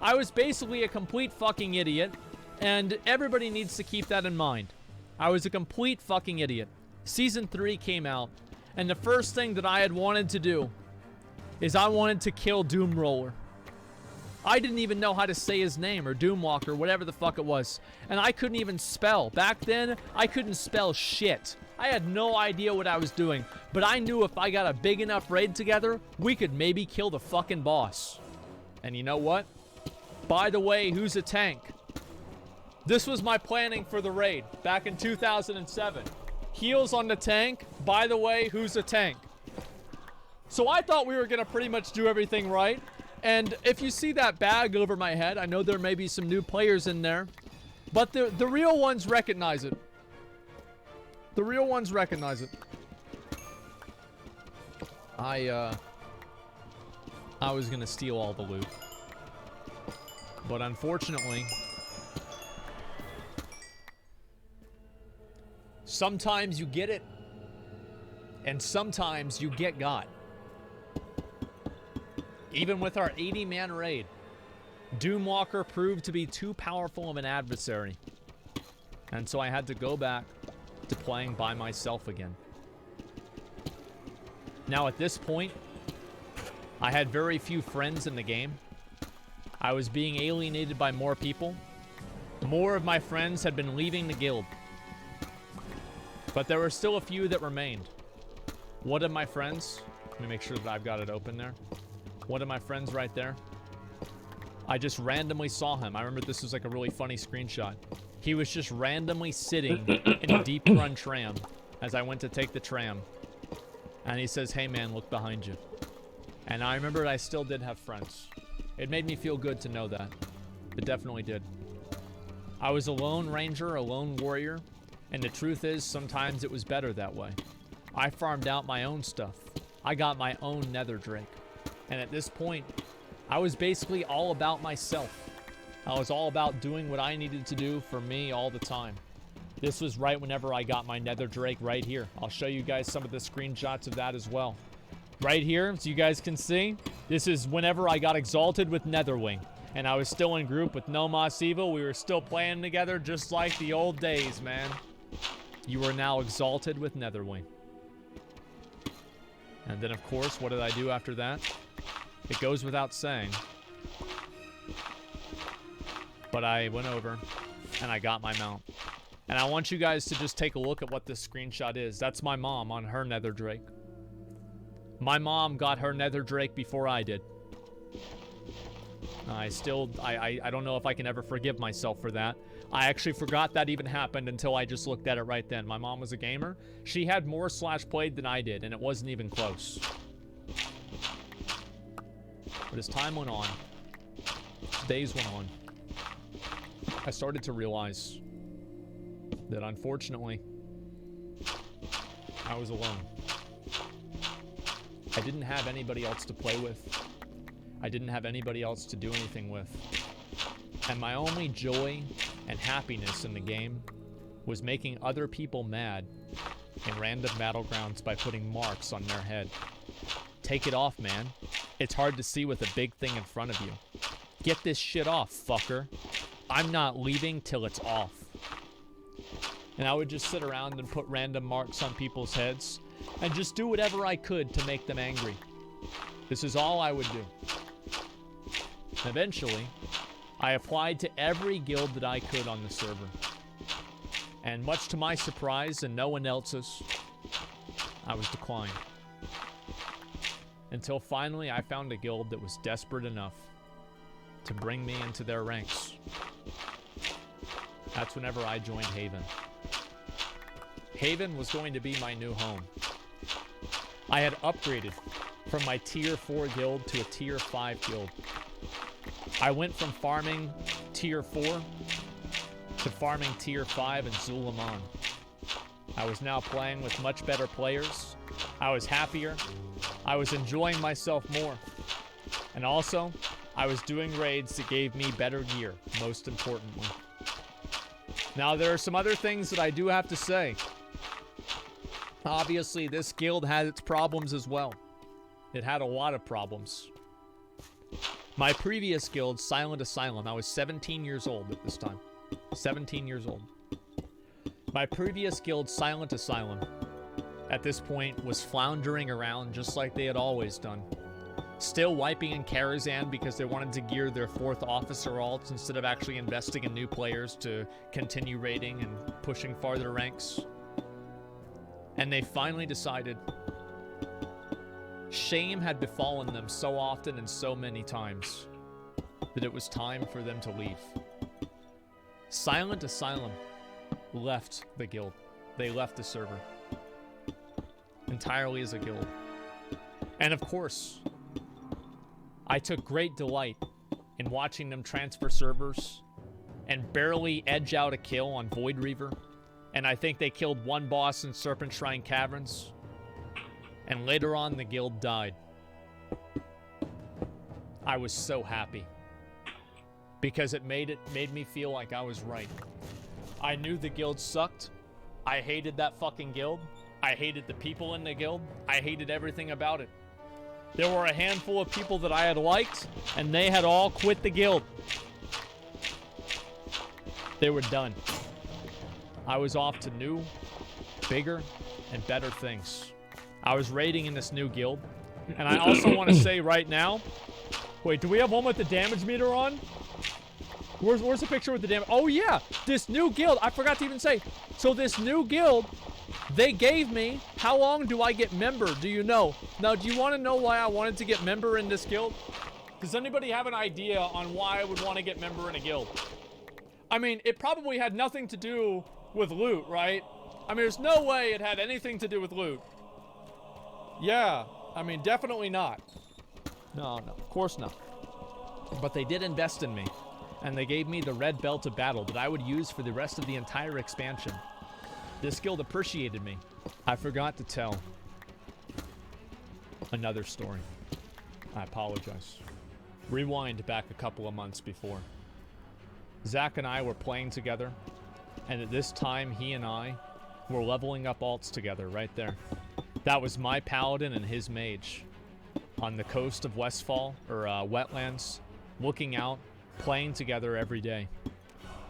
I was basically a complete fucking idiot, and everybody needs to keep that in mind. I was a complete fucking idiot. Season 3 came out, and the first thing that I had wanted to do is I wanted to kill Doomroller. I didn't even know how to say his name, or Doomwalker, whatever the fuck it was. And I couldn't even spell. Back then, I couldn't spell shit. I had no idea what I was doing. But I knew if I got a big enough raid together, we could maybe kill the fucking boss. And you know what? By the way, who's a tank? This was my planning for the raid back in 2007. Heals on the tank. By the way, who's a tank? So I thought we were going to pretty much do everything right. And if you see that bag over my head, I know there may be some new players in there. But the real ones recognize it. The real ones recognize it. I was going to steal all the loot. But unfortunately, sometimes you get it, and sometimes you get got. Even with our 80-man raid, Doomwalker proved to be too powerful of an adversary. And so I had to go back to playing by myself again. Now at this point, I had very few friends in the game. I was being alienated by more people. More of my friends had been leaving the guild. But there were still a few that remained. One of my friends, let me make sure that I've got it open there. One of my friends right there. I just randomly saw him. I remember this was like a really funny screenshot. He was just randomly sitting in a deep run tram as I went to take the tram. And he says, "Hey man, look behind you." And I remembered I still did have friends. It made me feel good to know that. It definitely did. I was a lone ranger, a lone warrior. And the truth is, sometimes it was better that way. I farmed out my own stuff. I got my own nether drake. And at this point, I was basically all about myself. I was all about doing what I needed to do for me all the time. This was right whenever I got my nether drake right here. I'll show you guys some of the screenshots of that as well. Right here, so you guys can see, this is whenever I got exalted with Netherwing. And I was still in group with No Mas Evil. We were still playing together just like the old days, man. You are now exalted with Netherwing. And then, of course, what did I do after that? It goes without saying. But I went over, and I got my mount. And I want you guys to just take a look at what this screenshot is. That's my mom on her nether drake. My mom got her nether drake before I did. I don't know if I can ever forgive myself for that. I actually forgot that even happened until I just looked at it right then. My mom was a gamer. She had more slash played than I did, and it wasn't even close. But as time went on, days went on, I started to realize that unfortunately, I was alone. I didn't have anybody else to play with. I didn't have anybody else to do anything with. And my only joy and happiness in the game was making other people mad in random battlegrounds by putting marks on their head. Take it off, man. It's hard to see with a big thing in front of you. Get this shit off, fucker. I'm not leaving till it's off. And I would just sit around and put random marks on people's heads and just do whatever I could to make them angry. This is all I would do. Eventually, I applied to every guild that I could on the server. And much to my surprise and no one else's, I was declined. Until finally I found a guild that was desperate enough to bring me into their ranks. That's whenever I joined Haven. Haven was going to be my new home. I had upgraded from my tier 4 guild to a tier 5 guild. I went from farming tier 4 to farming tier 5 in Zulaman. I was now playing with much better players. I was happier. I was enjoying myself more. And also, I was doing raids that gave me better gear, most importantly. Now, there are some other things that I do have to say. Obviously, this guild had its problems as well. It had a lot of problems. My previous guild, Silent Asylum, I was 17 years old at this time. 17 years old. My previous guild, Silent Asylum, at this point was floundering around just like they had always done. Still wiping in Karazhan because they wanted to gear their 4th officer alts instead of actually investing in new players to continue raiding and pushing farther ranks. And they finally decided shame had befallen them so often and so many times that it was time for them to leave. Silent Asylum left the guild. they left the server. Entirely as a guild. And of course, I took great delight in watching them transfer servers and barely edge out a kill on Void Reaver. And I think they killed one boss in Serpent Shrine Caverns. And later on, the guild died. I was so happy. Because it made me feel like I was right. I knew the guild sucked. I hated that fucking guild. I hated the people in the guild. I hated everything about it. There were a handful of people that I had liked, and they had all quit the guild. They were done. I was off to new, bigger, and better things. I was raiding in this new guild. And I also want to say right now... Wait, do we have one with the damage meter on? Where's the picture with the damage? Oh, yeah! This new guild, I forgot to even say. So this new guild, they gave me... How long do I get member? Do you know? Now, do you want to know why I wanted to get member in this guild? Does anybody have an idea on why I would want to get member in a guild? I mean, it probably had nothing to do with loot, right? I mean, there's no way it had anything to do with loot. Yeah, I mean, definitely not. No, of course not. But they did invest in me. And they gave me the red belt of battle that I would use for the rest of the entire expansion. This guild appreciated me. I forgot to tell another story. I apologize. Rewind back a couple of months before. Zach and I were playing together, and at this time he and I were leveling up alts together right there. That was my paladin and his mage on the coast of Westfall, or Wetlands, looking out, playing together every day.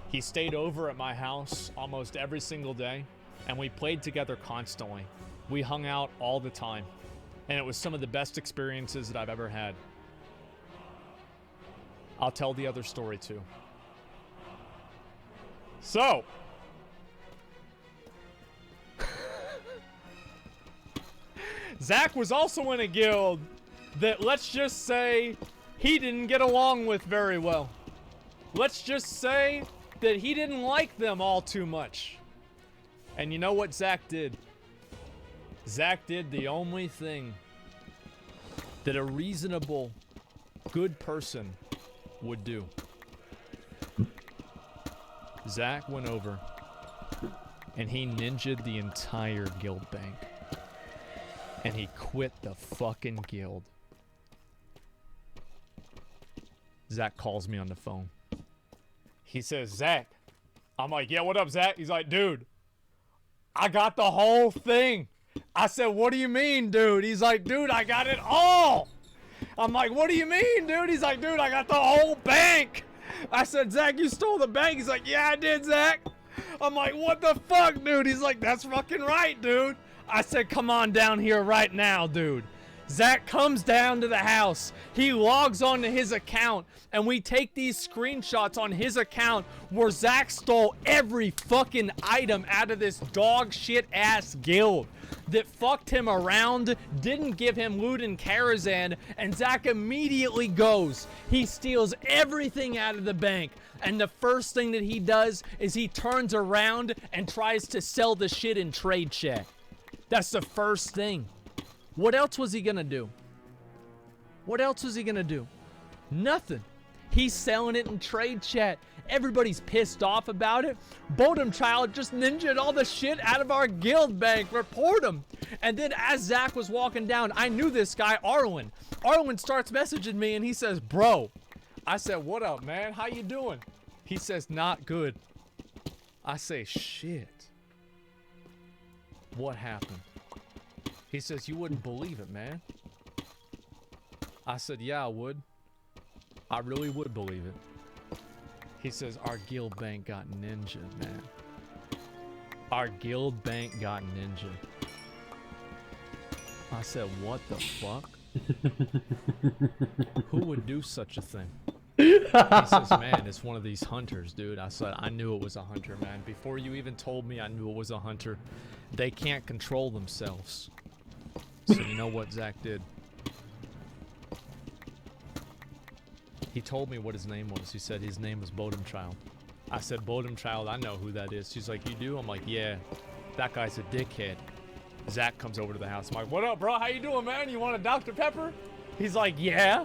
He stayed over at my house almost every single day, and we played together constantly. We hung out all the time, and it was some of the best experiences that I've ever had. I'll tell the other story too. So, Zach was also in a guild that, let's just say, he didn't get along with very well. Let's just say that he didn't like them all too much. And you know what Zach did? Zach did the only thing that a reasonable, good person would do. Zach went over and he ninja'd the entire guild bank. And he quit the fucking guild. Zach calls me on the phone. He says, Zach. I'm like, yeah, what up, Zach? He's like, dude, I got the whole thing. I said, what do you mean, dude? He's like, dude, I got it all. I'm like, what do you mean, dude? He's like, dude, I got the whole bank. I said, Zach, you stole the bank? He's like, yeah, I did, Zach. I'm like, what the fuck, dude? He's like, that's fucking right, dude. I said, come on down here right now, dude. Zach comes down to the house. He logs onto his account, and we take these screenshots on his account where Zach stole every fucking item out of this dog shit ass guild that fucked him around, didn't give him loot in Karazhan, and Zach immediately goes. He steals everything out of the bank, and the first thing that he does is he turns around and tries to sell the shit in trade chat. That's the first thing. What else was he gonna do? What else was he gonna do? Nothing. He's selling it in trade chat. Everybody's pissed off about it. Bodum Child just ninja'd all the shit out of our guild bank. Report him. And then as Zach was walking down, I knew this guy, Arlen. Arlen starts messaging me and he says, bro. I said, what up, man? How you doing? He says, not good. I say, shit. What happened? He says, you wouldn't believe it, man. I said, yeah, I would. I really would believe it. He says, our guild bank got ninja'd, man. Our guild bank got ninja'd. I said, what the fuck? Who would do such a thing? He says, man, it's one of these hunters, dude. I said, I knew it was a hunter, man. Before you even told me I knew it was a hunter. They can't control themselves. So you know what Zach did? He told me what his name was. He said his name was Bodum Child. I said, Bodum Child, I know who that is. She's like, you do? I'm like, yeah. That guy's a dickhead. Zach comes over to the house. I'm like, what up, bro? How you doing, man? You want a Dr. Pepper? He's like, yeah.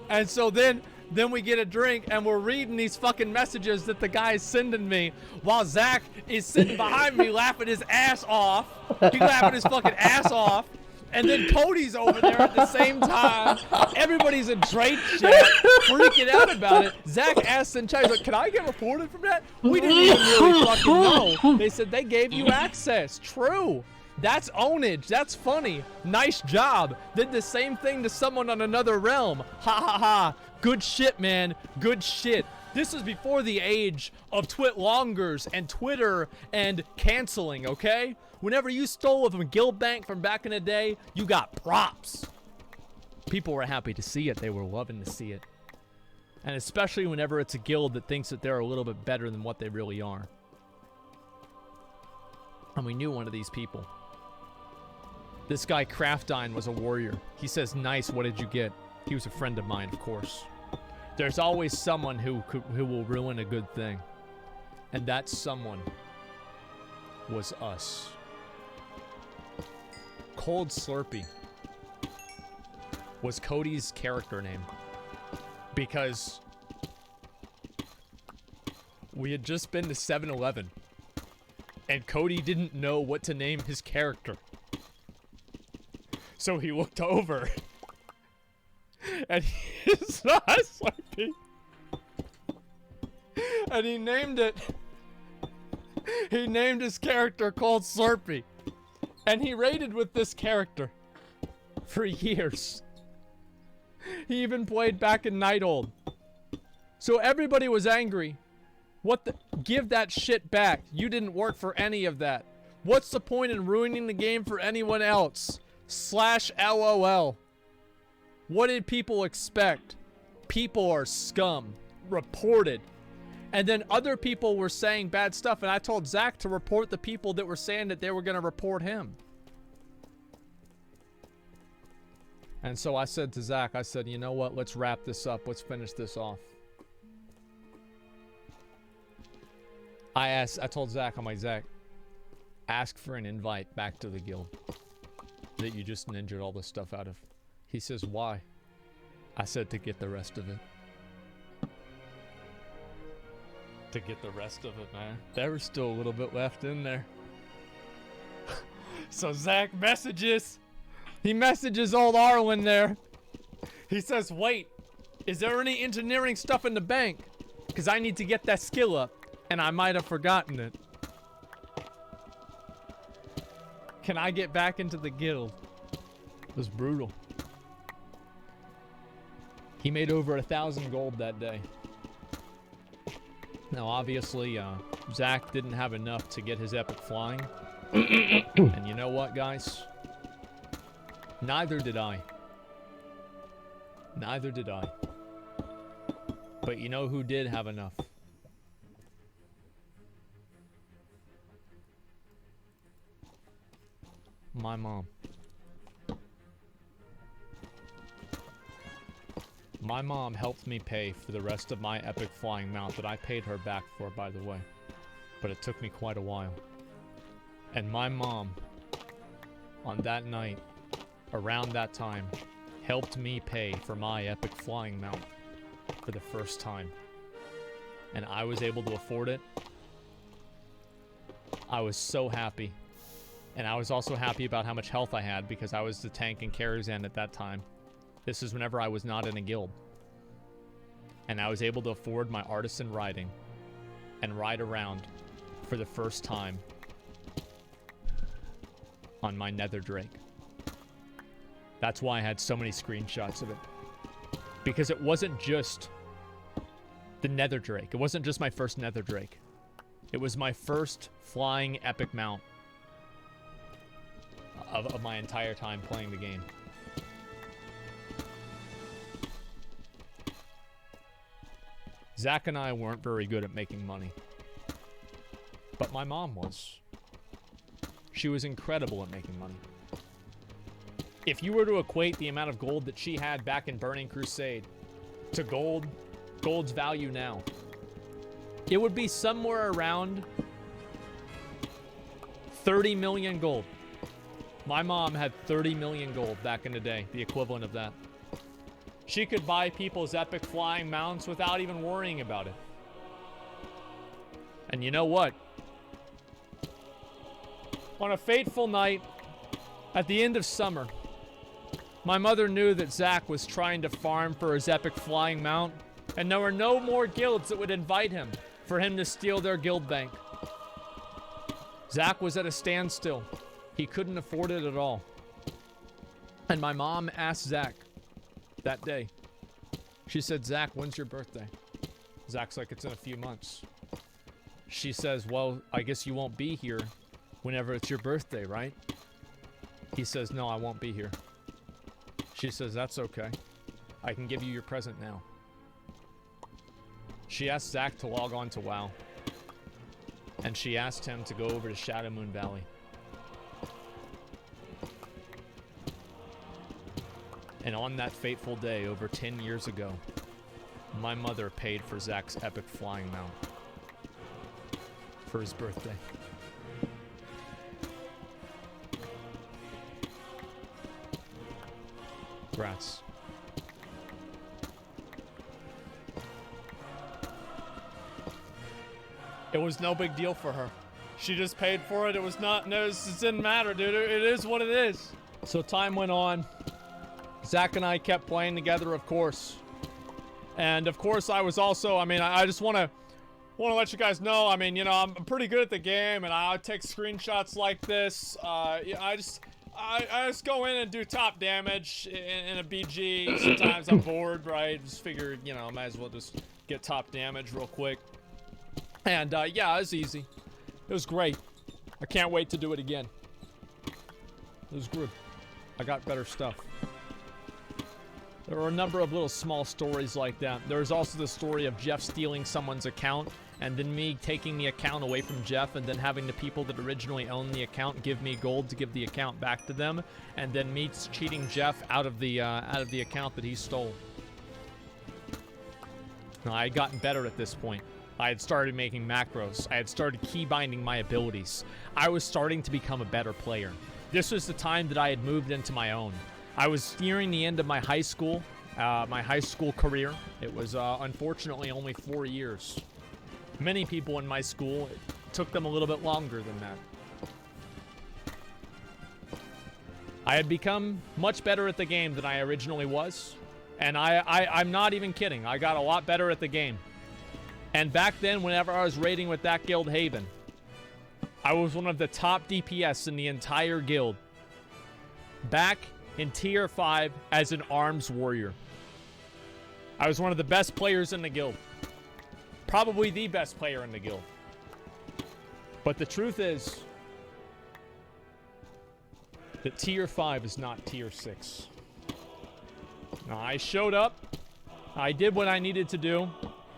And so then we get a drink and we're reading these fucking messages that the guy is sending me while Zach is sitting behind me laughing his ass off. He's laughing his fucking ass off. And then Cody's over there at the same time. Everybody's in Drake chat, freaking out about it. Zach asks in chat, he's like, can I get reported from that? We didn't even really fucking know. They said they gave you access. True. That's ownage. That's funny. Nice job. Did the same thing to someone on another realm. Ha ha ha. Good shit, man. Good shit. This was before the age of Twitlongers and Twitter and canceling, okay? Whenever you stole from Guildbank from back in the day, you got props. People were happy to see it. They were loving to see it. And especially whenever it's a guild that thinks that they're a little bit better than what they really are. And we knew one of these people. This guy, Craftine, was a warrior. He says, nice, what did you get? He was a friend of mine, of course. There's always someone who will ruin a good thing. And that someone was us. Cold Slurpee was Cody's character name. Because we had just been to 7-Eleven. And Cody didn't know what to name his character. So he looked over. And he saw Slurpee. And he named it. He named his character Cold Slurpee. And he raided with this character for years. He even played back in Nightold. So everybody was angry. What the? Give that shit back. You didn't work for any of that. What's the point in ruining the game for anyone else? /LOL. What did people expect? People are scum. Reported. And then other people were saying bad stuff, and I told Zach to report the people that were saying that they were going to report him. And so I said to Zach, I said, you know what? Let's wrap this up. Let's finish this off. I told Zach, I'm like, Zach, ask for an invite back to the guild that you just ninja'd all this stuff out of. He says, why? I said, to get the rest of it. To get the rest of it, man. There was still a little bit left in there. So Zach messages. He messages old Arlen there. He says, wait, is there any engineering stuff in the bank? Because I need to get that skill up. And I might have forgotten it. Can I get back into the guild? It was brutal. He made over 1,000 gold that day. Now, obviously, Zach didn't have enough to get his epic flying. And you know what, guys? Neither did I. Neither did I. But you know who did have enough? My mom. My mom helped me pay for the rest of my epic flying mount that I paid her back for, by the way. But it took me quite a while. And my mom, on that night, around that time, helped me pay for my epic flying mount for the first time. And I was able to afford it. I was so happy. And I was also happy about how much health I had because I was the tank in Karazhan at that time. This is whenever I was not in a guild. And I was able to afford my artisan riding and ride around for the first time on my Nether Drake. That's why I had so many screenshots of it. Because it wasn't just the Nether Drake. It wasn't just my first Nether Drake. It was my first flying epic mount of my entire time playing the game. Zach and I weren't very good at making money. But my mom was. She was incredible at making money. If you were to equate the amount of gold that she had back in Burning Crusade to gold's value now, it would be somewhere around 30 million gold. My mom had 30 million gold back in the day, the equivalent of that. She could buy people's epic flying mounts without even worrying about it. And you know what? On a fateful night, at the end of summer, my mother knew that Zach was trying to farm for his epic flying mount, and there were no more guilds that would invite him for him to steal their guild bank. Zach was at a standstill. He couldn't afford it at all. And my mom asked Zach that day. She said, Zach, when's your birthday? Zach's like, it's in a few months. She says, well, I guess you won't be here whenever it's your birthday, right? He says, no, I won't be here. She says, that's okay. I can give you your present now. She asked Zach to log on to WoW. And she asked him to go over to Shadow Moon Valley. And on that fateful day, over 10 years ago, my mother paid for Zach's epic flying mount for his birthday. Congrats. It was no big deal for her. She just paid for it. It was not, no, it didn't matter, dude. It is what it is. So time went on. Zach and I kept playing together, of course. And of course, I was also, I mean, I just want to let you guys know, I mean, you know, I'm pretty good at the game, and I take screenshots like this. I just go in and do top damage in a BG. Sometimes I'm bored, right? Just figure, you know, might as well just get top damage real quick. And yeah, it was easy. It was great. I can't wait to do it again. It was good. I got better stuff. There were a number of little small stories like that. There was also the story of Jeff stealing someone's account, and then me taking the account away from Jeff, and then having the people that originally owned the account give me gold to give the account back to them, and then me cheating Jeff out of the account that he stole. I had gotten better at this point. I had started making macros. I had started keybinding my abilities. I was starting to become a better player. This was the time that I had moved into my own. I was nearing the end of my high school career. It was unfortunately only 4 years. Many people in my school, it took them a little bit longer than that. I had become much better at the game than I originally was. And I'm not even kidding. I got a lot better at the game. And back then, whenever I was raiding with that guild Haven, I was one of the top DPS in the entire guild. Back in tier 5 as an arms warrior. I was one of the best players in the guild. Probably the best player in the guild. But the truth is that tier 5 is not tier 6. Now, I showed up, I did what I needed to do,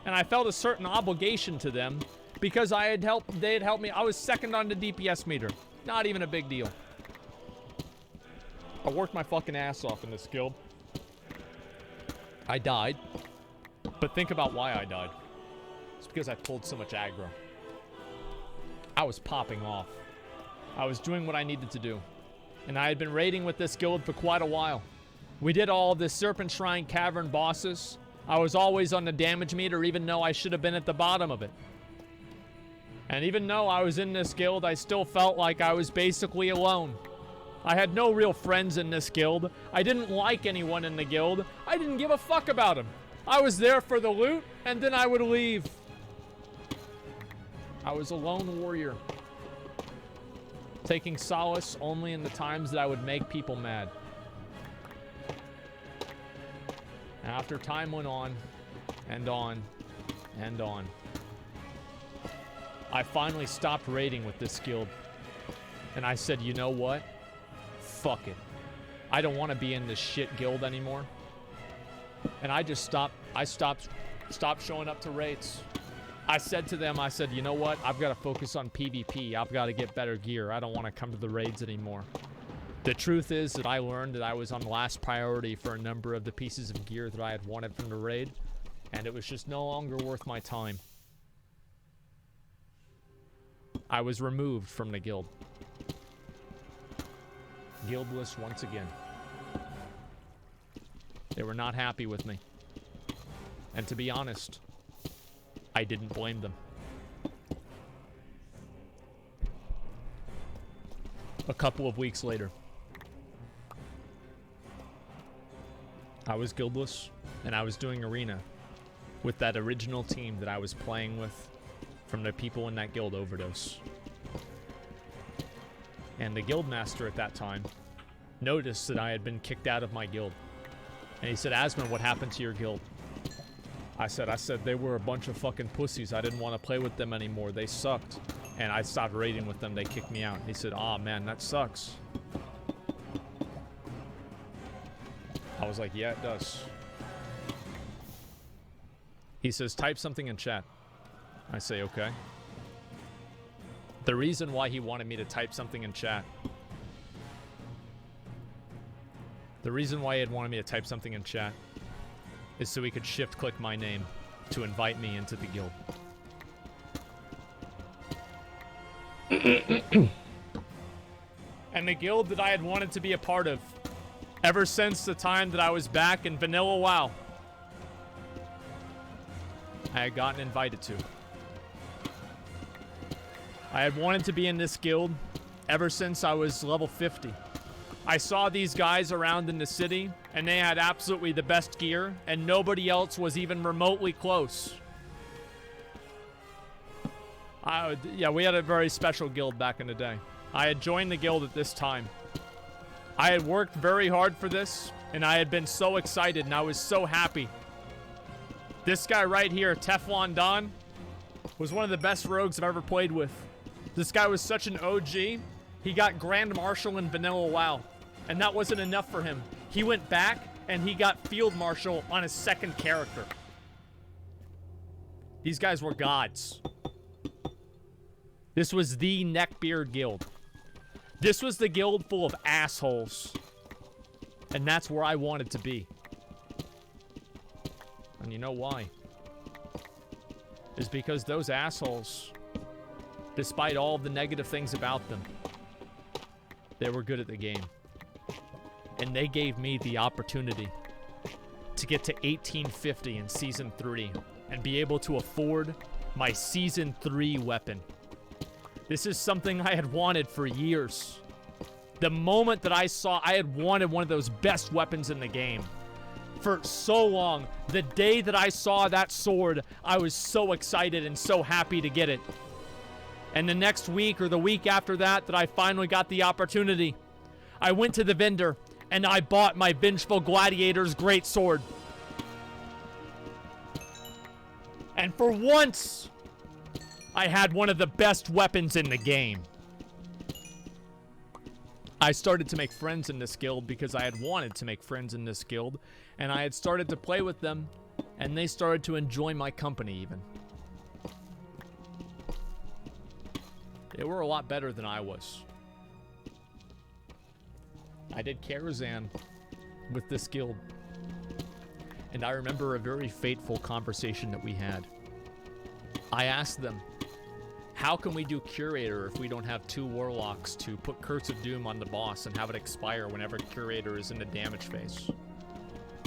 and I felt a certain obligation to them because they had helped me. I was second on the DPS meter. Not even a big deal. I worked my fucking ass off in this guild. I died. But think about why I died. It's because I pulled so much aggro. I was popping off. I was doing what I needed to do. And I had been raiding with this guild for quite a while. We did all the Serpent Shrine Cavern bosses. I was always on the damage meter, even though I should have been at the bottom of it. And even though I was in this guild, I still felt like I was basically alone. I had no real friends in this guild. I didn't like anyone in the guild. I didn't give a fuck about them. I was there for the loot, and then I would leave. I was a lone warrior, taking solace only in the times that I would make people mad. After time went on, and on, and on, I finally stopped raiding with this guild. And I said, you know what? Fuck it. I don't want to be in this shit guild anymore. And I just stopped. I stopped showing up to raids. I said to them, I said, you know what? I've got to focus on PvP. I've got to get better gear. I don't want to come to the raids anymore. The truth is that I learned that I was on last priority for a number of the pieces of gear that I had wanted from the raid, and it was just no longer worth my time. I was removed from the guild. guildless once again. They were not happy with me. And to be honest, I didn't blame them. A couple of weeks later, I was guildless, and I was doing arena with that original team that I was playing with from the people in that guild overdose. And the guild master at that time noticed that I had been kicked out of my guild. And he said, Asman, what happened to your guild? I said, they were a bunch of fucking pussies. I didn't want to play with them anymore. They sucked. And I stopped raiding with them. They kicked me out. He said, aw, man, that sucks. I was like, yeah, it does. He says, type something in chat. I say, okay. The reason why he wanted me to type something in chat. The reason why he had wanted me to type something in chat is so he could shift-click my name to invite me into the guild. And the guild that I had wanted to be a part of ever since the time that I was back in Vanilla WoW, I had gotten invited to. I had wanted to be in this guild ever since I was level 50. I saw these guys around in the city, and they had absolutely the best gear, and nobody else was even remotely close. Yeah, we had a very special guild back in the day. I had joined the guild at this time. I had worked very hard for this, and I had been so excited, and I was so happy. This guy right here, Teflon Don, was one of the best rogues I've ever played with. This guy was such an OG. He got Grand Marshal in Vanilla WoW, and that wasn't enough for him. He went back, and he got Field Marshal on his second character. These guys were gods. This was the Neckbeard Guild. This was the guild full of assholes. And that's where I wanted to be. And you know why? It's because those assholes, despite all of the negative things about them, they were good at the game. And they gave me the opportunity to get to 1850 in Season 3 and be able to afford my Season 3 weapon. This is something I had wanted for years. The moment that I had wanted one of those best weapons in the game for so long. The day that I saw that sword, I was so excited and so happy to get it. And the next week or the week after that I finally got the opportunity, I went to the vendor and I bought my Vengeful Gladiator's greatsword. And for once, I had one of the best weapons in the game. I started to make friends in this guild because I had wanted to make friends in this guild, and I had started to play with them, and they started to enjoy my company even. They were a lot better than I was. I did Karazhan with this guild, and I remember a very fateful conversation that we had. I asked them, how can we do Curator if we don't have 2 Warlocks to put Curse of Doom on the boss and have it expire whenever Curator is in the damage phase?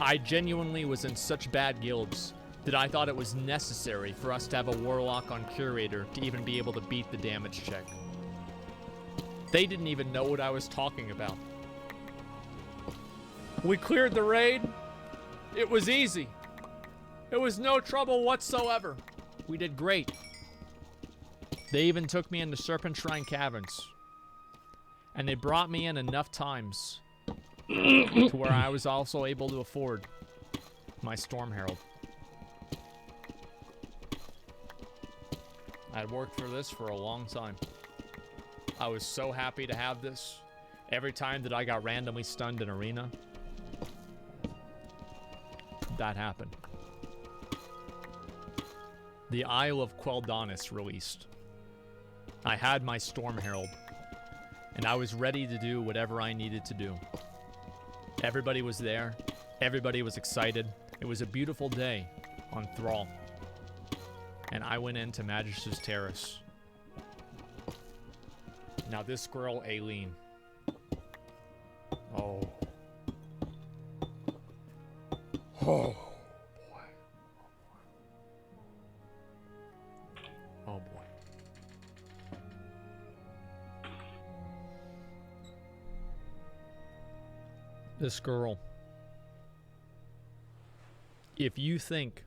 I genuinely was in such bad guilds that I thought it was necessary for us to have a Warlock on Curator to even be able to beat the damage check. They didn't even know what I was talking about. We cleared the raid. It was easy. It was no trouble whatsoever. We did great. They even took me into Serpent Shrine Caverns. And they brought me in enough times to where I was also able to afford my Storm Herald. I'd worked for this for a long time. I was so happy to have this. Every time that I got randomly stunned in Arena, that happened. The Isle of Quel'Danis released. I had my Storm Herald, and I was ready to do whatever I needed to do. Everybody was there. Everybody was excited. It was a beautiful day on Thrall. And I went into Magis's Terrace. Now this girl, Aileen, Oh. Oh. Oh boy. This girl. If you think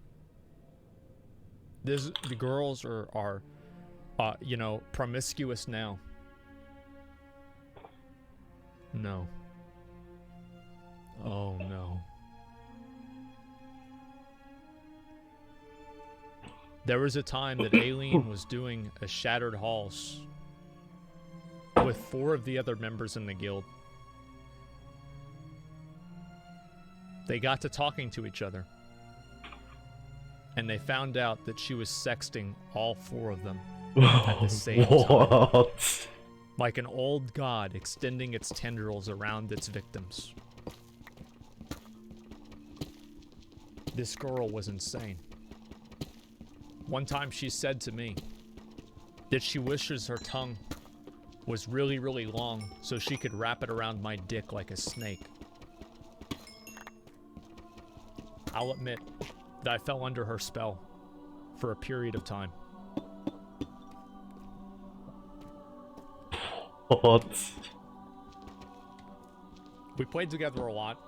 the girls are you know, promiscuous now. No. Oh no. There was a time that Aileen was doing a Shattered Halls with 4 of the other members in the guild. They got to talking to each other. And they found out that she was sexting all 4 of them at the same time. Like an old god extending its tendrils around its victims. This girl was insane. One time she said to me that she wishes her tongue was really, really long so she could wrap it around my dick like a snake. I'll admit that I fell under her spell for a period of time. What? We played together a lot.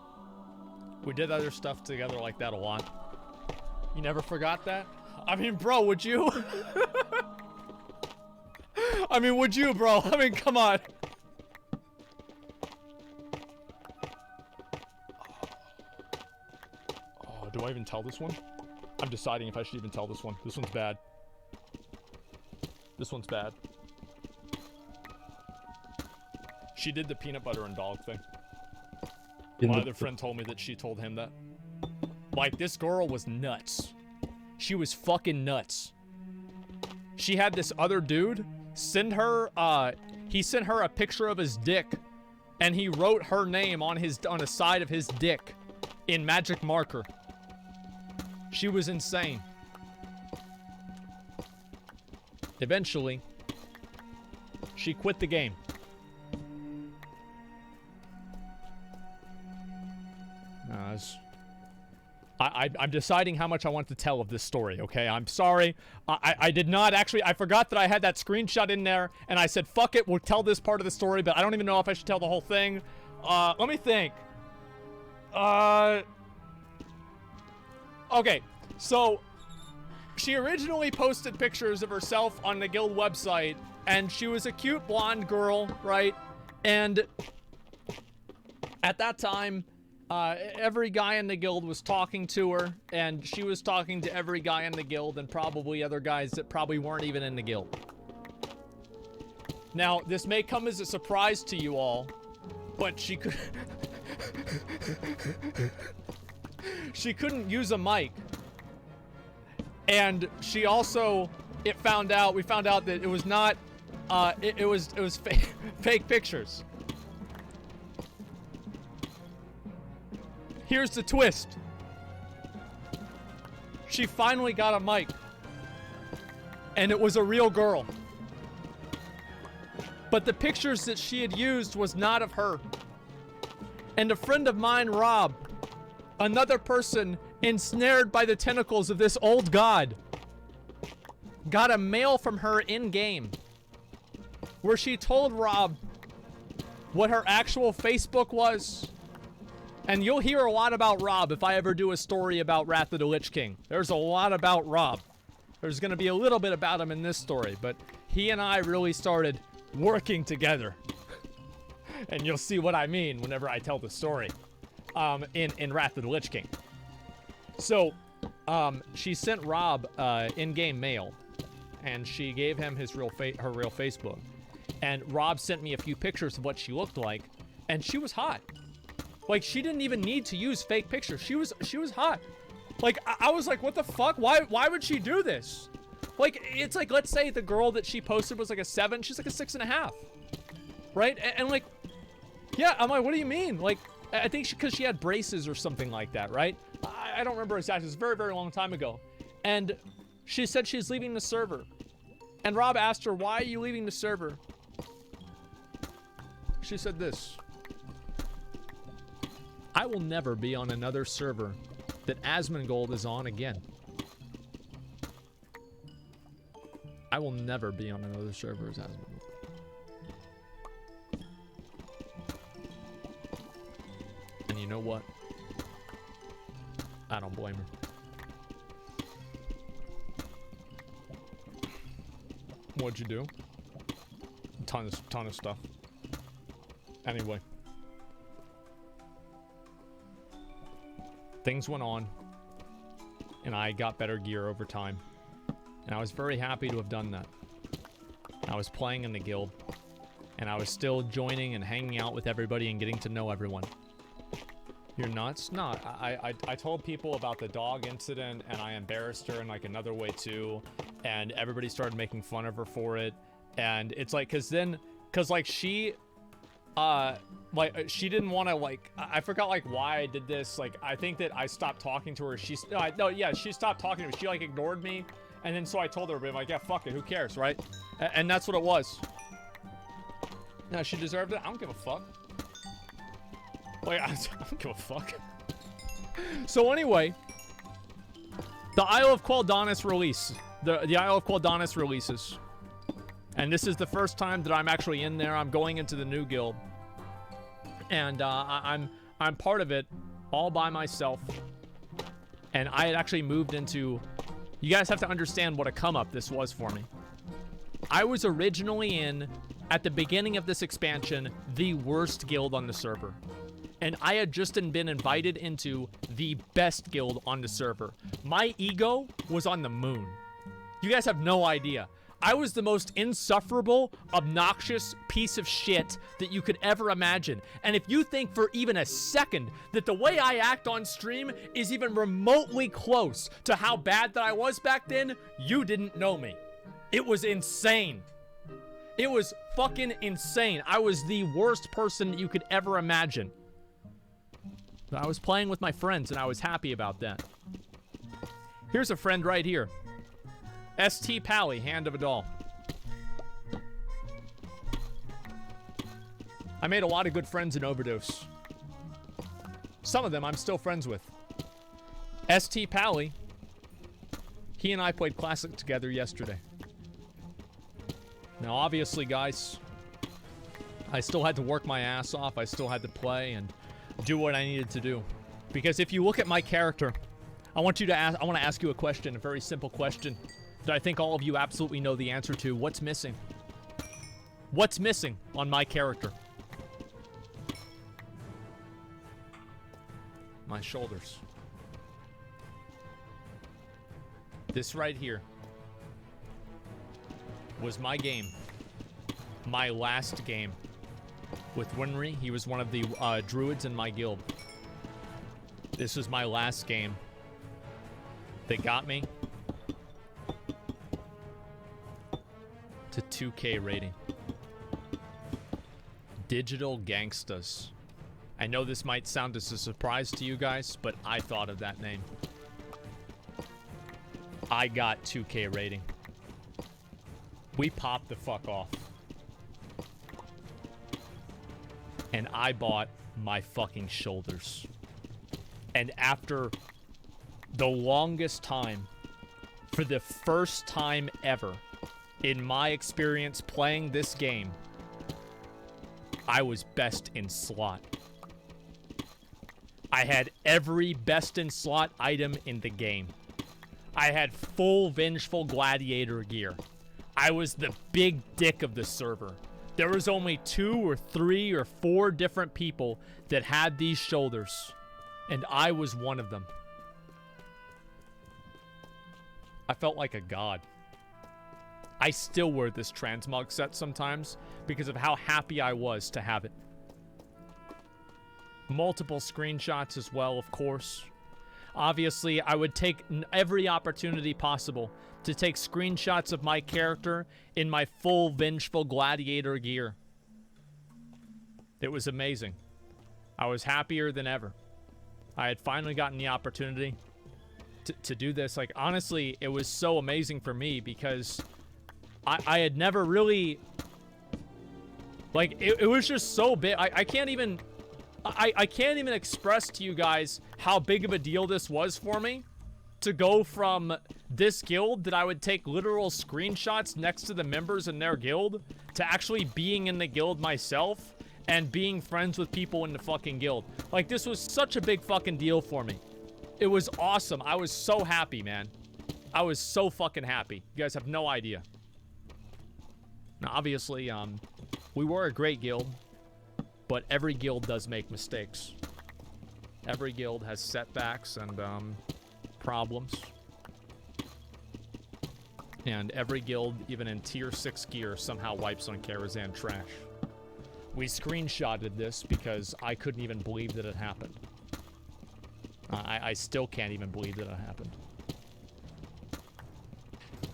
We did other stuff together like that a lot. You never forgot that? I mean, bro, would you? I mean, would you, bro? I mean, come on. Oh, do I even tell this one? I'm deciding if I should even tell this one. This one's bad. This one's bad. She did the peanut butter and dog thing. My other friend told me that she told him that. Like, this girl was nuts. She was fucking nuts. She had this other dude send her, he sent her a picture of his dick, and he wrote her name on the side of his dick in magic marker. She was insane. Eventually, she quit the game. I'm deciding how much I want to tell of this story, okay? I'm sorry. I did not actually... I forgot that I had that screenshot in there, and I said, fuck it, we'll tell this part of the story, but I don't even know if I should tell the whole thing. Let me think. Okay, so... She originally posted pictures of herself on the guild website, and she was a cute blonde girl, right? And... at that time... every guy in the guild was talking to her, and she was talking to every guy in the guild, and probably other guys that probably weren't even in the guild. Now, this may come as a surprise to you all, but she could... she couldn't use a mic. And she also... we found out that it was not... it was fake pictures. Here's the twist. She finally got a mic. And it was a real girl. But the pictures that she had used was not of her. And a friend of mine, Rob, another person ensnared by the tentacles of this old god, got a mail from her in-game where she told Rob what her actual Facebook was. And you'll hear a lot about Rob if I ever do a story about Wrath of the Lich King. There's a lot about Rob. There's going to be a little bit about him in this story, but he and I really started working together. And you'll see what I mean whenever I tell the story in Wrath of the Lich King. So, she sent Rob in-game mail, and she gave him his her real Facebook. And Rob sent me a few pictures of what she looked like, and she was hot. Like, she didn't even need to use fake pictures. She was hot. Like, I was like, what the fuck? Why would she do this? Like, it's like, let's say the girl that she posted was like a 7. She's like a 6.5. Right? And like, yeah, I'm like, what do you mean? Like, I think because she had braces or something like that, right? I don't remember exactly. It was a very, very long time ago. And she said she's leaving the server. And Rob asked her, why are you leaving the server? She said this. I will never be on another server that Asmongold is on again. I will never be on another server as Asmongold. And you know what? I don't blame her. What'd you do? Ton of stuff. Anyway. Things went on. And I got better gear over time. And I was very happy to have done that. I was playing in the guild. And I was still joining and hanging out with everybody and getting to know everyone. You're nuts? No, I told people about the dog incident and I embarrassed her in like another way too. And everybody started making fun of her for it. And it's like, cause like she didn't want to like, I forgot like why I did this. Like, I think that I stopped talking to her. She stopped talking to me. She like ignored me. And then so I told her, but I'm like, yeah, fuck it. Who cares, right? And that's what it was. No, she deserved it. I don't give a fuck. Like, I don't give a fuck. So anyway, the Isle of Quel'Danas release. The Isle of Quel'Danas releases. And this is the first time that I'm actually in there. I'm going into the new guild. And I'm part of it all by myself. And I had actually moved into... You guys have to understand what a come up this was for me. I was originally in, at the beginning of this expansion, the worst guild on the server. And I had just been invited into the best guild on the server. My ego was on the moon. You guys have no idea. I was the most insufferable, obnoxious piece of shit that you could ever imagine. And if you think for even a second that the way I act on stream is even remotely close to how bad that I was back then, you didn't know me. It was insane. It was fucking insane. I was the worst person that you could ever imagine. But I was playing with my friends and I was happy about that. Here's a friend right here. ST Pally, Hand of a Doll. I made a lot of good friends in Overdose. Some of them I'm still friends with. ST Pally, he and I played Classic together yesterday. Now, obviously, guys, I still had to work my ass off. I still had to play and do what I needed to do. Because if you look at my character, I want to ask you a question, a very simple question that I think all of you absolutely know the answer to. What's missing? What's missing on my character? My shoulders. This right here was my game. My last game. With Winry, he was one of the druids in my guild. This was my last game. They got me to 2K rating. Digital Gangstas. I know this might sound as a surprise to you guys, but I thought of that name. I got 2K rating. We popped the fuck off. And I bought my fucking shoulders. And after the longest time, for the first time ever in my experience playing this game, I was best in slot. I had every best in slot item in the game. I had full Vengeful Gladiator gear. I was the big dick of the server. There was only 2 or 3 or 4 different people that had these shoulders, and I was one of them. I felt like a god. I still wear this transmog set sometimes because of how happy I was to have it. Multiple screenshots as well, of course. Obviously, I would take every opportunity possible to take screenshots of my character in my full Vengeful Gladiator gear. It was amazing. I was happier than ever. I had finally gotten the opportunity to do this. Like, honestly, it was so amazing for me because I had never really... Like, it was just so big. I can't even... I can't even express to you guys how big of a deal this was for me. To go from this guild that I would take literal screenshots next to the members in their guild to actually being in the guild myself and being friends with people in the fucking guild. Like, this was such a big fucking deal for me. It was awesome. I was so happy, man. I was so fucking happy. You guys have no idea. Now, obviously, we were a great guild, but every guild does make mistakes. Every guild has setbacks and, problems. And every guild, even in tier 6 gear, somehow wipes on Karazhan trash. We screenshotted this because I couldn't even believe that it happened. I still can't even believe that it happened.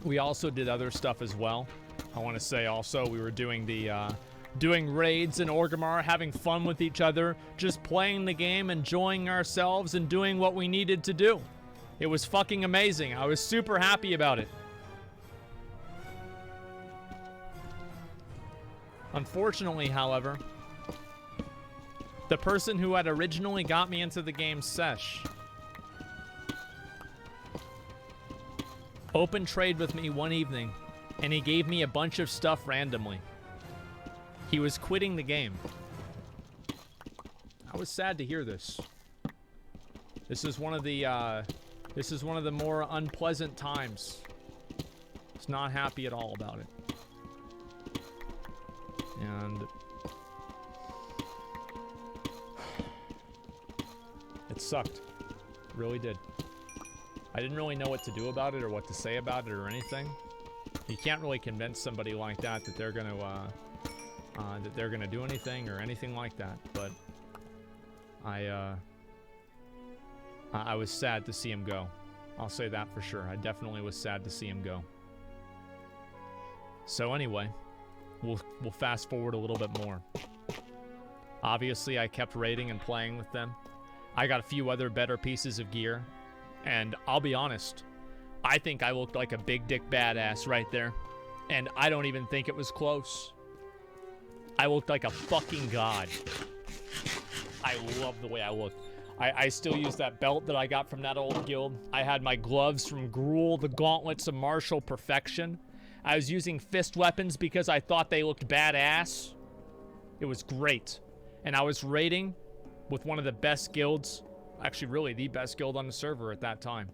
We also did other stuff as well. I want to say also we were doing the doing raids in Orgrimmar, having fun with each other, just playing the game, enjoying ourselves, and doing what we needed to do. It was fucking amazing. I was super happy about it. Unfortunately, however, the person who had originally got me into the game, Sesh, opened trade with me one evening, and he gave me a bunch of stuff randomly. He was quitting the game. I was sad to hear this. This is one of the more unpleasant times. I was not happy at all about it. And it sucked. It really did. I didn't really know what to do about it or what to say about it or anything. You can't really convince somebody like that that they're gonna do anything or anything like that. But I was sad to see him go. I'll say that for sure. I definitely was sad to see him go. So anyway, we'll fast forward a little bit more. Obviously, I kept raiding and playing with them. I got a few other better pieces of gear. And I'll be honest, I think I looked like a big dick badass right there. And I don't even think it was close. I looked like a fucking god. I love the way I looked. I still use that belt that I got from that old guild. I had my gloves from Gruul, the gauntlets of martial perfection. I was using fist weapons because I thought they looked badass. It was great. And I was raiding with one of the best guilds. Actually, really, the best guild on the server at that time.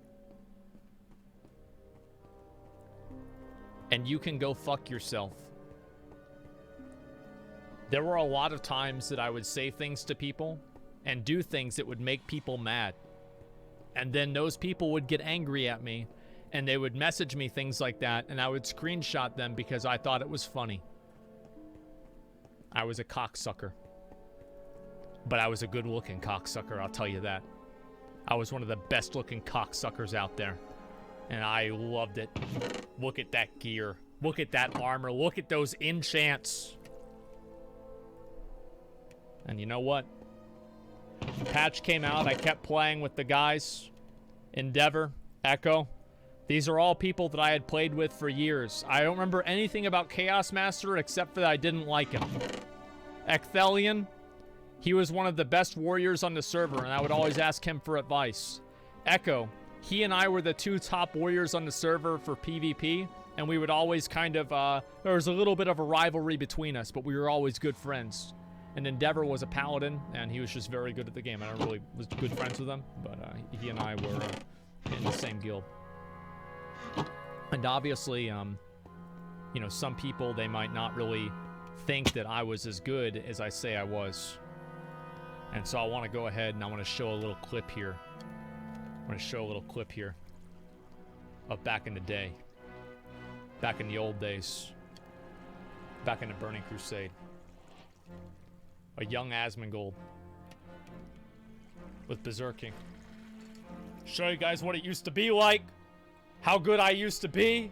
And you can go fuck yourself. There were a lot of times that I would say things to people and do things that would make people mad. And then those people would get angry at me and they would message me things like that and I would screenshot them because I thought it was funny. I was a cocksucker. But I was a good-looking cocksucker, I'll tell you that. I was one of the best-looking cocksuckers out there. And I loved it. Look at that gear. Look at that armor. Look at those enchants. And you know what? Patch came out. I kept playing with the guys. Endeavor, Echo. These are all people that I had played with for years. I don't remember anything about Chaos Master except for that I didn't like him. Ecthelion. He was one of the best warriors on the server, and I would always ask him for advice. Echo, he and I were the two top warriors on the server for PvP, and we would always kind of, there was a little bit of a rivalry between us, but we were always good friends. And Endeavor was a paladin, and he was just very good at the game. I don't really was good friends with him, but he and I were in the same guild. And obviously, you know, some people, they might not really think that I was as good as I say I was. And so I want to go ahead and I want to show a little clip here. I'm going to show a little clip here of back in the day. Back in the old days. Back in the Burning Crusade. A young Asmongold with Berserking. Show you guys what it used to be like. How good I used to be.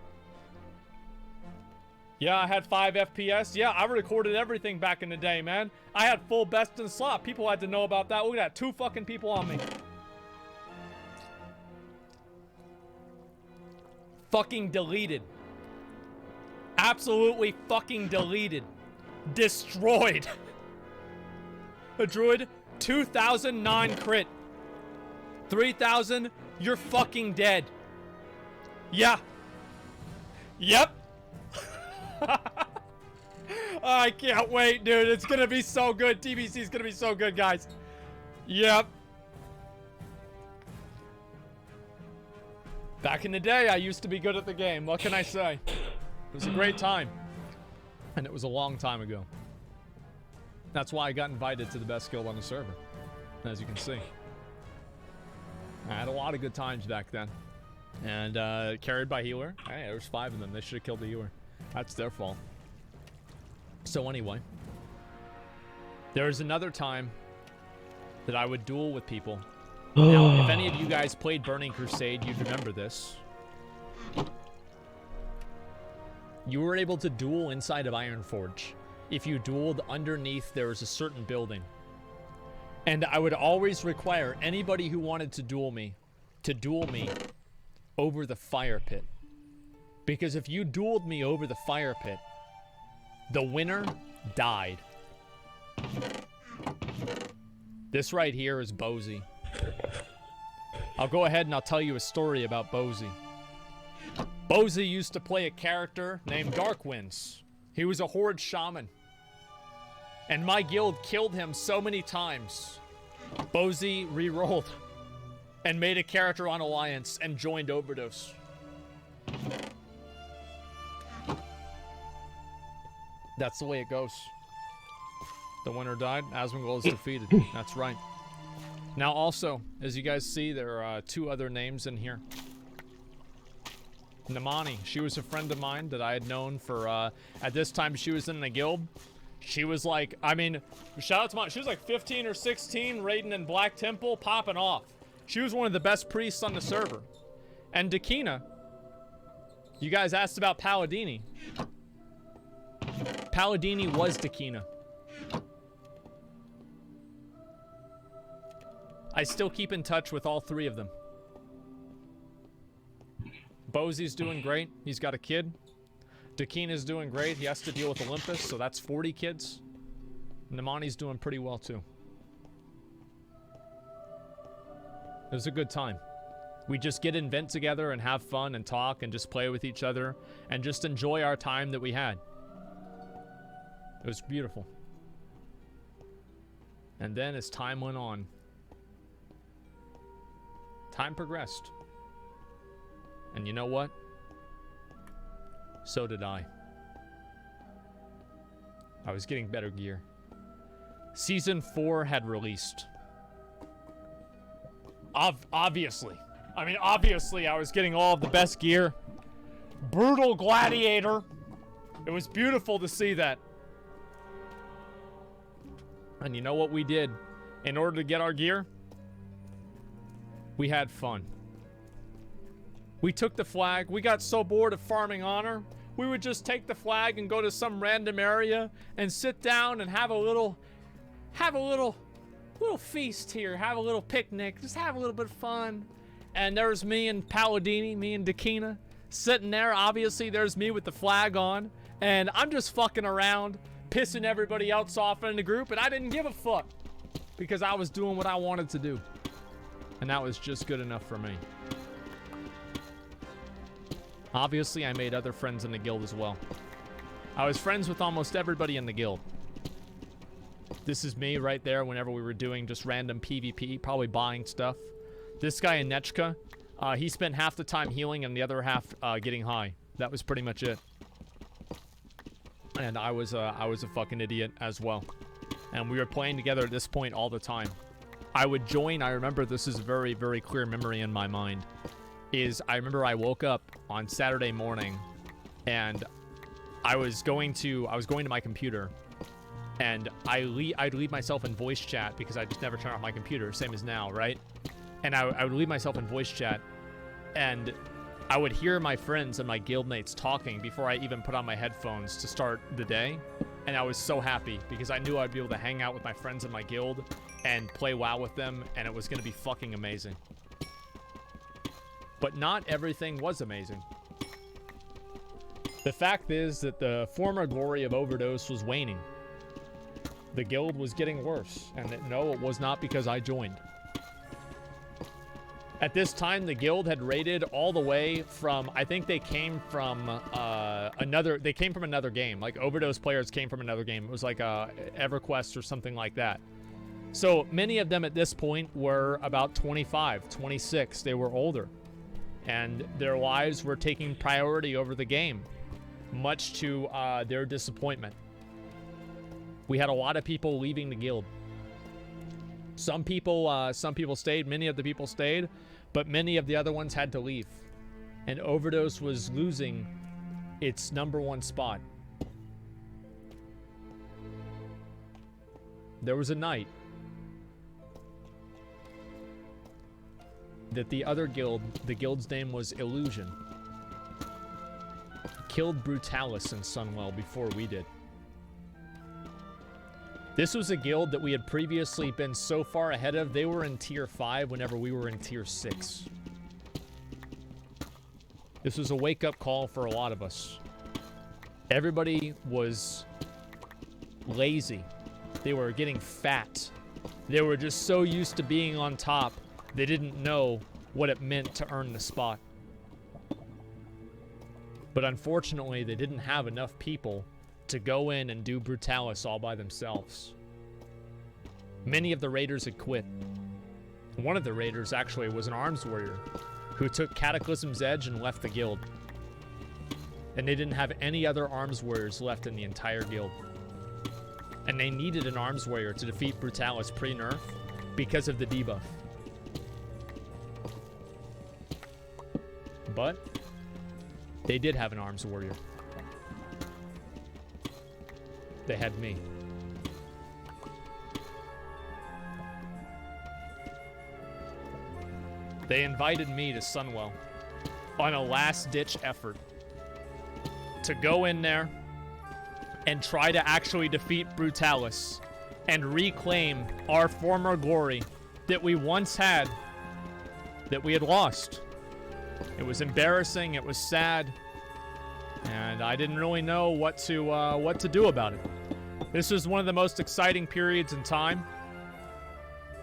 Yeah, I had 5 FPS. Yeah, I recorded everything back in the day, man. I had full best in slot. People had to know about that. Look at that. 2 fucking people on me. Fucking deleted. Absolutely fucking deleted. Destroyed. A druid 2,009 crit. 3,000, you're fucking dead. Yeah. Yep. I can't wait, dude. It's gonna be so good. TBC is gonna be so good, guys. Yep. Back in the day, I used to be good at the game. What can I say? It was a great time. And it was a long time ago. That's why I got invited to the best guild on the server. As you can see. I had a lot of good times back then. And carried by healer. Hey, there was 5 of them. They should have killed the healer. That's their fault. So anyway. There was another time that I would duel with people. Now, if any of you guys played Burning Crusade, you'd remember this. You were able to duel inside of Ironforge. If you dueled underneath, there was a certain building. And I would always require anybody who wanted to duel me over the fire pit. Because if you dueled me over the fire pit, the winner died. This right here is Bozy. I'll go ahead and I'll tell you a story about Bozy. Bozy used to play a character named Darkwinds. He was a horde shaman. And my guild killed him so many times. Bozy re-rolled and made a character on Alliance and joined Overdose. That's the way it goes. The winner died. Asmongold is defeated. That's right. Now also, as you guys see, there are 2 other names in here. Namani, she was a friend of mine that I had known for, at this time she was in the guild. She was like, I mean, shout out to Mom, she was like 15 or 16, raiding in Black Temple, popping off. She was one of the best priests on the server. And Dakina, you guys asked about Palladini. Palladini was Dakina. I still keep in touch with all 3 of them. Bozy's doing great. He's got a kid. Dakina's doing great. He has to deal with Olympus, so that's 40 kids. Namani's doing pretty well, too. It was a good time. We just get in vent together and have fun and talk and just play with each other and just enjoy our time that we had. It was beautiful. And then as time went on, time progressed. And you know what? So did I. I was getting better gear. Season 4 had released. Obviously. I mean, obviously I was getting all of the best gear. Brutal Gladiator. It was beautiful to see that. And you know what we did in order to get our gear? We had fun. We took the flag. We got so bored of farming honor. We would just take the flag and go to some random area and sit down and have a little feast here. Have a little picnic. Just have a little bit of fun. And there's me and Palladini, me and Dakina, sitting there. Obviously, there's me with the flag on. And I'm just fucking around, pissing everybody else off in the group. And I didn't give a fuck. Because I was doing what I wanted to do. And that was just good enough for me. Obviously, I made other friends in the guild as well. I was friends with almost everybody in the guild. This is me right there whenever we were doing just random PvP, probably buying stuff. This guy in Nechka, he spent half the time healing and the other half getting high. That was pretty much it. And I was a fucking idiot as well. And we were playing together at this point all the time. I would join, I remember this is a very, very clear memory in my mind. I remember I woke up on Saturday morning and I was going to my computer and I'd leave myself in voice chat because I just never turn off my computer, same as now, right? And I would leave myself in voice chat and I would hear my friends and my guildmates talking before I even put on my headphones to start the day. And I was so happy because I knew I'd be able to hang out with my friends in my guild and play WoW with them and it was going to be fucking amazing. But not everything was amazing. The fact is that the former glory of Overdose was waning. The guild was getting worse, and that no, it was not because I joined. At this time, the guild had raided all the way from, I think they came from another game. Like, Overdose players came from another game. It was like EverQuest or something like that. So many of them at this point were about 25, 26. They were older. And their lives were taking priority over the game, much to their disappointment. We had a lot of people leaving the guild. Some people stayed, many of the people stayed, but many of the other ones had to leave. And Overdose was losing its #1 spot. There was a night that the other guild, the guild's name was Illusion, killed Brutalis and Sunwell before we did. This was a guild that we had previously been so far ahead of. They were in tier 5 whenever we were in tier 6. This was a wake-up call for a lot of us. Everybody was lazy. They were getting fat. They were just so used to being on top, they didn't know what it meant to earn the spot. But unfortunately, they didn't have enough people to go in and do Brutalis all by themselves. Many of the raiders had quit. One of the raiders actually was an arms warrior who took Cataclysm's Edge and left the guild. And they didn't have any other arms warriors left in the entire guild. And they needed an arms warrior to defeat Brutalis pre-nerf because of the debuff. But they did have an arms warrior. They had me. They invited me to Sunwell on a last-ditch effort to go in there and try to actually defeat Brutalis and reclaim our former glory that we once had, that we had lost. It was embarrassing, it was sad, and I didn't really know what to do about it. This was one of the most exciting periods in time,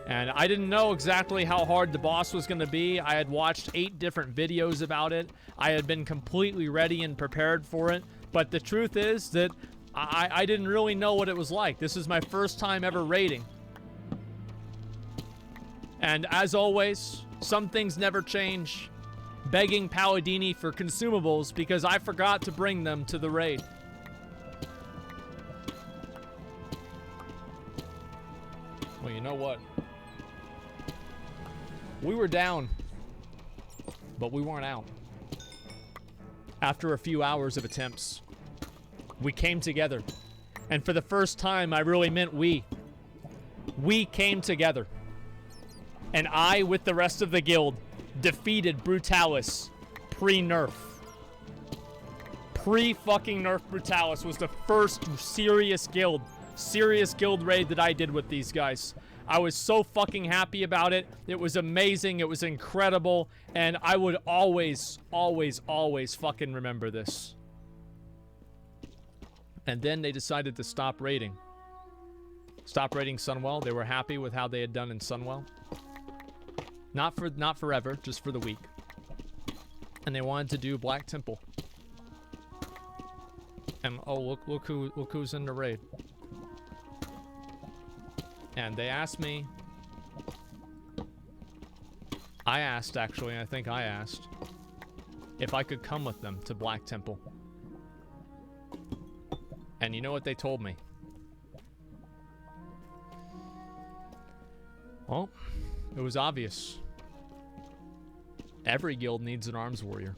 and I didn't know exactly how hard the boss was going to be. I had watched 8 different videos about it. I had been completely ready and prepared for it, but the truth is that I didn't really know what it was like. This is my first time ever raiding. And as always, some things never change. Begging Palladini for consumables because I forgot to bring them to the raid. Well, you know what? We were down, but we weren't out. After a few hours of attempts, we came together. And for the first time, I really meant we. We came together. And I, with the rest of the guild, defeated Brutalis pre-nerf. Pre-fucking nerf Brutalis was the first serious guild raid that I did with these guys. I was so fucking happy about it. It was amazing. It was incredible. And I would always, always, always fucking remember this. And then they decided to stop raiding. Stop raiding Sunwell. They were happy with how they had done in Sunwell. Not forever, just for the week. And they wanted to do Black Temple. And oh, look who's in the raid. And they asked me. I asked, actually, I think I asked if I could come with them to Black Temple. And you know what they told me? Well, it was obvious. Every guild needs an arms warrior.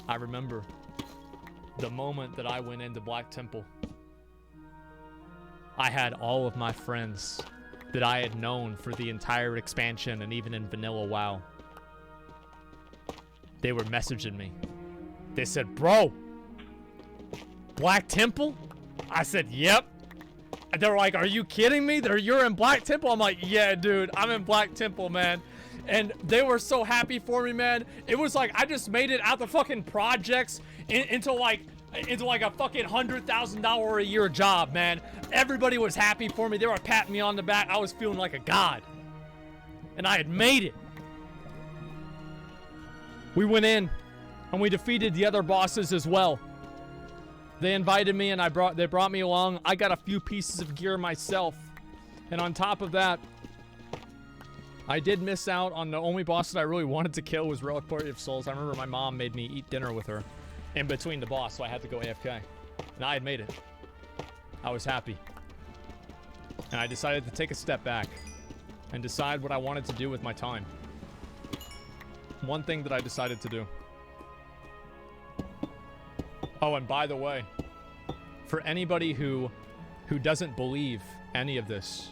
I remember the moment that I went into Black Temple. I had all of my friends that I had known for the entire expansion and even in vanilla WoW. They were messaging me. They said, "Bro, Black Temple?" I said, "Yep." And they were like, "Are you kidding me? You're in Black Temple?" I'm like, "Yeah, dude, I'm in Black Temple, man." And they were so happy for me, man. It was like I just made it out the fucking projects into like into like a fucking $100,000 a year job, man. Everybody was happy for me. They were patting me on the back. I was feeling like a god. And I had made it. We went in and we defeated the other bosses as well. They invited me and they brought me along. I got a few pieces of gear myself. And on top of that, I did miss out on the only boss that I really wanted to kill was Relic Party of Souls. I remember my mom made me eat dinner with her in between the boss, so I had to go AFK. And I had made it. I was happy. And I decided to take a step back and decide what I wanted to do with my time. One thing that I decided to do. Oh, and by the way, for anybody who doesn't believe any of this,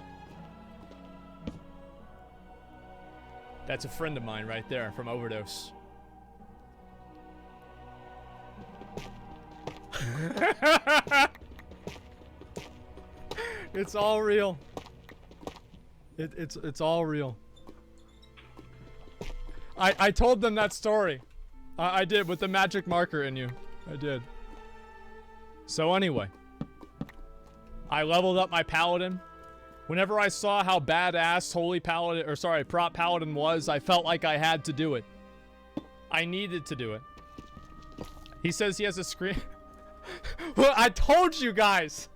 that's a friend of mine right there from Overdose. It's all real. It's all real. I told them that story. I did, with the magic marker in you. I did. So anyway, I leveled up my paladin. Whenever I saw how badass Holy Paladin, or sorry, Prop Paladin was, I felt like I had to do it. I needed to do it. He says he has a screen. Well, I told you guys.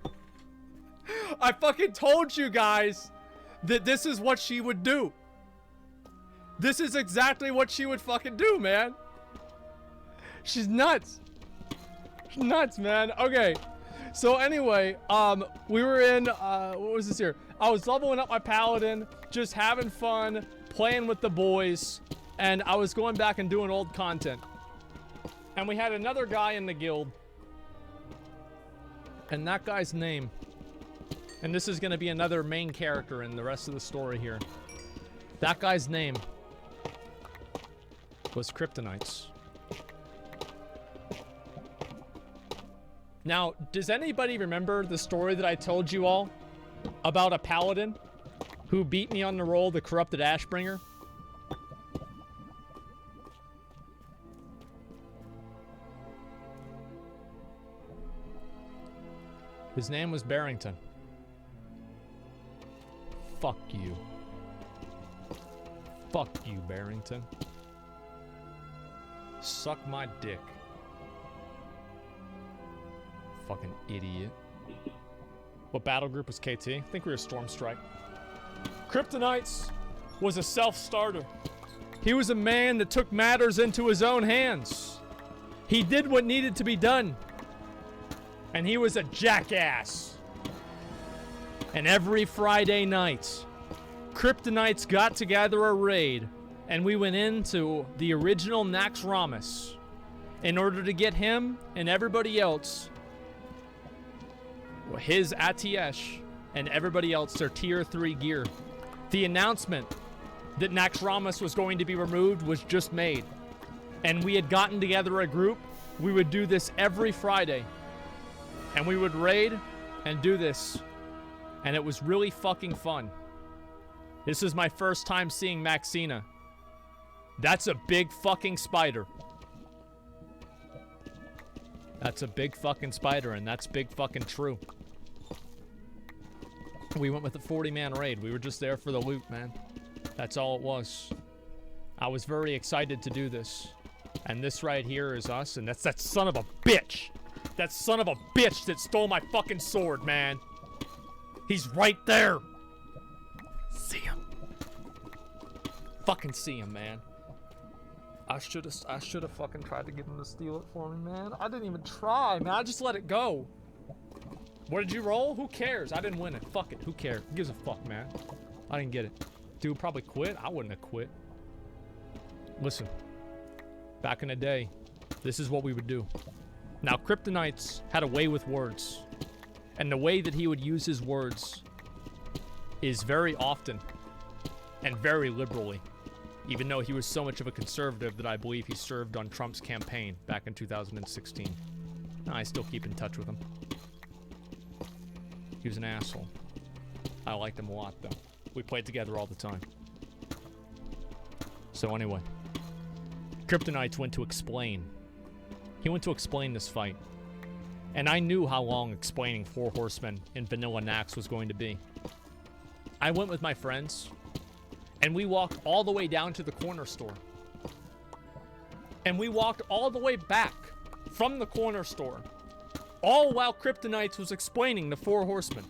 I fucking told you guys that this is what she would do. This is exactly what she would fucking do, man. She's nuts. She's nuts, man. Okay. So anyway, we were in, what was this here? I was leveling up my paladin, just having fun, playing with the boys, and I was going back and doing old content. And we had another guy in the guild. And that guy's name, and this is going to be another main character in the rest of the story here. That guy's name was Kryptonites. Now, does anybody remember the story that I told you all about a paladin who beat me on the roll, the corrupted Ashbringer? His name was Barrington. Fuck you. Fuck you, Barrington. Suck my dick. Fucking idiot. What battle group was KT? I think we were Storm Strike. Kryptonites was a self-starter. He was a man that took matters into his own hands. He did what needed to be done. And he was a jackass. And every Friday night, Kryptonites got together a raid, and we went into the original Nax Ramus in order to get him and everybody else, his Atiesh and everybody else, their tier 3 gear. The announcement that Nax Ramus was going to be removed was just made. And we had gotten together a group. We would do this every Friday. And we would raid and do this. And it was really fucking fun. This is my first time seeing Maxina. That's a big fucking spider. That's a big fucking spider, and that's big fucking true. We went with a 40-man raid. We were just there for the loot, man. That's all it was. I was very excited to do this. And this right here is us, and that's that son of a bitch. That son of a bitch that stole my fucking sword, man. He's right there. See him. Fucking see him, man. I should have fucking tried to get him to steal it for me, man. I didn't even try, man. I just let it go. What did you roll? Who cares? I didn't win it. Fuck it. Who cares? Who gives a fuck, man? I didn't get it. Dude probably quit. I wouldn't have quit. Listen. Back in the day, this is what we would do. Now, Kryptonites had a way with words. And the way that he would use his words is very often and very liberally. Even though he was so much of a conservative that I believe he served on Trump's campaign back in 2016. I still keep in touch with him. He was an asshole. I liked him a lot, though. We played together all the time. So anyway, Kryptonites went to explain. He went to explain this fight. And I knew how long explaining 4 Horsemen in Vanilla Nax was going to be. I went with my friends, and we walked all the way down to the corner store. And we walked all the way back from the corner store, all while Kryptonites was explaining the 4 Horsemen.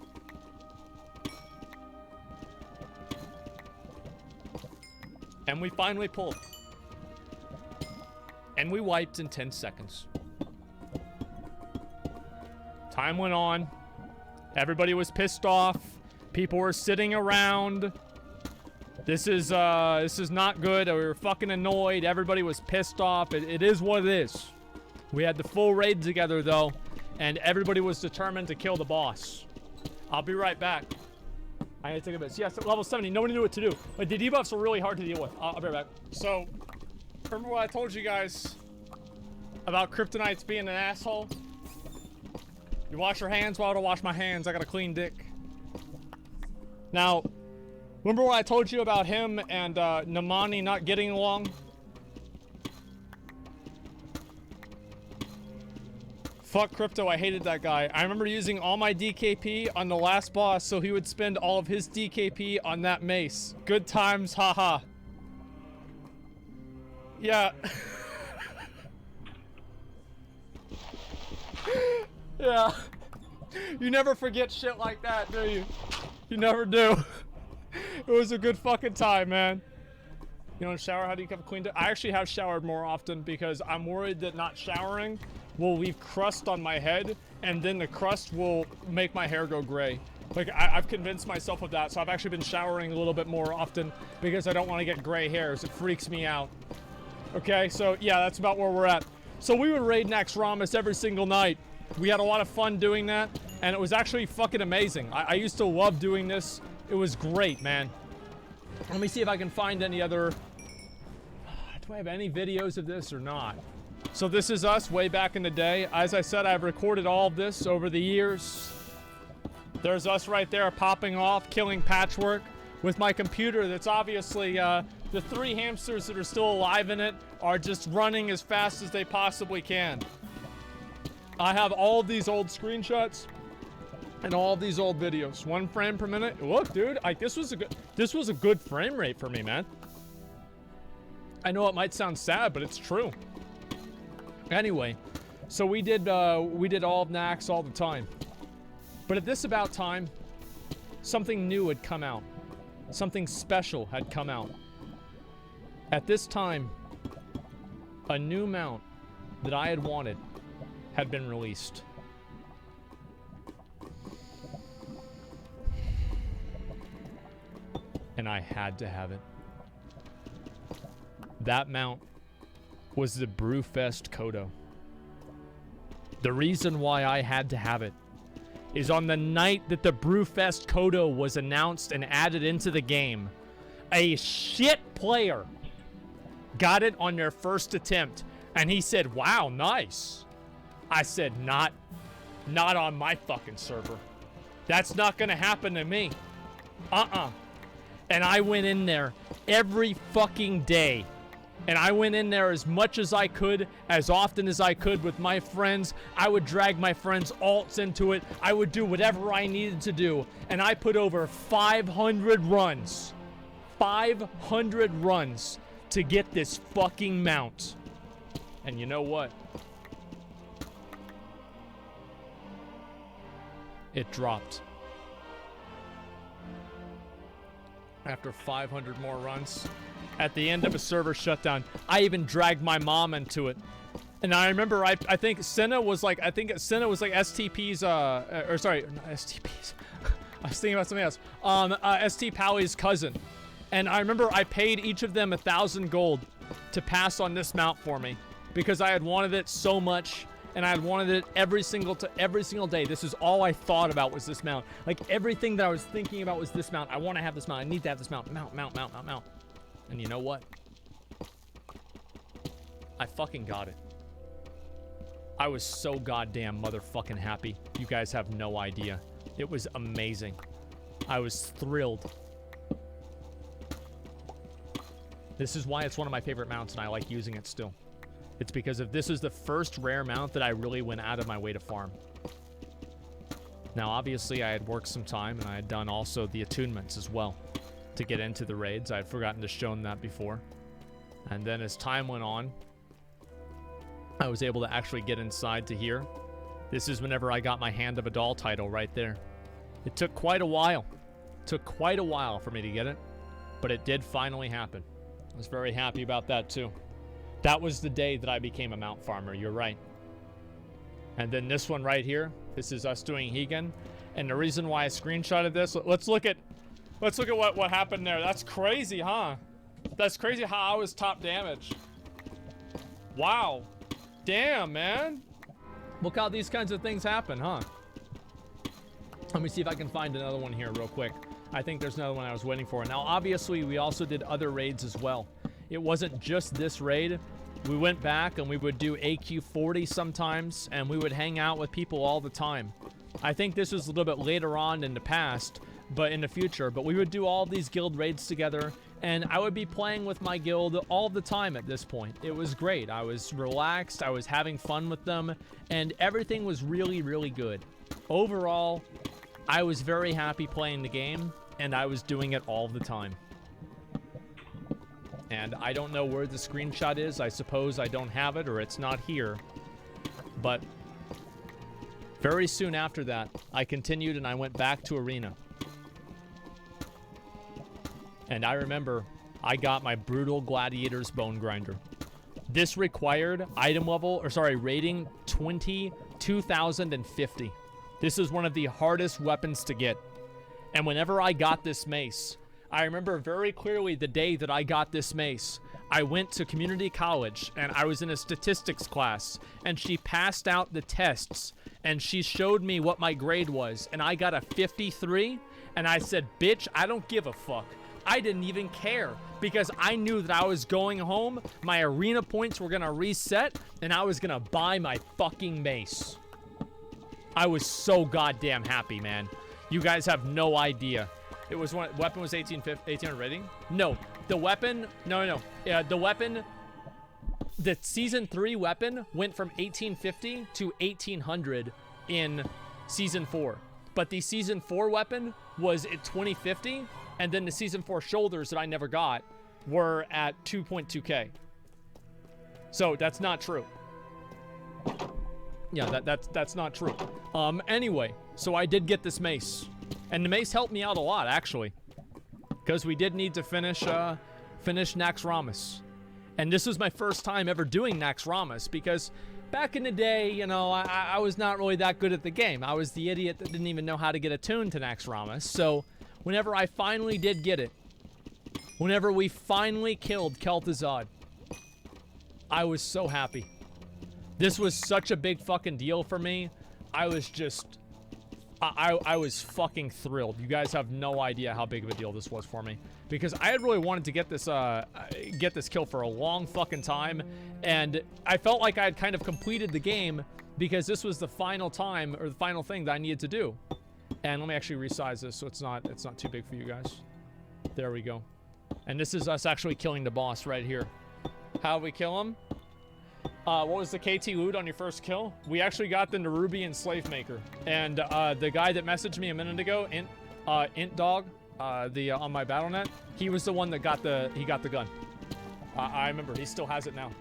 And we finally pulled. And we wiped in 10 seconds. Time went on. Everybody was pissed off. People were sitting around. This is not good. We were fucking annoyed. Everybody was pissed off. It is what it is. We had the full raid together, though, and everybody was determined to kill the boss. I'll be right back. I need to take a bit. Yes, level 70. Nobody knew what to do. But the debuffs were really hard to deal with. I'll be right back. So, remember what I told you guys about Kryptonites being an asshole? You wash your hands? Well, I don't wash my hands. I got a clean dick. Now, remember what I told you about him and Namani not getting along? Fuck Crypto, I hated that guy. I remember using all my DKP on the last boss so he would spend all of his DKP on that mace. Good times, haha. Yeah. Yeah. You never forget shit like that, do you? You never do. It was a good fucking time, man. You don't shower? How do you keep a clean day? I actually have showered more often because I'm worried that not showering will leave crust on my head, and then the crust will make my hair go gray. Like, I've convinced myself of that, so I've actually been showering a little bit more often because I don't want to get gray hairs. It freaks me out. Okay, so yeah, that's about where we're at. So we would raid Naxxramas every single night. We had a lot of fun doing that, and it was actually fucking amazing. I used to love doing this. It was great, man. Let me see if I can find any other... Do I have any videos of this or not? So this is us way back in the day. As I said, I've recorded all of this over the years. There's us right there popping off, killing Patchwork with my computer that's obviously, the 3 hamsters that are still alive in it are just running as fast as they possibly can. I have all of these old screenshots and all of these old videos. 1 frame per minute. Look, dude, like this was a good frame rate for me, man. I know it might sound sad, but it's true. Anyway, so we did all of Nax all the time. But at this about time, something new had come out. Something special had come out. At this time, a new mount that I had wanted had been released. And I had to have it. That mount was the Brewfest Kodo. The reason why I had to have it is on the night that the Brewfest Kodo was announced and added into the game, a shit player got it on their first attempt, and he said, "Wow, nice." I said, not on my fucking server. That's not gonna happen to me. And I went in there every fucking day. And I went in there as much as I could, as often as I could with my friends. I would drag my friends' alts into it. I would do whatever I needed to do. And I put over 500 runs. 500 runs to get this fucking mount. And you know what? It dropped. After 500 more runs. At the end of a server shutdown, I even dragged my mom into it. And I remember, I think Senna was like, STP's, or sorry, not STP's. I was thinking about something else. ST Pally's cousin. And I remember I paid each of them 1,000 gold to pass on this mount for me. Because I had wanted it so much. And I had wanted it every single day. This is all I thought about was this mount. Like everything that I was thinking about was this mount. I want to have this mount. I need to have this mount. Mount. And you know what? I fucking got it. I was so goddamn motherfucking happy. You guys have no idea. It was amazing. I was thrilled. This is why it's one of my favorite mounts and I like using it still. It's because if this is the first rare mount that I really went out of my way to farm. Now, obviously, I had worked some time, and I had done also the attunements as well to get into the raids. I had forgotten to show that before. And then as time went on, I was able to actually get inside to here. This is whenever I got my Hand of a Doll title right there. It took quite a while. It took quite a while for me to get it, but it did finally happen. I was very happy about that too. That was the day that I became a mount farmer, you're right. And then this one right here, this is us doing Hegan. And the reason why I screenshotted this, let's look at what happened there. That's crazy, huh? That's crazy how I was top damage. Wow. Damn, man. Look how these kinds of things happen, huh? Let me see if I can find another one here real quick. I think there's another one I was waiting for. Now, obviously, we also did other raids as well. It wasn't just this raid. We went back and we would do AQ40 sometimes, and we would hang out with people all the time. I think this was a little bit later on in the past, but in the future. But we would do all these guild raids together, and I would be playing with my guild all the time at this point. It was great. I was relaxed. I was having fun with them, and everything was really, really good. Overall, I was very happy playing the game, and I was doing it all the time. And I don't know where the screenshot is. I suppose I don't have it, or it's not here. But very soon after that, I continued and I went back to Arena. And I remember I got my Brutal Gladiator's Bone Grinder. This required rating 22,050. This is one of the hardest weapons to get. And whenever I got this mace, I remember very clearly the day that I got this mace. I went to community college and I was in a statistics class, and she passed out the tests and she showed me what my grade was, and I got a 53, and I said, bitch, I don't give a fuck. I didn't even care because I knew that I was going home, my arena points were gonna reset, and I was gonna buy my fucking mace. I was so goddamn happy, man. You guys have no idea. It was one weapon was 1800 rating? No, the weapon, no. Yeah, the weapon, the season 3 weapon went from 1850 to 1800 in season 4. But the season 4 weapon was at 2050, and then the season 4 shoulders that I never got were at 2.2k. So that's not true. Yeah, that's not true. Anyway, so I did get this mace. And the mace helped me out a lot, actually. Because we did need to finish Nax Ramas. And this was my first time ever doing Nax Ramas, because back in the day, you know, I was not really that good at the game. I was the idiot that didn't even know how to get attuned to Nax Ramas. So whenever I finally did get it, whenever we finally killed Kel'Thuzad, I was so happy. This was such a big fucking deal for me. I was just... I was fucking thrilled. You guys have no idea how big of a deal this was for me, because I had really wanted to get this kill for a long fucking time, and I felt like I had kind of completed the game because this was the final time, or the final thing that I needed to do. And let me actually resize this so it's not too big for you guys. There we go. And this is us actually killing the boss right here. How do we kill him? What was the KT loot on your first kill? We actually got the Nerubian Slave Maker. And the guy that messaged me a minute ago, Int Dog, on my Battle.net, he was the one that got the gun. I remember, he still has it now.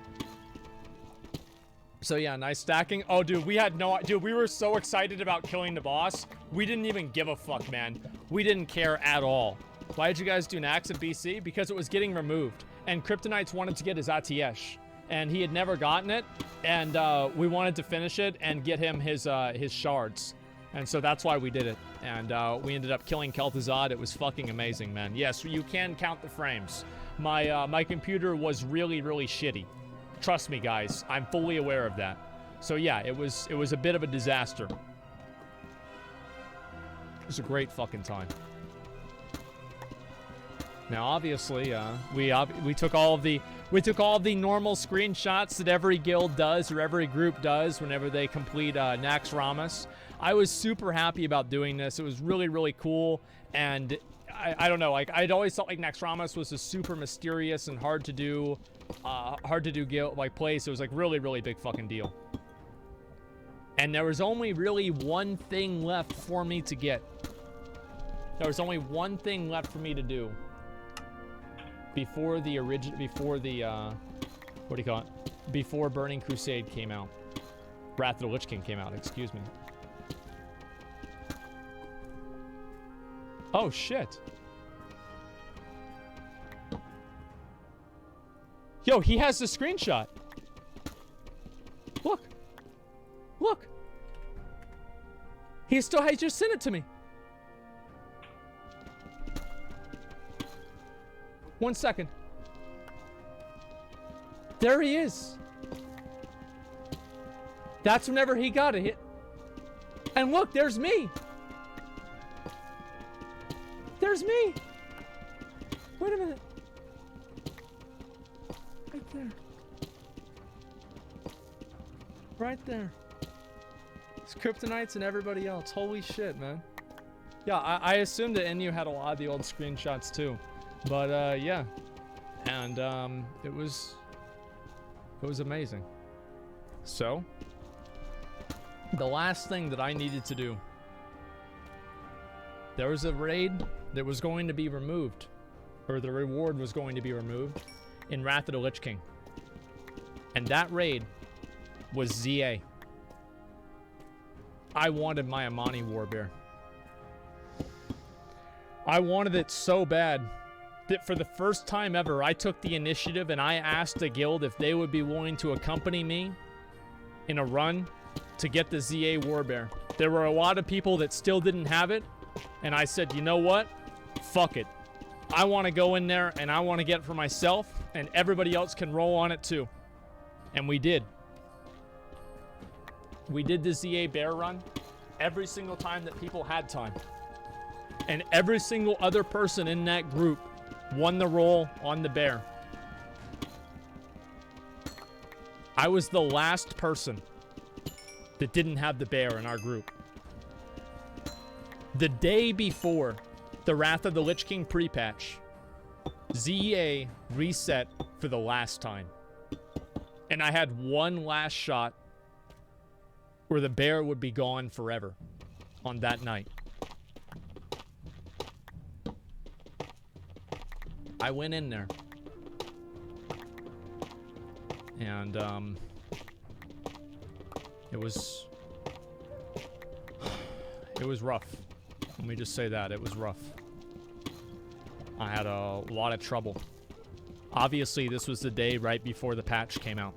So yeah, nice stacking. Oh dude, we were so excited about killing the boss. We didn't even give a fuck, man. We didn't care at all. Why did you guys do Nax at BC? Because it was getting removed. And Kryptonites wanted to get his Atiesh. And he had never gotten it, and we wanted to finish it and get him his shards, and so that's why we did it. And we ended up killing Kel'Thuzad. It was fucking amazing, man. Yes, you can count the frames. My computer was really, really shitty. Trust me, guys. I'm fully aware of that. So yeah, it was a bit of a disaster. It was a great fucking time. Now, obviously, we took all of the normal screenshots that every guild does or every group does whenever they complete Nax Ramas. I was super happy about doing this. It was really, really cool, and I don't know. Like, I'd always thought like Naxxramas was a super mysterious and hard to do like place. It was like really big fucking deal. And there was only really one thing left for me to get. There was only one thing left for me to do before the what do you call it? Before Burning Crusade came out. Wrath of the Lich King came out, excuse me. Oh, shit. Yo, he has the screenshot. Look. Look. He just sent it to me. 1 second. There he is. That's whenever he got it. And look, there's me. There's me. Wait a minute. Right there. Right there. It's Kryptonites and everybody else. Holy shit, man. Yeah, I assumed that NU had a lot of the old screenshots too. But yeah. And it was amazing. So, the last thing that I needed to do, there was a raid that was going to be removed, or the reward was going to be removed in Wrath of the Lich King. And that raid was ZA. I wanted my Amani Warbear. I wanted it so bad that for the first time ever, I took the initiative and I asked a guild if they would be willing to accompany me in a run to get the ZA Warbear. There were a lot of people that still didn't have it, and I said, you know what? Fuck it. I want to go in there and I want to get it for myself, and everybody else can roll on it too. And we did. We did the ZA bear run every single time that people had time. And every single other person in that group won the roll on the bear. I was the last person that didn't have the bear in our group. The day before the Wrath of the Lich King pre-patch, ZEA reset for the last time. And I had one last shot where the bear would be gone forever on that night. I went in there. And, it was rough. Let me just say that. It was rough. I had a lot of trouble. Obviously, this was the day right before the patch came out.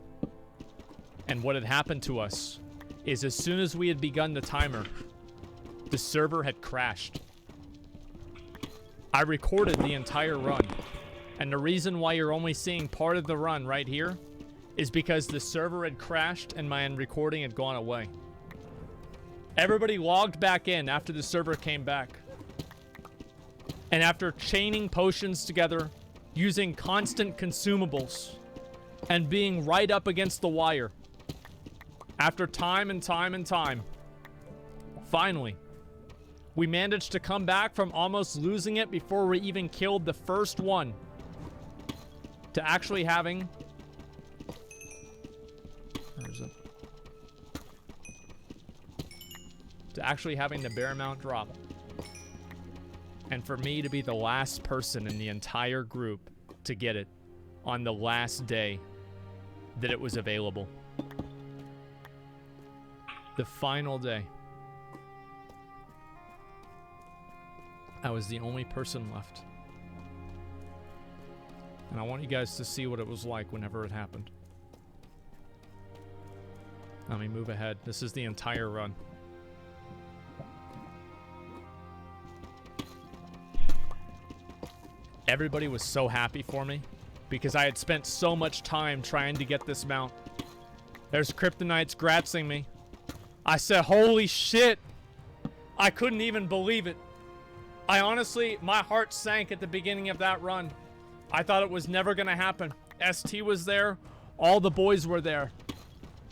And what had happened to us is as soon as we had begun the timer, the server had crashed. I recorded the entire run. And the reason why you're only seeing part of the run right here is because the server had crashed and my recording had gone away. Everybody logged back in after the server came back. And after chaining potions together, using constant consumables, and being right up against the wire, after time and time and time, finally, we managed to come back from almost losing it before we even killed the first one to actually having... Where is it? To actually having the bear mount drop. And for me to be the last person in the entire group to get it on the last day that it was available. The final day. I was the only person left. And I want you guys to see what it was like whenever it happened. Let me move ahead. This is the entire run. Everybody was so happy for me because I had spent so much time trying to get this mount. There's Kryptonites gratzing me. I said, holy shit. I couldn't even believe it. I honestly, my heart sank at the beginning of that run. I thought it was never going to happen. ST was there. All the boys were there.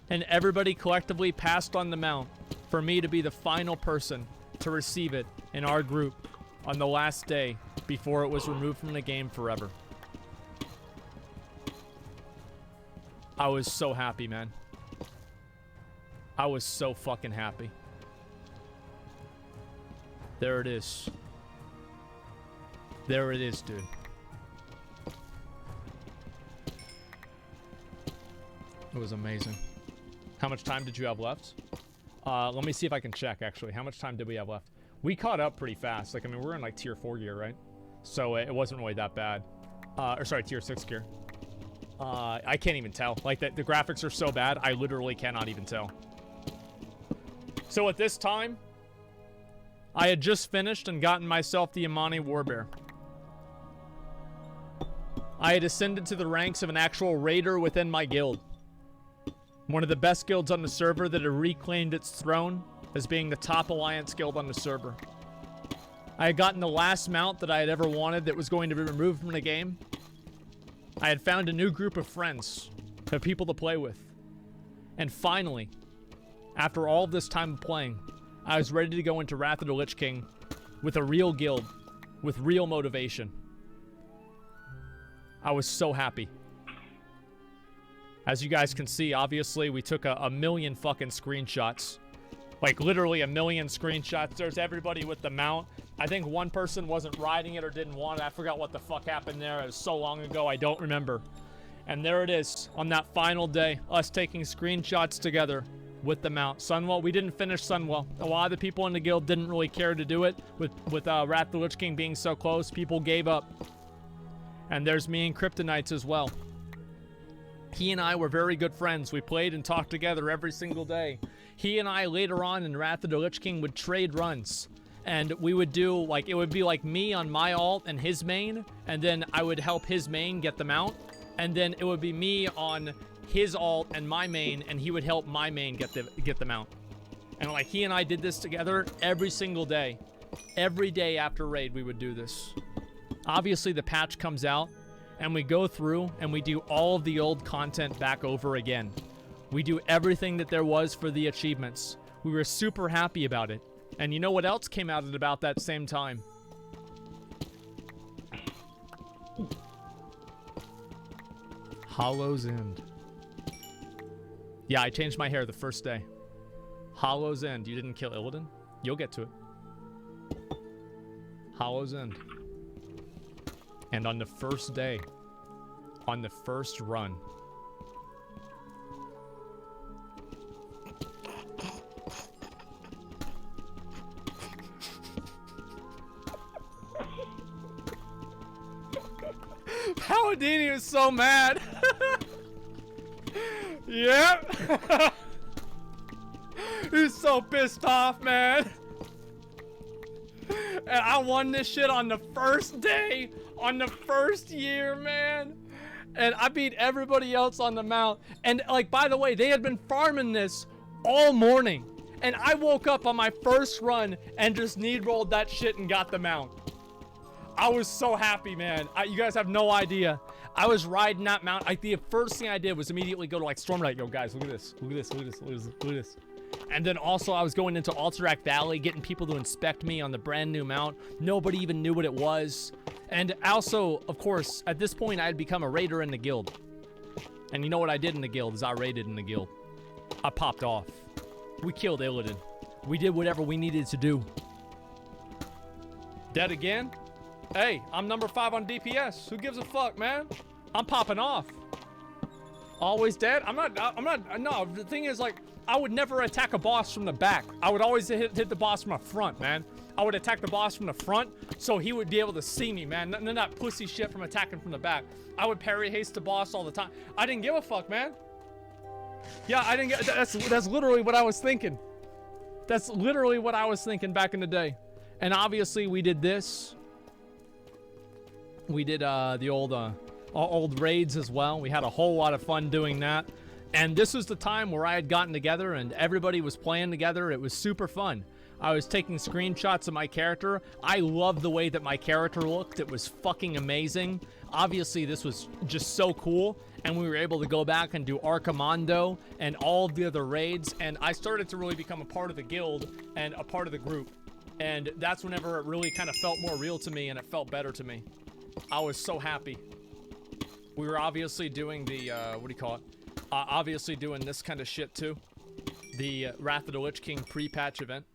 And everybody collectively passed on the mount for me to be the final person to receive it in our group on the last day before it was removed from the game forever. I was so happy, man. I was so fucking happy. There it is. There it is, dude. It was amazing. How much time did you have left? Let me see if I can check, actually. How much time did we have left? We caught up pretty fast. Like, I mean, we're in, like, tier 4 gear, right? So it wasn't really that bad. Or, sorry, tier 6 gear. I can't even tell. Like, the graphics are so bad, I literally cannot even tell. So at this time, I had just finished and gotten myself the Imani Warbear. I had ascended to the ranks of an actual raider within my guild. One of the best guilds on the server that had reclaimed its throne as being the top alliance guild on the server. I had gotten the last mount that I had ever wanted that was going to be removed from the game. I had found a new group of friends, of people to play with. And finally, after all of this time of playing, I was ready to go into Wrath of the Lich King with a real guild, with real motivation. I was so happy. As you guys can see, obviously, we took a million fucking screenshots. Like, literally a million screenshots. There's everybody with the mount. I think one person wasn't riding it or didn't want it. I forgot what the fuck happened there. It was so long ago, I don't remember. And there it is, on that final day, us taking screenshots together with the mount. Sunwell, we didn't finish Sunwell. A lot of the people in the guild didn't really care to do it. With Wrath of the Lich King being so close, people gave up. And there's me and Kryptonites as well. He and I were very good friends. We played and talked together every single day. He and I later on in Wrath of the Lich King would trade runs. And we would do, like, it would be like me on my alt and his main. And then I would help his main get the mount. And then it would be me on his alt and my main, and he would help my main get the mount. And like, he and I did this together every single day. Every day after raid, we would do this. Obviously, the patch comes out, and we go through, and we do all of the old content back over again. We do everything that there was for the achievements. We were super happy about it. And you know what else came out at about that same time? Hollow's End. Yeah, I changed my hair the first day. Hollow's End. You didn't kill Illidan? You'll get to it. Hollow's End. And on the first day, on the first run, Paladini was so mad. Yep. He's so pissed off, man. And I won this shit on the first day, on the first year, man. And I beat everybody else on the mount. And like, by the way, they had been farming this all morning. And I woke up on my first run and just need rolled that shit and got the mount. I was so happy, man. You guys have no idea. I was riding that mount. Like, the first thing I did was immediately go to like Stormlight. Yo, guys, look at this. Look at this. Look at this. Look at this. Look at this. And then also I was going into Alterac Valley, getting people to inspect me on the brand new mount. Nobody even knew what it was. And also, of course, at this point, I had become a raider in the guild. And you know what I did in the guild is I raided in the guild. I popped off. We killed Illidan. We did whatever we needed to do. Dead again? Hey, I'm number 5 on DPS. Who gives a fuck, man? I'm popping off. Always dead? I'm not, no, the thing is, like, I would never attack a boss from the back. I would always hit the boss from the front, man. I would attack the boss from the front, so he would be able to see me, man. None of that pussy shit from attacking from the back. I would parry haste the boss all the time. I didn't give a fuck, man. Yeah, I didn't get, that's literally what I was thinking. That's literally what I was thinking back in the day. And obviously, we did this. We did the old raids as well. We had a whole lot of fun doing that. And this was the time where I had gotten together and everybody was playing together. It was super fun. I was taking screenshots of my character. I loved the way that my character looked. It was fucking amazing. Obviously, this was just so cool. And we were able to go back and do Archimondo and all of the other raids. And I started to really become a part of the guild and a part of the group. And that's whenever it really kind of felt more real to me and it felt better to me. I was so happy. We were obviously doing the, what do you call it? Obviously doing this kind of shit too. The Wrath of the Lich King pre-patch event.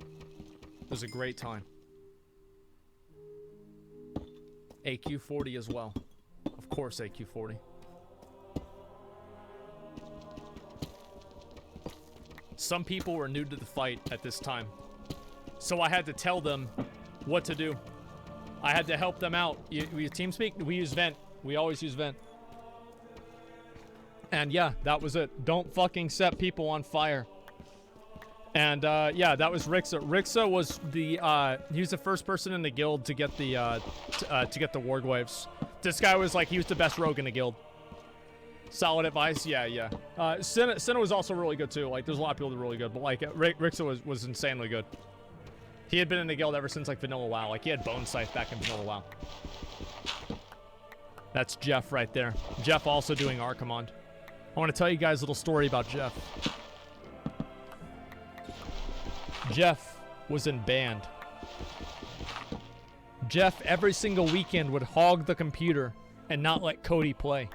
It was a great time. AQ40 as well. Of course, AQ40. Some people were new to the fight at this time, so I had to tell them what to do. I had to help them out. We use TeamSpeak? We use Vent. We always use Vent. And yeah, that was it. Don't fucking set people on fire. And yeah, that was Rixa. Rixa was the he was the first person in the guild to get the warg waves. This guy was like, he was the best rogue in the guild. Solid advice, yeah. Senna was also really good too. Like, there's a lot of people that are really good, but like Rixa was insanely good. He had been in the guild ever since like Vanilla WoW. Like, he had Bone Scythe back in Vanilla WoW. That's Jeff right there. Jeff also doing Archimond. I want to tell you guys a little story about Jeff. Jeff was in band. Jeff every single weekend would hog the computer and not let Cody play.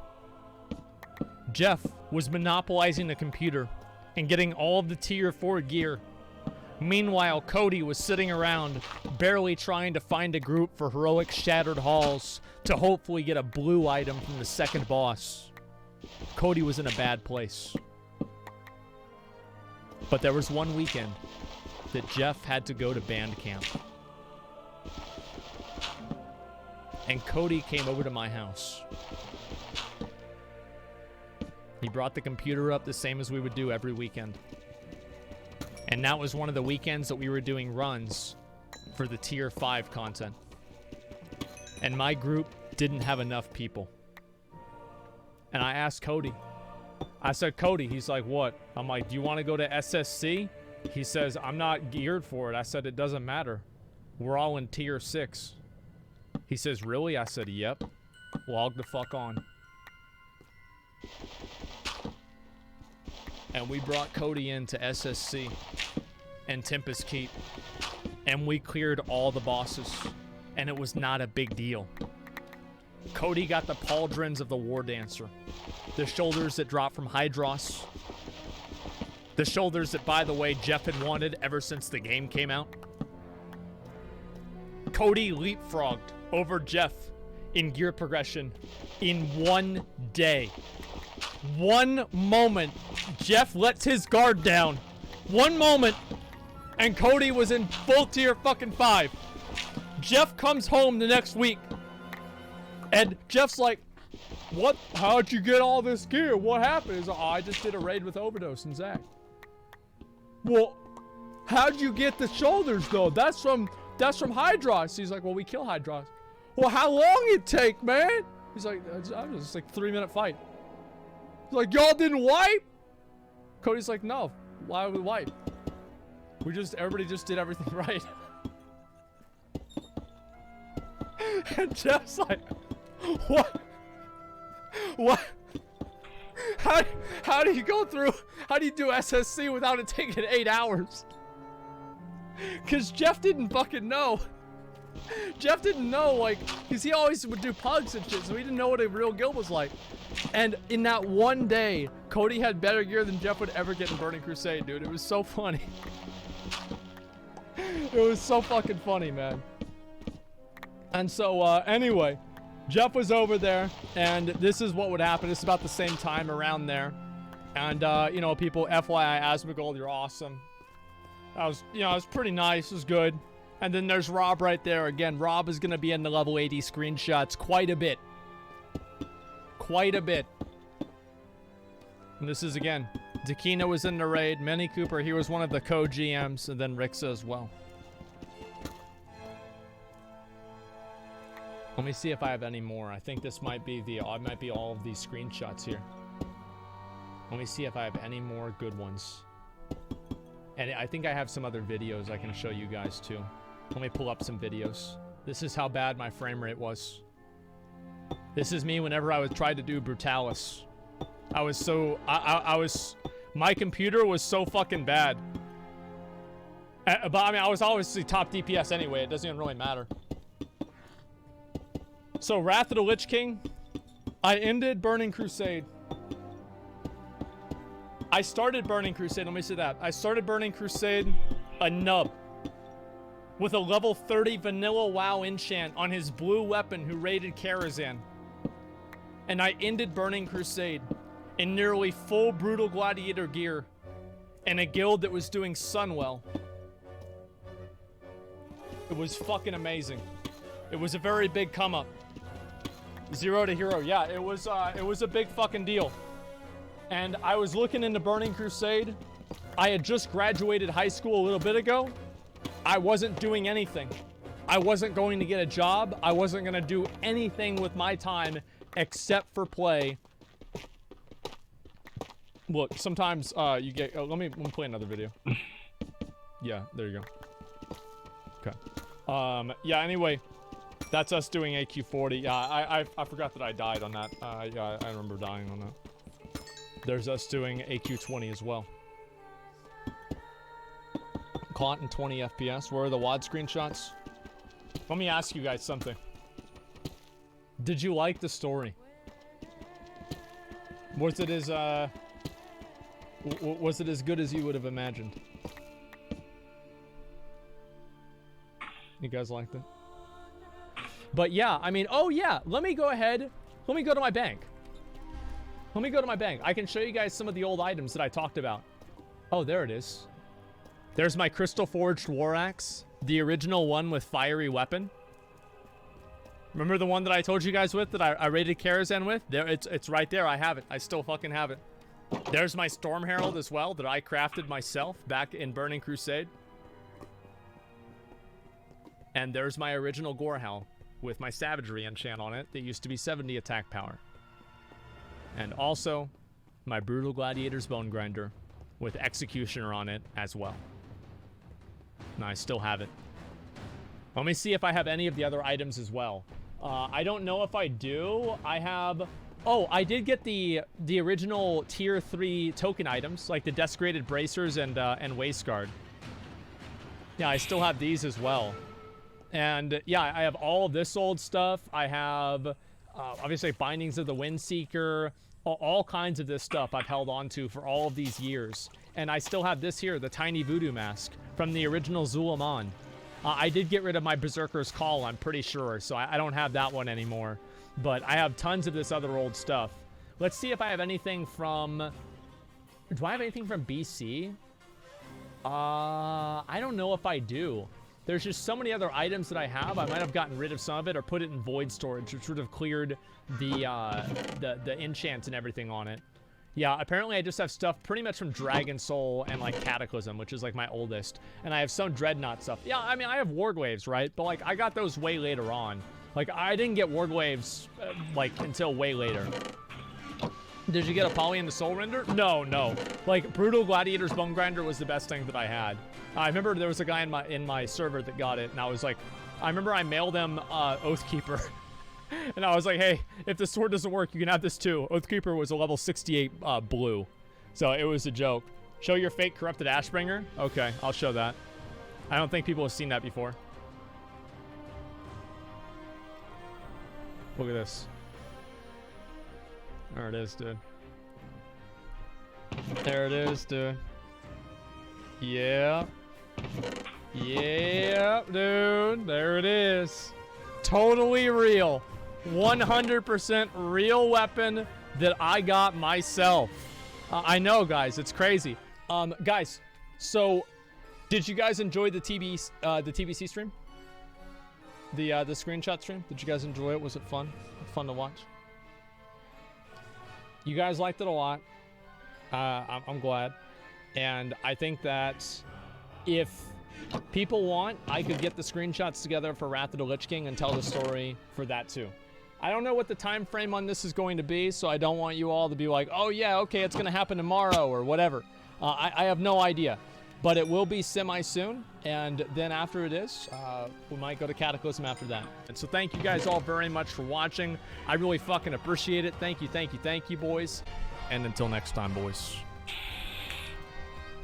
Jeff was monopolizing the computer and getting all of the tier 4 gear. Meanwhile, Cody was sitting around barely trying to find a group for heroic Shattered Halls to hopefully get a blue item from the second boss. Cody was in a bad place. But there was one weekend that Jeff had to go to band camp. And Cody came over to my house. He brought the computer up the same as we would do every weekend. And that was one of the weekends that we were doing runs for the tier 5 content. And my group didn't have enough people. And I asked Cody. I said, Cody, he's like, what? I'm like, do you want to go to SSC? He says, I'm not geared for it. I said, it doesn't matter. We're all in tier 6. He says, really? I said, yep. Log the fuck on. And we brought Cody into SSC and Tempest Keep. And we cleared all the bosses. And it was not a big deal. Cody got the pauldrons of the War Dancer. The shoulders that drop from Hydros. The shoulders that, by the way, Jeff had wanted ever since the game came out. Cody leapfrogged over Jeff in gear progression in one day. One moment, Jeff lets his guard down. One moment, and Cody was in full tier fucking 5. Jeff comes home the next week, and Jeff's like, what? How'd you get all this gear? What happened? He's like, oh, I just did a raid with Overdose and Zach. Well, how'd you get the shoulders though? That's from Hydros. He's like, well, we kill Hydros. Well, how long it take, man? He's like, it's like a 3-minute fight. He's like, y'all didn't wipe? Cody's like, no, why would we wipe? Everybody just did everything right. And Jeff's like, what? What? How do you go through, how do you do SSC without it taking 8 hours? Because Jeff didn't fucking know. Jeff didn't know, like, because he always would do pugs and shit, so he didn't know what a real guild was like. And in that one day, Cody had better gear than Jeff would ever get in Burning Crusade, dude. It was so funny. It was so fucking funny, man. And so, anyway, Jeff was over there, and this is what would happen. It's about the same time around there. And, you know, people, FYI, Asmongold, you're awesome. That was, you know, it was pretty nice. It was good. And then there's Rob right there. Again, Rob is going to be in the level 80 screenshots quite a bit. Quite a bit. And this is, again, Dakina was in the raid. Mini Cooper, he was one of the co-GMs. And then Rixa as well. Let me see if I have any more. I think this might be might be all of these screenshots here. Let me see if I have any more good ones. And I think I have some other videos I can show you guys too. Let me pull up some videos. This is how bad my frame rate was. This is me whenever I was trying to do Brutalis. I was so, my computer was so fucking bad. But I mean, I was obviously top DPS anyway. It doesn't even really matter. So, Wrath of the Lich King. I ended Burning Crusade. I started Burning Crusade. Let me say that. I started Burning Crusade a nub with a level 30 vanilla WoW enchant on his blue weapon who raided Karazhan. And I ended Burning Crusade in nearly full Brutal Gladiator gear in a guild that was doing Sunwell. It was fucking amazing. It was a very big come up. 0 to hero. Yeah, it was a big fucking deal. And I was looking into Burning Crusade. I had just graduated high school a little bit ago. I wasn't doing anything. I wasn't going to get a job. I wasn't going to do anything with my time except for play. Look, sometimes you get... Oh, let me play another video. Yeah, there you go. Okay. Yeah, anyway, that's us doing AQ40. Yeah, I forgot that I died on that. Yeah, I remember dying on that. There's us doing AQ20 as well. Caught in 20 FPS. Where are the WAD screenshots? Let me ask you guys something. Did you like the story? Was it as good as you would have imagined? You guys liked it? But yeah, I mean, oh yeah, let me go ahead. Let me go to my bank. Let me go to my bank. I can show you guys some of the old items that I talked about. Oh, there it is. There's my Crystal Forged War Axe. The original one with fiery weapon. Remember the one that I told you guys with, that I raided Karazhan with? There, it's right there. I have it. I still fucking have it. There's my Storm Herald as well that I crafted myself back in Burning Crusade. And there's my original Gorehowl with my Savagery enchant on it that used to be 70 attack power. And also my Brutal Gladiator's Bone Grinder with Executioner on it as well. And I still have it. Let me see if I have any of the other items as well. I don't know if I do. I have... Oh, I did get the original tier 3 token items, like the Desecrated Bracers and Waistguard. Yeah, I still have these as well. And yeah, I have all of this old stuff. I have, obviously, Bindings of the Windseeker. All kinds of this stuff I've held on to for all of these years. And I still have this here, the Tiny Voodoo Mask from the original Zulaman. I did get rid of my Berserker's Call, I'm pretty sure, so I don't have that one anymore. But I have tons of this other old stuff. Let's see if I have anything from... Do I have anything from BC? I don't know if I do. There's just so many other items that I have. I might have gotten rid of some of it or put it in void storage, which would have cleared the enchants and everything on it. Yeah, apparently I just have stuff pretty much from Dragon Soul and like Cataclysm, which is like my oldest. And I have some Dreadnought stuff. Yeah, I mean, I have Wargwaves, right? But like, I got those way later on. Like, I didn't get Wargwaves like until way later. Did you get a Poly in the Soul Render? No, no. Like, Brutal Gladiator's Bone Grinder was the best thing that I had. I remember there was a guy in my server that got it, and I was like, I remember I mailed him Oathkeeper. And I was like, hey, if the sword doesn't work, you can have this too. Oathkeeper was a level 68 blue. So it was a joke. Show your fake Corrupted Ashbringer? Okay, I'll show that. I don't think people have seen that before. Look at this. There it is, dude. There it is, dude. Yeah. Yeah, dude. There it is. Totally real. 100% real weapon that I got myself. I know, guys. It's crazy. Guys, so did you guys enjoy the TBC stream? The screenshot stream? Did you guys enjoy it? Was it fun? Fun to watch? You guys liked it a lot. I'm glad. And I think that if people want, I could get the screenshots together for Wrath of the Lich King and tell the story for that too. I don't know what the time frame on this is going to be, so I don't want you all to be like, oh yeah, okay, it's going to happen tomorrow or whatever. I have no idea. But it will be semi-soon, and then after it is, we might go to Cataclysm after that. And so thank you guys all very much for watching. I really fucking appreciate it. Thank you, boys. And until next time, boys.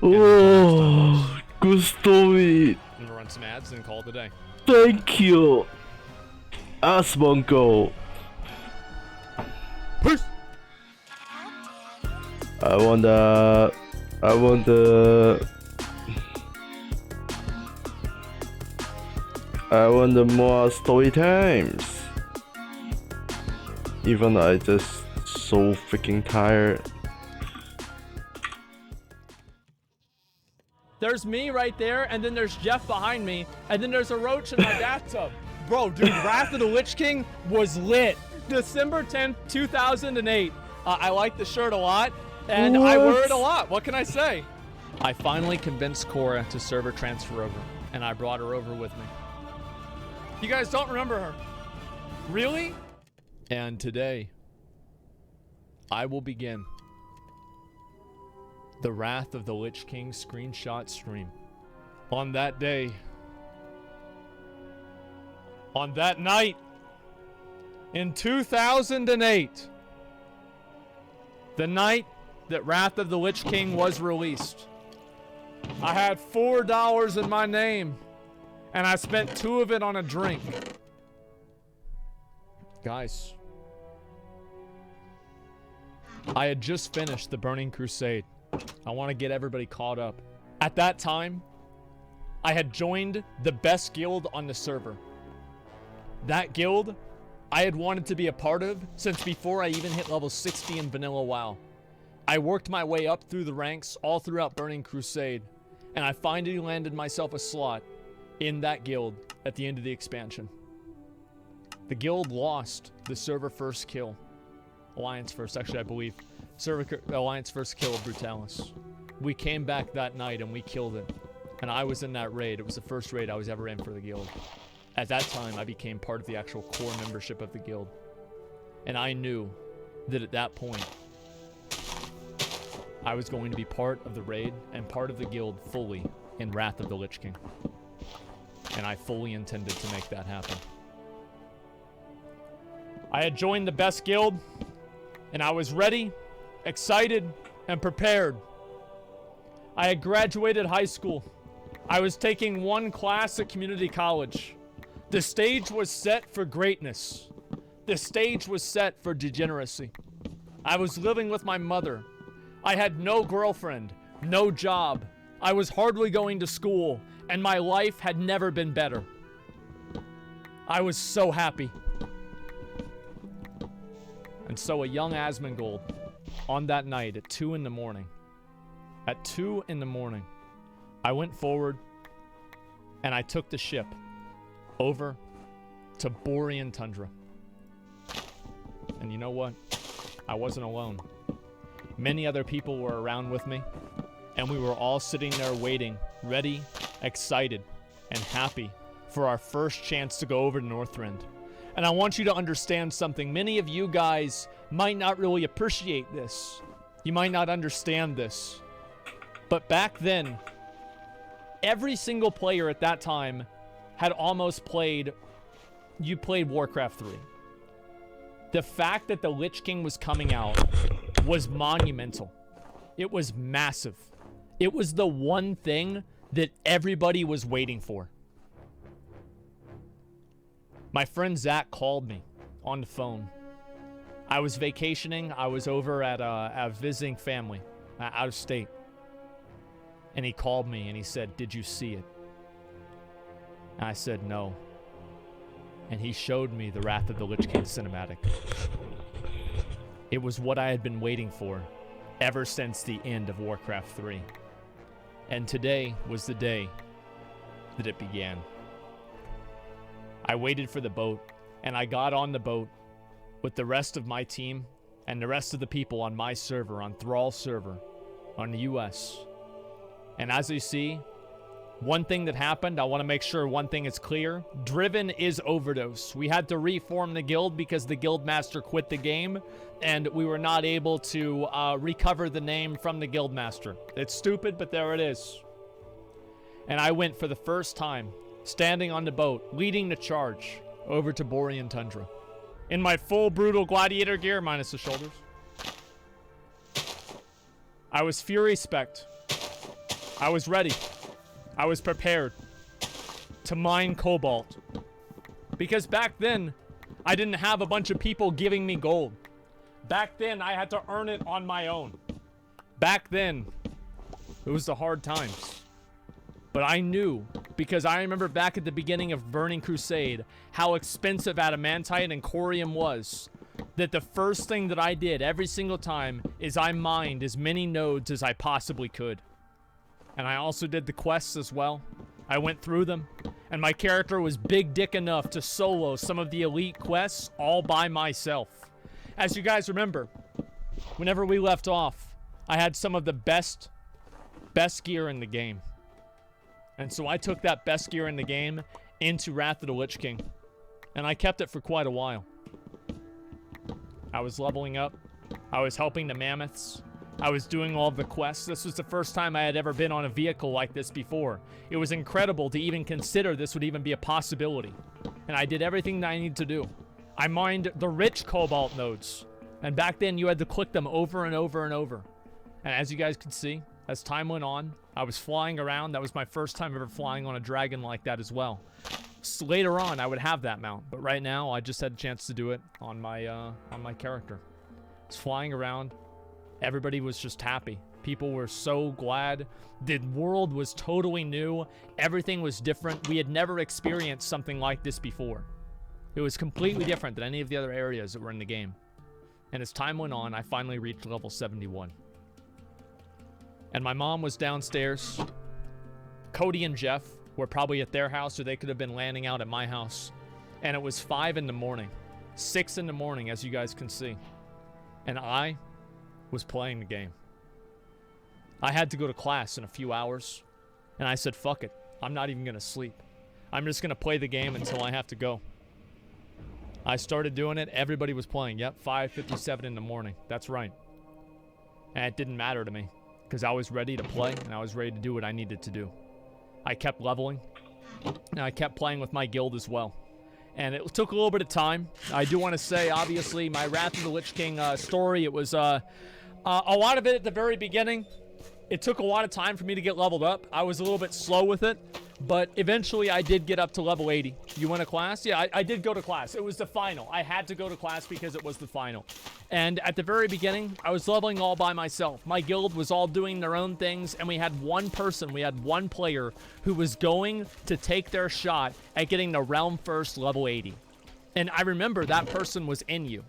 Oh, good story. I'm gonna run some ads and call it a day. Thank you. Asmongo. Peace. I want the more story times. Even I just so freaking tired. There's me right there, and then there's Jeff behind me, and then there's a roach in my bathtub. Bro, dude, Wrath of the Lich King was lit. December 10th, 2008. I like the shirt a lot, and I wear it a lot. What can I say? I finally convinced Cora to server transfer over, and I brought her over with me. You guys don't remember her? Really? And today, I will begin the Wrath of the Lich King screenshot stream. On that day, on that night, in 2008, the night that Wrath of the Lich King was released, I had $4 in my name, and I spent 2 of it on a drink. Guys, I had just finished the Burning Crusade. I want to get everybody caught up. At that time, I had joined the best guild on the server. That guild I had wanted to be a part of since before I even hit level 60 in vanilla WoW. I worked my way up through the ranks all throughout Burning Crusade, and I finally landed myself a slot in that guild at the end of the expansion. The guild lost the server first kill. Alliance first, actually, I believe. Server Alliance first kill of Brutalis. We came back that night and we killed it. And I was in that raid. It was the first raid I was ever in for the guild. At that time, I became part of the actual core membership of the guild. And I knew that at that point, I was going to be part of the raid and part of the guild fully in Wrath of the Lich King. And I fully intended to make that happen. I had joined the best guild, and I was ready, excited, and prepared. I had graduated high school. I was taking 1 class at community college. The stage was set for greatness. The stage was set for degeneracy. I was living with my mother. I had no girlfriend, no job. I was hardly going to school, and my life had never been better. I was so happy. And so a young Asmongold, on that night at 2 in the morning, I went forward and I took the ship over to Borean Tundra. And you know what? I wasn't alone. Many other people were around with me, and we were all sitting there waiting, ready, excited, and happy for our first chance to go over to Northrend. And I want you to understand something. Many of you guys might not really appreciate this. You might not understand this. But back then, every single player at that time had almost played... You played Warcraft 3. The fact that the Lich King was coming out was monumental. It was massive. It was the one thing that everybody was waiting for. My friend Zach called me on the phone. I was vacationing. I was over at visiting family out of state. And he called me and he said, "Did you see it?" And I said, "No." And he showed me the Wrath of the Lich King cinematic. It was what I had been waiting for ever since the end of Warcraft 3. And today was the day that it began. I waited for the boat, and I got on the boat with the rest of my team and the rest of the people on my server, on Thrall server, on the US. And as you see, one thing that happened, I want to make sure one thing is clear. Driven is Overdose. We had to reform the guild because the guild master quit the game, and we were not able to recover the name from the guild master. It's stupid, but there it is. And I went for the first time, standing on the boat, leading the charge over to Borean Tundra. In my full brutal gladiator gear, minus the shoulders. I was Fury Spect. I was ready. I was prepared to mine cobalt. Because back then, I didn't have a bunch of people giving me gold. Back then, I had to earn it on my own. Back then, it was the hard times. But I knew, because I remember back at the beginning of Burning Crusade, how expensive adamantite and corium was, that the first thing that I did every single time is I mined as many nodes as I possibly could. And I also did the quests as well. I went through them, and my character was big dick enough to solo some of the elite quests all by myself. As you guys remember, whenever we left off, I had some of the best gear in the game. And so I took that best gear in the game into Wrath of the Lich King, and I kept it for quite a while. I was leveling up, I was helping the mammoths, I was doing all of the quests. This was the first time I had ever been on a vehicle like this before. It was incredible to even consider this would even be a possibility. And I did everything that I needed to do. I mined the rich cobalt nodes. And back then you had to click them over and over and over. And as you guys could see, as time went on, I was flying around. That was my first time ever flying on a dragon like that as well. So later on, I would have that mount. But right now, I just had a chance to do it on my character. I was flying around. Everybody was just happy. People were so glad. The world was totally new. Everything was different. We had never experienced something like this before. It was completely different than any of the other areas that were in the game. And as time went on, I finally reached level 71. And my mom was downstairs. Cody and Jeff were probably at their house, or they could have been landing out at my house. And it was 5 in the morning. 6 in the morning, as you guys can see. And I was playing the game. I had to go to class in a few hours, and I said, fuck it. I'm not even going to sleep. I'm just going to play the game until I have to go. I started doing it. Everybody was playing. Yep, 5:57 in the morning. That's right. And it didn't matter to me, because I was ready to play, and I was ready to do what I needed to do. I kept leveling, and I kept playing with my guild as well. And it took a little bit of time. I do want to say, obviously, my Wrath of the Lich King story, it was a lot of it at the very beginning. It took a lot of time for me to get leveled up. I was a little bit slow with it, but eventually I did get up to level 80. You went to class? Yeah, I did go to class. It was the final. I had to go to class because it was the final. And at the very beginning, I was leveling all by myself. My guild was all doing their own things, and we had one person, we had one player who was going to take their shot at getting the realm first level 80. And I remember that person was Inu.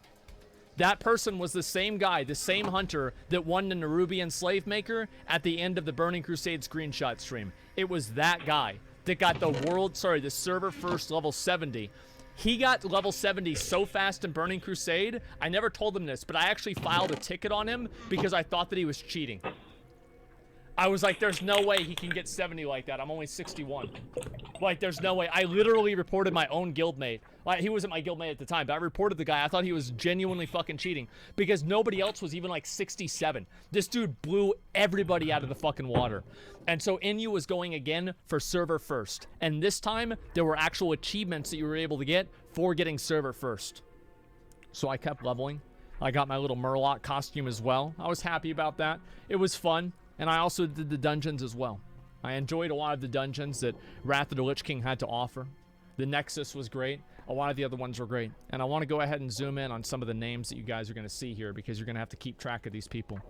That person was the same guy, the same hunter that won the Nerubian Slave Maker at the end of the Burning Crusade screenshot stream. It was that guy that got the server first level 70. He got level 70 so fast in Burning Crusade, I never told him this, but I actually filed a ticket on him because I thought that he was cheating. I was like, there's no way he can get 70 like that. I'm only 61. Like, there's no way. I literally reported my own guildmate. Like, he wasn't my guildmate at the time, but I reported the guy. I thought he was genuinely fucking cheating because nobody else was even like 67. This dude blew everybody out of the fucking water. And so Inu was going again for server first. And this time, there were actual achievements that you were able to get for getting server first. So I kept leveling. I got my little Murloc costume as well. I was happy about that. It was fun. And I also did the dungeons as well. I enjoyed a lot of the dungeons that Wrath of the Lich King had to offer. The Nexus was great. A lot of the other ones were great. And I want to go ahead and zoom in on some of the names that you guys are going to see here because you're going to have to keep track of these people.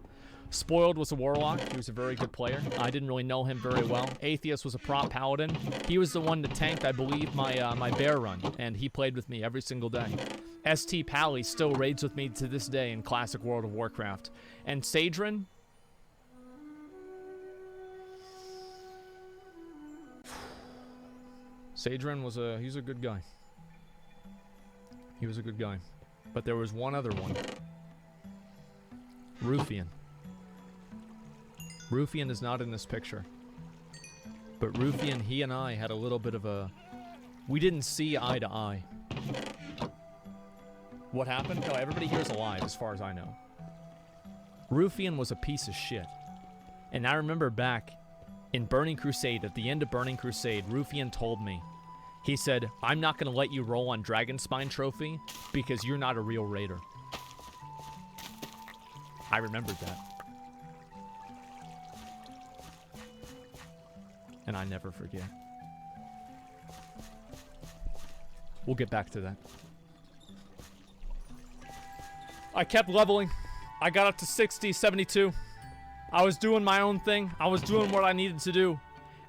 Spoiled was a warlock. He was a very good player. I didn't really know him very well. Atheist was a prop paladin. He was the one that tanked, I believe, my bear run. And he played with me every single day. ST Pally still raids with me to this day in classic World of Warcraft. And Sadrin... Sadrin was he's a good guy. He was a good guy. But there was one other one. Rufian. Rufian is not in this picture. But Rufian, he and I had a little bit of a... We didn't see eye to eye. What happened? No, everybody here is alive as far as I know. Rufian was a piece of shit. And I remember back in Burning Crusade, at the end of Burning Crusade, Rufian told me, he said, I'm not going to let you roll on Dragonspine Trophy because you're not a real raider. I remembered that. And I never forget. We'll get back to that. I kept leveling. I got up to 60, 72. I was doing my own thing. I was doing what I needed to do.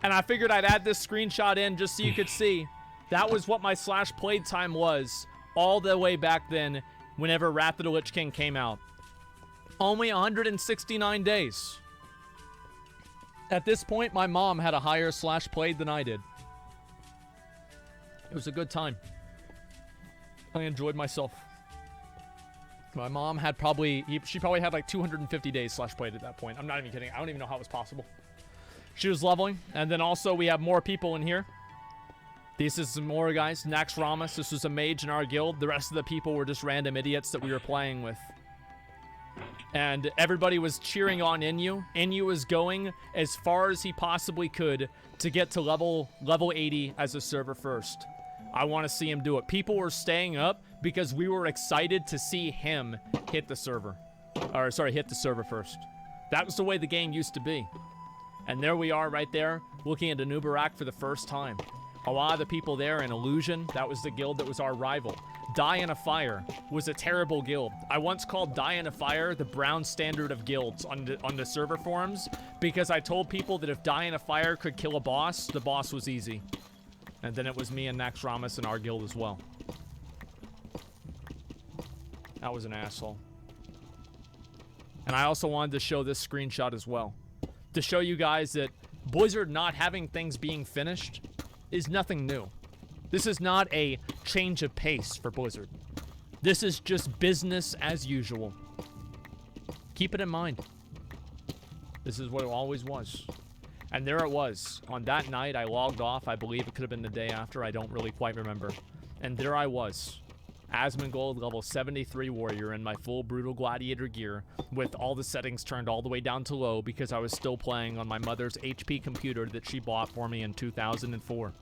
And I figured I'd add this screenshot in just so you could see. That was what my slash played time was all the way back then whenever Wrath of the Lich King came out. Only 169 days. At this point, my mom had a higher slash played than I did. It was a good time. I enjoyed myself. My mom had she probably had like 250 days slash played at that point. I'm not even kidding. I don't even know how it was possible. She was leveling. And then also we have more people in here. This is some more guys. Nax Ramus. This was a mage in our guild. The rest of the people were just random idiots that we were playing with. And everybody was cheering on Inu. Inu was going as far as he possibly could to get to level 80 as a server first. I want to see him do it. People were staying up because we were excited to see him hit the server. Or, sorry, hit the server first. That was the way the game used to be. And there we are right there, looking at Anubarak for the first time. A lot of the people there in Illusion, that was the guild that was our rival. Die in a Fire was a terrible guild. I once called Die in a Fire the brown standard of guilds on the server forums because I told people that if Die in a Fire could kill a boss, the boss was easy. And then it was me and Nax Ramus in our guild as well. That was an asshole. And I also wanted to show this screenshot as well. To show you guys that Blizzard not having things being finished is nothing new. This is not a change of pace for Blizzard. This is just business as usual. Keep it in mind. This is what it always was. And there it was. On that night, I logged off. I believe it could have been the day after. I don't really quite remember. And there I was. Asmongold, level 73 warrior in my full Brutal Gladiator gear with all the settings turned all the way down to low because I was still playing on my mother's HP computer that she bought for me in 2004.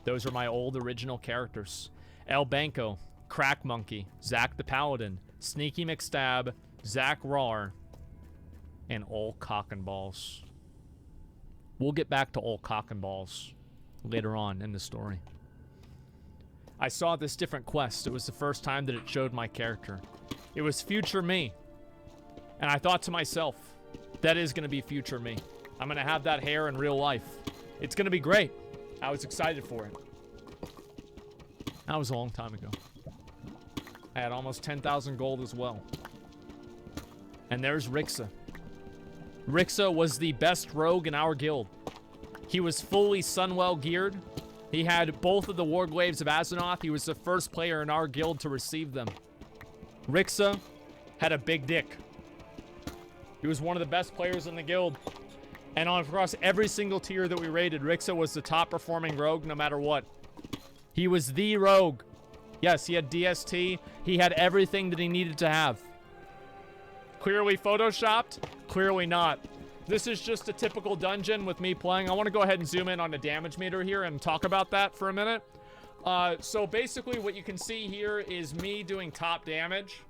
Those are my old original characters. El Banco, Crack Monkey, Zack the Paladin, Sneaky McStab, Zack Rar, and Ol Cock and Balls. We'll get back to Ol Cock and Balls later on in the story. I saw this different quest. It was the first time that it showed my character. It was future me. And I thought to myself, that is going to be future me. I'm going to have that hair in real life. It's going to be great. I was excited for it. That was a long time ago. I had almost 10,000 gold as well. And there's Rixa. Rixa was the best rogue in our guild. He was fully Sunwell geared. He had both of the Warglaives of Azeroth. He was the first player in our guild to receive them. Rixa had a big dick. He was one of the best players in the guild. And across every single tier that we rated, Rixa was the top performing rogue no matter what. He was the rogue. Yes, he had DST. He had everything that he needed to have. Clearly photoshopped? Clearly not. This is just a typical dungeon with me playing. I want to go ahead and zoom in on the damage meter here and talk about that for a minute. So basically what you can see here is me doing top damage.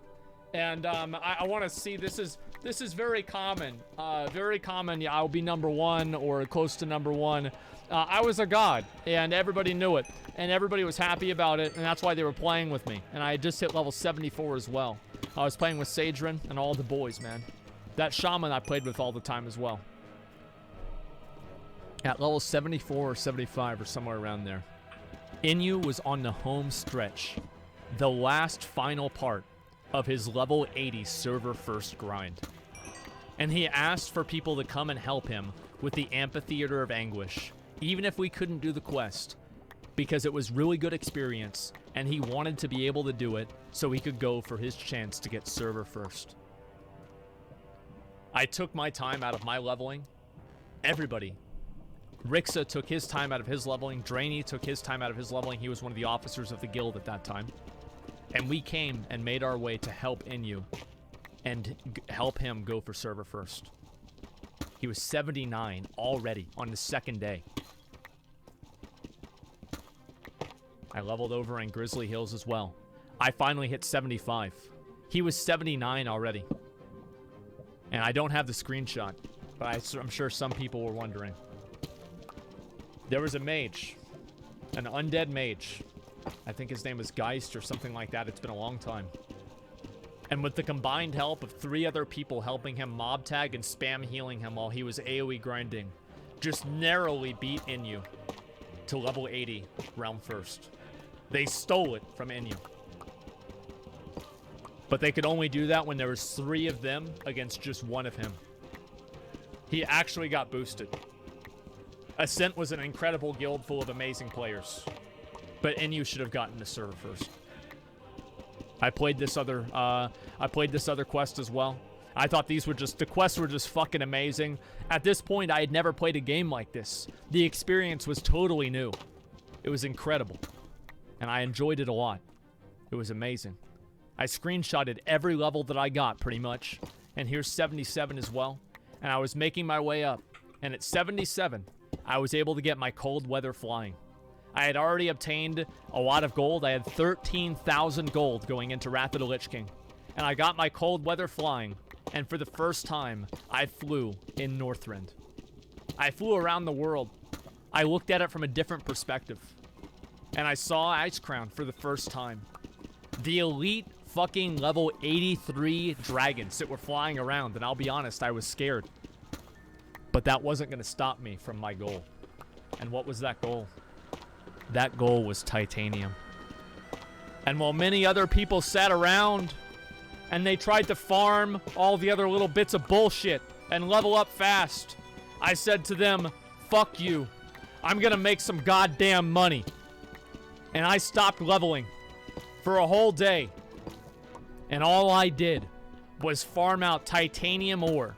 And I want to see, this is very common. Very common, yeah, I'll be number one or close to number one. I was a god, and everybody knew it. And everybody was happy about it, and that's why they were playing with me. And I just hit level 74 as well. I was playing with Sagerin and all the boys, man. That shaman I played with all the time as well. At level 74 or 75 or somewhere around there. Inu was on the home stretch. The last final part of his level 80 server first grind. And he asked for people to come and help him with the Amphitheater of Anguish. Even if we couldn't do the quest. Because it was really good experience. And he wanted to be able to do it so he could go for his chance to get server first. I took my time out of my leveling. Everybody. Rixa took his time out of his leveling. Drainy took his time out of his leveling. He was one of the officers of the guild at that time. And we came and made our way to help Inu. And help him go for server first. He was 79 already on the second day. I leveled over in Grizzly Hills as well. I finally hit 75. He was 79 already. And I don't have the screenshot, but I'm sure some people were wondering. There was a mage. An undead mage. I think his name was Geist or something like that. It's been a long time. And with the combined help of 3 other people helping him mob tag and spam healing him while he was AoE grinding, just narrowly beat Inu to level 80, realm first. They stole it from Inu. But they could only do that when there was 3 of them against just 1 of him. He actually got boosted. Ascent was an incredible guild full of amazing players. But Inu should have gotten the server first. I played this other quest as well. I thought the quests were just fucking amazing. At this point, I had never played a game like this. The experience was totally new. It was incredible. And I enjoyed it a lot. It was amazing. I screenshotted every level that I got, pretty much. And here's 77 as well. And I was making my way up. And at 77, I was able to get my cold weather flying. I had already obtained a lot of gold. I had 13,000 gold going into Wrath of the Lich King. And I got my cold weather flying. And for the first time, I flew in Northrend. I flew around the world. I looked at it from a different perspective. And I saw Icecrown for the first time. The elite fucking level 83 dragons that were flying around. And I'll be honest, I was scared. But that wasn't going to stop me from my goal. And what was that goal? That goal was titanium. And while many other people sat around and they tried to farm all the other little bits of bullshit and level up fast, I said to them, fuck you. I'm gonna make some goddamn money. And I stopped leveling for a whole day. And all I did was farm out titanium ore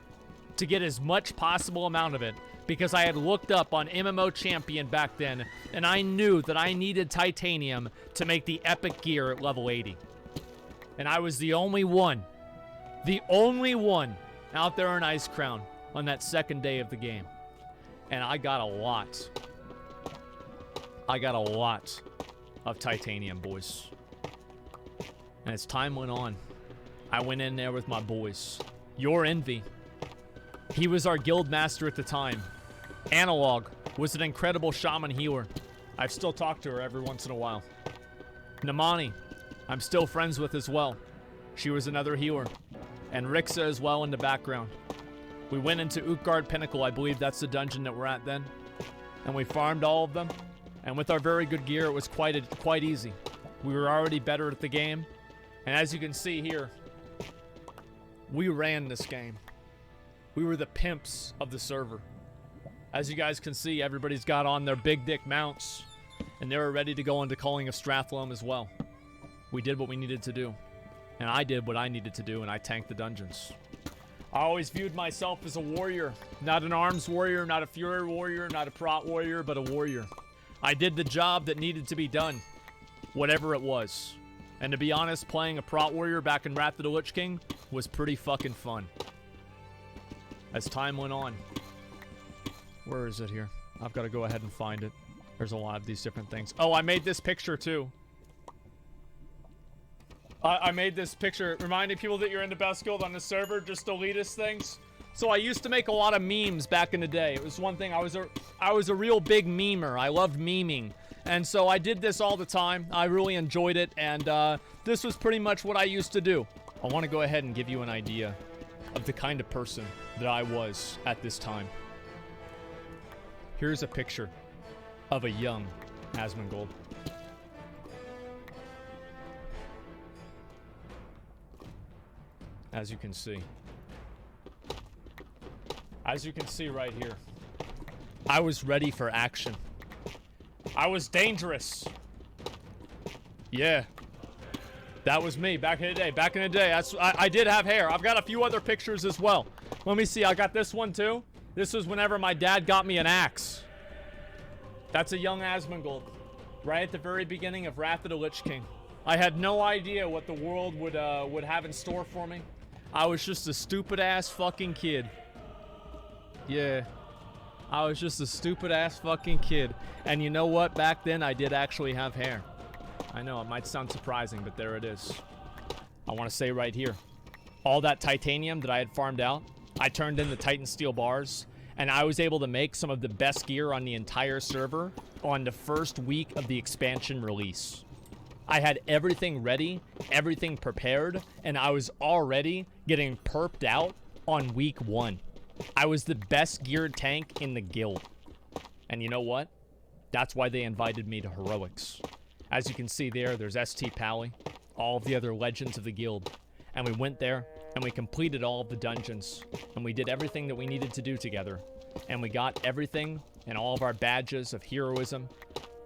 to get as much possible amount of it, because I had looked up on MMO Champion back then, and I knew that I needed titanium to make the epic gear at level 80. And I was the only one out there in Icecrown on that second day of the game. And I got a lot. I got a lot of titanium, boys. And as time went on, I went in there with my boys. Your Envy. He was our guild master at the time. Analog was an incredible shaman healer. I've still talked to her every once in a while. Namani, I'm still friends with as well. She was another healer. And Rixa as well in the background. We went into Utgard Pinnacle, I believe that's the dungeon that we're at then. And we farmed all of them. And with our very good gear, it was quite easy. We were already better at the game. And as you can see here, we ran this game. We were the pimps of the server. As you guys can see, everybody's got on their big dick mounts. And they were ready to go into Calling of Strathlome as well. We did what we needed to do. And I did what I needed to do, and I tanked the dungeons. I always viewed myself as a warrior. Not an arms warrior, not a fury warrior, not a prot warrior, but a warrior. I did the job that needed to be done. Whatever it was. And to be honest, playing a prot warrior back in Wrath of the Lich King was pretty fucking fun. As time went on. Where is it here? I've got to go ahead and find it. There's a lot of these different things. Oh, I made this picture too. I made this picture reminding people that you're in the best guild on the server, just elitist things. So I used to make a lot of memes back in the day. It was one thing. I was a real big memer. I loved memeing. And so I did this all the time. I really enjoyed it, and this was pretty much what I used to do. I want to go ahead and give you an idea of the kind of person that I was at this time. Here's a picture of a young Asmongold. As you can see. As you can see right here. I was ready for action. I was dangerous. Yeah. That was me back in the day. Back in the day, I did have hair. I've got a few other pictures as well. Let me see. I got this one too. This was whenever my dad got me an axe. That's a young Asmongold. Right at the very beginning of Wrath of the Lich King. I had no idea what the world would have in store for me. I was just a stupid ass fucking kid. Yeah. I was just a stupid ass fucking kid. And you know what? Back then I did actually have hair. I know it might sound surprising, but there it is. I want to say right here. All that titanium that I had farmed out, I turned into Titan steel bars. And I was able to make some of the best gear on the entire server on the first week of the expansion release. I had everything ready, everything prepared, and I was already getting perped out on week 1. I was the best geared tank in the guild. And you know what? That's why they invited me to Heroics. As you can see there, there's ST Pally, all of the other legends of the guild. And we went there, and we completed all of the dungeons. And we did everything that we needed to do together. And we got everything and all of our badges of heroism.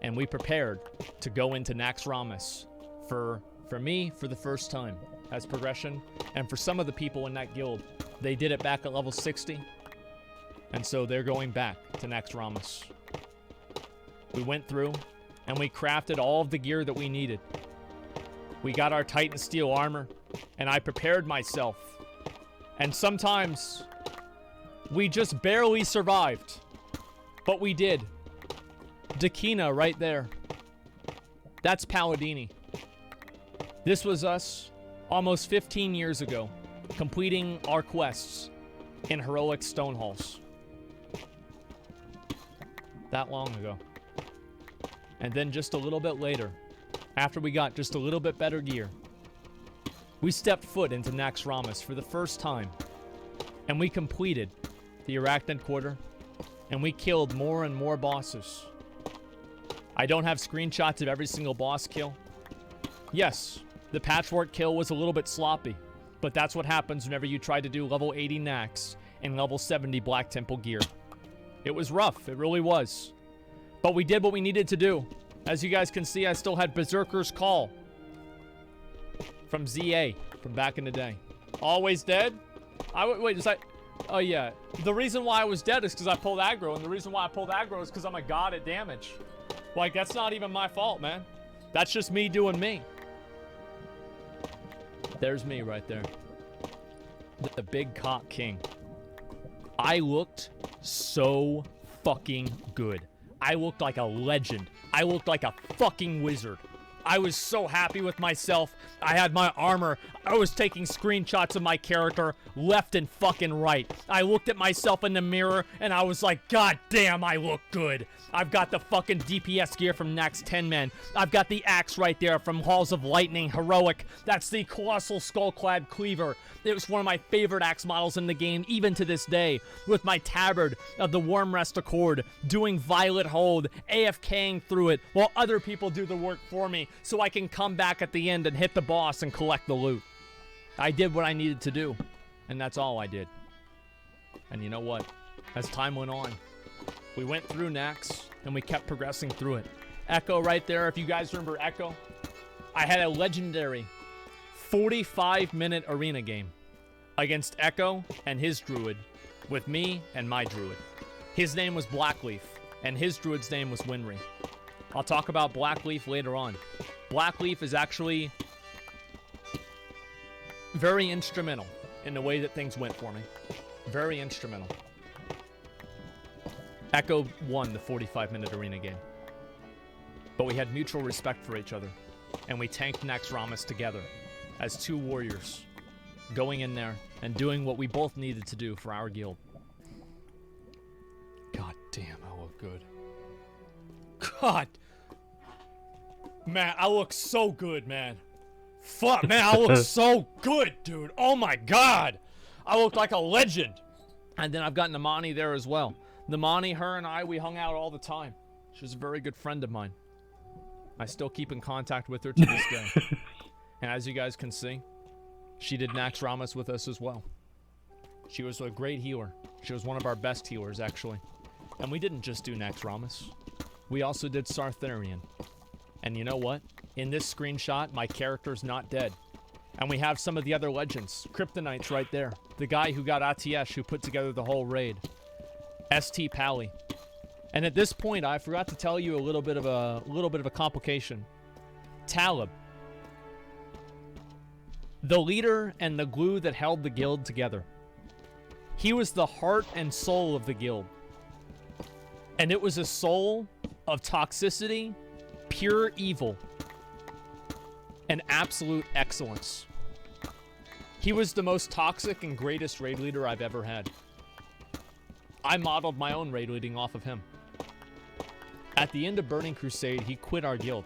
And we prepared to go into Naxxramas for me, for the first time as progression. And for some of the people in that guild, they did it back at level 60. And so they're going back to Naxxramas. We went through and we crafted all of the gear that we needed. We got our Titan Steel armor, and I prepared myself. And sometimes we just barely survived, but we did. Dakina right there. That's Palladini. This was us almost 15 years ago, completing our quests in Heroic Stonehalls. That long ago. And then just a little bit later, after we got just a little bit better gear, we stepped foot into Naxxramas for the first time, and we completed the Arachnid Quarter, and we killed more and more bosses. I don't have screenshots of every single boss kill. Yes, the patchwork kill was a little bit sloppy, but that's what happens whenever you try to do level 80 Nax and level 70 Black Temple gear. It was rough, it really was. But we did what we needed to do. As you guys can see, I still had Berserker's Call from ZA from back in the day. Always dead? Oh yeah. The reason why I was dead is because I pulled aggro, and the reason why I pulled aggro is because I'm a god at damage. Like, that's not even my fault, man. That's just me doing me. There's me right there. The big cock king. I looked so fucking good. I looked like a legend. I looked like a fucking wizard. I was so happy with myself. I had my armor. I was taking screenshots of my character left and fucking right. I looked at myself in the mirror and I was like, God damn, I look good. I've got the fucking DPS gear from Nax 10 Men. I've got the axe right there from Halls of Lightning Heroic. That's the Colossal Skullclad Cleaver. It was one of my favorite axe models in the game, even to this day, with my tabard of the Wormrest Accord, doing Violet Hold, AFKing through it, while other people do the work for me, so I can come back at the end and hit the boss and collect the loot. I did what I needed to do, and that's all I did. And you know what? As time went on, we went through Nax, and we kept progressing through it. Echo right there, if you guys remember Echo, I had a legendary 45-minute arena game against Echo and his druid, with me and my druid. His name was Blackleaf, and his druid's name was Winry. I'll talk about Blackleaf later on. Blackleaf is actually very instrumental in the way that things went for me. Very instrumental. Echo won the 45-minute arena game. But we had mutual respect for each other, and we tanked Naxxramas together as two warriors, going in there and doing what we both needed to do for our guild. God damn, I look good. God. Man, I look so good, man. Fuck, man, I look so good, dude. Oh my God. I look like a legend. And then I've got Namani there as well. Namani, her and I, we hung out all the time. She's a very good friend of mine. I still keep in contact with her to this day. And as you guys can see, she did Naxxramas with us as well. She was a great healer. She was one of our best healers, actually. And we didn't just do Naxxramas. We also did Sartharian. And you know what? In this screenshot, my character's not dead. And we have some of the other legends. Kryptonites right there. The guy who got ATS, who put together the whole raid. ST Pally. And at this point, I forgot to tell you a little bit of a complication. Talib. The leader and the glue that held the guild together. He was the heart and soul of the guild. And it was a soul of toxicity, pure evil, and absolute excellence. He was the most toxic and greatest raid leader I've ever had. I modeled my own raid leading off of him. At the end of Burning Crusade, he quit our guild.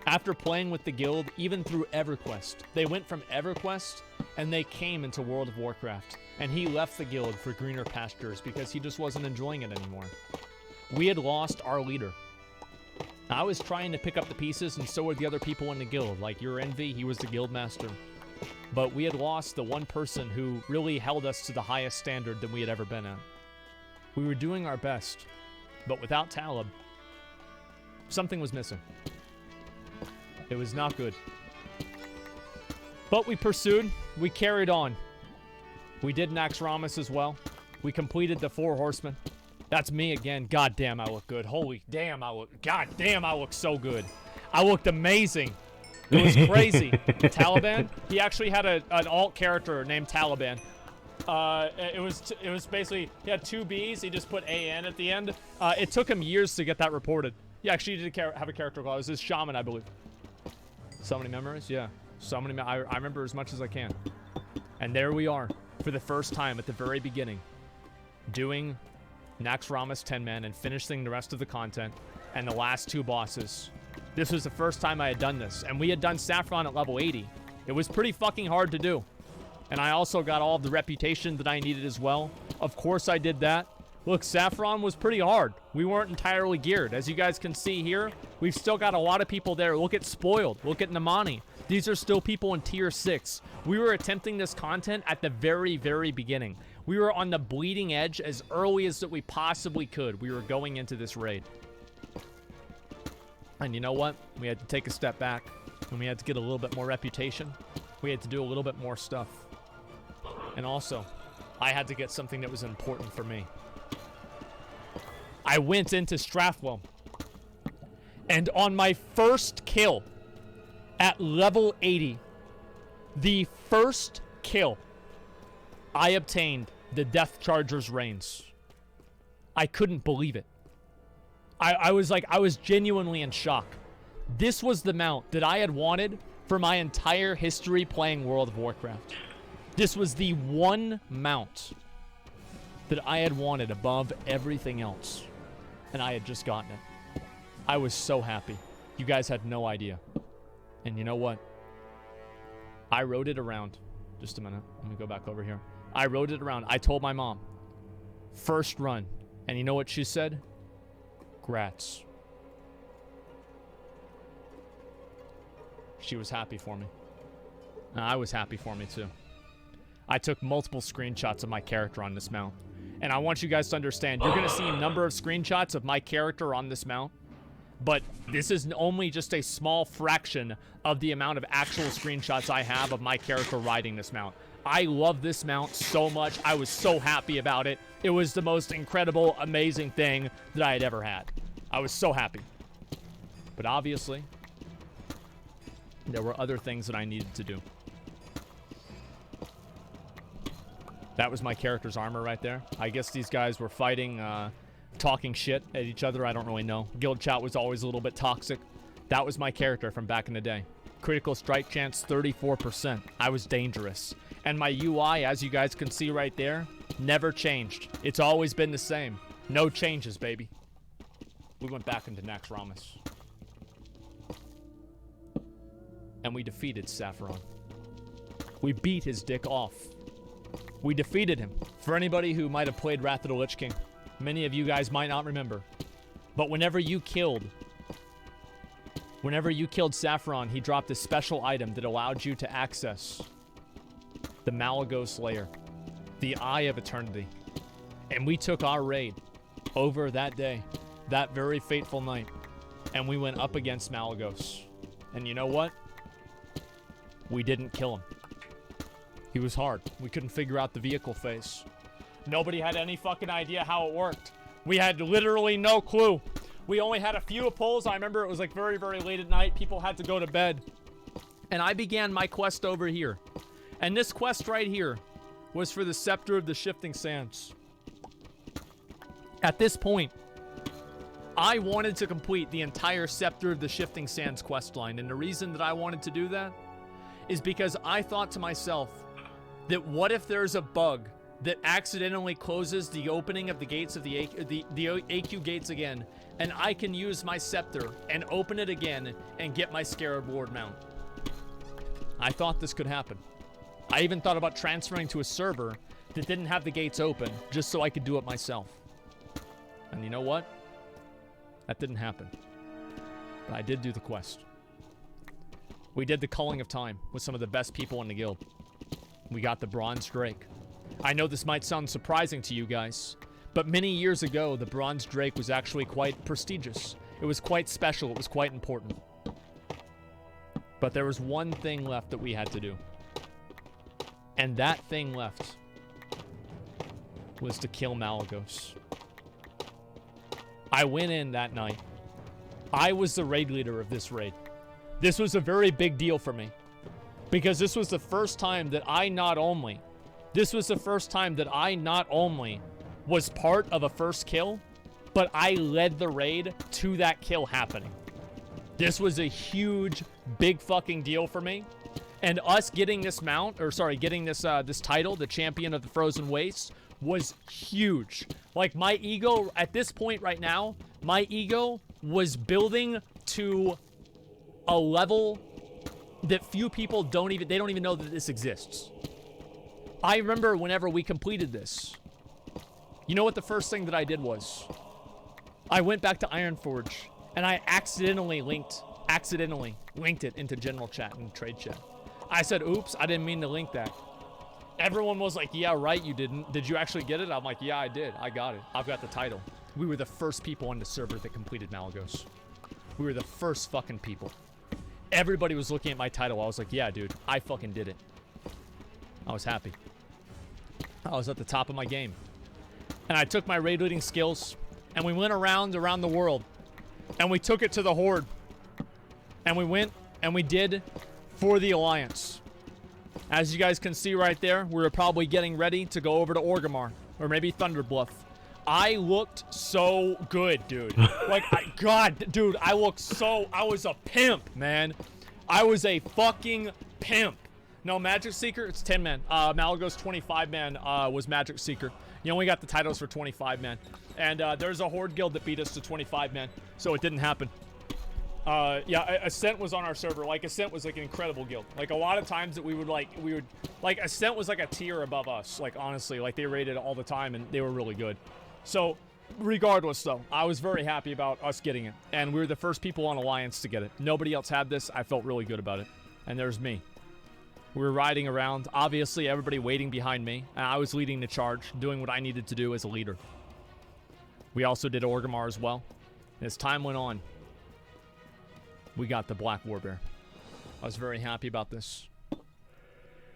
After playing with the guild, even through EverQuest, they went from EverQuest and they came into World of Warcraft, and he left the guild for greener pastures because he just wasn't enjoying it anymore. We had lost our leader. I was trying to pick up the pieces, and so were the other people in the guild, like your Envy, he was the guild master. But we had lost the one person who really held us to the highest standard that we had ever been at. We were doing our best, but without Talib, something was missing. It was not good. But we pursued, we carried on. We did Naxxramas as well. We completed the 4 Horsemen. That's me again. God damn, I look good. Holy damn, God damn, I look so good. I looked amazing. It was crazy. Taliban, he actually had an alt character named Taliban. It was basically, he had 2 B's, he just put AN at the end. It took him years to get that reported. He actually did have a character called, it was his shaman, I believe. So many memories, yeah. So many, I remember as much as I can. And there we are, for the first time at the very beginning, doing Naxxramas 10-man and finishing the rest of the content and the last 2 bosses. This was the first time I had done this, and we had done Saffron at level 80. It was pretty fucking hard to do. And I also got all of the reputation that I needed as well. Of course I did that. Look, Saffron was pretty hard. We weren't entirely geared. As you guys can see here, we've still got a lot of people there. Look at Spoiled. Look at Namani. These are still people in tier 6. We were attempting this content at the very, very beginning. We were on the bleeding edge as early as that we possibly could. We were going into this raid. And you know what? We had to take a step back, and we had to get a little bit more reputation. We had to do a little bit more stuff. And also, I had to get something that was important for me. I went into Strathwell, and on my first kill at level 80, the first kill, I obtained the Death Charger's Reigns. I couldn't believe it. I was genuinely in shock. This was the mount that I had wanted for my entire history playing World of Warcraft. This was the one mount that I had wanted above everything else. And I had just gotten it. I was so happy. You guys had no idea. And you know what? I rode it around. Just a minute. Let me go back over here. I rode it around. I told my mom. First run. And you know what she said? Grats. She was happy for me. And I was happy for me too. I took multiple screenshots of my character on this mount. And I want you guys to understand, you're going to see a number of screenshots of my character on this mount. But this is only just a small fraction of the amount of actual screenshots I have of my character riding this mount. I love this mount so much. I was so happy about it. It was the most incredible, amazing thing that I had ever had. I was so happy. But obviously, there were other things that I needed to do. That was my character's armor right there. I guess these guys were fighting, talking shit at each other. I don't really know. Guild chat was always a little bit toxic. That was my character from back in the day. Critical strike chance, 34%. I was dangerous. And my UI, as you guys can see right there, never changed. It's always been the same. No changes, baby. We went back into Naxxramas. And we defeated Saffron. We beat his dick off. We defeated him. For anybody who might have played Wrath of the Lich King, many of you guys might not remember. But whenever you killed Saffron, he dropped a special item that allowed you to access the Malagos lair, the Eye of Eternity. And we took our raid over that day, that very fateful night, and we went up against Malagos. And you know what? We didn't kill him. He was hard. We couldn't figure out the vehicle phase. Nobody had any fucking idea how it worked. We had literally no clue. We only had a few pulls. I remember it was like very, very late at night. People had to go to bed. And I began my quest over here. And this quest right here was for the Scepter of the Shifting Sands. At this point, I wanted to complete the entire Scepter of the Shifting Sands questline. And the reason that I wanted to do that is because I thought to myself that what if there's a bug that accidentally closes the opening of the gates of the AQ gates again, and I can use my scepter and open it again and get my Scarab Lord mount. I thought this could happen. I even thought about transferring to a server that didn't have the gates open just so I could do it myself. And you know what? That didn't happen. But I did do the quest. We did the Culling of Time with some of the best people in the guild. We got the Bronze Drake. I know this might sound surprising to you guys, but many years ago, the Bronze Drake was actually quite prestigious. It was quite special. It was quite important. But there was one thing left that we had to do. And that thing left was to kill Malagos. I went in that night. I was the raid leader of this raid. This was a very big deal for me. Because this was the first time that I not only was part of a first kill, but I led the raid to that kill happening. This was a huge, big fucking deal for me. And us getting this mount, or sorry, getting this this title, the Champion of the Frozen Wastes, was huge. Like, my ego, at this point right now, my ego was building to a level that few people don't even know that this exists. I remember whenever we completed this, you know what the first thing that I did was? I went back to Ironforge, and I accidentally linked it into general chat and trade chat. I said, oops, I didn't mean to link that. Everyone was like, yeah, right, you didn't. Did you actually get it? I'm like, yeah, I did. I got it. I've got the title. We were the first people on the server that completed Malagos. We were the first fucking people. Everybody was looking at my title. I was like, yeah, dude, I fucking did it. I was happy. I was at the top of my game. And I took my raid leading skills, and we went around the world. And we took it to the Horde. And we went, and we did for the Alliance. As you guys can see right there, we were probably getting ready to go over to Orgrimmar, or maybe Thunderbluff. I looked so good, dude. Like, God, dude, I was a pimp, man. I was a fucking pimp. No, Magic Seeker, it's 10-man. Malagos 25-man was Magic Seeker. You only got the titles for 25-man. And there's a Horde guild that beat us to 25-man, so it didn't happen. Yeah, Ascent was on our server. Like, Ascent was like an incredible guild. Like, a lot of times that we would like, Ascent was like a tier above us. Like, honestly, like, they raided all the time, and they were really good. So, regardless, though, I was very happy about us getting it. And we were the first people on Alliance to get it. Nobody else had this. I felt really good about it. And there's me. We were riding around. Obviously, everybody waiting behind me. And I was leading the charge, doing what I needed to do as a leader. We also did Orgrimmar as well. And as time went on, we got the Black Warbear. I was very happy about this. It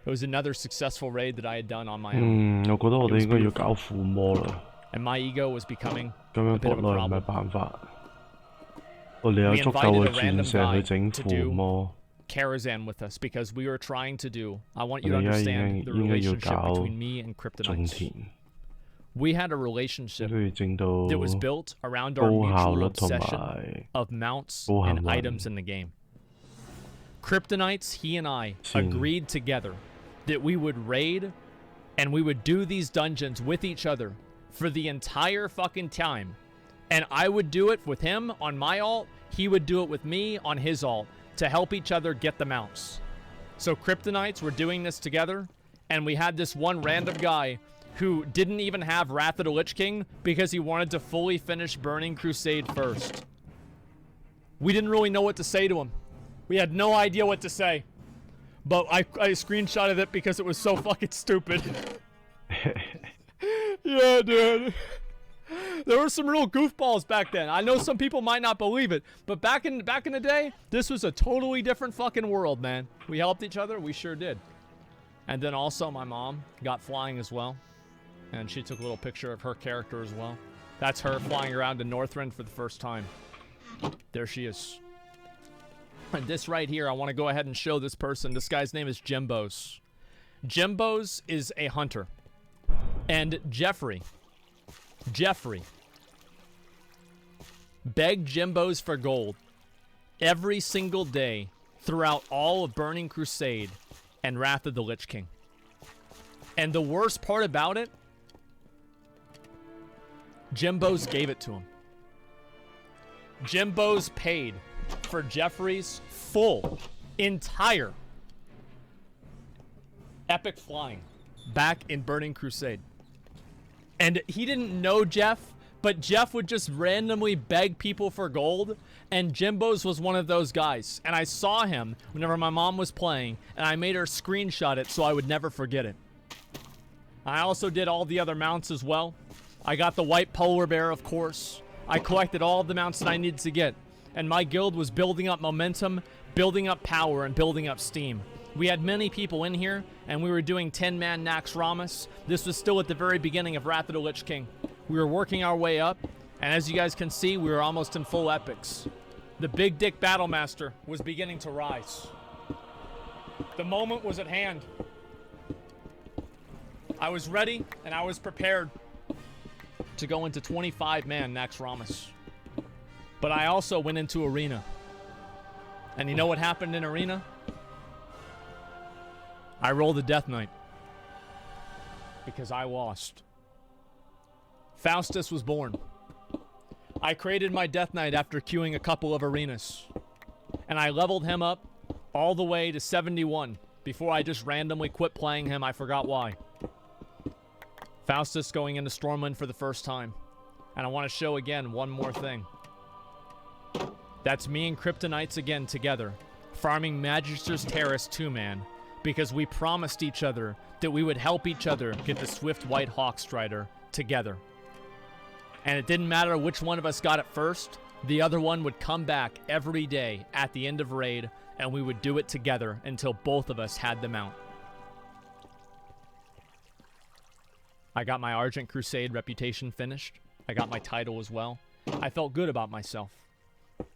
was another successful raid that I had done on my own. 我覺得我哋應該要搞附魔啦。 And my ego was becoming 咁樣國內唔係辦法。我哋有足夠嘅戰射去整附魔。 Karazhan with us because we were trying to do. I want you to understand the relationship between me and Kryptonites. We had a relationship that was built around our mutual obsession of mounts and items in the game. Kryptonites, he and I agreed together that we would raid and we would do these dungeons with each other for the entire fucking time. And I would do it with him on my alt, he would do it with me on his alt to help each other get the mounts. So Kryptonites were doing this together, and we had this one random guy who didn't even have Wrath of the Lich King because he wanted to fully finish Burning Crusade first. We didn't really know what to say to him. We had no idea what to say. But I screenshotted it because it was so fucking stupid. Yeah, dude. There were some real goofballs back then. I know some people might not believe it, but back in the day, this was a totally different fucking world, man. We helped each other, we sure did. And then also my mom got flying as well, and she took a little picture of her character as well. That's her flying around in Northrend for the first time. There she is. And this right here, I want to go ahead and show this person. This guy's name is Jembos. Jembos is a hunter. And Jeffrey begged Jembos for gold every single day throughout all of Burning Crusade and Wrath of the Lich King. And the worst part about it, Jimbo's gave it to him. Jimbo's paid for Jeffrey's full, entire epic flying back in Burning Crusade. And he didn't know Jeff, but Jeff would just randomly beg people for gold, and Jimbo's was one of those guys. And I saw him whenever my mom was playing, and I made her screenshot it so I would never forget it. I also did all the other mounts as well. I got the white polar bear, of course. I collected all of the mounts that I needed to get. And my guild was building up momentum, building up power, and building up steam. We had many people in here, and we were doing 10-man Nax Ramus. This was still at the very beginning of Wrath of the Lich King. We were working our way up, and as you guys can see, we were almost in full epics. The Big Dick Battlemaster was beginning to rise. The moment was at hand. I was ready, and I was prepared to go into 25-man Nax Ramus. But I also went into Arena. And you know what happened in Arena? I rolled a Death Knight. Because I lost. Faustus was born. I created my Death Knight after queuing a couple of arenas. And I leveled him up all the way to 71 before I just randomly quit playing him. I forgot why. Faustus going into Stormwind for the first time. And I want to show again one more thing. That's me and Kryptonites again together, farming Magister's Terrace 2-man, because we promised each other that we would help each other get the Swift White Hawk Strider together. And it didn't matter which one of us got it first, the other one would come back every day at the end of raid, and we would do it together until both of us had the mount. I got my Argent Crusade reputation finished. I got my title as well. I felt good about myself.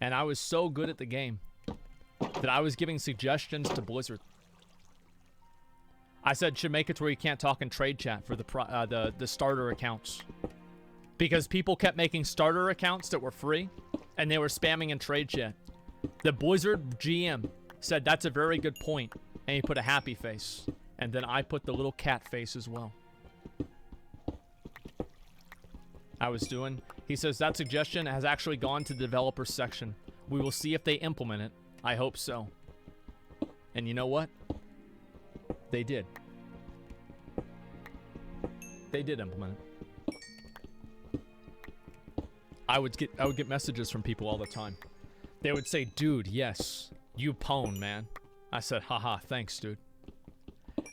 And I was so good at the game that I was giving suggestions to Blizzard. I said, should make it to where you can't talk in trade chat for the starter accounts. Because people kept making starter accounts that were free, and they were spamming in trade chat. The Blizzard GM said, that's a very good point, and he put a happy face. And then I put the little cat face as well. He says that suggestion has actually gone to the developer section. We will see if they implement it. I hope so. And you know what? They did. They did implement it. I would get messages from people all the time. They would say, dude, yes, you pwn, man. I said, haha, thanks, dude.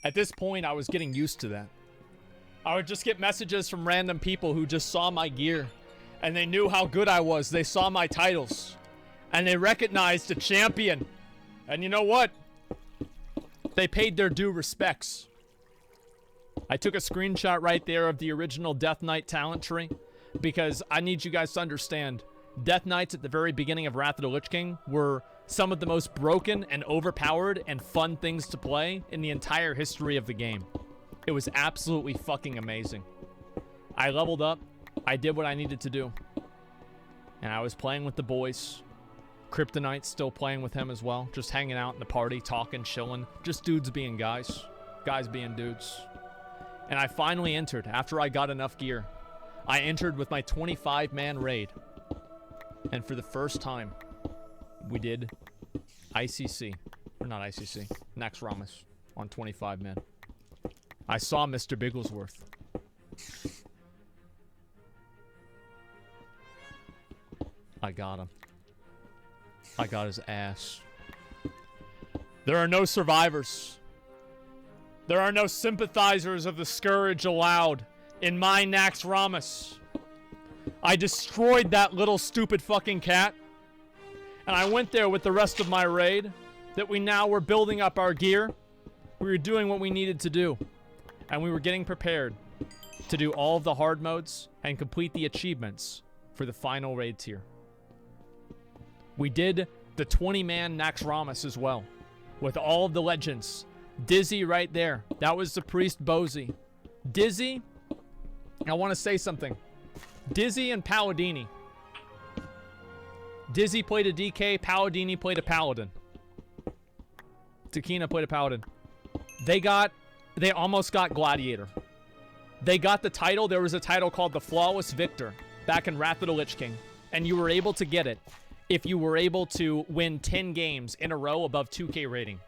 At this point, I was getting used to that. I would just get messages from random people who just saw my gear. And they knew how good I was. They saw my titles. And they recognized a champion. And you know what? They paid their due respects. I took a screenshot right there of the original Death Knight talent tree. Because I need you guys to understand. Death Knights at the very beginning of Wrath of the Lich King were some of the most broken and overpowered and fun things to play in the entire history of the game. It was absolutely fucking amazing. I leveled up. I did what I needed to do. And I was playing with the boys. Kryptonite's still playing with him as well. Just hanging out in the party, talking, chilling. Just dudes being guys. Guys being dudes. And I finally entered after I got enough gear. I entered with my 25-man raid. And for the first time, we did ICC. Or not ICC. Nax Ramus on 25-man. I saw Mr. Bigglesworth. I got him. I got his ass. There are no survivors. There are no sympathizers of the Scourge allowed in my Nax Ramus. I destroyed that little stupid fucking cat. And I went there with the rest of my raid. That we now were building up our gear. We were doing what we needed to do. And we were getting prepared to do all of the hard modes and complete the achievements for the final raid tier. We did the 20-man Nax Ramus as well, with all of the legends. Dizzy right there. That was the Priest Bozy. Dizzy, I want to say something. Dizzy and Paladini. Dizzy played a DK, Paladini played a Paladin. Takina played a Paladin. They got They almost got Gladiator. They got the title. There was a title called the Flawless Victor back in Wrath of the Lich King. And you were able to get it if you were able to win 10 games in a row above 2K rating.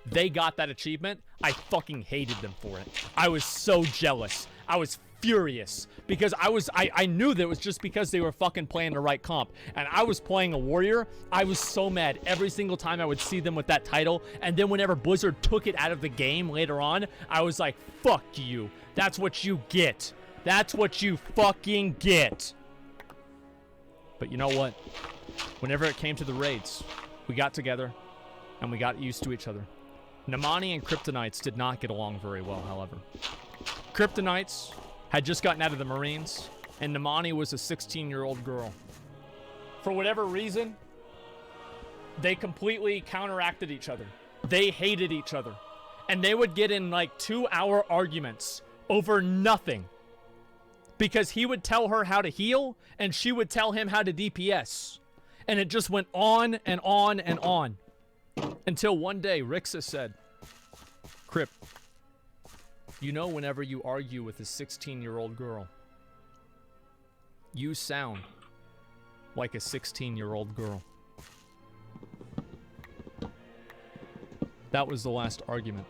They got that achievement. I fucking hated them for it. I was so jealous. I was furious because I knew that it was just because they were fucking playing the right comp, and I was playing a warrior. I was so mad every single time I would see them with that title, and then whenever Blizzard took it out of the game later on, I was like, fuck you. That's what you get. That's what you fucking get. But you know what? Whenever it came to the raids, we got together and we got used to each other. Namani and Kryptonites did not get along very well, however. Kryptonites had just gotten out of the Marines, and Namani was a 16-year-old girl. For whatever reason, they completely counteracted each other. They hated each other. And they would get in like 2-hour arguments over nothing. Because he would tell her how to heal, and she would tell him how to DPS. And it just went on and on and on. Until one day, Rixa said, Kryp, you know whenever you argue with a 16-year-old girl, you sound like a 16-year-old girl. That was the last argument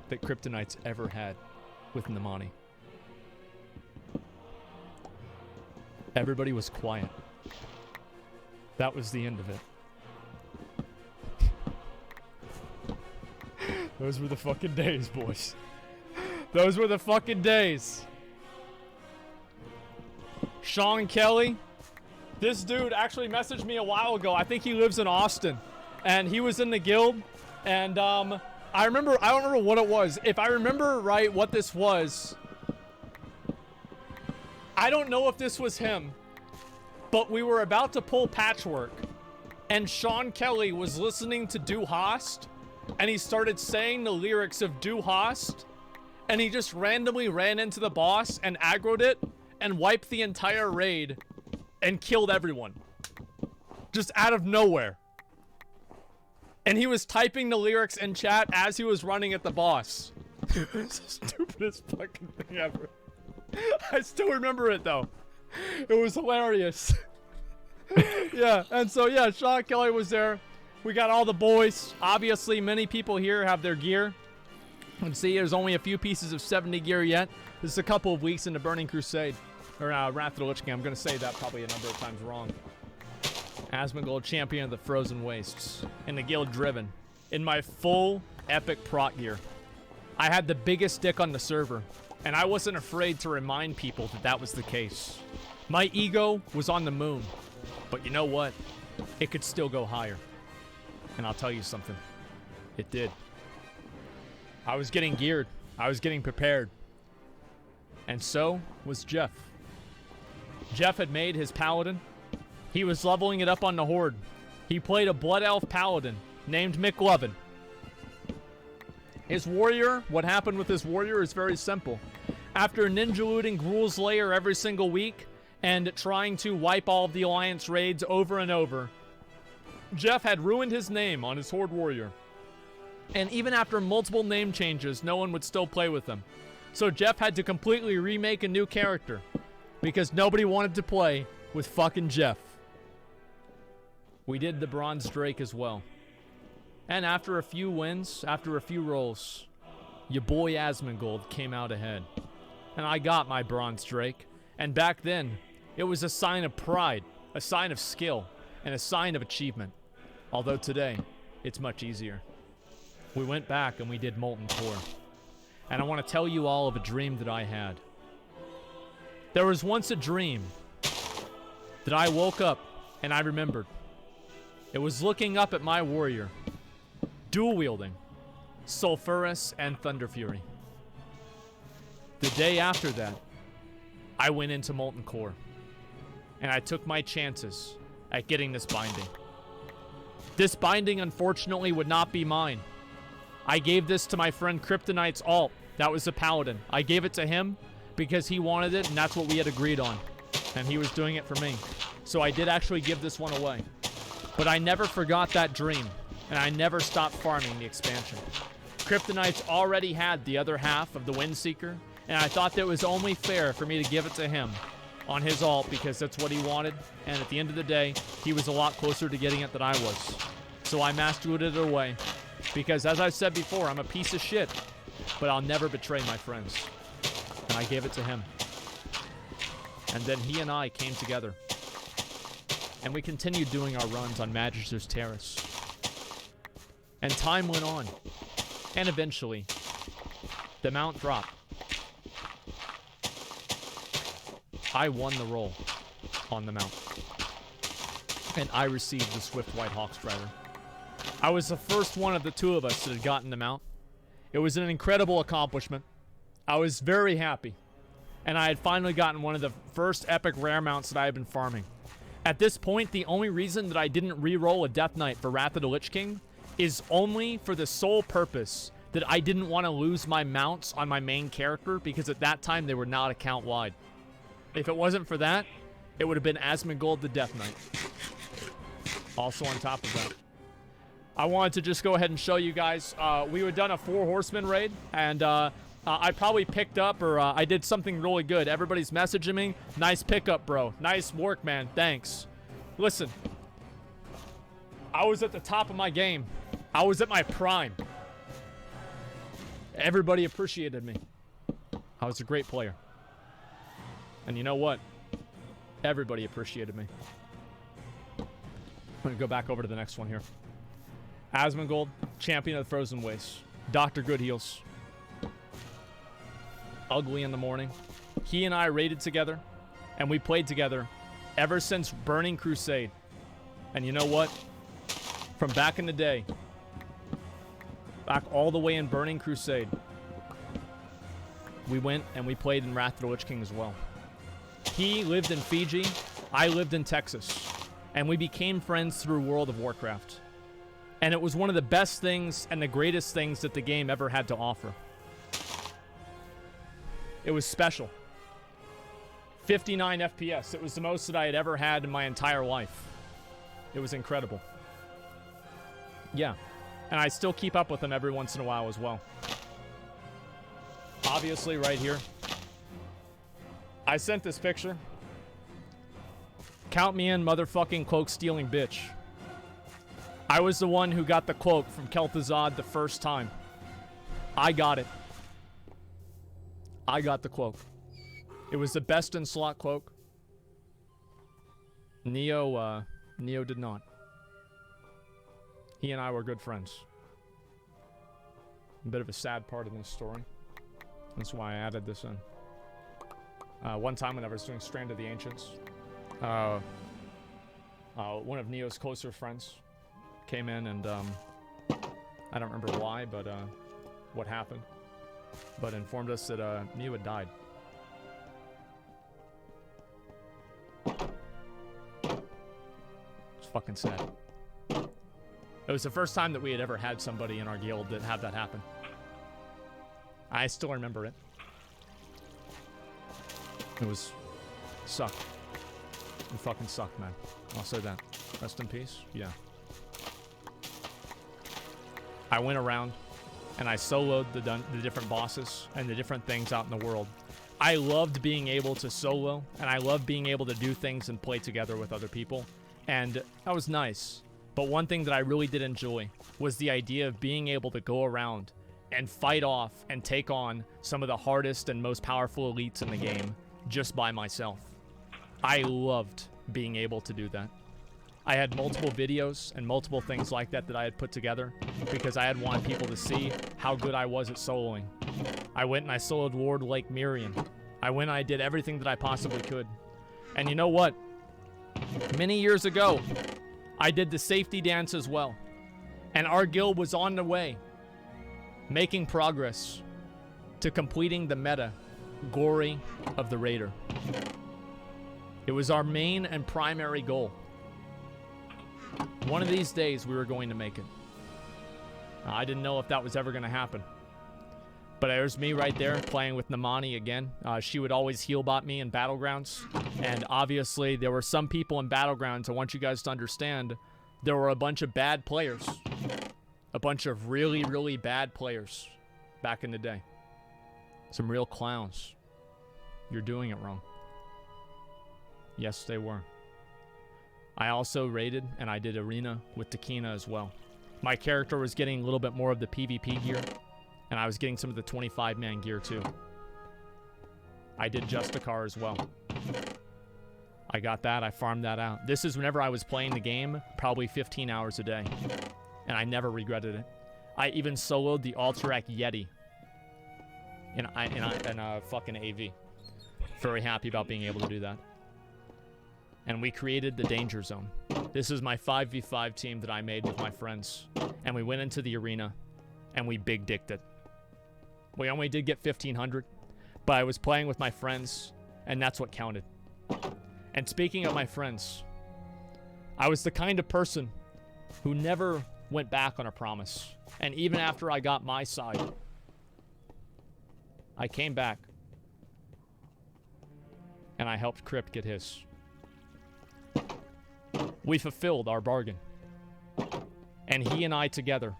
that Kryptonites ever had with Namani. Everybody was quiet. That was the end of it. Those were the fucking days, boys. Those were the fucking days. Sean Kelly. This dude actually messaged me a while ago. I think he lives in Austin. And he was in the guild. And I don't remember what it was. If I remember right what this was, I don't know if this was him. But we were about to pull Patchwork. And Sean Kelly was listening to Du Hast. And he started saying the lyrics of Du Hast. And he just randomly ran into the boss and aggroed it. And wiped the entire raid. And killed everyone. Just out of nowhere. And he was typing the lyrics in chat as he was running at the boss. It's the stupidest fucking thing ever. I still remember it though. It was hilarious. Yeah, and so yeah, Sean Kelly was there. We got all the boys. Obviously, many people here have their gear. And see, there's only a few pieces of 70 gear yet. This is a couple of weeks into Burning Crusade. Or Wrath of the Lich King. I'm going to say that probably a number of times wrong. Asmongold, champion of the Frozen Wastes. In the guild driven. In my full epic prot gear. I had the biggest dick on the server. And I wasn't afraid to remind people that that was the case. My ego was on the moon. But you know what? It could still go higher. And I'll tell you something. It did. I was getting geared. I was getting prepared. And so was Jeff. Jeff had made his paladin. He was leveling it up on the horde. He played a blood elf paladin named McLovin. His warrior, what happened with his warrior is very simple. After ninja looting Gruul's lair every single week and trying to wipe all of the Alliance raids over and over, Jeff had ruined his name on his horde warrior. And even after multiple name changes, no one would still play with him. So Jeff had to completely remake a new character because nobody wanted to play with fucking Jeff. We did the Bronze Drake as well. And after a few wins, after a few rolls, your boy Asmongold came out ahead. And I got my Bronze Drake. And back then, it was a sign of pride, a sign of skill, and a sign of achievement. Although today, it's much easier. We went back and we did Molten Core. And I want to tell you all of a dream that I had. There was once a dream that I woke up and I remembered. It was looking up at my warrior, dual wielding Sulfuras and Thunder Fury. The day after that, I went into Molten Core and I took my chances at getting this binding. This binding, unfortunately, would not be mine. I gave this to my friend Kryptonite's alt. That was a paladin. I gave it to him because he wanted it, and that's what we had agreed on. And he was doing it for me. So I did actually give this one away. But I never forgot that dream, and I never stopped farming the expansion. Kryptonite's already had the other half of the Windseeker, and I thought that it was only fair for me to give it to him on his ult because that's what he wanted, and at the end of the day, he was a lot closer to getting it than I was. So I mastered it away because, as I've said before, I'm a piece of shit, but I'll never betray my friends. And I gave it to him. And then he and I came together. And we continued doing our runs on Magister's Terrace. And time went on. And eventually, the mount dropped. I won the role on the mount. And I received the Swift White Hawk Strider. I was the first one of the two of us that had gotten the mount. It was an incredible accomplishment. I was very happy. And I had finally gotten one of the first epic rare mounts that I had been farming. At this point, the only reason that I didn't re-roll a Death Knight for Wrath of the Lich King is only for the sole purpose that I didn't want to lose my mounts on my main character because at that time they were not account-wide. If it wasn't for that, it would have been Asmongold the Death Knight. Also on top of that, I wanted to just go ahead and show you guys. We had done a 4 Horsemen raid, and I probably picked up, or I did something really good. Everybody's messaging me. Nice pickup, bro. Nice work, man. Thanks. Listen, I was at the top of my game. I was at my prime. Everybody appreciated me. I was a great player. And you know what? Everybody appreciated me. I'm going to go back over to the next one here. Asmongold, Champion of the Frozen Wastes. Dr. Goodheels. Ugly in the morning. He and I raided together, and we played together ever since Burning Crusade. And you know what? From back in the day, back all the way in Burning Crusade, we went and we played in Wrath of the Lich King as well. He lived in Fiji, I lived in Texas, and we became friends through World of Warcraft. And it was one of the best things and the greatest things that the game ever had to offer. It was special. 59 FPS. It was the most that I had ever had in my entire life. It was incredible. Yeah. And I still keep up with them every once in a while as well. Obviously, right here. I sent this picture. Count me in, motherfucking cloak-stealing bitch. I was the one who got the cloak from Kel'Thuzad the first time. I got it. I got the cloak. It was the best in slot cloak. Neo did not. He and I were good friends. A bit of a sad part of this story. That's why I added this in. One time when I was doing Strand of the Ancients, one of Neo's closer friends came in and I don't remember why, but what happened, but informed us that Neo had died. It's fucking sad. It was the first time that we had ever had somebody in our guild that had that happen. I still remember it. It was... sucked. It fucking sucked, man. I'll say that. Rest in peace? Yeah. I went around and I soloed the different bosses and the different things out in the world. I loved being able to solo, and I loved being able to do things and play together with other people. And that was nice. But one thing that I really did enjoy was the idea of being able to go around and fight off and take on some of the hardest and most powerful elites in the game just by myself. I loved being able to do that. I had multiple videos and multiple things like that that I had put together because I had wanted people to see how good I was at soloing. I went and I soloed Lord Lake Miriam. I went and I did everything that I possibly could. And you know what? Many years ago, I did the safety dance as well. And our guild was on the way, making progress to completing the meta Gory of the Raider. It was our main and primary goal. One of these days, we were going to make it. I didn't know if that was ever going to happen. But there's me right there playing with Namani again. She would always heal bot me in Battlegrounds. And obviously, there were some people in Battlegrounds, I want you guys to understand, there were a bunch of bad players. A bunch of really, really bad players back in the day. Some real clowns. You're doing it wrong. Yes, they were. I also raided and I did arena with Takina as well. My character was getting a little bit more of the PvP gear, and I was getting some of the 25-man gear too. I did Justicar as well. I got that, I farmed that out. This is whenever I was playing the game, probably 15 hours a day. And I never regretted it. I even soloed the Alterac Yeti in a fucking AV. Very happy about being able to do that. And we created the Danger Zone. This is my 5v5 team that I made with my friends. And we went into the arena, and we big dicked it. We only did get 1,500, but I was playing with my friends, and that's what counted. And speaking of my friends, I was the kind of person who never went back on a promise. And even after I got my side, I came back, and I helped Crypt get his. We fulfilled our bargain. And he and I together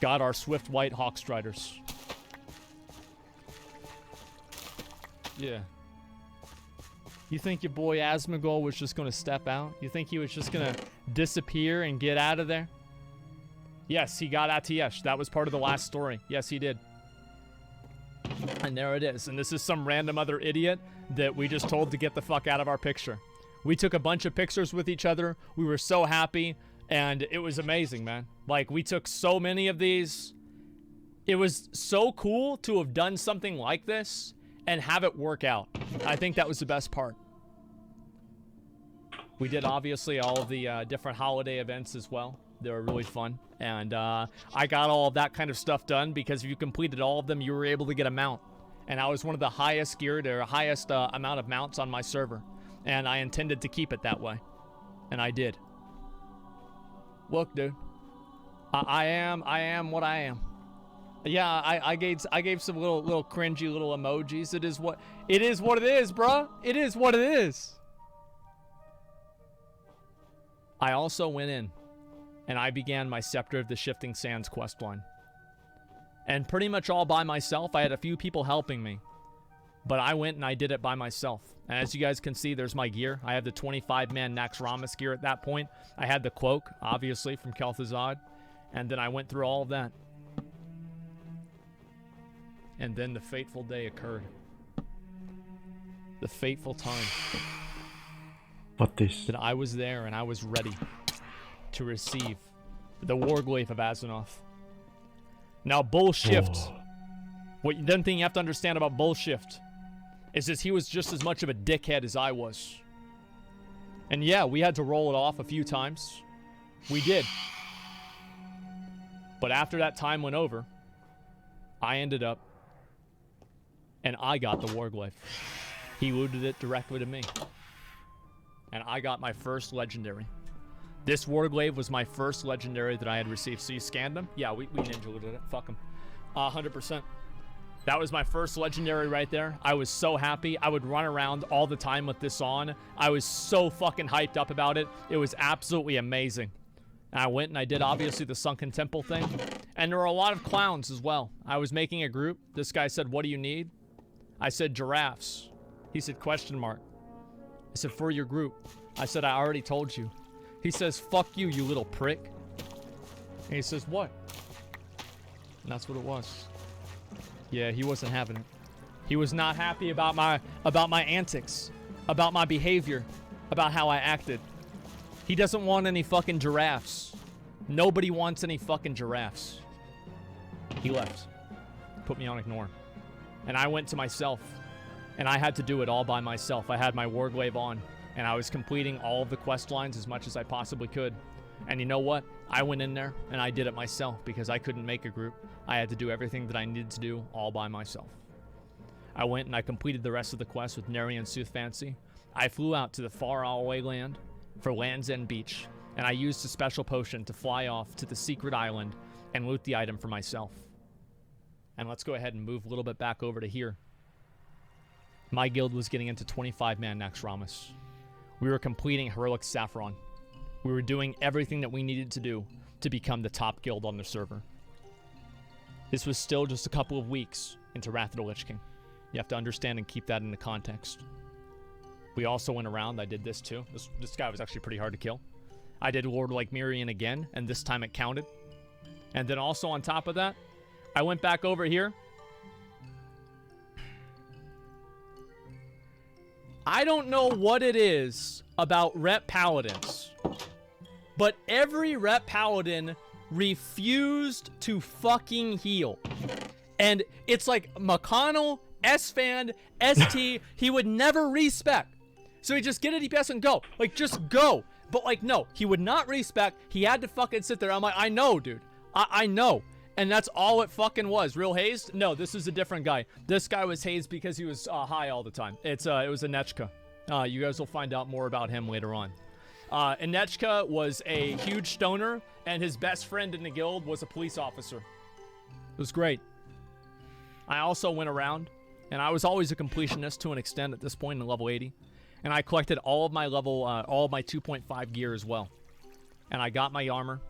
got our Swift White Hawkstriders. Yeah. You think your boy Asmongold was just going to step out? You think he was just going to disappear and get out of there? Yes, he got Atiesh. That was part of the last story. Yes, he did. And there it is. And this is some random other idiot that we just told to get the fuck out of our picture. We took a bunch of pictures with each other. We were so happy. And it was amazing, man. Like, we took so many of these. It was so cool to have done something like this and have it work out. I think that was the best part. We did, obviously, all of the different holiday events as well. They were really fun. And I got all of that kind of stuff done because if you completed all of them, you were able to get a mount. And I was one of the highest geared or highest amount of mounts on my server. And I intended to keep it that way. And I did. Look, dude. I am what I am. Yeah, I gave some little cringy little emojis. It is what it is, bruh. It is what it is. I also went in and I began my Scepter of the Shifting Sands questline. And pretty much all by myself. I had a few people helping me. But I went and I did it by myself. And as you guys can see, there's my gear. I have the 25-man Naxxramas gear at that point. I had the cloak, obviously, from Kel'Thuzad. And then I went through all of that. And then the fateful day occurred. The fateful time. What this? That I was there and I was ready to receive the Warglaive of Azzinoth. Now, Bullshift. What one thing you have to understand about Bullshift is that he was just as much of a dickhead as I was. And yeah, we had to roll it off a few times. We did. But after that time went over, I ended up and I got the Warglaive. He looted it directly to me. And I got my first legendary. This Warglaive was my first legendary that I had received. So you scanned him? Yeah, we ninja looted it. Fuck him. 100%. That was my first legendary right there. I was so happy. I would run around all the time with this on. I was so fucking hyped up about it. It was absolutely amazing. And I went and I did, obviously, the Sunken Temple thing. And there were a lot of clowns as well. I was making a group. This guy said, "What do you need?" I said, "Giraffes." He said, "Question mark." I said, "For your group." I said, "I already told you." He says, "Fuck you, you little prick." And he says, "What?" And that's what it was. Yeah, he wasn't having it. He was not happy about my antics, about my behavior, about how I acted. He doesn't want any fucking giraffes. Nobody wants any fucking giraffes. He left. Put me on ignore. And I went to myself. And I had to do it all by myself. I had my Warglaive on. And I was completing all of the quest lines as much as I possibly could. And you know what? I went in there and I did it myself because I couldn't make a group. I had to do everything that I needed to do all by myself. I went and I completed the rest of the quest with Neri and Soothfancy. I flew out to the far away land for Land's End Beach, and I used a special potion to fly off to the secret island and loot the item for myself. And let's go ahead and move a little bit back over to here. My guild was getting into 25-man Naxxramas. We were completing Heroic Saffron. We were doing everything that we needed to do to become the top guild on the server. This was still just a couple of weeks into Wrath of the Lich King. You have to understand and keep that into context. We also went around. I did this too. This guy was actually pretty hard to kill. I did Lord Like Mirian again, and this time it counted. And then also on top of that, I went back over here. I don't know what it is about Rep Paladins, but every Rep Paladin refused to fucking heal. And it's like McConnell, S-Fan, ST, he would never respec. So he'd just get a DPS and go. Like, just go. But, like, no, he would not respec. He had to fucking sit there. I'm like, I know, dude. I know. And that's all it fucking was. Real hazed? No, this is a different guy. This guy was hazed because he was high all the time. It was a Nechka. You guys will find out more about him later on. Anechka was a huge stoner, and his best friend in the guild was a police officer. It was great. I also went around, and I was always a completionist to an extent at this point in level 80. And I collected all of my level, all of my 2.5 gear as well. And I got my armor,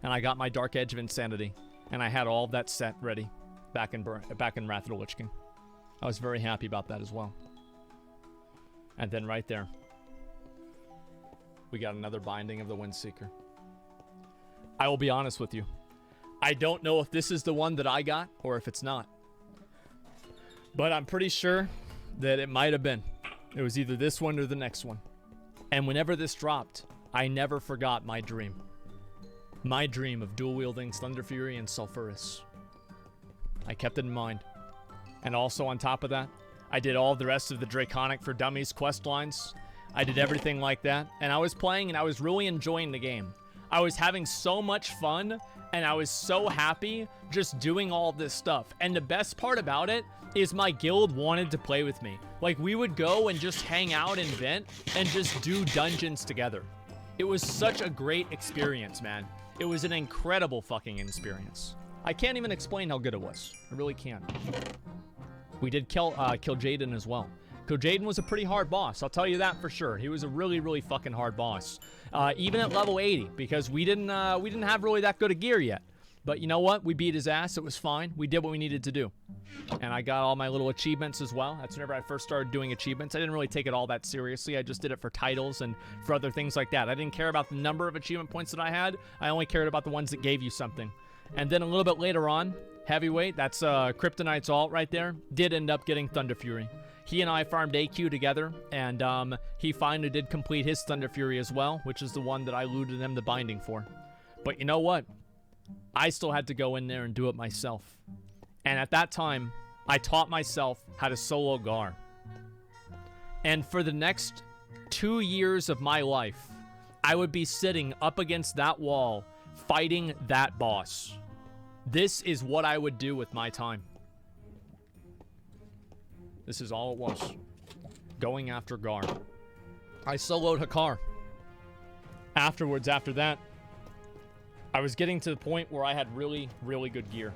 and I got my Dark Edge of Insanity, and I had all of that set ready back in Wrath of the Lich King. I was very happy about that as well. And then right there, we got another binding of the Windseeker. I will be honest with you. I don't know if this is the one that I got or if it's not. But I'm pretty sure that it might have been. It was either this one or the next one. And whenever this dropped, I never forgot my dream. My dream of dual-wielding Thunder Fury and Sulfuras. I kept it in mind. And also on top of that, I did all the rest of the Draconic for Dummies quest lines. I did everything like that. And I was playing and I was really enjoying the game. I was having so much fun and I was so happy just doing all of this stuff. And the best part about it is my guild wanted to play with me. Like, we would go and just hang out in Vent and just do dungeons together. It was such a great experience, man. It was an incredible fucking experience. I can't even explain how good it was. I really can't. We did kill Jaden as well. Because Jaden was a pretty hard boss, I'll tell you that for sure. He was a really, really fucking hard boss. Even at level 80, because we didn't have really that good of gear yet. But you know what? We beat his ass. It was fine. We did what we needed to do. And I got all my little achievements as well. That's whenever I first started doing achievements. I didn't really take it all that seriously. I just did it for titles and for other things like that. I didn't care about the number of achievement points that I had. I only cared about the ones that gave you something. And then a little bit later on, Heavyweight, that's Kryptonite's alt right there, did end up getting Thunder Fury. He and I farmed AQ together, and he finally did complete his Thunder Fury as well, which is the one that I looted him the binding for. But you know what? I still had to go in there and do it myself. And at that time, I taught myself how to solo Gar. And for the next 2 years of my life, I would be sitting up against that wall, fighting that boss. This is what I would do with my time. This is all it was. Going after Gar. I soloed Hakar. Afterwards, after that, I was getting to the point where I had really, really good gear.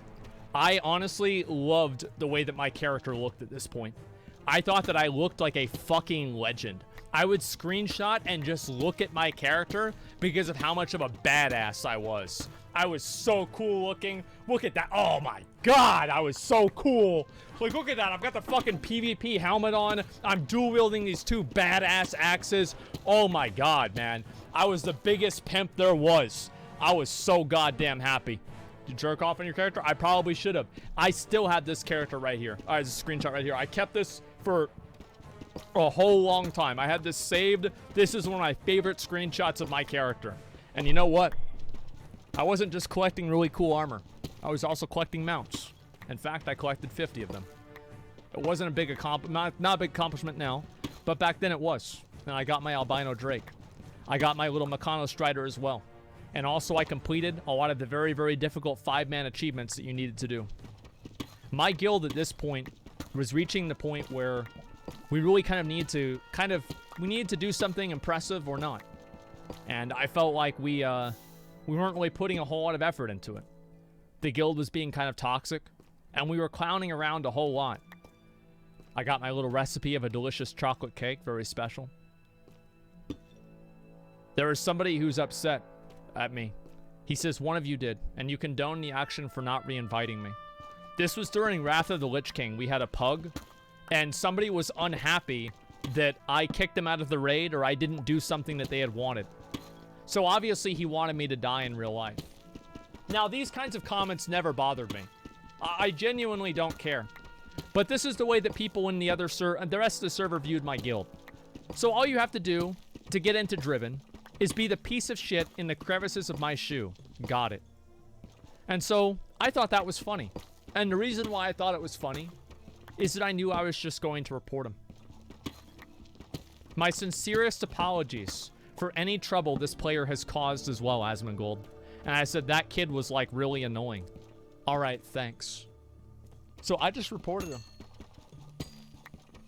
I honestly loved the way that my character looked at this point. I thought that I looked like a fucking legend. I would screenshot and just look at my character because of how much of a badass I was. I was so cool looking. Look at that. Oh my god, I was so cool. Like, look at that. I've got the fucking PvP helmet on. I'm dual wielding these two badass axes. Oh my god, man. I was the biggest pimp there was. I was so goddamn happy. Did you jerk off on your character? I probably should have. I still have this character right here. All right, there's a screenshot right here. I kept this for a whole long time. I had this saved. This is one of my favorite screenshots of my character. And you know what? I wasn't just collecting really cool armor. I was also collecting mounts. In fact, I collected 50 of them. It wasn't a big accomplishment, not a big accomplishment now, but back then it was. And I got my albino Drake. I got my little Meccano Strider as well. And also I completed a lot of the very, very difficult 5-man achievements that you needed to do. My guild at this point was reaching the point where we really kind of needed to do something impressive or not. And I felt like we weren't really putting a whole lot of effort into it. The guild was being kind of toxic, and we were clowning around a whole lot. I got my little recipe of a delicious chocolate cake, very special. There is somebody who's upset at me. He says, one of you did, and you condone the action for not re-inviting me. This was during Wrath of the Lich King. We had a pug, and somebody was unhappy that I kicked them out of the raid or I didn't do something that they had wanted. So obviously he wanted me to die in real life. Now, these kinds of comments never bothered me. I genuinely don't care. But this is the way that people in the rest of the server viewed my guild. So all you have to do to get into Driven is be the piece of shit in the crevices of my shoe. Got it. And so I thought that was funny. And the reason why I thought it was funny is that I knew I was just going to report him. My sincerest apologies for any trouble this player has caused as well, Asmongold. And I said, that kid was like really annoying. All right, thanks. So I just reported him.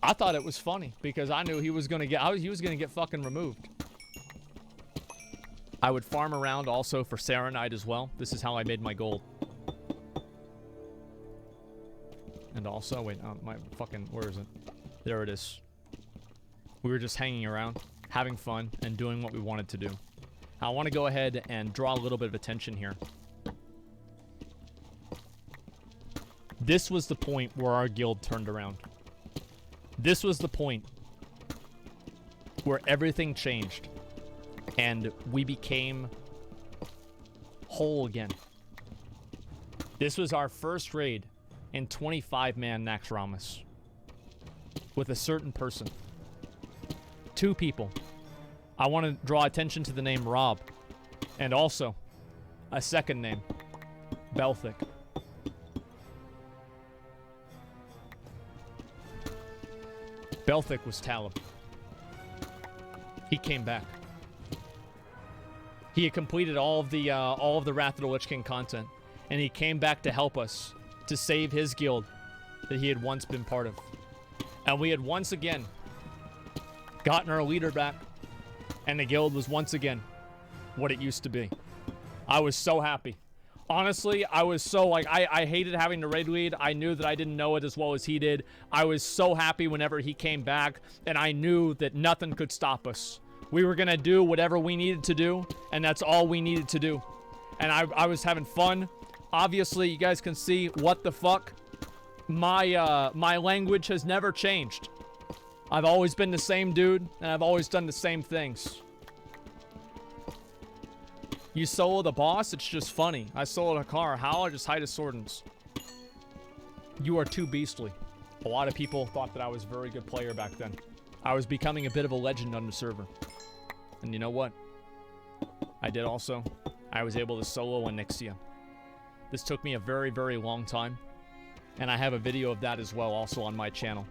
I thought it was funny because I knew he was gonna get fucking removed. I would farm around also for Serenite as well. This is how I made my gold. And also, wait, my fucking, where is it? There it is. We were just hanging around, having fun, and doing what we wanted to do. I want to go ahead and draw a little bit of attention here. This was the point where our guild turned around. This was the point where everything changed and we became whole again. This was our first raid in 25-man Naxxramas with a certain person. 2 people. I want to draw attention to the name Rob and also a second name, Belthic. Belthic was Talib. He came back. He had completed all of the Wrath of the Lich King content, and he came back to help us to save his guild that he had once been part of. And we had once again gotten our leader back, and the guild was once again what it used to be. I was so happy. Honestly, I was so, like, I hated having the raid lead. I knew that I didn't know it as well as he did. I was so happy whenever he came back, and I knew that nothing could stop us. We were gonna do whatever we needed to do, and that's all we needed to do. And I was having fun. Obviously, you guys can see what the fuck. My language has never changed. I've always been the same dude, and I've always done the same things. You solo the boss? It's just funny. I soloed a car. How? I just hide his sword and... You are too beastly. A lot of people thought that I was a very good player back then. I was becoming a bit of a legend on the server. And you know what? I did also. I was able to solo Onyxia. This took me a very, very long time. And I have a video of that as well also on my channel.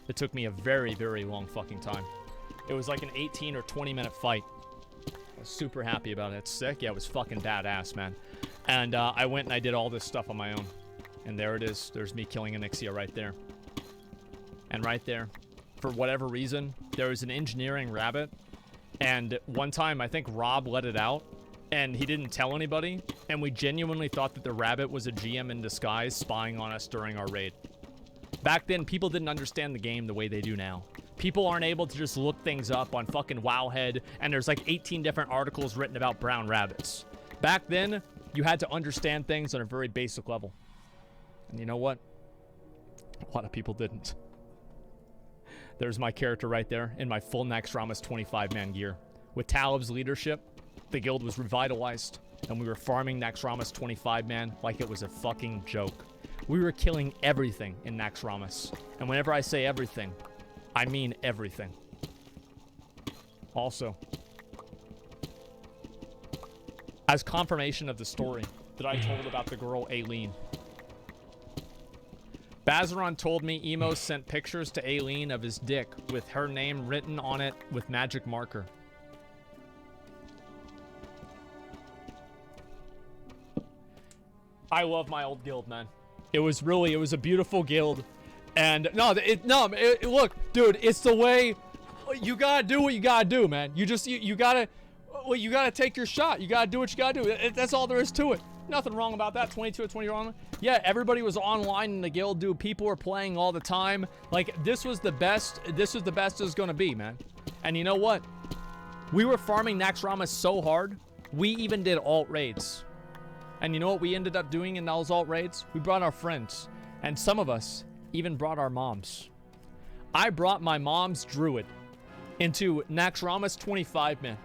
It took me a very, very long fucking time. It was like an 18 or 20 minute fight. I was super happy about it. It's sick. Yeah, it was fucking badass, man. And I went and I did all this stuff on my own. And there it is. There's me killing Onyxia right there. And right there, for whatever reason, there was an engineering rabbit. And one time, I think Rob let it out. And he didn't tell anybody. And we genuinely thought that the rabbit was a GM in disguise spying on us during our raid. Back then, people didn't understand the game the way they do now. People aren't able to just look things up on fucking Wowhead, and there's like 18 different articles written about brown rabbits. Back then, you had to understand things on a very basic level. And you know what? A lot of people didn't. There's my character right there in my full Naxxramas 25-man gear. With Talib's leadership, the guild was revitalized, and we were farming Naxxramas 25-man like it was a fucking joke. We were killing everything in Naxxramas. And whenever I say everything, I mean everything. Also, as confirmation of the story that I told about the girl Aileen, Bazaron told me Emo sent pictures to Aileen of his dick with her name written on it with magic marker. I love my old guild, man. It was a beautiful guild. And look, dude, it's the way you gotta do what you gotta do, man. You gotta take your shot. You gotta do what you gotta do. That's all there is to it. Nothing wrong about that. 22 or 20 wrong. Yeah, everybody was online in the guild, dude. People were playing all the time. Like, this was the best. This was the best it was gonna be, man. And you know what? We were farming Naxxramas so hard, we even did alt raids. And you know what we ended up doing in those alt raids? We brought our friends. And some of us even brought our moms. I brought my mom's druid into Naxxramas 25 man.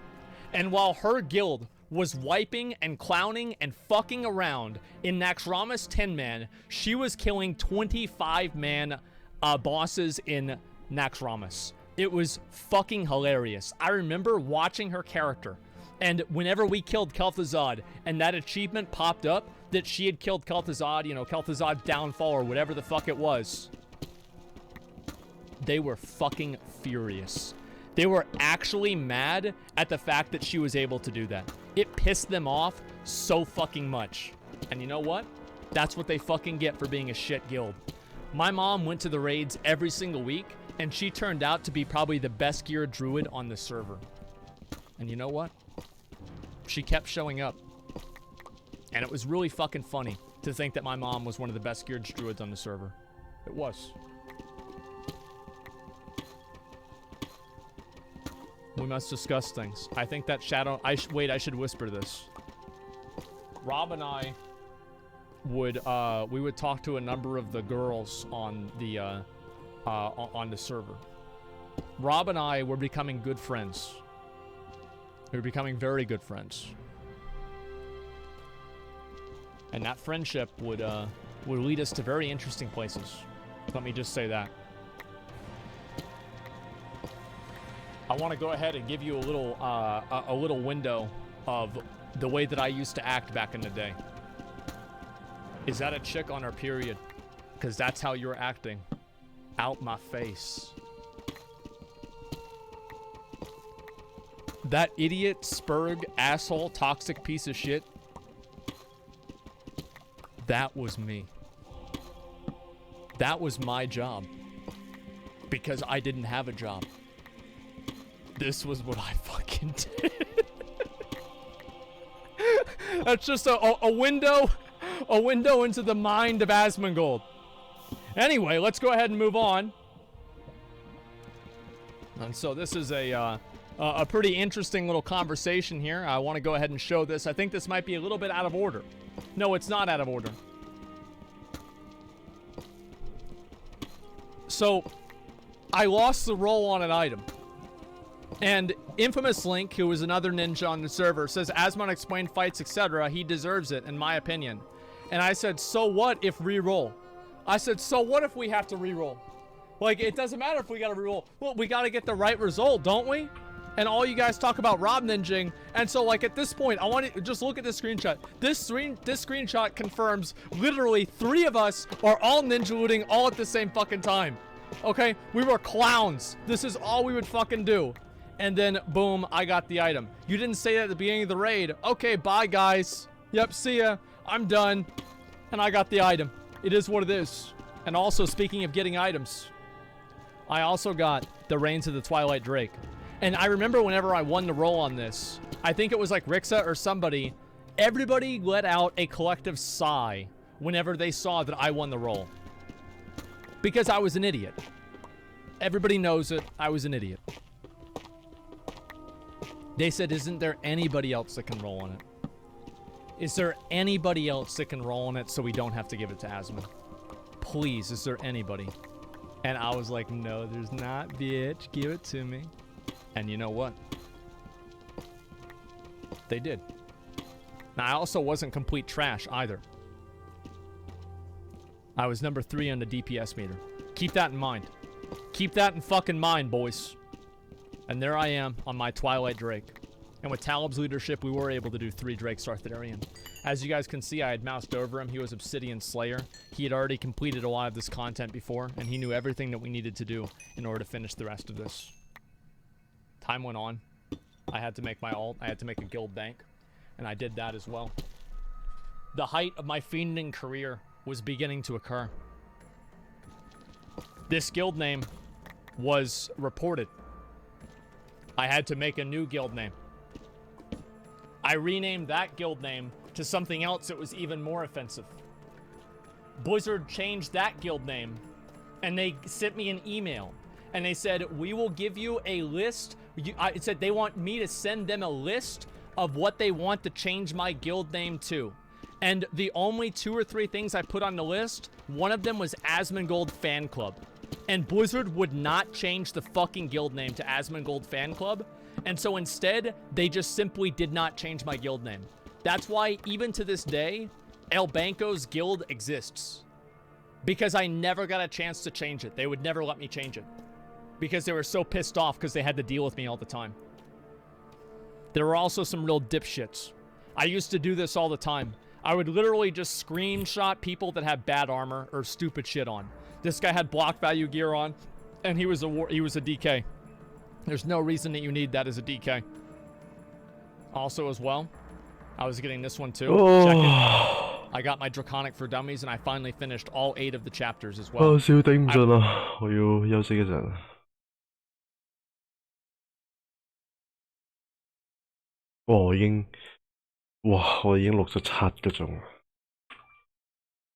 And while her guild was wiping and clowning and fucking around in Naxxramas 10 man, she was killing 25 man bosses in Naxxramas. It was fucking hilarious. I remember watching her character, and whenever we killed Kel'Thuzad and that achievement popped up that she had killed Kel'Thuzad, you know, Kel'Thuzad's downfall or whatever the fuck it was, they were fucking furious. They were actually mad at the fact that she was able to do that. It pissed them off so fucking much. And you know what? That's what they fucking get for being a shit guild. My mom went to the raids every single week, and she turned out to be probably the best geared druid on the server. And you know what? She kept showing up. And it was really fucking funny to think that my mom was one of the best geared druids on the server. It was. We must discuss things. I think that shadow... Wait, I should whisper this. Rob and I would, we would talk to a number of the girls on the server. Rob and I were becoming good friends. We were becoming very good friends. And that friendship would lead us to very interesting places. Let me just say that. I want to go ahead and give you a little window of the way that I used to act back in the day. Is that a chick on her period? Because that's how you're acting. Out my face. That idiot, spurg, asshole, toxic piece of shit. That was me. That was my job. Because I didn't have a job. This was what I fucking did. That's just a window into the mind of Asmongold. Anyway, let's go ahead and move on. And so this is a pretty interesting little conversation here. I want to go ahead and show this. I think this might be a little bit out of order. No, it's not out of order. So, I lost the roll on an item. And Infamous Link, who is another ninja on the server, says, Asmon explained fights, etc. He deserves it, in my opinion. And I said, so what if re-roll? I said, so what if we have to re-roll? Like, it doesn't matter if we gotta re-roll. Well, we gotta get the right result, don't we? And all you guys talk about Rob ninjing. And so, like, at this point, I want to just look at this screenshot. This screenshot confirms literally 3 of us are all ninja looting all at the same fucking time. Okay? We were clowns. This is all we would fucking do. And then, boom, I got the item. You didn't say that at the beginning of the raid. Okay, bye, guys. Yep, see ya. I'm done. And I got the item. It is what it is. And also, speaking of getting items, I also got the Reigns of the Twilight Drake. And I remember whenever I won the roll on this, I think it was like Rixa or somebody, everybody let out a collective sigh whenever they saw that I won the roll. Because I was an idiot. Everybody knows it. I was an idiot. They said, isn't there anybody else that can roll on it? Is there anybody else that can roll on it so we don't have to give it to Asmon? Please, is there anybody? And I was like, no, there's not, bitch. Give it to me. And you know what? They did. Now, I also wasn't complete trash either. I was number 3 on the DPS meter. Keep that in mind. Keep that in fucking mind, boys. And there I am on my Twilight Drake. And with Talib's leadership, we were able to do 3 Drakes to Arthurian. As you guys can see, I had moused over him. He was Obsidian Slayer. He had already completed a lot of this content before, and he knew everything that we needed to do in order to finish the rest of this. Time went on. I had to make my ult. I had to make a guild bank. And I did that as well. The height of my fiending career was beginning to occur. This guild name was reported. I had to make a new guild name. I renamed that guild name to something else that was even more offensive. Blizzard changed that guild name, and they sent me an email. And they said, we will give you a list. It said they want me to send them a list of what they want to change my guild name to. And the only 2 or 3 things I put on the list, one of them was Asmongold Fan Club. And Blizzard would not change the fucking guild name to Asmongold Fan Club. And so instead, they just simply did not change my guild name. That's why, even to this day, El Banco's guild exists. Because I never got a chance to change it. They would never let me change it. Because they were so pissed off because they had to deal with me all the time. There were also some real dipshits. I used to do this all the time. I would literally just screenshot people that had bad armor or stupid shit on. This guy had block value gear on, and he was a DK. There's no reason that you need that as a DK. Also, as well, I was getting this one too. Check it. I got my Draconic for Dummies, and I finally finished all 8 of the chapters as well. 少頂唔順啊！我要休息一陣。我已經錄咗7個鐘，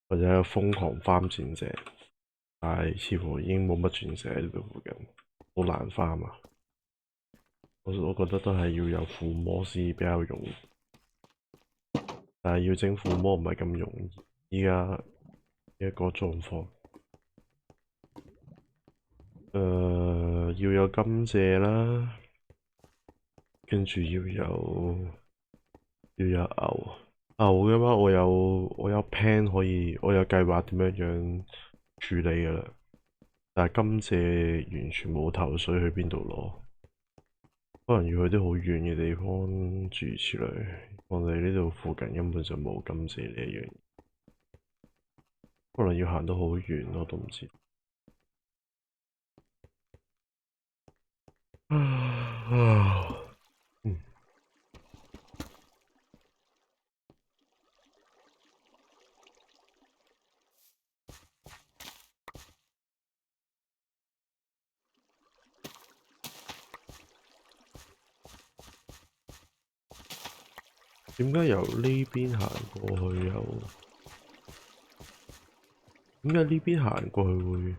或者瘋狂farm戰者，但係似乎已經冇乜戰者喺呢度附近，好難farm啊！我覺得都係要有附魔先比較容易，但係要整附魔唔係咁容易。依家一個狀況，要有甘蔗啦，跟住要有牛。牛嘅話，我有 plan 可以，我有計劃點樣處理㗎啦。但係甘蔗完全冇頭緒去邊度攞，可能要去啲好遠嘅地方諸如此類。我哋呢度附近根本就冇甘蔗呢一樣嘢，可能要行到好遠我都唔知。點解由呢邊行過去又？點解呢邊行過去會？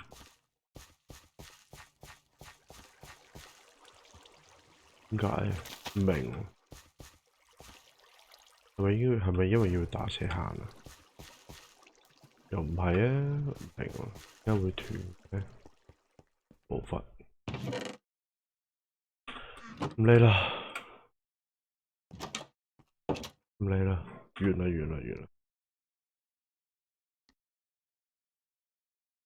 點解？唔明。係咪因為要打斜行啊？又唔係啊，唔明喎。點解會斷嘅？冇法。唔理啦。唔理啦，完啦。